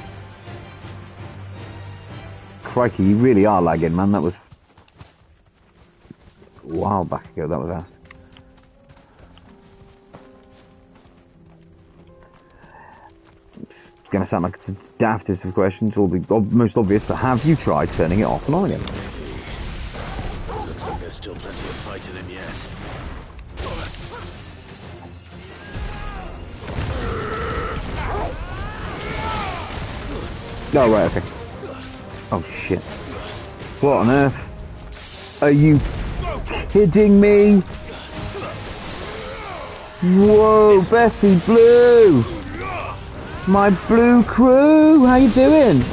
Crikey, you really are lagging, man. That was a while back ago, that was asked. It's gonna sound like the daftest of questions, or the most obvious, but have you tried turning it off and on again? Looks like there's still plenty of fight in him yet. Oh, right, okay. Oh, shit. What on earth? Are you kidding me? Whoa, Bessie Blue! My blue crew, how you doing?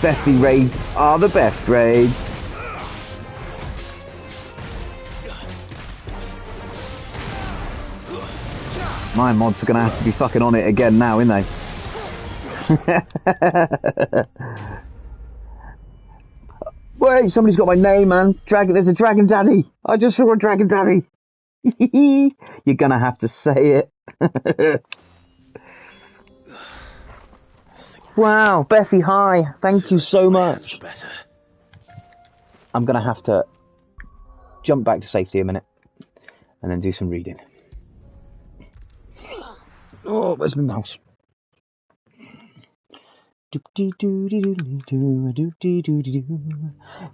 Bessie raids are the best raids. My mods are gonna have to be fucking on it again now, aren't they? Wait, somebody's got my name, man. There's a Dragon Daddy. I just saw a Dragon Daddy. You're gonna have to say it. Wow, Bethy, hi. Thank you so much. I'm gonna have to jump back to safety a minute and then do some reading. Oh, where's my mouse? You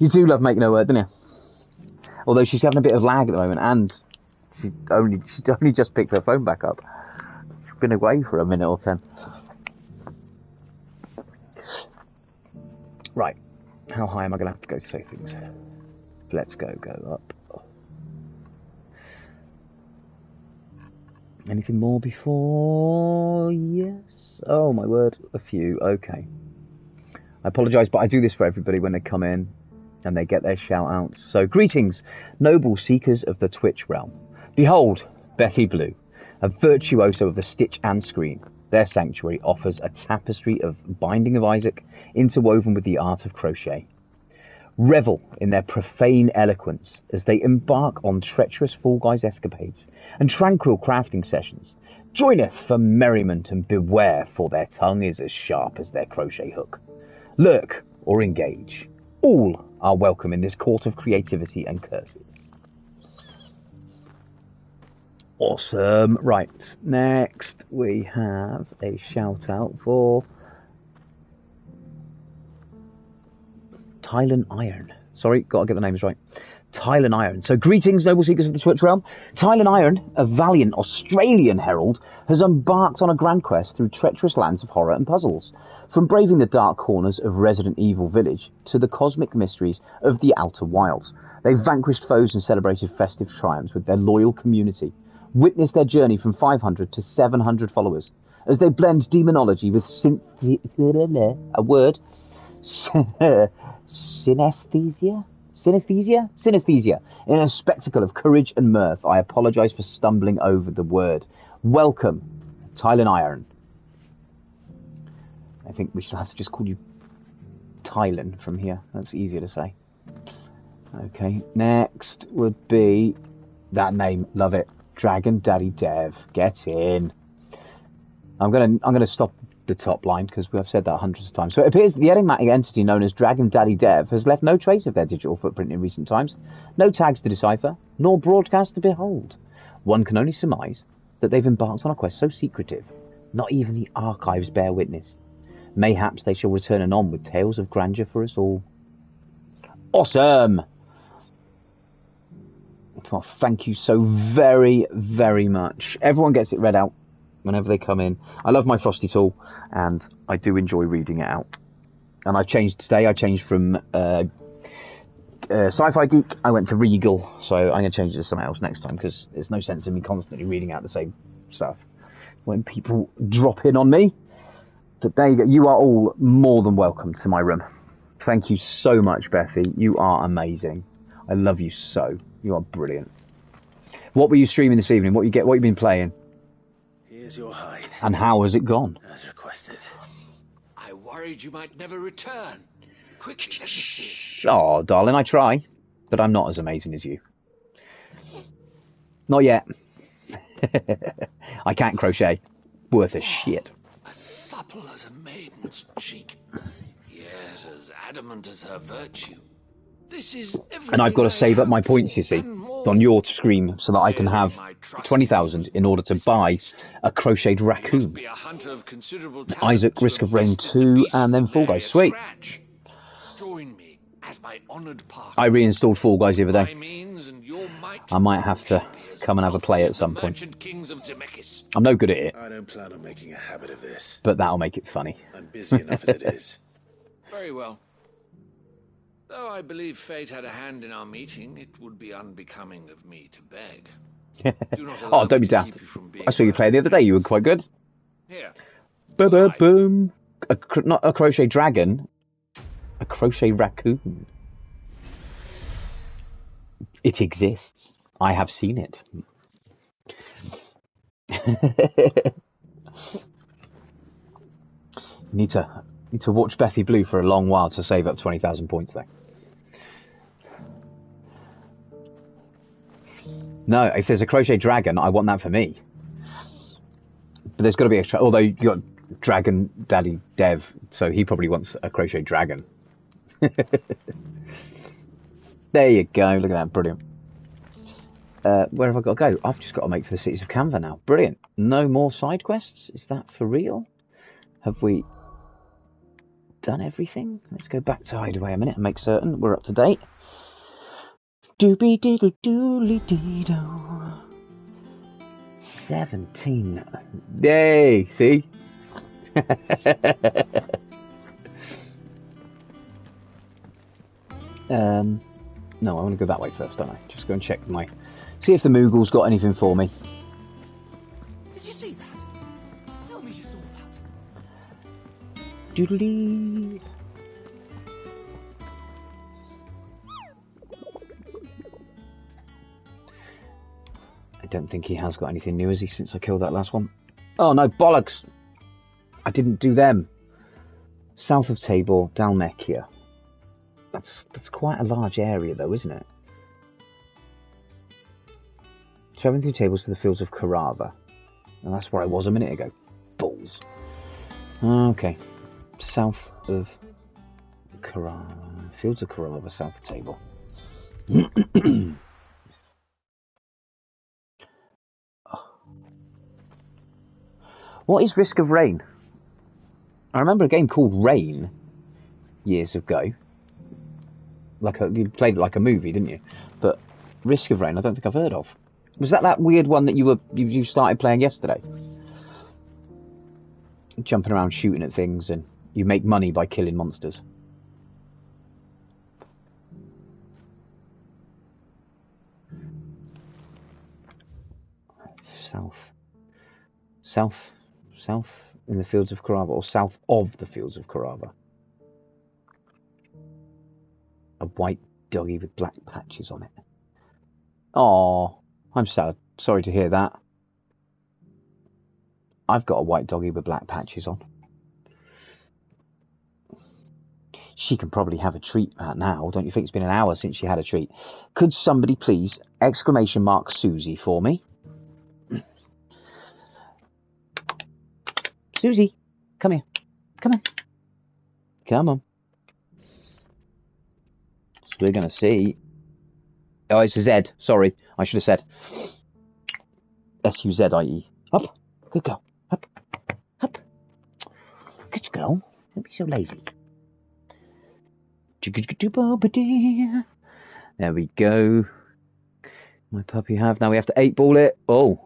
do love making her work, don't you? Although she's having a bit of lag at the moment, and she only just picked her phone back up. She's been away for a minute or 10. Right, how high am I going to have to go to save things? Let's go up. Anything more before? Yes. Oh my word, a few. Okay. I apologise, but I do this for everybody when they come in and they get their shout outs. So, greetings, noble seekers of the Twitch realm. Behold, Bethy Blue, a virtuoso of the stitch and screen. Their sanctuary offers a tapestry of Binding of Isaac interwoven with the art of crochet. Revel in their profane eloquence as they embark on treacherous Fall Guys escapades and tranquil crafting sessions. Joineth for merriment and beware, for their tongue is as sharp as their crochet hook. Lurk or engage. All are welcome in this court of creativity and curses. Awesome. Right, next we have a shout out for Tylan Iron. Sorry, gotta get the names right. Tylan Iron. So, greetings, noble seekers of the Twitch realm. Tylan Iron, a valiant Australian herald, has embarked on a grand quest through treacherous lands of horror and puzzles. From braving the dark corners of Resident Evil Village to the cosmic mysteries of the Outer Wilds, they've vanquished foes and celebrated festive triumphs with their loyal community. Witness their journey from 500 to 700 followers as they blend demonology with synesthesia in a spectacle of courage and mirth. I apologise for stumbling over the word. Welcome, Tylan Iron. I think we should have to just call you Tylan from here. That's easier to say. Okay, next would be that name. Love it. Dragon Daddy Dev. Get in. I'm gonna stop the top line because we have said that hundreds of times. So it appears that the enigmatic entity known as Dragon Daddy Dev has left no trace of their digital footprint in recent times, no tags to decipher, nor broadcast to behold. One can only surmise that they've embarked on a quest so secretive, not even the archives bear witness. Mayhaps they shall return anon with tales of grandeur for us all. Awesome! Well, thank you so very, very much. Everyone gets it read out whenever they come in. I love my Frosty tool, and I do enjoy reading it out. And I changed from Sci-Fi Geek, I went to Regal, so I'm going to change it to something else next time, because there's no sense in me constantly reading out the same stuff when people drop in on me. But there you go. You are all more than welcome to my room. Thank you so much, Bethy. You are amazing. I love you so. You are brilliant. What were you streaming this evening? What you been playing? Here's your hide. And how has it gone? As requested. I worried you might never return. Quickly, let me see it. Oh, darling, I try. But I'm not as amazing as you. Not yet. I can't crochet. Worth a shit. As supple as a maiden's cheek, yet as adamant as her virtue. This is everything. And I've got to save up my points, you see, on your stream, so that I can have 20,000 in order to buy a crocheted raccoon. Isaac, Risk of Rain 2, and then Fall Guys. Sweet. Join me as my honored partner. I reinstalled Fall Guys the other day. I might have to come and have a play at some point. I'm no good at it. I don't plan on making a habit of this. But that'll make it funny. I'm busy enough as it is. Very well. Though I believe fate had a hand in our meeting, it would be unbecoming of me to beg. Oh, don't be daft. I saw you play the other day. You were quite good. Here. Boom. Not a crochet dragon. A crochet raccoon. It exists. I have seen it. Need to watch Bethy Blue for a long while to save up 20,000 points, though. No, if there's a crochet dragon, I want that for me. But there's got to be although you got Dragon Daddy Dev, so he probably wants a crochet dragon. There you go. Look at that, brilliant. Where have I got to go? I've just got to make for the cities of Canva now. Brilliant. No more side quests. Is that for real? Have we done everything? Let's go back to Hideaway a minute and make certain we're up to date. Doobie diddle doodly dido. 17. Yay! See? No, I want to go that way first, don't I? Just go and check see if the Moogle's got anything for me. Did you see that? Tell me you saw that. Doodly. I don't think he has got anything new, has he, since I killed that last one? Oh no, bollocks! I didn't do them. South of Tabor, Dalmechia. That's quite a large area, though, isn't it? Travelling through tables to the fields of Carava. And that's where I was a minute ago. Balls. Okay. South of Carava. Fields of Carava, south of Tabor. What is Risk of Rain? I remember a game called Rain years ago. You played it like a movie, didn't you? But Risk of Rain, I don't think I've heard of. Was that weird one that you started playing yesterday? Jumping around shooting at things and you make money by killing monsters. South in the fields of Carava, or south of the fields of Carava. A white doggy with black patches on it. Oh, I'm sad. Sorry to hear that. I've got a white doggy with black patches on. She can probably have a treat now. Don't you think? It's been an hour since she had a treat. Could somebody please ! Susie for me? Susie, come here. Come on. Come on. So we're going to see. Oh, it's a Z. Sorry, I should have said S-U-Z-I-E. Up. Good girl. Up. Up. Good girl. Don't be so lazy. There we go. My puppy have. Now we have to 8-ball it. Oh.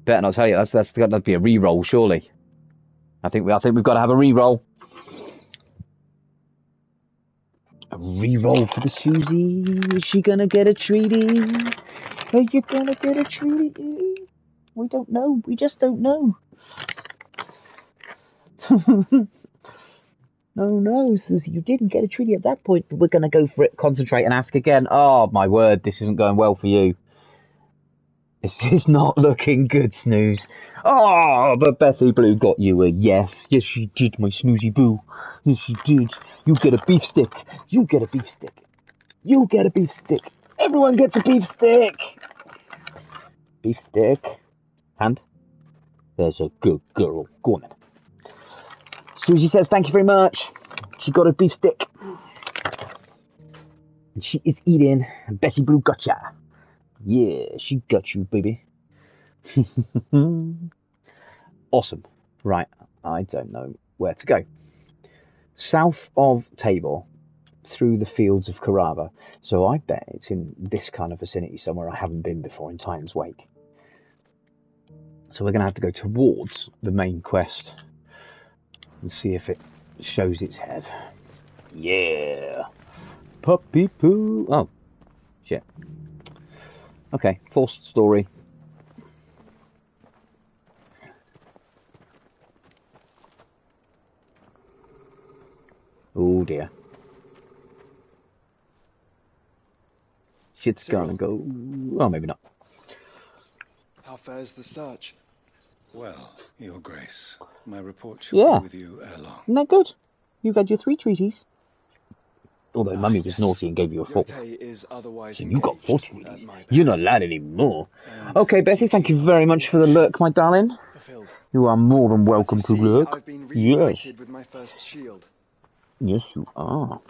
Better not tell you. That's got to be a re-roll, surely. I think we've got to have a re-roll. A re-roll for the Susie. Is she gonna get a treaty? Are you gonna get a treaty? We don't know. We just don't know. Oh no, Susie, you didn't get a treaty at that point, but we're going to go for it. Concentrate and ask again. Oh, my word, this isn't going well for you. This is not looking good, Snooze. Oh, but Bethy Blue got you a yes. Yes, she did, my Snoozy Boo. Yes, she did. You get a beef stick. You get a beef stick. You get a beef stick. Everyone gets a beef stick. Beef stick. Hand. There's a good girl. Go on then. Susie says thank you very much. She got a beef stick. And she is eating. And Betty Blue gotcha. Yeah, she got you, baby. Awesome. Right, I don't know where to go. South of Tabor, through the fields of Carava. So I bet it's in this kind of vicinity somewhere I haven't been before in Titan's Wake. So we're going to have to go towards the main quest and see if it shows its head. Yeah. Puppy poo. Oh, shit. Okay, forced story. Oh dear. Shit's gonna go. Oh, maybe not. How fares the search? Well, Your Grace, my report shall be with you ere long. Isn't that good? You've had your 3 treaties. Although Mummy was naughty and gave you a 4th. So you got 4 treaties. You're not allowed anymore. Okay, Betty, thank you very much for the lurk, my darling. You are more than welcome to lurk. I've been Yes. reunited with my first shield. Yes, you are.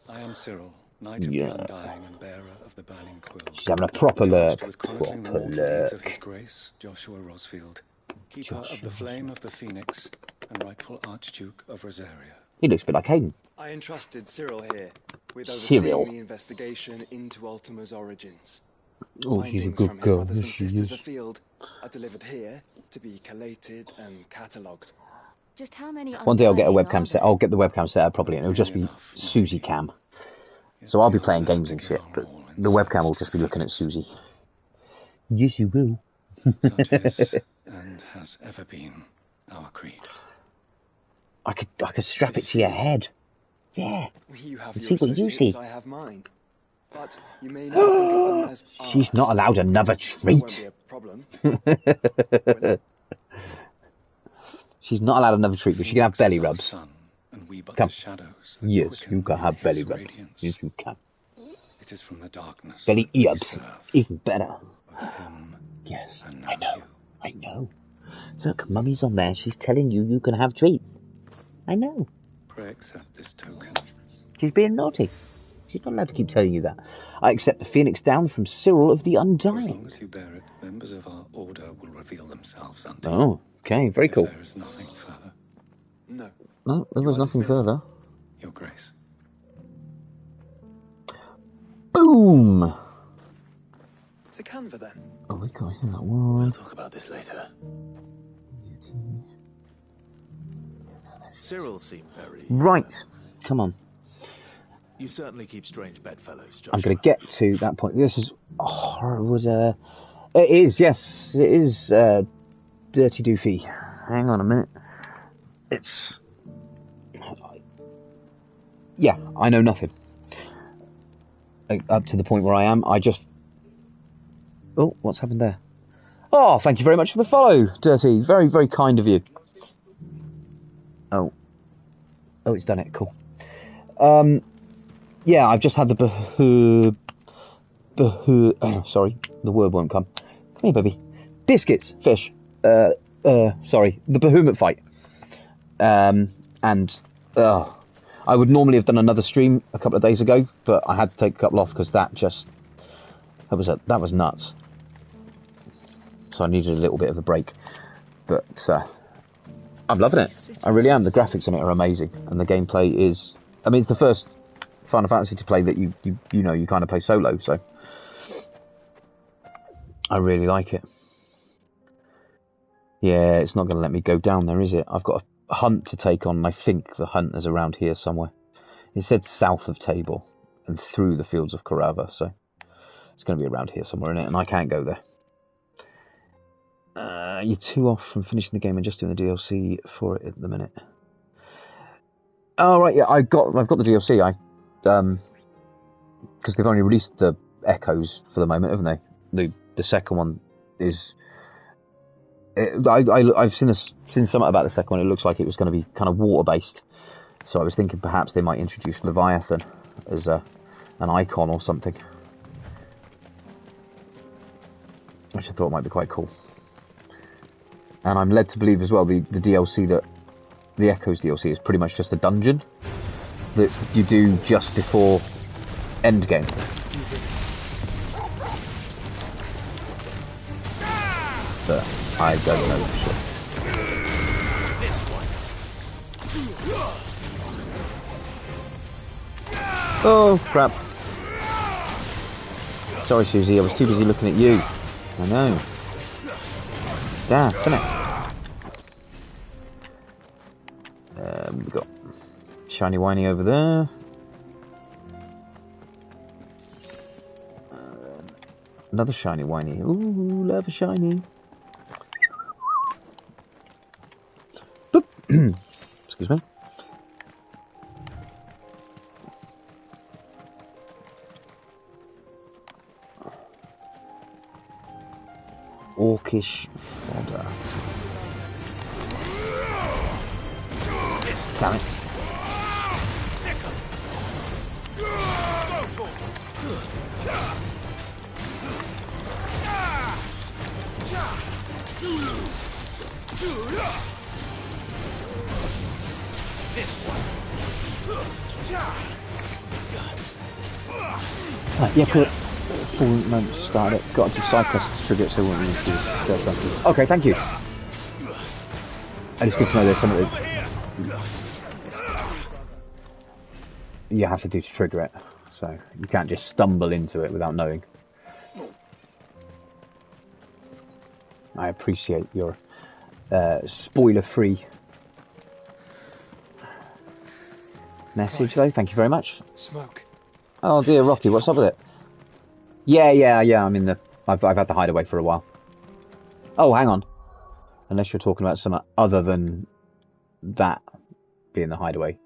I am Cyril, Knight of the Undying and bearer of the Burning Quill. She's having a proper lurk. Charged with chronicling the mortal deeds of His Grace, Joshua Rosfield, keeper of the Flame of the Phoenix and rightful Archduke of Rosaria. He looks a bit like Hayden. I entrusted Cyril here with overseeing the investigation into Ultima's origins. Oh, she's a Findings good from his girl. brothers Yes, and she sisters is. afield are delivered here to be collated and catalogued. Just how many? One day I'll get a webcam set. I'll get the webcam set up properly, and it'll just be Susie cam. So I'll be playing games and shit, but the webcam will just be looking at Susie. Yes, you will. Such is and has ever been our creed. I could strap it to your head. Yeah. You have And your see what you associates, see. I have mine. But you may now think of them as She's not allowed another That won't be treat. a problem. She's not allowed another treat, but she can have belly rubs. Sun, and we but Come. the shadows that Yes, quicken you can in have his belly rubs. radiance. Yes, you can. It is from the darkness Belly that we earbs. serve, Even better. both him Yes, and I now know. I know. Look, Mummy's on there. She's telling you you can have treats. I know. Pray accept this token. She's being naughty. She's not allowed to keep telling you that. I accept the phoenix down from Cyril of the For as Undying. long as you bear it, members of our order will reveal themselves unto you. Oh, okay, very If cool. there is nothing further. No. No, there was nothing further. Your Grace. Boom! It's a canva then. Oh, we can't hear that one. We'll talk about this later. Cyril seemed very... Right, come on. You certainly keep strange bedfellows, Joshua. I'm going to get to that point. This is... Oh, it was it is, yes. It is Dirty Doofy. Hang on a minute. It's... Yeah, I know nothing. Up to the point where I am, I just... Oh, what's happened there? Oh, thank you very much for the follow, Dirty. Very, very kind of you. Oh. Oh, it's done it. Cool. Yeah, I've just had the sorry, the word won't come. Come here, baby. Biscuits, fish. Sorry, the behemoth fight. And I would normally have done another stream a couple of days ago, but I had to take a couple off because that was nuts. So I needed a little bit of a break. But I'm loving it. I really am. The graphics on it are amazing, and the gameplay is. I mean, it's the first Final Fantasy to play that you kind of play solo, so I really like it. Yeah, it's not going to let me go down there, is it? I've got a hunt to take on, and I think the hunt is around here somewhere. It said south of Tabor and through the fields of Carava, so it's going to be around here somewhere, innit? And I can't go there. You're too off from finishing the game and just doing the DLC for it at the minute. Oh right, yeah, I've got the DLC. Because they've only released the Echoes for the moment, haven't they? The second one is. I've seen something about the second one. It looks like it was going to be kind of water based. So I was thinking perhaps they might introduce Leviathan as an icon or something, which I thought might be quite cool. And I'm led to believe as well the DLC that the Echoes DLC is pretty much just a dungeon that you do just before endgame. But I don't know for sure. Oh crap! Sorry, Susie, I was too busy looking at you. I know. Damn, isn't it? We've got shiny whiny over there. Another shiny whiny. Ooh, love a shiny. Excuse me. Orcish fodder. Damn it. Yeah, cool. Full moment to start it. Got to side quest to trigger it so we won't need to do this. Okay, thank you. And it's good to know there's something that you have to do to trigger it. So you can't just stumble into it without knowing. I appreciate your spoiler-free message, though. Thank you very much. Smoke. Oh dear, Rocky, what's up with it? Yeah. I'm in the. I've had the hideaway for a while. Oh, hang on. Unless you're talking about something other than that being the hideaway,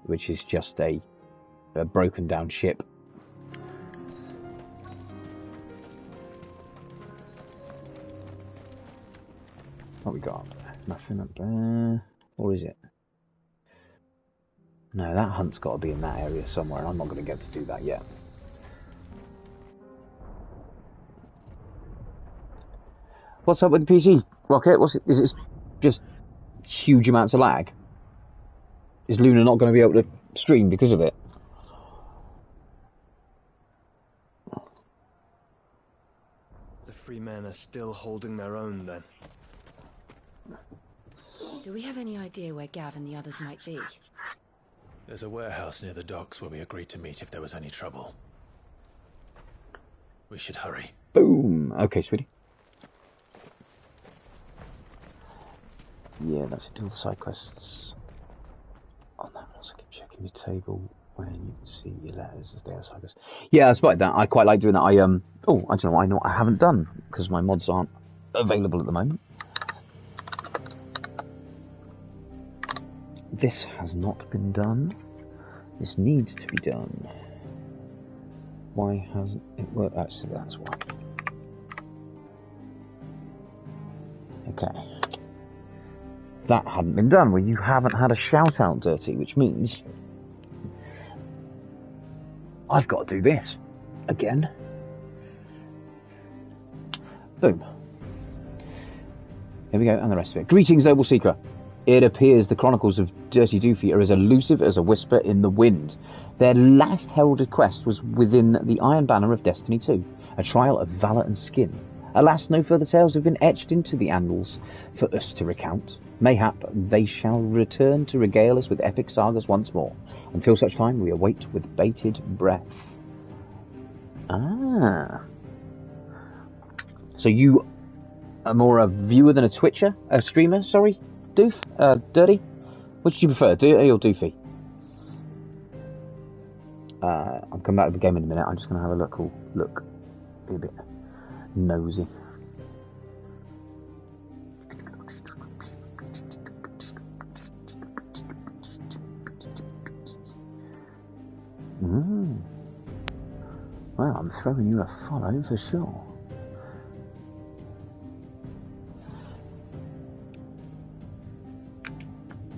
which is just a broken down ship. What we got? Nothing up there. Or is it? No, that hunt's got to be in that area somewhere, and I'm not going to get to do that yet. What's up with the PC, Rocket? Is it just huge amounts of lag? Is Luna not going to be able to stream because of it? The free men are still holding their own, then. Do we have any idea where Gav and the others might be? There's a warehouse near the docks where we agreed to meet if there was any trouble. We should hurry. Boom! Okay, sweetie. Yeah, that's it. Do all the side quests. Oh no, also keep checking your table when you can see your letters as they are side quests. Yeah, I spotted that. I quite like doing that. I don't know. I know what I haven't done because my mods aren't available at the moment. This has not been done. This needs to be done. Why hasn't it worked? Actually, that's why. Okay. That hadn't been done. Well, you haven't had a shout out, Dirty, which means I've got to do this again. Boom. Here we go, and the rest of it. Greetings, Noble Seeker. It appears the chronicles of Dirty Doofy are as elusive as a whisper in the wind. Their last heralded quest was within the Iron Banner of Destiny 2, a trial of valour and skin. Alas, no further tales have been etched into the annals for us to recount. Mayhap they shall return to regale us with epic sagas once more. Until such time, we await with bated breath. Ah. So you are more a viewer than a twitcher? A streamer, sorry? Dirty? Which do you prefer, Dirty or Doofy? I'm coming back to the game in a minute. I'm just going to have a look. Be a bit nosy. Well, I'm throwing you a follow for sure.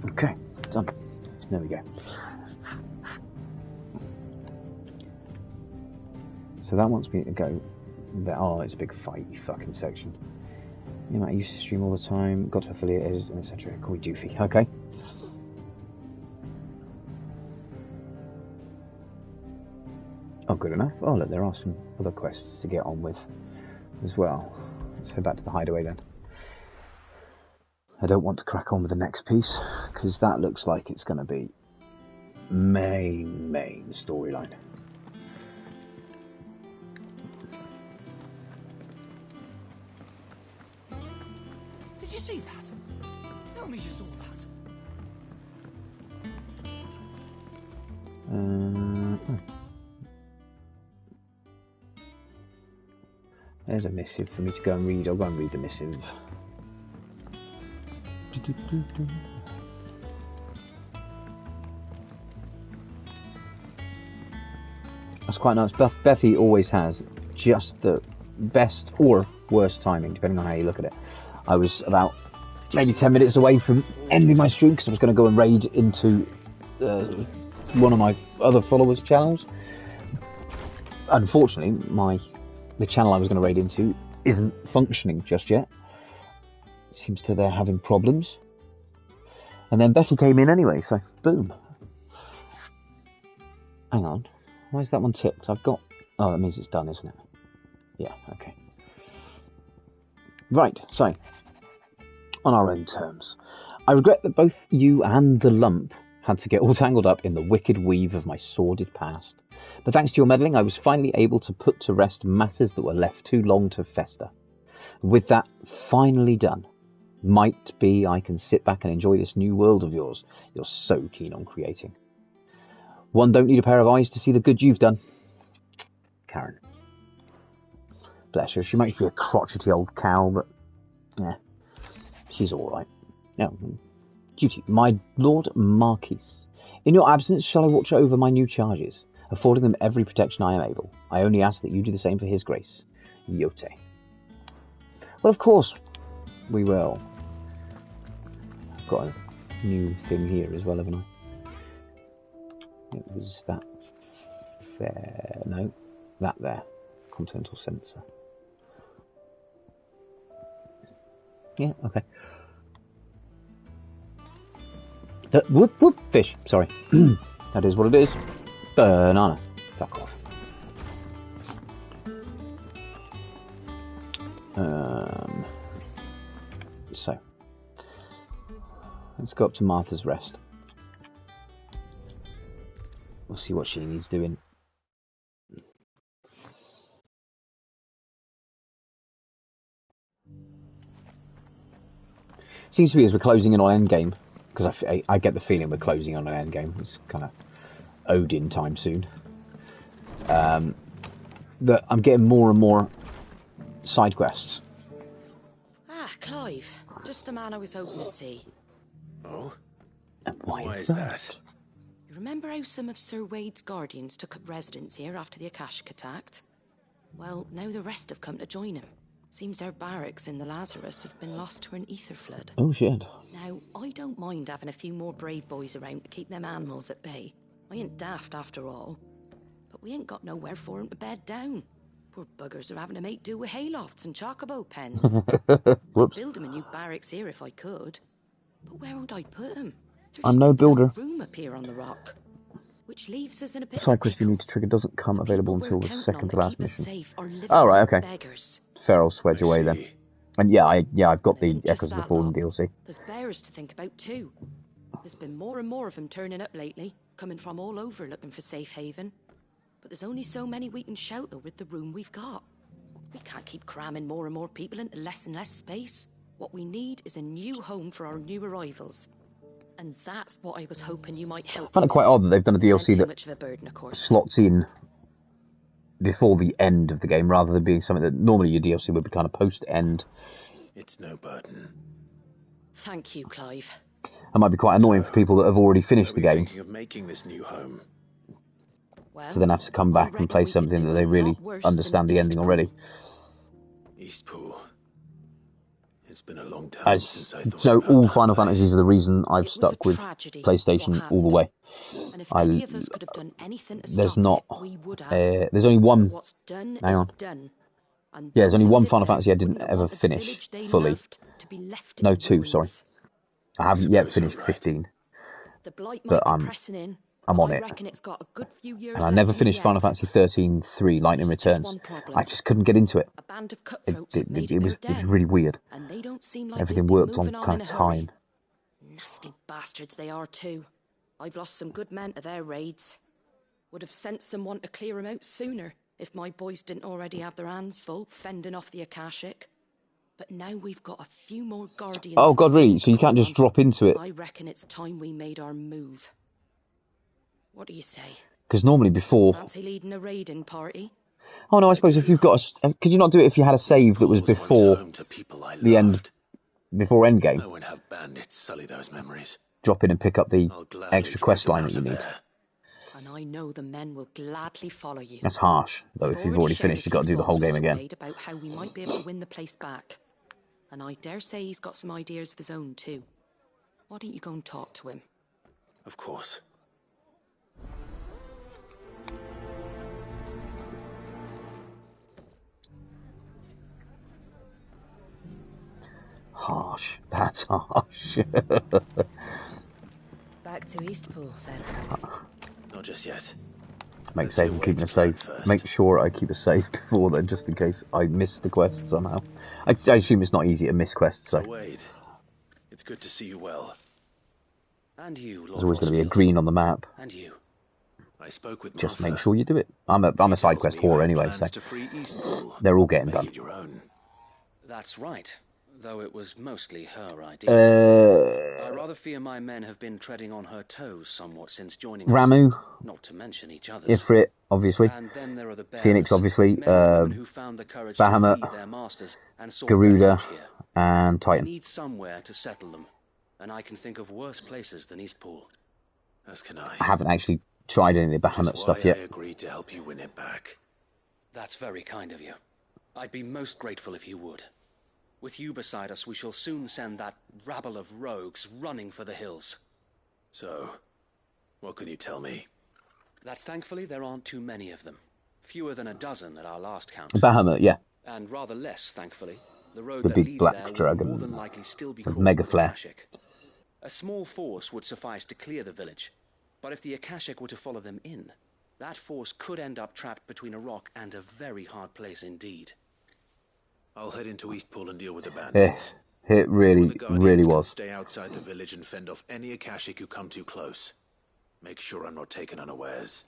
Okay, done. There we go. So that wants me to go there. Oh, it's a big fighty fucking section. You know, I used to stream all the time, got to affiliate, etc. Call me Doofy. Okay. Oh, good enough. Oh, look, there are some other quests to get on with as well. Let's head back to the hideaway then. I don't want to crack on with the next piece, because that looks like it's going to be main storyline. Did you see that? Tell me you saw that. There's a missive for me to go and read. I'll go and read the missive. That's quite nice. Bethy always has just the best or worst timing, depending on how you look at it. I was about maybe 10 minutes away from ending my stream because I was going to go and raid into one of my other followers' channels. Unfortunately, the channel I was going to raid into isn't functioning just yet. Seems to they're having problems. And then Betty came in anyway, so boom. Hang on. Why is that one ticked? I've got... Oh, that means it's done, isn't it? Yeah, okay. Right, so. On our own terms. I regret that both you and the lump had to get all tangled up in the wicked weave of my sordid past. But thanks to your meddling, I was finally able to put to rest matters that were left too long to fester. With that finally done, might be I can sit back and enjoy this new world of yours you're so keen on creating. One don't need a pair of eyes to see the good you've done. Karen. Bless her, she might be a crotchety old cow, but yeah, she's alright. Now, duty. My Lord Marquis, in your absence shall I watch over my new charges, affording them every protection I am able. I only ask that you do the same for his grace. Yote. Well, of course we will. I've got a new thing here as well, haven't I? It was that there. No, that there. Continental sensor. Yeah, okay. Whoop, fish. Sorry. That is what it is. Banana. Fuck off. So. Let's go up to Martha's Rest. We'll see what she needs doing. Seems to be as we're closing in on Endgame, because I get the feeling we're closing on an Endgame. It's kind of Odin time soon. That I'm getting more and more side quests. Ah, Clive. Just the man I was hoping to see. Oh? And why is that? You remember how some of Sir Wade's guardians took up residence here after the Akashic attacked? Well, now the rest have come to join him. Seems their barracks in the Lazarus have been lost to an ether flood. Oh, shit. Now, I don't mind having a few more brave boys around to keep them animals at bay. I ain't daft after all. But we ain't got nowhere for 'em to bed down. Poor buggers are having to make do with haylofts and chocobo pens. I'd build 'em a new barracks here if I could. But where would I put 'em? I'm no builder. Room up here on the rock. Which leaves us in a bit Side quest you need to trigger doesn't come available until the second to last mission. Oh, right, okay. Feral Swedge away then. And yeah, I've got the Echoes of the Fallen DLC. There's bears to think about too. There's been more and more of them turning up lately, coming from all over looking for safe haven. But there's only so many we can shelter with the room we've got. We can't keep cramming more and more people into less and less space. What we need is a new home for our new arrivals. And that's what I was hoping you might help. I find it quite odd that they've done a DLC that much of a burden, of course. slots in before the end of the game, rather than being something that normally your DLC would be kind of post-end. It's no burden. Thank you, Clive. That might be quite annoying for people that have already finished the game. Thinking of making this new home. to then have to come back and play something that they really understand the ending already. Eastpool. It's been a long time since I thought about all that Final place. Fantasies are the reason I've stuck with PlayStation all the way. And if any of us could have done anything to There's stop not. it, we would have. There's only one. What's done Hang is on. done. And Yeah, there's only those who one live Final there Fantasy I didn't wouldn't have ever wanted the finish village they fully. loved to be left in No, 2. ruins. Sorry, I haven't yet finished 15. The blight But might be pressing in. I'm on I it. reckon it's got a good few years And I left never in it finished yet. Final Fantasy 13-3 Lightning There's just Returns. one problem. I just couldn't get into it. A band of cutthroats have made It was their den, really weird. and they don't seem like Everything they've been worked on moving on kind in of a hurry. time. Nasty bastards they are too. I've lost some good men to their raids. Would have sent someone to clear 'em out sooner if my boys didn't already have their hands full fending off the Akashic. But now we've got a few more guardians. Oh of the God, really? Flame So you to call can't just on. drop into it? I reckon it's time we made our move. What do you say? Because normally before. Fancy leading a raiding party? Oh no, I suppose if you've got could you not do it if you had a save that was before the end, before Endgame? I won't have bandits sully those memories. Drop in and pick up the extra quest line that you need. And I know the men will gladly follow you. That's harsh, though. If you've already finished, you've got to do the whole game again. About how we might be able to win the place back. And I dare say he's got some ideas of his own too. Why don't you go and talk to him? Of course. Harsh. That's harsh. Back to Eastpool, then. Not just yet. Make save and keep a save. Make sure I keep a save before then, just in case I miss the quest somehow. I assume it's not easy to miss quests, so. Wade, it's good to see you well. And you, Lord There's always going to be a Rosfield. green on the map. And you. I spoke with Just Martha. make sure you do it. I'm a side quest whore anyway, so To free Eastpool. they're all getting Make done. it your own. That's right, though it was mostly her idea. I rather fear my men have been treading on her toes somewhat since joining Ramu, us, not to mention each other's. Ifrit, obviously. And then there are the bearers, Phoenix, obviously. men and women who found the courage to Bahamut, flee their masters and sought Garuda, refuge here. and They Titan. need somewhere to settle them, and I can think of worse places than Eastpool. As can I. I haven't actually tried any of the Bahamut stuff yet. I agreed to help you win it back. That's very kind of you. I'd be most grateful if you would. With you beside us, we shall soon send that rabble of rogues running for the hills. So, what can you tell me? That thankfully there aren't too many of them. Fewer than a dozen at our last count. Bahamut, yeah. And rather less, thankfully. The road The that big leads black there will dragon more than likely still be with called mega the flare. Akashic. A small force would suffice to clear the village, but if the Akashic were to follow them in, that force could end up trapped between a rock and a very hard place indeed. I'll head into Eastpool and deal with the bandits. It really, The Guardians really can was. Stay outside the village and fend off any Akashic who come too close. Make sure I'm not taken unawares.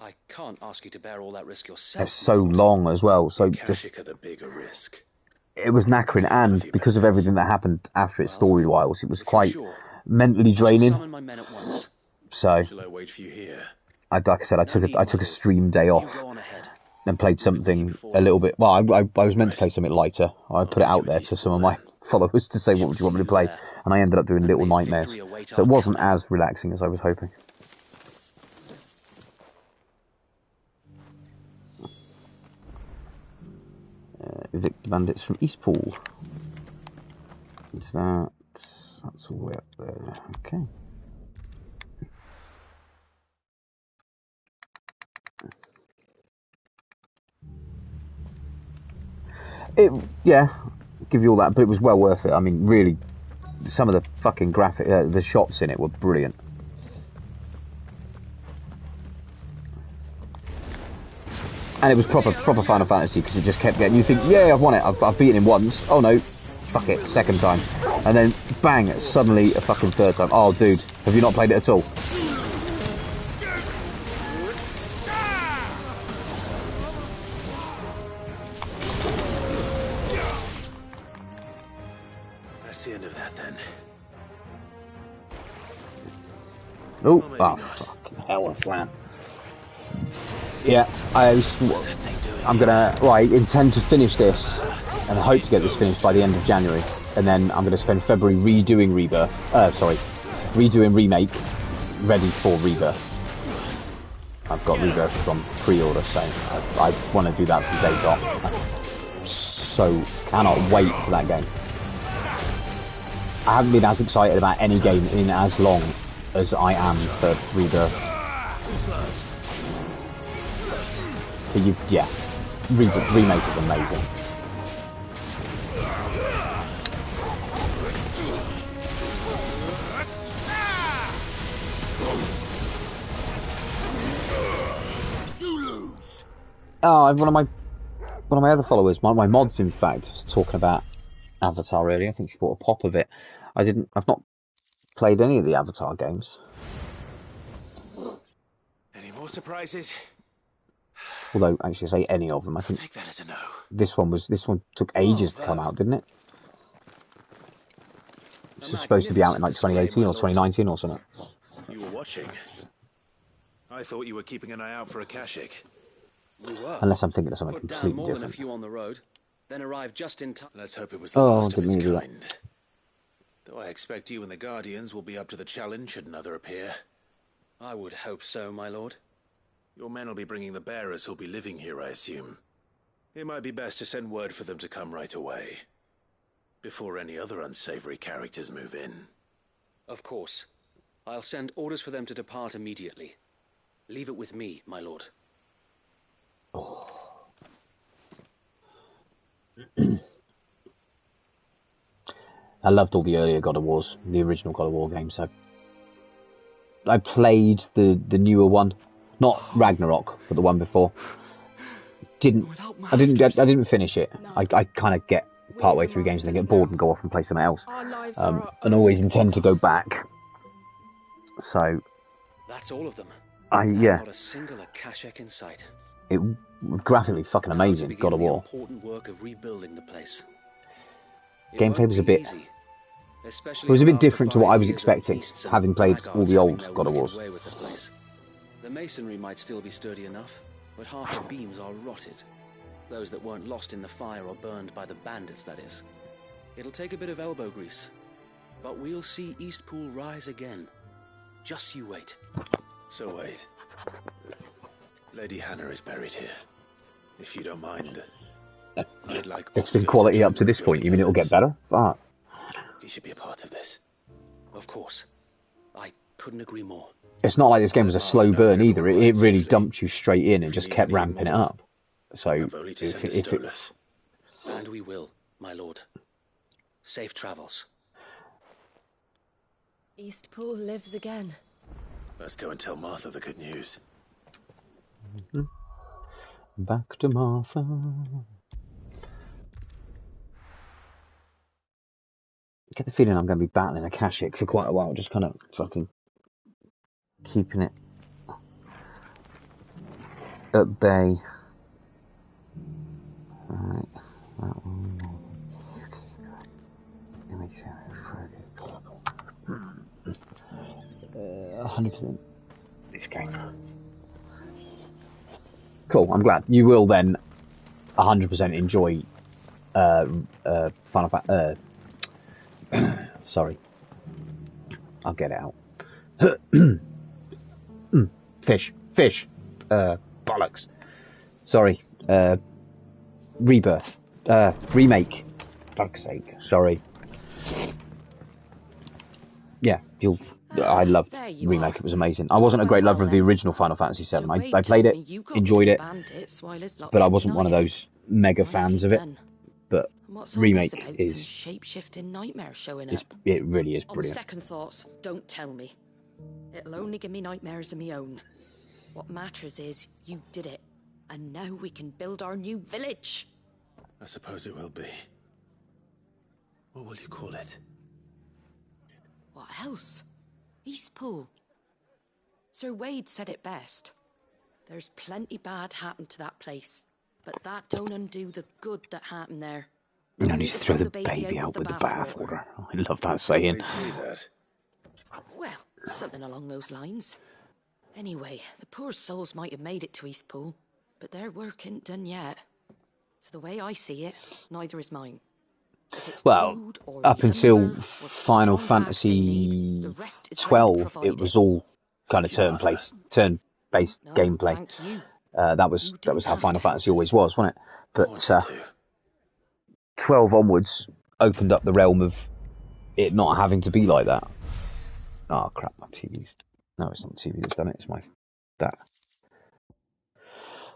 I can't ask you to bear all that risk yourself. It's so long as well, so The just, Akashic are the bigger risk. it was knackering, and because of everything that happened after it story-wise, it was quite mentally draining. Summon my men at once. So, Shall I wait for you here? like I said, I took a stream day off and played something a little bit. Well, I was meant to play something lighter. I put it out there to some of my followers to say, what would you want me to play? And I ended up doing Little Nightmares. So it wasn't as relaxing as I was hoping. Evict the bandits from Eastpool. Is that? That's all the way up there. Okay. Yeah, give you all that, but it was well worth it. I mean, really, some of the fucking the shots in it were brilliant. And it was proper Final Fantasy, because it just kept getting, you think, yeah, I've won it, I've beaten him once, oh no, fuck it, second time. And then, bang, suddenly a fucking third time. Oh, dude, have you not played it at all? That's the end of that then. Oh, fucking hell, a flan. Yeah, I intend to finish this, and I hope to get this finished by the end of January, and then I'm going to spend February redoing redoing Remake, ready for Rebirth. I've got Rebirth on pre-order, so I want to do that from day dot. So cannot wait for that game. I haven't been as excited about any game in as long as I am for Rebirth. But yeah, remake is amazing. Oh, one of my other followers, one of my mods, in fact, was talking about Avatar earlier. I think she bought a pop of it. I've not played any of the Avatar games. Any more surprises? Although, actually, I say any of them. I think take that as a no. This one took ages to come out, didn't it? This was supposed to be out in like 2018 or 2019 or something. You were watching. I thought you were keeping an eye out for a Kashyyyk. We were. Unless I'm thinking of something Put down completely more different. than a few on the road, then arrived just in time. Let's hope it was the last of its kind. Though I expect you and the Guardians will be up to the challenge should another appear. I would hope so, my lord. Your men will be bringing the bearers who'll be living here, I assume. It might be best to send word for them to come right away, before any other unsavory characters move in. Of course. I'll send orders for them to depart immediately. Leave it with me, my lord. I loved all the earlier God of Wars, the original God of War games. So I played the newer one, not Ragnarok, but the one before. I didn't finish it. I kind of get partway through games and then get bored and go off and play something else. And always intend to go back. So that's all of them. Yeah. Not a single Akashic in sight. It was graphically fucking amazing, God of War. Important work of rebuilding the place. Gameplay was a bit... It was a bit different to what I was expecting, having played all the old God of Wars. The masonry might still be sturdy enough, but half the beams are rotted. Those that weren't lost in the fire or burned by the bandits, that is. It'll take a bit of elbow grease, but we'll see Eastpool rise again. Just you wait. So wait. Lady Hannah is buried here. If you don't mind, I'd like... It's been quality up to this point. You mean it'll get better? Fuck. He should be a part of this. Of course. I couldn't agree more. It's not like this game was a slow burn either. It really dumped you straight in and just kept ramping it up. So, And we will, my lord. Safe travels. Eastpool lives again. Let's go and tell Martha the good news. Back to Martha. I get the feeling I'm going to be battling a Kashyyyk for quite a while, just kind of fucking keeping it at bay. Alright, that one. 100% this game. Cool, I'm glad. You will then 100% enjoy Final Fantasy. Sorry. I'll get it out. Fish. Bollocks. Sorry. Rebirth. Remake. Fuck's sake. Sorry. Yeah, I loved Remake. It was amazing. I wasn't a great lover of the original Final Fantasy VII. I played it, enjoyed it, but I wasn't one of those mega fans of it. But Remake is... Some shape-shifting nightmare showing up. It really is brilliant. On second thoughts, don't tell me. It'll only give me nightmares of my own. What matters is you did it, and now we can build our new village. I suppose it will be. What will you call it? What else? Eastpool. Sir Wade said it best. There's plenty bad happened to that place, but that don't undo the good that happened there. You don't need to throw the baby out with the bathwater. I love that saying. Well, something along those lines. Anyway, the poor souls might have made it to Eastpool, but their work ain't done yet. So the way I see it, neither is mine. Well, up until Final Fantasy XII, it was all kind of turn based gameplay. Thank you. That was how Final Fantasy always was, wasn't it? But 12 onwards opened up the realm of it not having to be like that. Oh crap, my TV's... No, it's not the TV that's done it, it's that.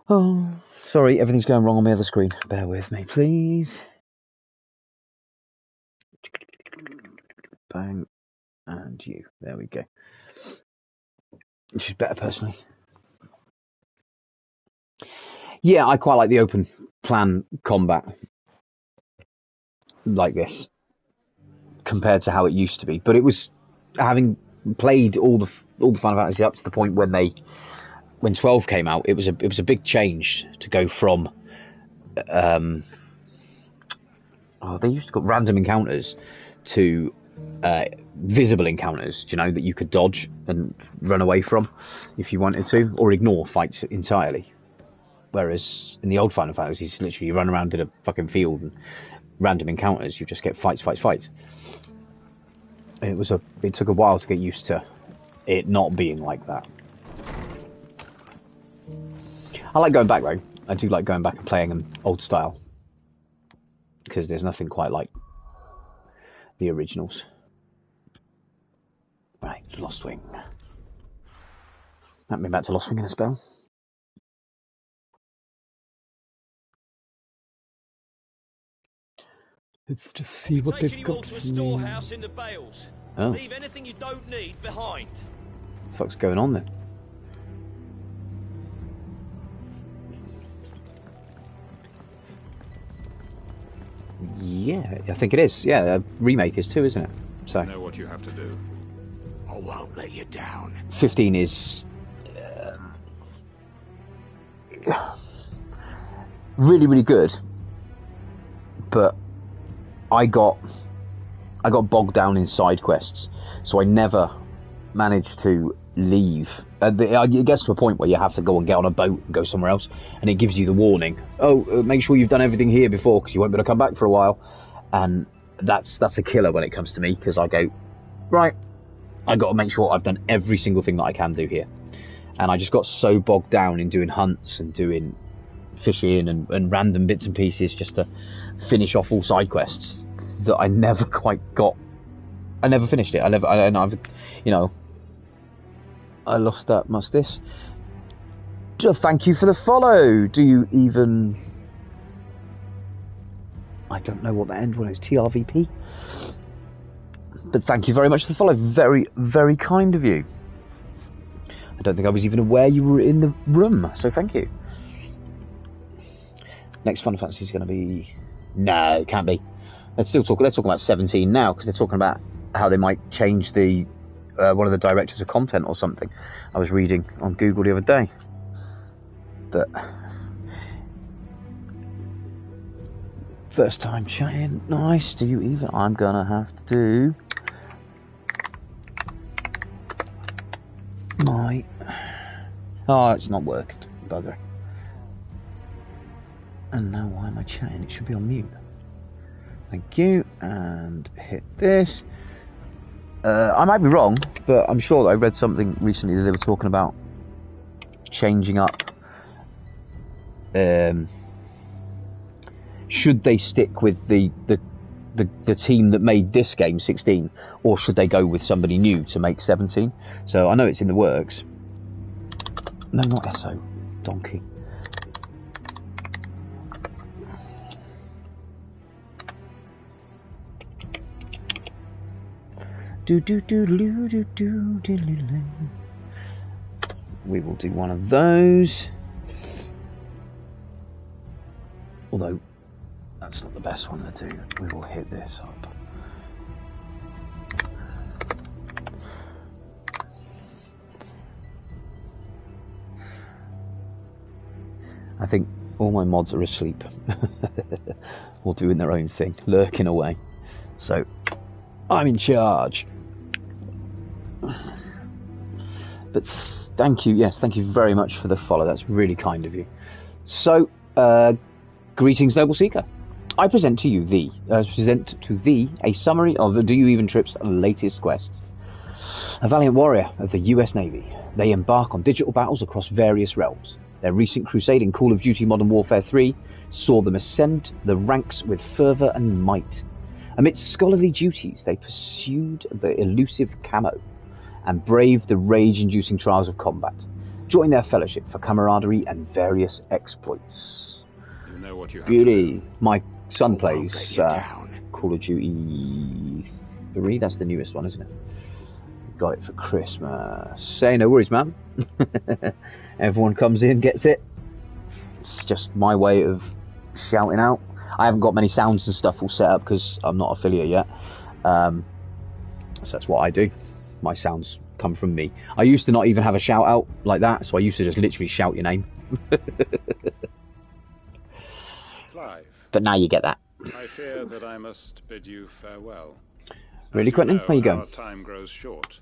Oh, sorry, everything's going wrong on my other screen. Bear with me, please. Bang. And you. There we go. Which is better, personally. Yeah, I quite like the open plan combat like this compared to how it used to be. But it was, having played all the Final Fantasy up to the point when 12 came out, it was a big change to go from they used to call random encounters to visible encounters, that you could dodge and run away from if you wanted to, or ignore fights entirely. Whereas in the old Final Fantasies, literally you run around in a fucking field and random encounters, you just get fights. And it took a while to get used to it not being like that. I like going back though. I do like going back and playing them old style, because there's nothing quite like the originals. Right, Lost Wing. Haven't been back to Lost Wing in a spell. Let's just see what they've you got. all to a storehouse in the Bales. Oh. Leave anything you don't need behind. What the fuck's going on then? Yeah, I think it is. Yeah, a remake is too, isn't it? So. I know what you have to do. I won't let you down. 15 is really, really good, but I got bogged down in side quests, so I never managed to leave. It gets to a point where you have to go and get on a boat and go somewhere else, and it gives you the warning, make sure you've done everything here before, because you won't be able to come back for a while. And that's a killer when it comes to me, because I go, right, I got to make sure I've done every single thing that I can do here. And I just got so bogged down in doing hunts and doing fishing and random bits and pieces just to finish off all side quests that I never finished it. I lost that this. Thank you for the follow. Do you even... I don't know what the end one is. TRVP? But thank you very much for the follow. Very, very kind of you. I don't think I was even aware you were in the room, so thank you. Next Final Fantasy is going to be... No, it can't be. They're talking about 17 now, because they're talking about how they might change the one of the directors of content or something. I was reading on Google the other day. But... First time chatting. Nice. Do you even... I'm going to have to do... my... Oh, it's not worked. Bugger. And now why am I chatting? It should be on mute. Thank you. And hit this. I might be wrong, but I'm sure that I read something recently that they were talking about changing up. Should they stick with the team that made this game 16, or should they go with somebody new to make 17? So I know it's in the works. No, not SO. Donkey. We will do one of those. Although that's not the best one to do. We will hit this up. I think all my mods are asleep. Or doing their own thing, lurking away. So I'm in charge. But thank you, yes, thank you very much for the follow. That's really kind of you. So, greetings, Noble Seeker. I present to thee a summary of the Do You Even Trip's latest quests. A valiant warrior of the US Navy, they embark on digital battles across various realms. Their recent crusade in Call of Duty Modern Warfare 3 saw them ascend the ranks with fervour and might. Amidst scholarly duties, they pursued the elusive camo and braved the rage-inducing trials of combat. Join their fellowship for camaraderie and various exploits. You know what you have Beauty. to do. My son plays Call of Duty 3. That's the newest one, isn't it? Got it for Christmas. Say no worries, man. Everyone comes in, gets it. It's just my way of shouting out. I haven't got many sounds and stuff all set up because I'm not affiliate yet. So that's what I do. My sounds come from me. I used to not even have a shout out like that, so I used to just literally shout your name. Clive, but now you get that. I fear that I must bid you farewell. Really, Quentin? Where you going? Our time grows short.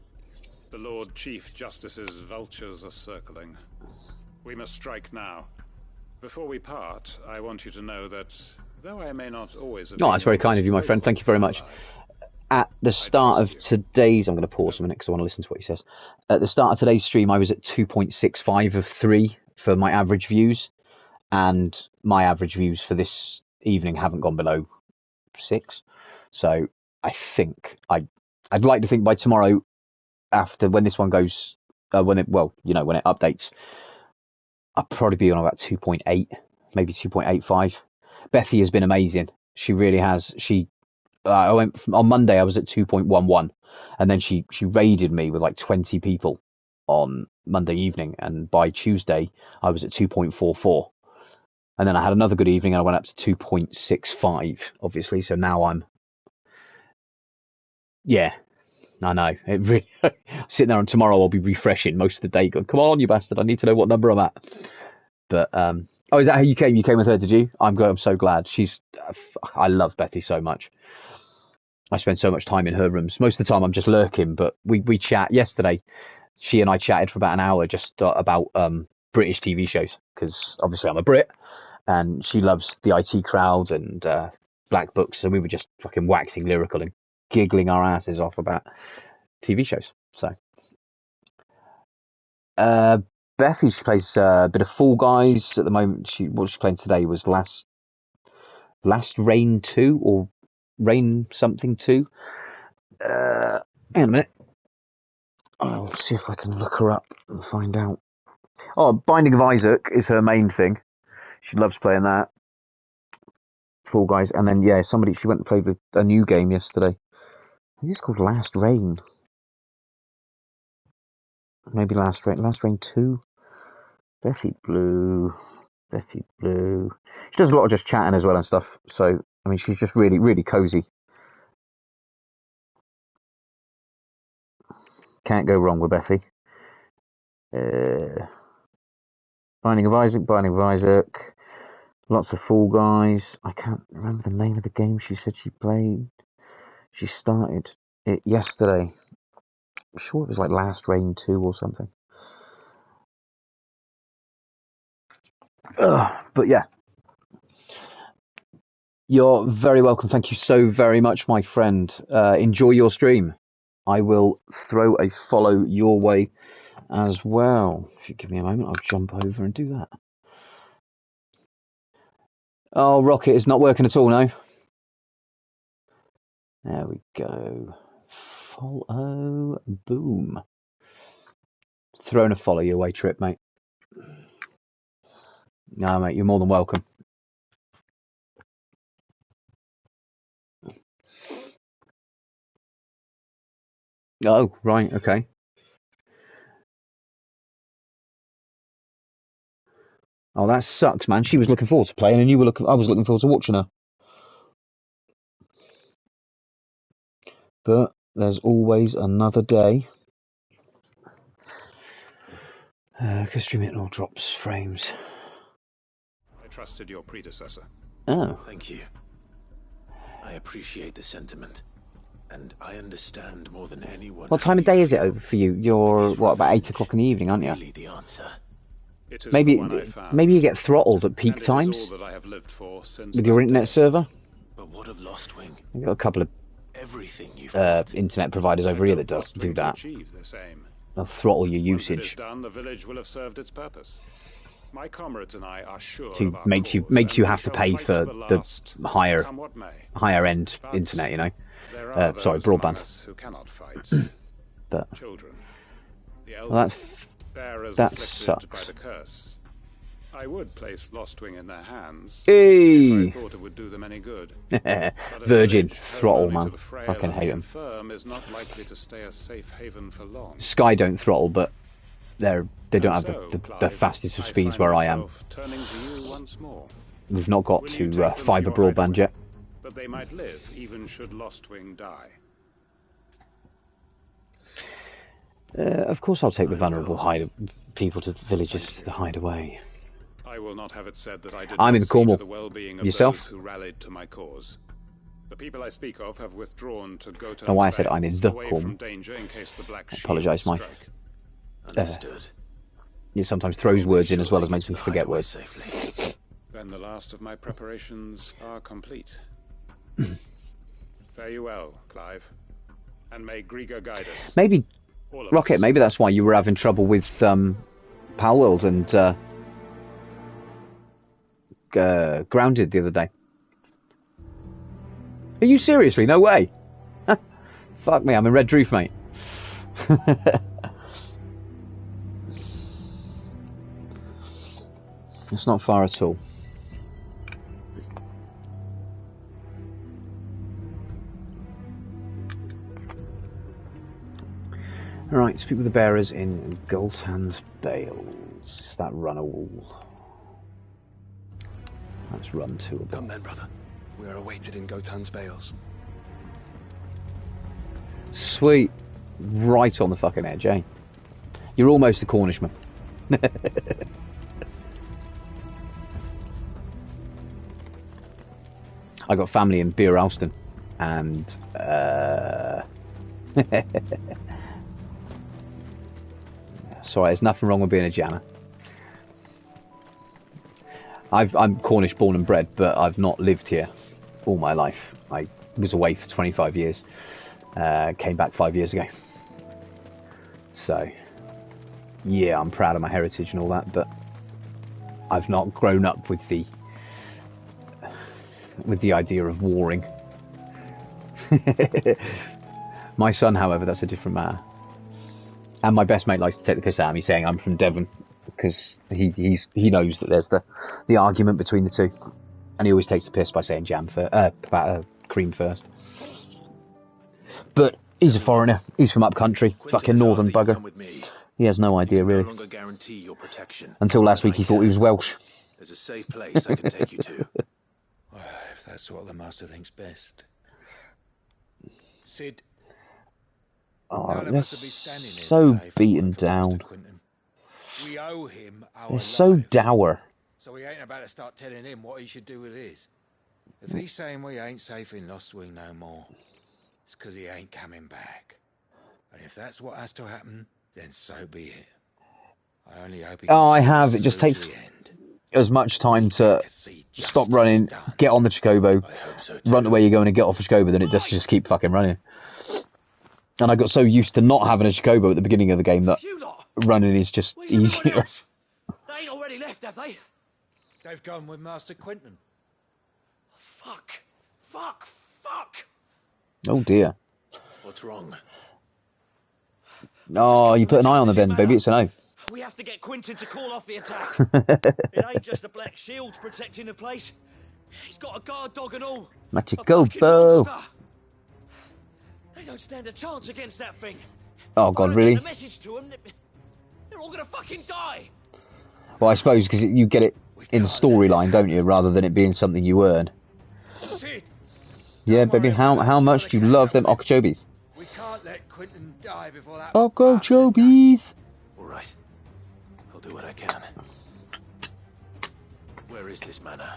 The Lord Chief Justice's vultures are circling. We must strike now. Before we part, I want you to know that, though I may not always have No, that's very kind of you, my friend. Thank you very much. At the start of today's... I'm going to pause a minute because I want to listen to what he says. At the start of today's stream, I was at 2.65 of 3 for my average views. And my average views for this evening haven't gone below 6. So I think... I'd like to think by tomorrow, after when this one goes... when it updates, I'll probably be on about 2.8, maybe 2.85. Bethy has been amazing. She really has. I went on Monday. I was at 2.11, and then she raided me with like 20 people on Monday evening, and by Tuesday I was at 2.44, and then I had another good evening and I went up to 2.65, obviously. So now I'm, yeah, I know. It really, sitting there, and tomorrow I'll be refreshing most of the day. Going, come on, you bastard! I need to know what number I'm at. But oh, is that how you came? You came with her, did you? I'm so glad. I love Bethy so much. I spend so much time in her rooms. Most of the time I'm just lurking, but we chat. Yesterday, she and I chatted for about an hour just about British TV shows, because obviously I'm a Brit, and she loves the IT Crowd and Black Books, and we were just fucking waxing lyrical and giggling our asses off about TV shows. So, Bethy, she plays a bit of Fall Guys at the moment. What she's playing today was Last Rain 2 or Rain something 2. Hang on a minute. I'll see if I can look her up and find out. Oh, Binding of Isaac is her main thing. She loves playing that. Fall Guys. And then, yeah, she went and played with a new game yesterday. I think it's called Last Rain. Maybe Last Rain 2. Bethy Blue. She does a lot of just chatting as well and stuff. So, I mean, she's just really, really cozy. Can't go wrong with Bethy. Binding of Isaac. Lots of Fall Guys. I can't remember the name of the game she said she played. She started it yesterday. I'm sure it was like Last Rain 2 or something. But yeah. You're very welcome. Thank you so very much, my friend. Enjoy your stream. I will throw a follow your way as well. If you give me a moment, I'll jump over and do that. Oh, Rocket is not working at all, no? There we go. Follow. Boom. Throwing a follow your way, Trip, mate. No, mate, you're more than welcome. Oh, right, okay. Oh, that sucks, man. She was looking forward to playing, and I was looking forward to watching her. But there's always another day. Because stream it all drops frames. I trusted your predecessor. Oh. Thank you. I appreciate the sentiment. And I understand more than anyone. What time of day is it over for you? You're, about 8 o'clock in the evening, aren't you? Really the answer. Maybe you get throttled at peak times with your internet server. But what of Lostwing? I've got a couple of Everything you've internet providers over here that do that. Achieve the same. They'll throttle your Once it is usage. done, the village will have served its purpose. My comrades and I are sure To of our makes you have to pay for the higher end internet, you know. Sorry, broadband. Who cannot fight. But Children. The well, that afflicted by sucks. the curse. I would place Lostwing in their hands Hey! if I thought it would do them any good. Virgin throttle, man. Fucking hate them. Infirm is not likely to stay a safe haven for long. Sky don't throttle, but they don't have the fastest of speeds where I am. Turning to you once more. We've not got to fibre broadband yet. That they might live even should Lostwing die. Of course, I'll take the vulnerable people to villages to hide away. I will not have it said that I did I'm not in see Cornwall. to the well-being of Yourself? those who rallied to my cause. The people I speak of have withdrawn to go to Why I said I'm in the away Cornwall. from danger in case the Black I Shield apologise, Mike. strike. Understood. It sometimes throws words in as well as makes me forget words. Then the last of my preparations are complete. Fare you well, Clive. And may Grieger guide us. Maybe, All of Rocket, us. maybe that's why you were having trouble with Palworld and Grounded the other day. Are you seriously? No way. Fuck me, I'm in Red Roof, mate. It's not far at all. Alright, speak with the bearers in Gultan's Bales. That run all. Let's run to Come then, brother. We are awaited in Gotan's Bales. Sweet. Right on the fucking edge, eh? You're almost a Cornishman. I got family in Beer Alston, and sorry, there's nothing wrong with being a Janner. I'm Cornish born and bred, but I've not lived here all my life. I was away for 25 years, came back 5 years ago. So, yeah, I'm proud of my heritage and all that, but I've not grown up with the idea of warring. My son, however, that's a different matter. And my best mate likes to take the piss out of me, saying I'm from Devon, because he knows that there's the argument between the two, and he always takes the piss by saying cream first. But he's a foreigner. He's from up country, fucking northern bugger. He has no idea really. Until last week, he thought he was Welsh. There's a safe place I can take you to. Well, if that's what the master thinks best. Sid. Oh, None of they're us will be standing here so today if it beaten weren't for Master down. Quinton. We owe him our They're so lives, dour. so we ain't about to start telling him what he should do with his. If he's saying we ain't safe in Lostwing no more, it's 'cause he ain't coming back. And if that's what has to happen, then so be it. I only hope he can Oh, I see have. this It just through takes to the end. as much time to stop running, get on the Chocobo, run to where you're going and get off a Chocobo than it does to just keep fucking running. And I got so used to not having a Chocobo at the beginning of the game that running is just easier. They ain't already left, have they? They've gone with Master Quinton. Fuck. Fuck. Fuck. Oh dear. What's wrong? Oh, you put an eye on the bend, baby. It's a no. We have to get Quinton to call off the attack. It ain't just the Black Shield protecting the place. He's got a guard dog and all. My A fucking Chocobo. monster. They don't stand a chance against that thing. Oh god, really? The message to them, they're all gonna fucking die. Well, I suppose because you get it in storyline, don't you, rather than it being something you earn. Sid, Yeah, baby. How much do you love them Okeechobes? we can't let Quinton die before that. Okeechobes. All right. I'll do what I can. Where is this manor?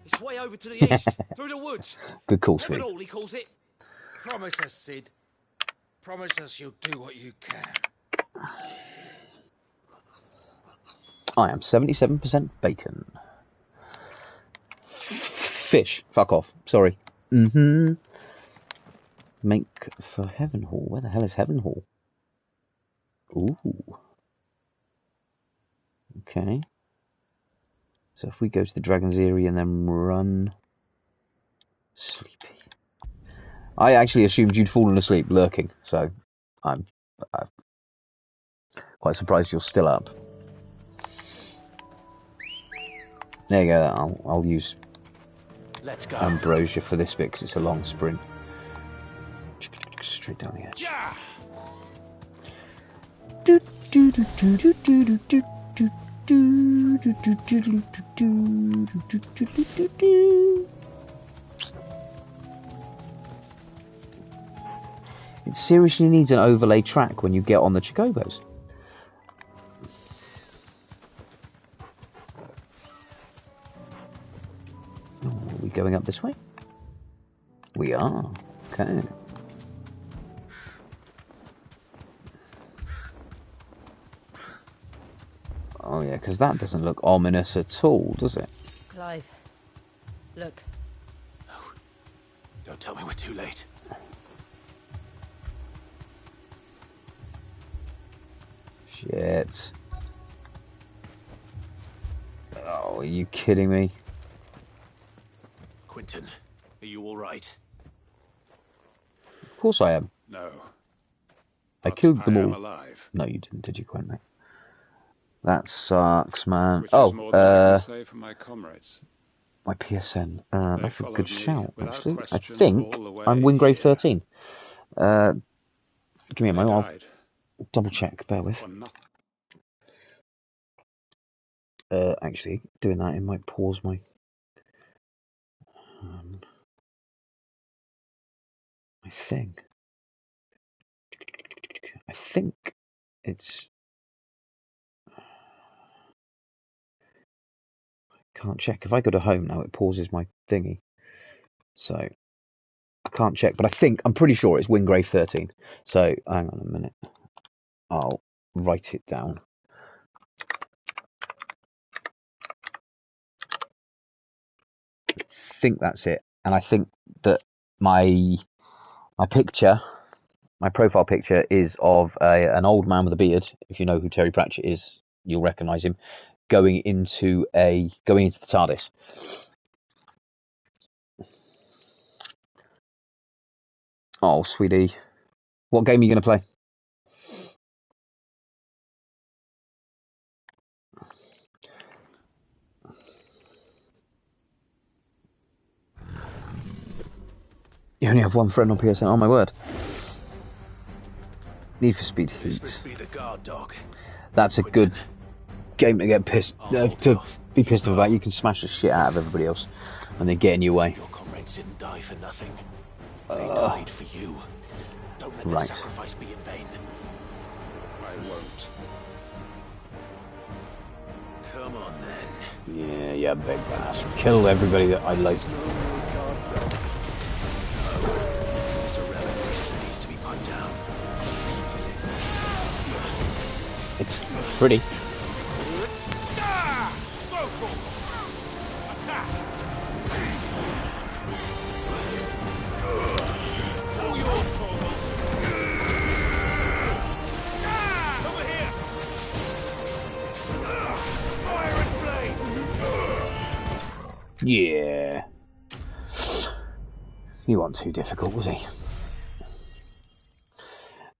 It's way over to the east, through the woods. Good call, Steve. All he calls it. Promise us, Sid. Promise us you'll do what you can. I am 77% bacon. Fish. Fuck off. Sorry. Mm-hmm. Make for Heaven Hall. Where the hell is Heaven Hall? Ooh. Okay. So if we go to the Dragon's Eyrie and then run... Sleepy. I actually assumed you'd fallen asleep lurking, so I'm quite surprised you're still up. There you go, I'll use Let's go. Ambrosia for this bit because it's a long sprint. Straight down the edge. Yeah. It seriously needs an overlay track when you get on the Chocobos. Oh, are we going up this way? We are. Okay. Oh yeah, because that doesn't look ominous at all, does it? Clive, look. No. Don't tell me we're too late. Shit. Oh, are you kidding me? Quentin, are you all right? Of course I am. No. I killed them I all. am alive. No, you didn't, did you, Quentin? That sucks, man. Which is more than I can say for my comrades. My PSN. That's a good followed me shout, without actually. I question think all the way I'm Wingrave here. 13. Give me a moment. died. I'll double check. Bear with. For nothing. Actually, doing that, it might pause my my thing. I think it's... Can't check. If I go to home now, it pauses my thingy. So, I can't check. But I'm pretty sure it's Wingrave 13. So, hang on a minute. I'll write it down. I think that's it. And I think that my picture, my profile picture, is of an old man with a beard. If you know who Terry Pratchett is, you'll recognise him. Going into the TARDIS. Oh, sweetie. What game are you going to play? You only have one friend on PSN. Oh my word. Need for Speed Heat. This must be the guard dog. That's a good game to get pissed to be pissed off about. You can smash the shit out of everybody else and they get in your way. Your comrades didn't die for nothing. They died for you. Don't let their sacrifice be in vain. I won't. Come on then. Yeah, yeah, big bastard. Kill everybody that I like. It's pretty. Yeah. He wasn't too difficult, was he?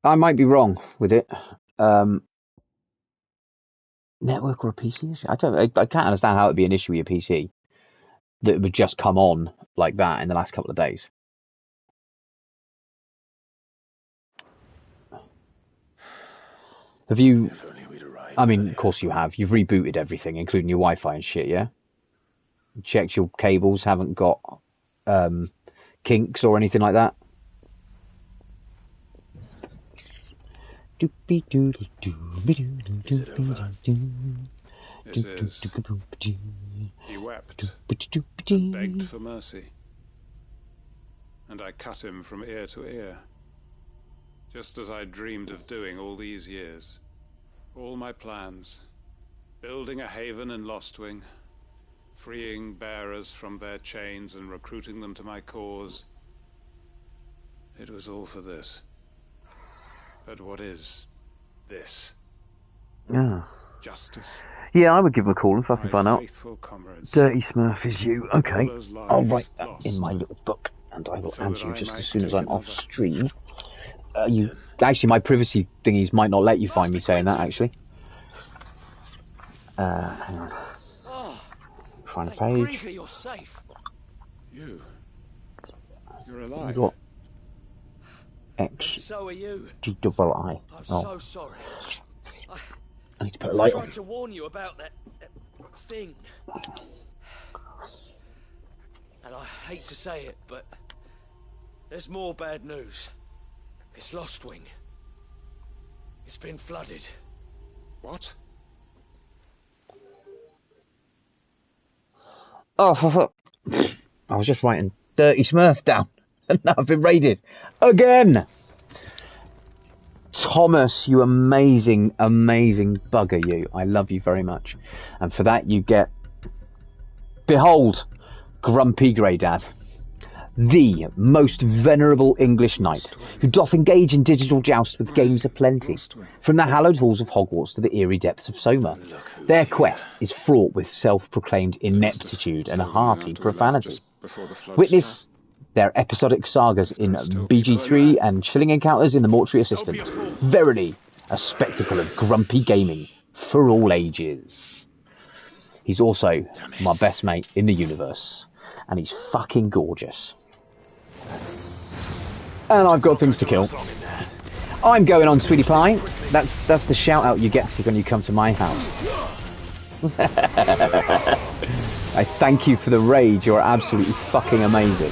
I might be wrong with it. Network or a PC issue? I can't understand how it'd be an issue with your PC that would just come on like that in the last couple of days. Have you... I mean, of course you have. You've rebooted everything, including your Wi-Fi and shit, yeah? Checked your cables, haven't got kinks or anything like that? Is it over? It is. He wept and begged for mercy. And I cut him from ear to ear. Just as I dreamed of doing all these years. All my plans. Building a haven in Lostwing. freeing bearers from their chains and recruiting them to my cause. It was all for this. But what is this? Yeah. Justice. Yeah, I would give him a call and fucking find out. Faithful comrades. Dirty Smurf is you. Okay. All those lives I'll write that lost. in my little book, and I will So answer that you I just might as soon as take I'm off another. stream. You actually, my privacy thingies might not let you find me saying that. Actually, hang on. Find a page. Bravely, you're safe. You're You alive. got And X so are you. G double I. I'm Oh, so sorry. I need to put a I light tried on. to warn you about that thing. And I hate to say it, but there's more bad news. It's Lostwing. It's been flooded. What? Oh, for fuck. I was just writing Dirty Smurf down, and now I've been raided again. Thomas, you amazing, amazing bugger, you. I love you very much. And for that, you get, behold, Grumpy Grey Dad, the most venerable English knight, who doth engage in digital joust with games aplenty, from the hallowed halls of Hogwarts to the eerie depths of Soma. Their quest is fraught with self-proclaimed ineptitude and hearty profanity. Witness their episodic sagas in BG3 and chilling encounters in the Mortuary Assistant. Verily, a spectacle of grumpy gaming for all ages. He's also my best mate in the universe, and he's fucking gorgeous. And I've got things to kill. I'm going on, sweetie pie. That's the shout out you get when you come to my house. I thank you for the raid. You're absolutely fucking amazing.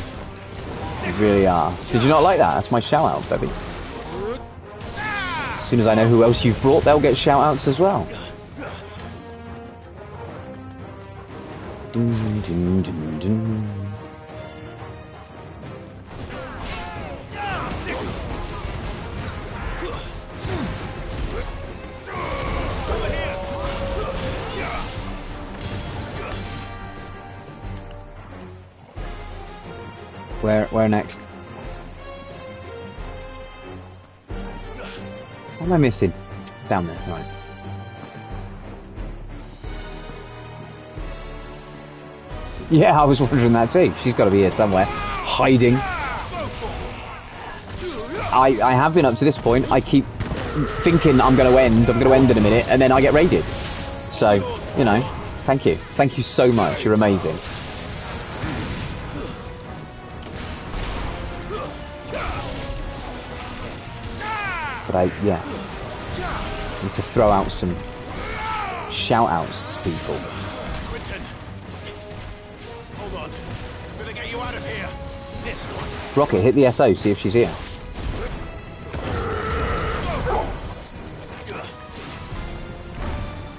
You really are. Did you not like that? That's my shout out, baby. As soon as I know who else you've brought, they'll get shout outs as well. Dun, dun, dun, dun. Where next? What am I missing? Down there, right. Yeah, I was wondering that too. She's got to be here somewhere, hiding. I have been up to this point. I keep thinking I'm going to end in a minute, and then I get raided. So, you know, thank you. Thank you so much. You're amazing. But yeah, need to throw out some shout-outs to people. Quentin! Hold on. Better get you out of here. This one. Rocket, hit the SO, see if she's here.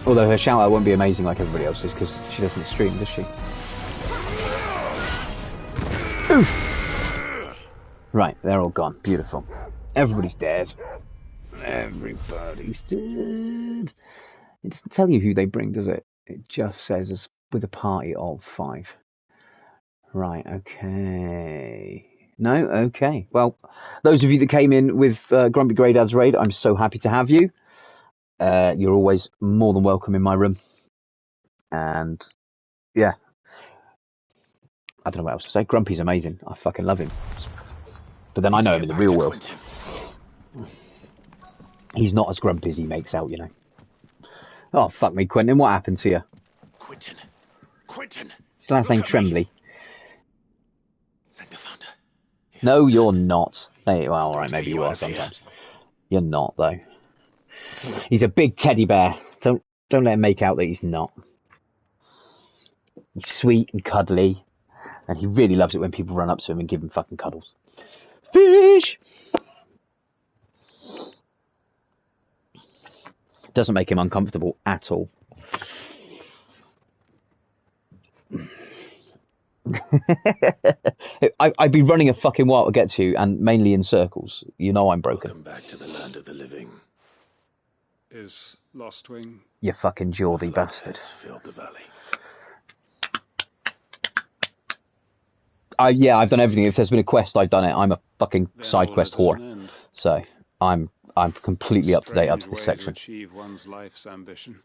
Although her shout-out won't be amazing like everybody else's, because she doesn't stream, does she? Oof. Right, they're all gone. Beautiful. Everybody's dead. Everybody's dead. It doesn't tell you who they bring, does it? It just says as with a party of 5. Right, okay. No? Okay. Well, those of you that came in with Grumpy Grey Dad's raid, I'm so happy to have you. You're always more than welcome in my room. And, yeah. I don't know what else to say. Grumpy's amazing. I fucking love him. But then I know him in the real world. He's not as grumpy as he makes out, you know. Oh, fuck me, Quentin. What happened to you? Quentin. Quentin. His last name Tremblay. No, you're not. Hey, well, alright, maybe you are sometimes. You're not, though. He's a big teddy bear. Don't let him make out that he's not. He's sweet and cuddly. And he really loves it when people run up to him and give him fucking cuddles. Fish! Doesn't make him uncomfortable at all. I'd be running a fucking while to get to you, and mainly in circles. You know I'm broken. Welcome back to the land of the living. Is Lostwing? You fucking Geordie bastard. Filled the valley. Yeah, I've done everything. If there's been a quest, I've done it. I'm a fucking side quest whore. So I'm completely up to date up to this section. To achieve one's life's ambition.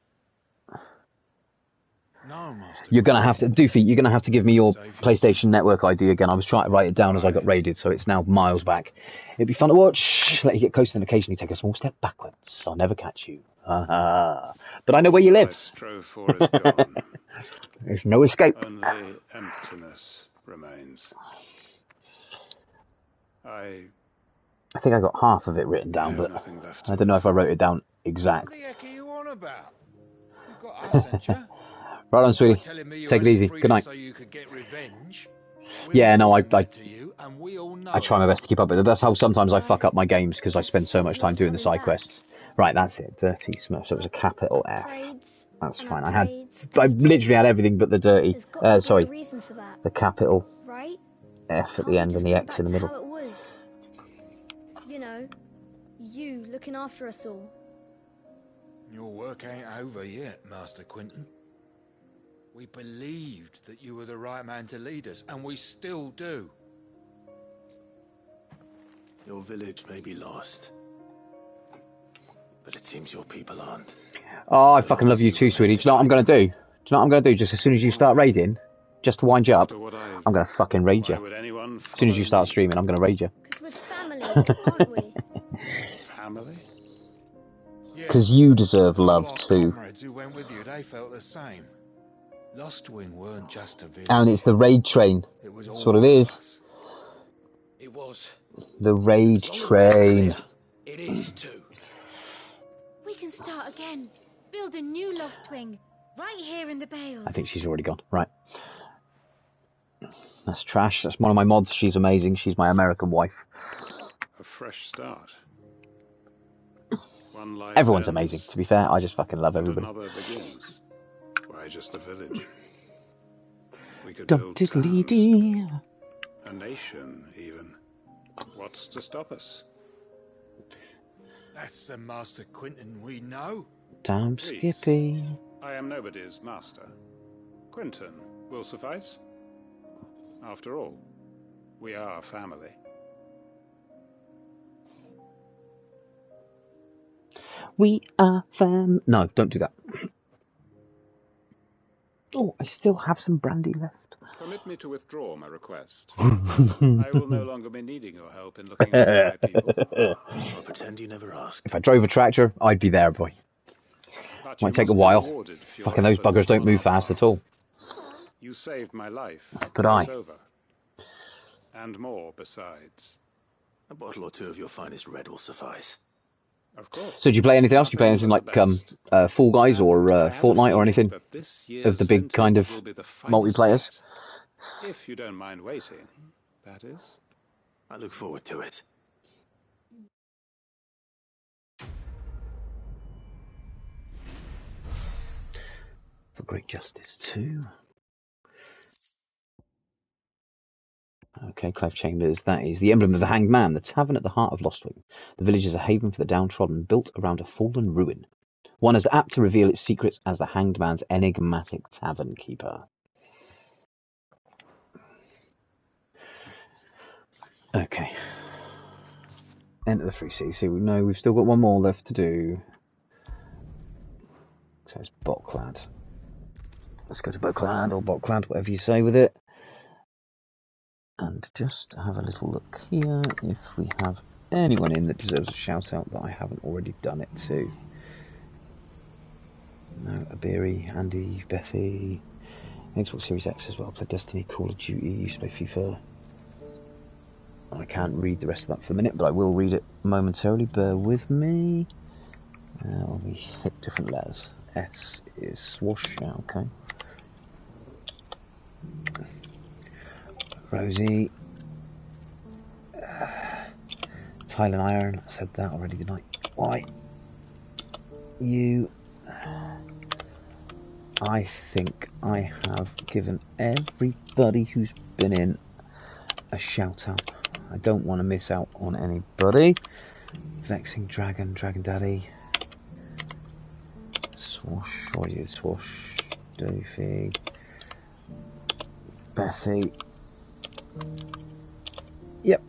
No, Master. You're gonna have to, Doofy. You're gonna have to give me your PlayStation Network ID again. I was trying to write it down as I got raided, so it's now miles back. It'd be fun to watch. Let you get close and occasionally take a small step backwards. I'll never catch you. But I know where you live. I strove for is gone. There's no escape. Only emptiness remains. I think I got half of it written down, but I don't know if I wrote it down exact. What the heck are you on about? You got us, ain't you? Right on, sweetie. Take it easy. Good night. So you could get revenge. Yeah, no, I try my best to keep up with it. That's how sometimes I fuck up my games, because I spend so much time doing the side quests. Right, that's it. Dirty Smurf. So it was a capital F. That's fine. I literally had everything but the dirty. Sorry, the capital F at the end and the X in the middle. How it was. You know, you looking after us all. Your work ain't over yet, Master Quentin. We believed that you were the right man to lead us, and we still do. Your village may be lost, but it seems your people aren't. Oh, I fucking love you too, sweetie. Do you know what I'm going to do? Do you know what I'm going to do? Just as soon as you start raiding, just to wind you up, I'm going to fucking raid you. As soon as you start streaming, I'm going to raid you. Because we're family, aren't we? Family? Because you deserve love too. Comrades who went with you, they felt the same. Lostwing weren't just a village. And it's the raid train. That's what it is. It was. The raid train. It is too. We can start again. Build a new Lostwing. Right here in the Bales. I think she's already gone. Right. That's Trash. That's one of my mods. She's amazing. She's my American wife. A fresh start. One life Everyone's ends, amazing. To be fair, I just fucking love everybody. Another begins. Why just a village? We could build towns, a nation, even. What's to stop us? That's the Master Quentin we know. Damn Please. Skippy. I am nobody's master. Quentin will suffice. After all, we are family. We are fam. No, don't do that. Oh, I still have some brandy left. Permit me to withdraw my request. I will no longer be needing your help in looking after my people. I'll pretend you never asked. If I drove a tractor, I'd be there, boy. But Might take a while. Fucking those buggers don't move fast at all. You saved my life. But I. Over. And more besides. A bottle or two of your finest red will suffice. Of course. So do you play anything else? Do you play anything like Fall Guys or Fortnite or anything of the big kind of multiplayers? If you don't mind waiting, that is. I look forward to it. For Great Justice 2. Okay, Clive Chambers, that is the emblem of the Hanged Man, the tavern at the heart of Lostwing. The village is a haven for the downtrodden, built around a fallen ruin. One as apt to reveal its secrets as the Hanged Man's enigmatic tavern keeper. Okay. Enter the 3C. So we know we've still got one more left to do. So it's Botclad. Let's go to Botclad or Botclad, whatever you say with it. And just have a little look here if we have anyone in that deserves a shout out that I haven't already done it to. No, Abiri, Andy, Bethy, Xbox Series X as well. Play Destiny, Call of Duty, used to play FIFA. I can't read the rest of that for the minute, but I will read it momentarily. Bear with me. We hit different letters. S is swoosh, okay. Rosie, Tyler Iron, I said that already, good night. Why? You, I think I have given everybody who's been in a shout out. I don't want to miss out on anybody. Vexing Dragon, Dragon Daddy, Swoosh, what is it? Swoosh, Doofy, Bethy, Yep.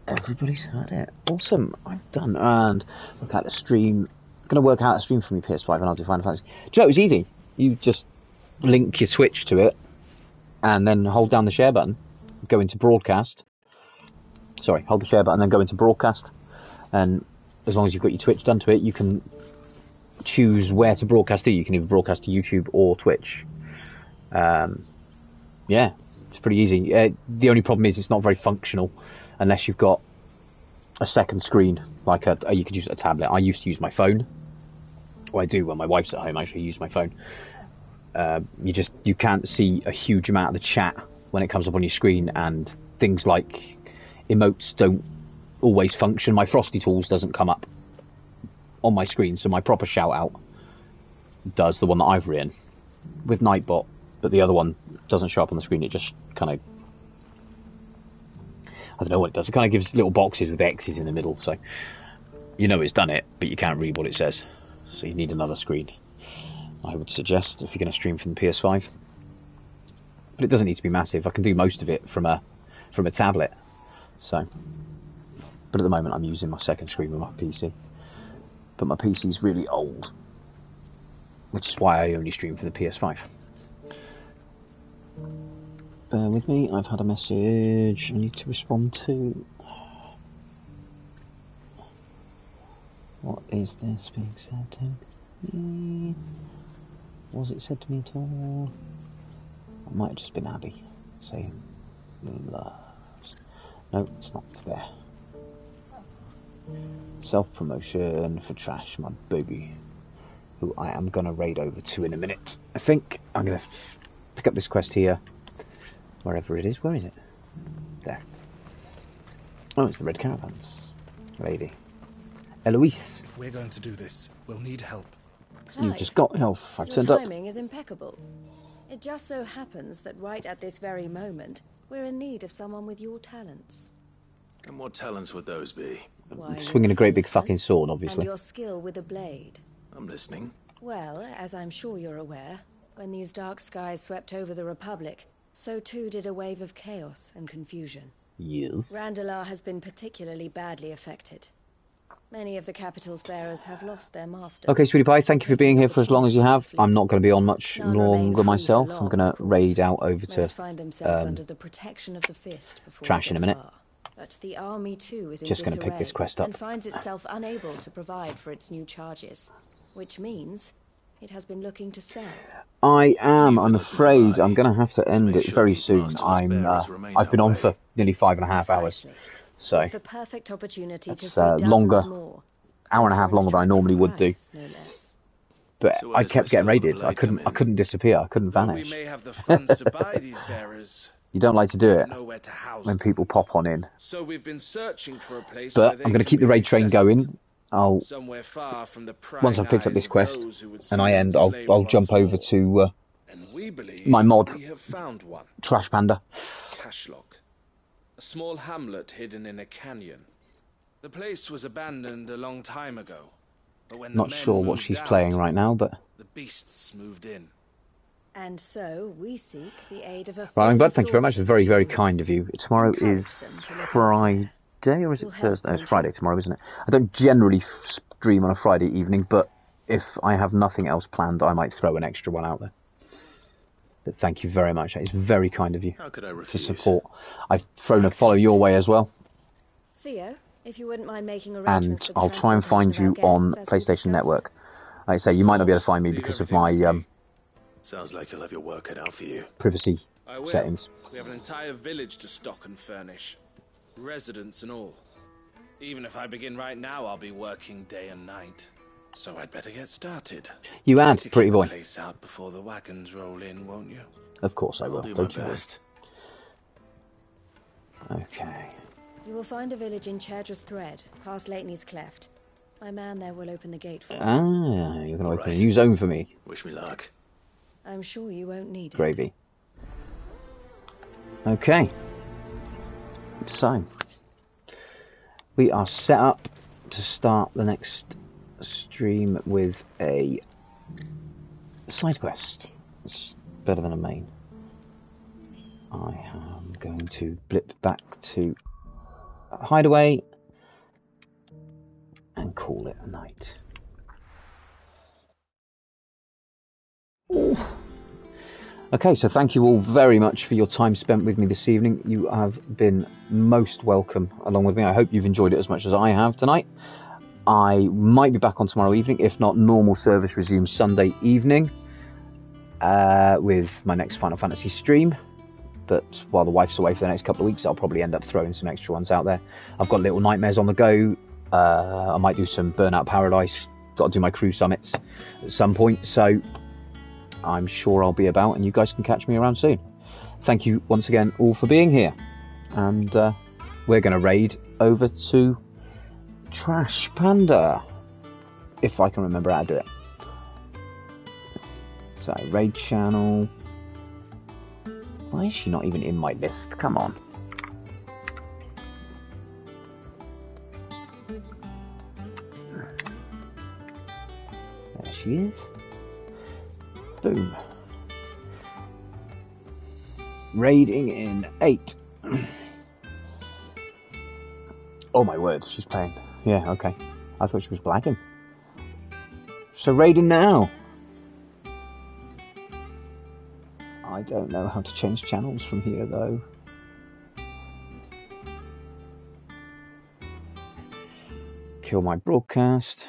Everybody's had it. Awesome. I've done. And look at the stream. I'm going to work out a stream from your PS5 and I'll do Final Fantasy. Do you know, it was easy. You just link your Switch to it and then hold down the share button. Go into broadcast. Sorry, hold the share button and then go into broadcast. And as long as you've got your Twitch done to it, you can choose where to broadcast to. You can either broadcast to YouTube or Twitch. Yeah, it's pretty easy. The only problem is it's not very functional unless you've got a second screen, like you could use a tablet. I used to use my phone. Well, I do when my wife's at home. I actually use my phone. You can't see a huge amount of the chat when it comes up on your screen, and things like emotes don't always function. My Frosty Tools doesn't come up on my screen, so my proper shout out does, the one that I've written with Nightbot, but the other one doesn't show up on the screen. It just kind of, I don't know what it does. It kind of gives little boxes with X's in the middle, so you know it's done it, but you can't read what it says. So you need another screen, I would suggest, if you're going to stream from the PS5. But it doesn't need to be massive. I can do most of it from a tablet. So, but at the moment I'm using my second screen with my PC. But my PC is really old, which is why I only stream for the PS5. Bear with me, I've had a message I need to respond to. What is this being said to me? Was it said to me at all? It might have just been Abby saying loves. No, it's not there. Self-promotion for Trash, my baby, who I am going to raid over to in a minute. I think I'm going to pick up this quest here, wherever it is. Where is it? There. Oh, it's the Red Caravans lady. Eloise. If we're going to do this, we'll need help. You've just got help. I've Your turned up. timing is impeccable. It just so happens that right at this very moment, we're in need of someone with your talents. And what talents would those be? Why, Swinging a great big fucking sword, and obviously. your skill with a blade. I'm listening. Well, as I'm sure you're aware, when these dark skies swept over the Republic, so too did a wave of chaos and confusion. Yes. Randalar has been particularly badly affected. Many of the capital's bearers have lost their masters. Okay, sweetie pie, thank you for being here for as long as you have. I'm not going to be on much longer myself. I'm going to raid out over to find themselves under the protection of the fist before Trash in a minute. But the army too is in Just going to pick this quest up. and finds itself unable to provide for its new charges, which means it has been looking to sell. I'm afraid I'm going to have to end it very soon. I've been on for nearly 5.5 hours. So it's the perfect opportunity to it's free dozens longer, more. hour and a half longer than I normally would do. No less. But I kept getting raided. I couldn't disappear. I couldn't vanish. We may have the funds to buy these bearers. You don't like to do it Nowhere to house when people pop on in. So we've been searching for a place But where they I'm going to can keep the be raid train resettled. going. Somewhere far from the Once I've picked up this quest and I end, I'll jump over to my mod, we have found one. Trash Panda. Cashlock, a small hamlet hidden in a canyon. The place was abandoned a long time ago, but when Not the men sure what moved she's out, playing right now, but the beasts moved in. And so we seek the aid of a right, I'm glad. Thank you very much. swordsman It's very, very to kind of you. Tomorrow is Friday, or is it Thursday? No, it's Friday tomorrow, isn't it? I don't generally stream on a Friday evening, but if I have nothing else planned, I might throw an extra one out there. But thank you very much. It's very kind of you to support. I've thrown a follow your way as well. Theo, if you wouldn't mind making And arrangements for the I'll try and find you on PlayStation Network. Like I say, you might not be able to find me because of my Sounds like you'll have your work cut out for you. privacy I will. settings. We have an entire village to stock and furnish, residents and all. Even if I begin right now, I'll be working day and night. So I'd better get started. You Try add, to pretty keep boy. the place out before the wagons roll in, won't you? Of course I will. I'll do Don't my you worry. best. Okay. You will find a village in Chaidra's Thread, past Lateney's Cleft. My man there will open the gate for you. Ah, you're going to open a new zone for me. Wish me luck. I'm sure you won't need it. Gravy. Okay. So, we are set up to start the next stream with a side quest. It's better than a main. I am going to blip back to Hideaway and call it a night. Ooh. Okay, so thank you all very much for your time spent with me this evening. You have been most welcome along with me. I hope you've enjoyed it as much as I have tonight. I might be back on tomorrow evening. If not, normal service resumes Sunday evening with my next Final Fantasy stream. But while the wife's away for the next couple of weeks, I'll probably end up throwing some extra ones out there. I've got Little Nightmares on the go. I might do some Burnout Paradise. Got to do my crew summits at some point. So I'm sure I'll be about and you guys can catch me around soon. Thank you once again all for being here. And we're going to raid over to Trash Panda, if I can remember how to do it. So, raid channel. Why is she not even in my list? Come on. There she is. Boom. Raiding in 8. Oh my word, she's playing. Yeah, okay. I thought she was blagging. So raiding now. I don't know how to change channels from here though. Kill my broadcast.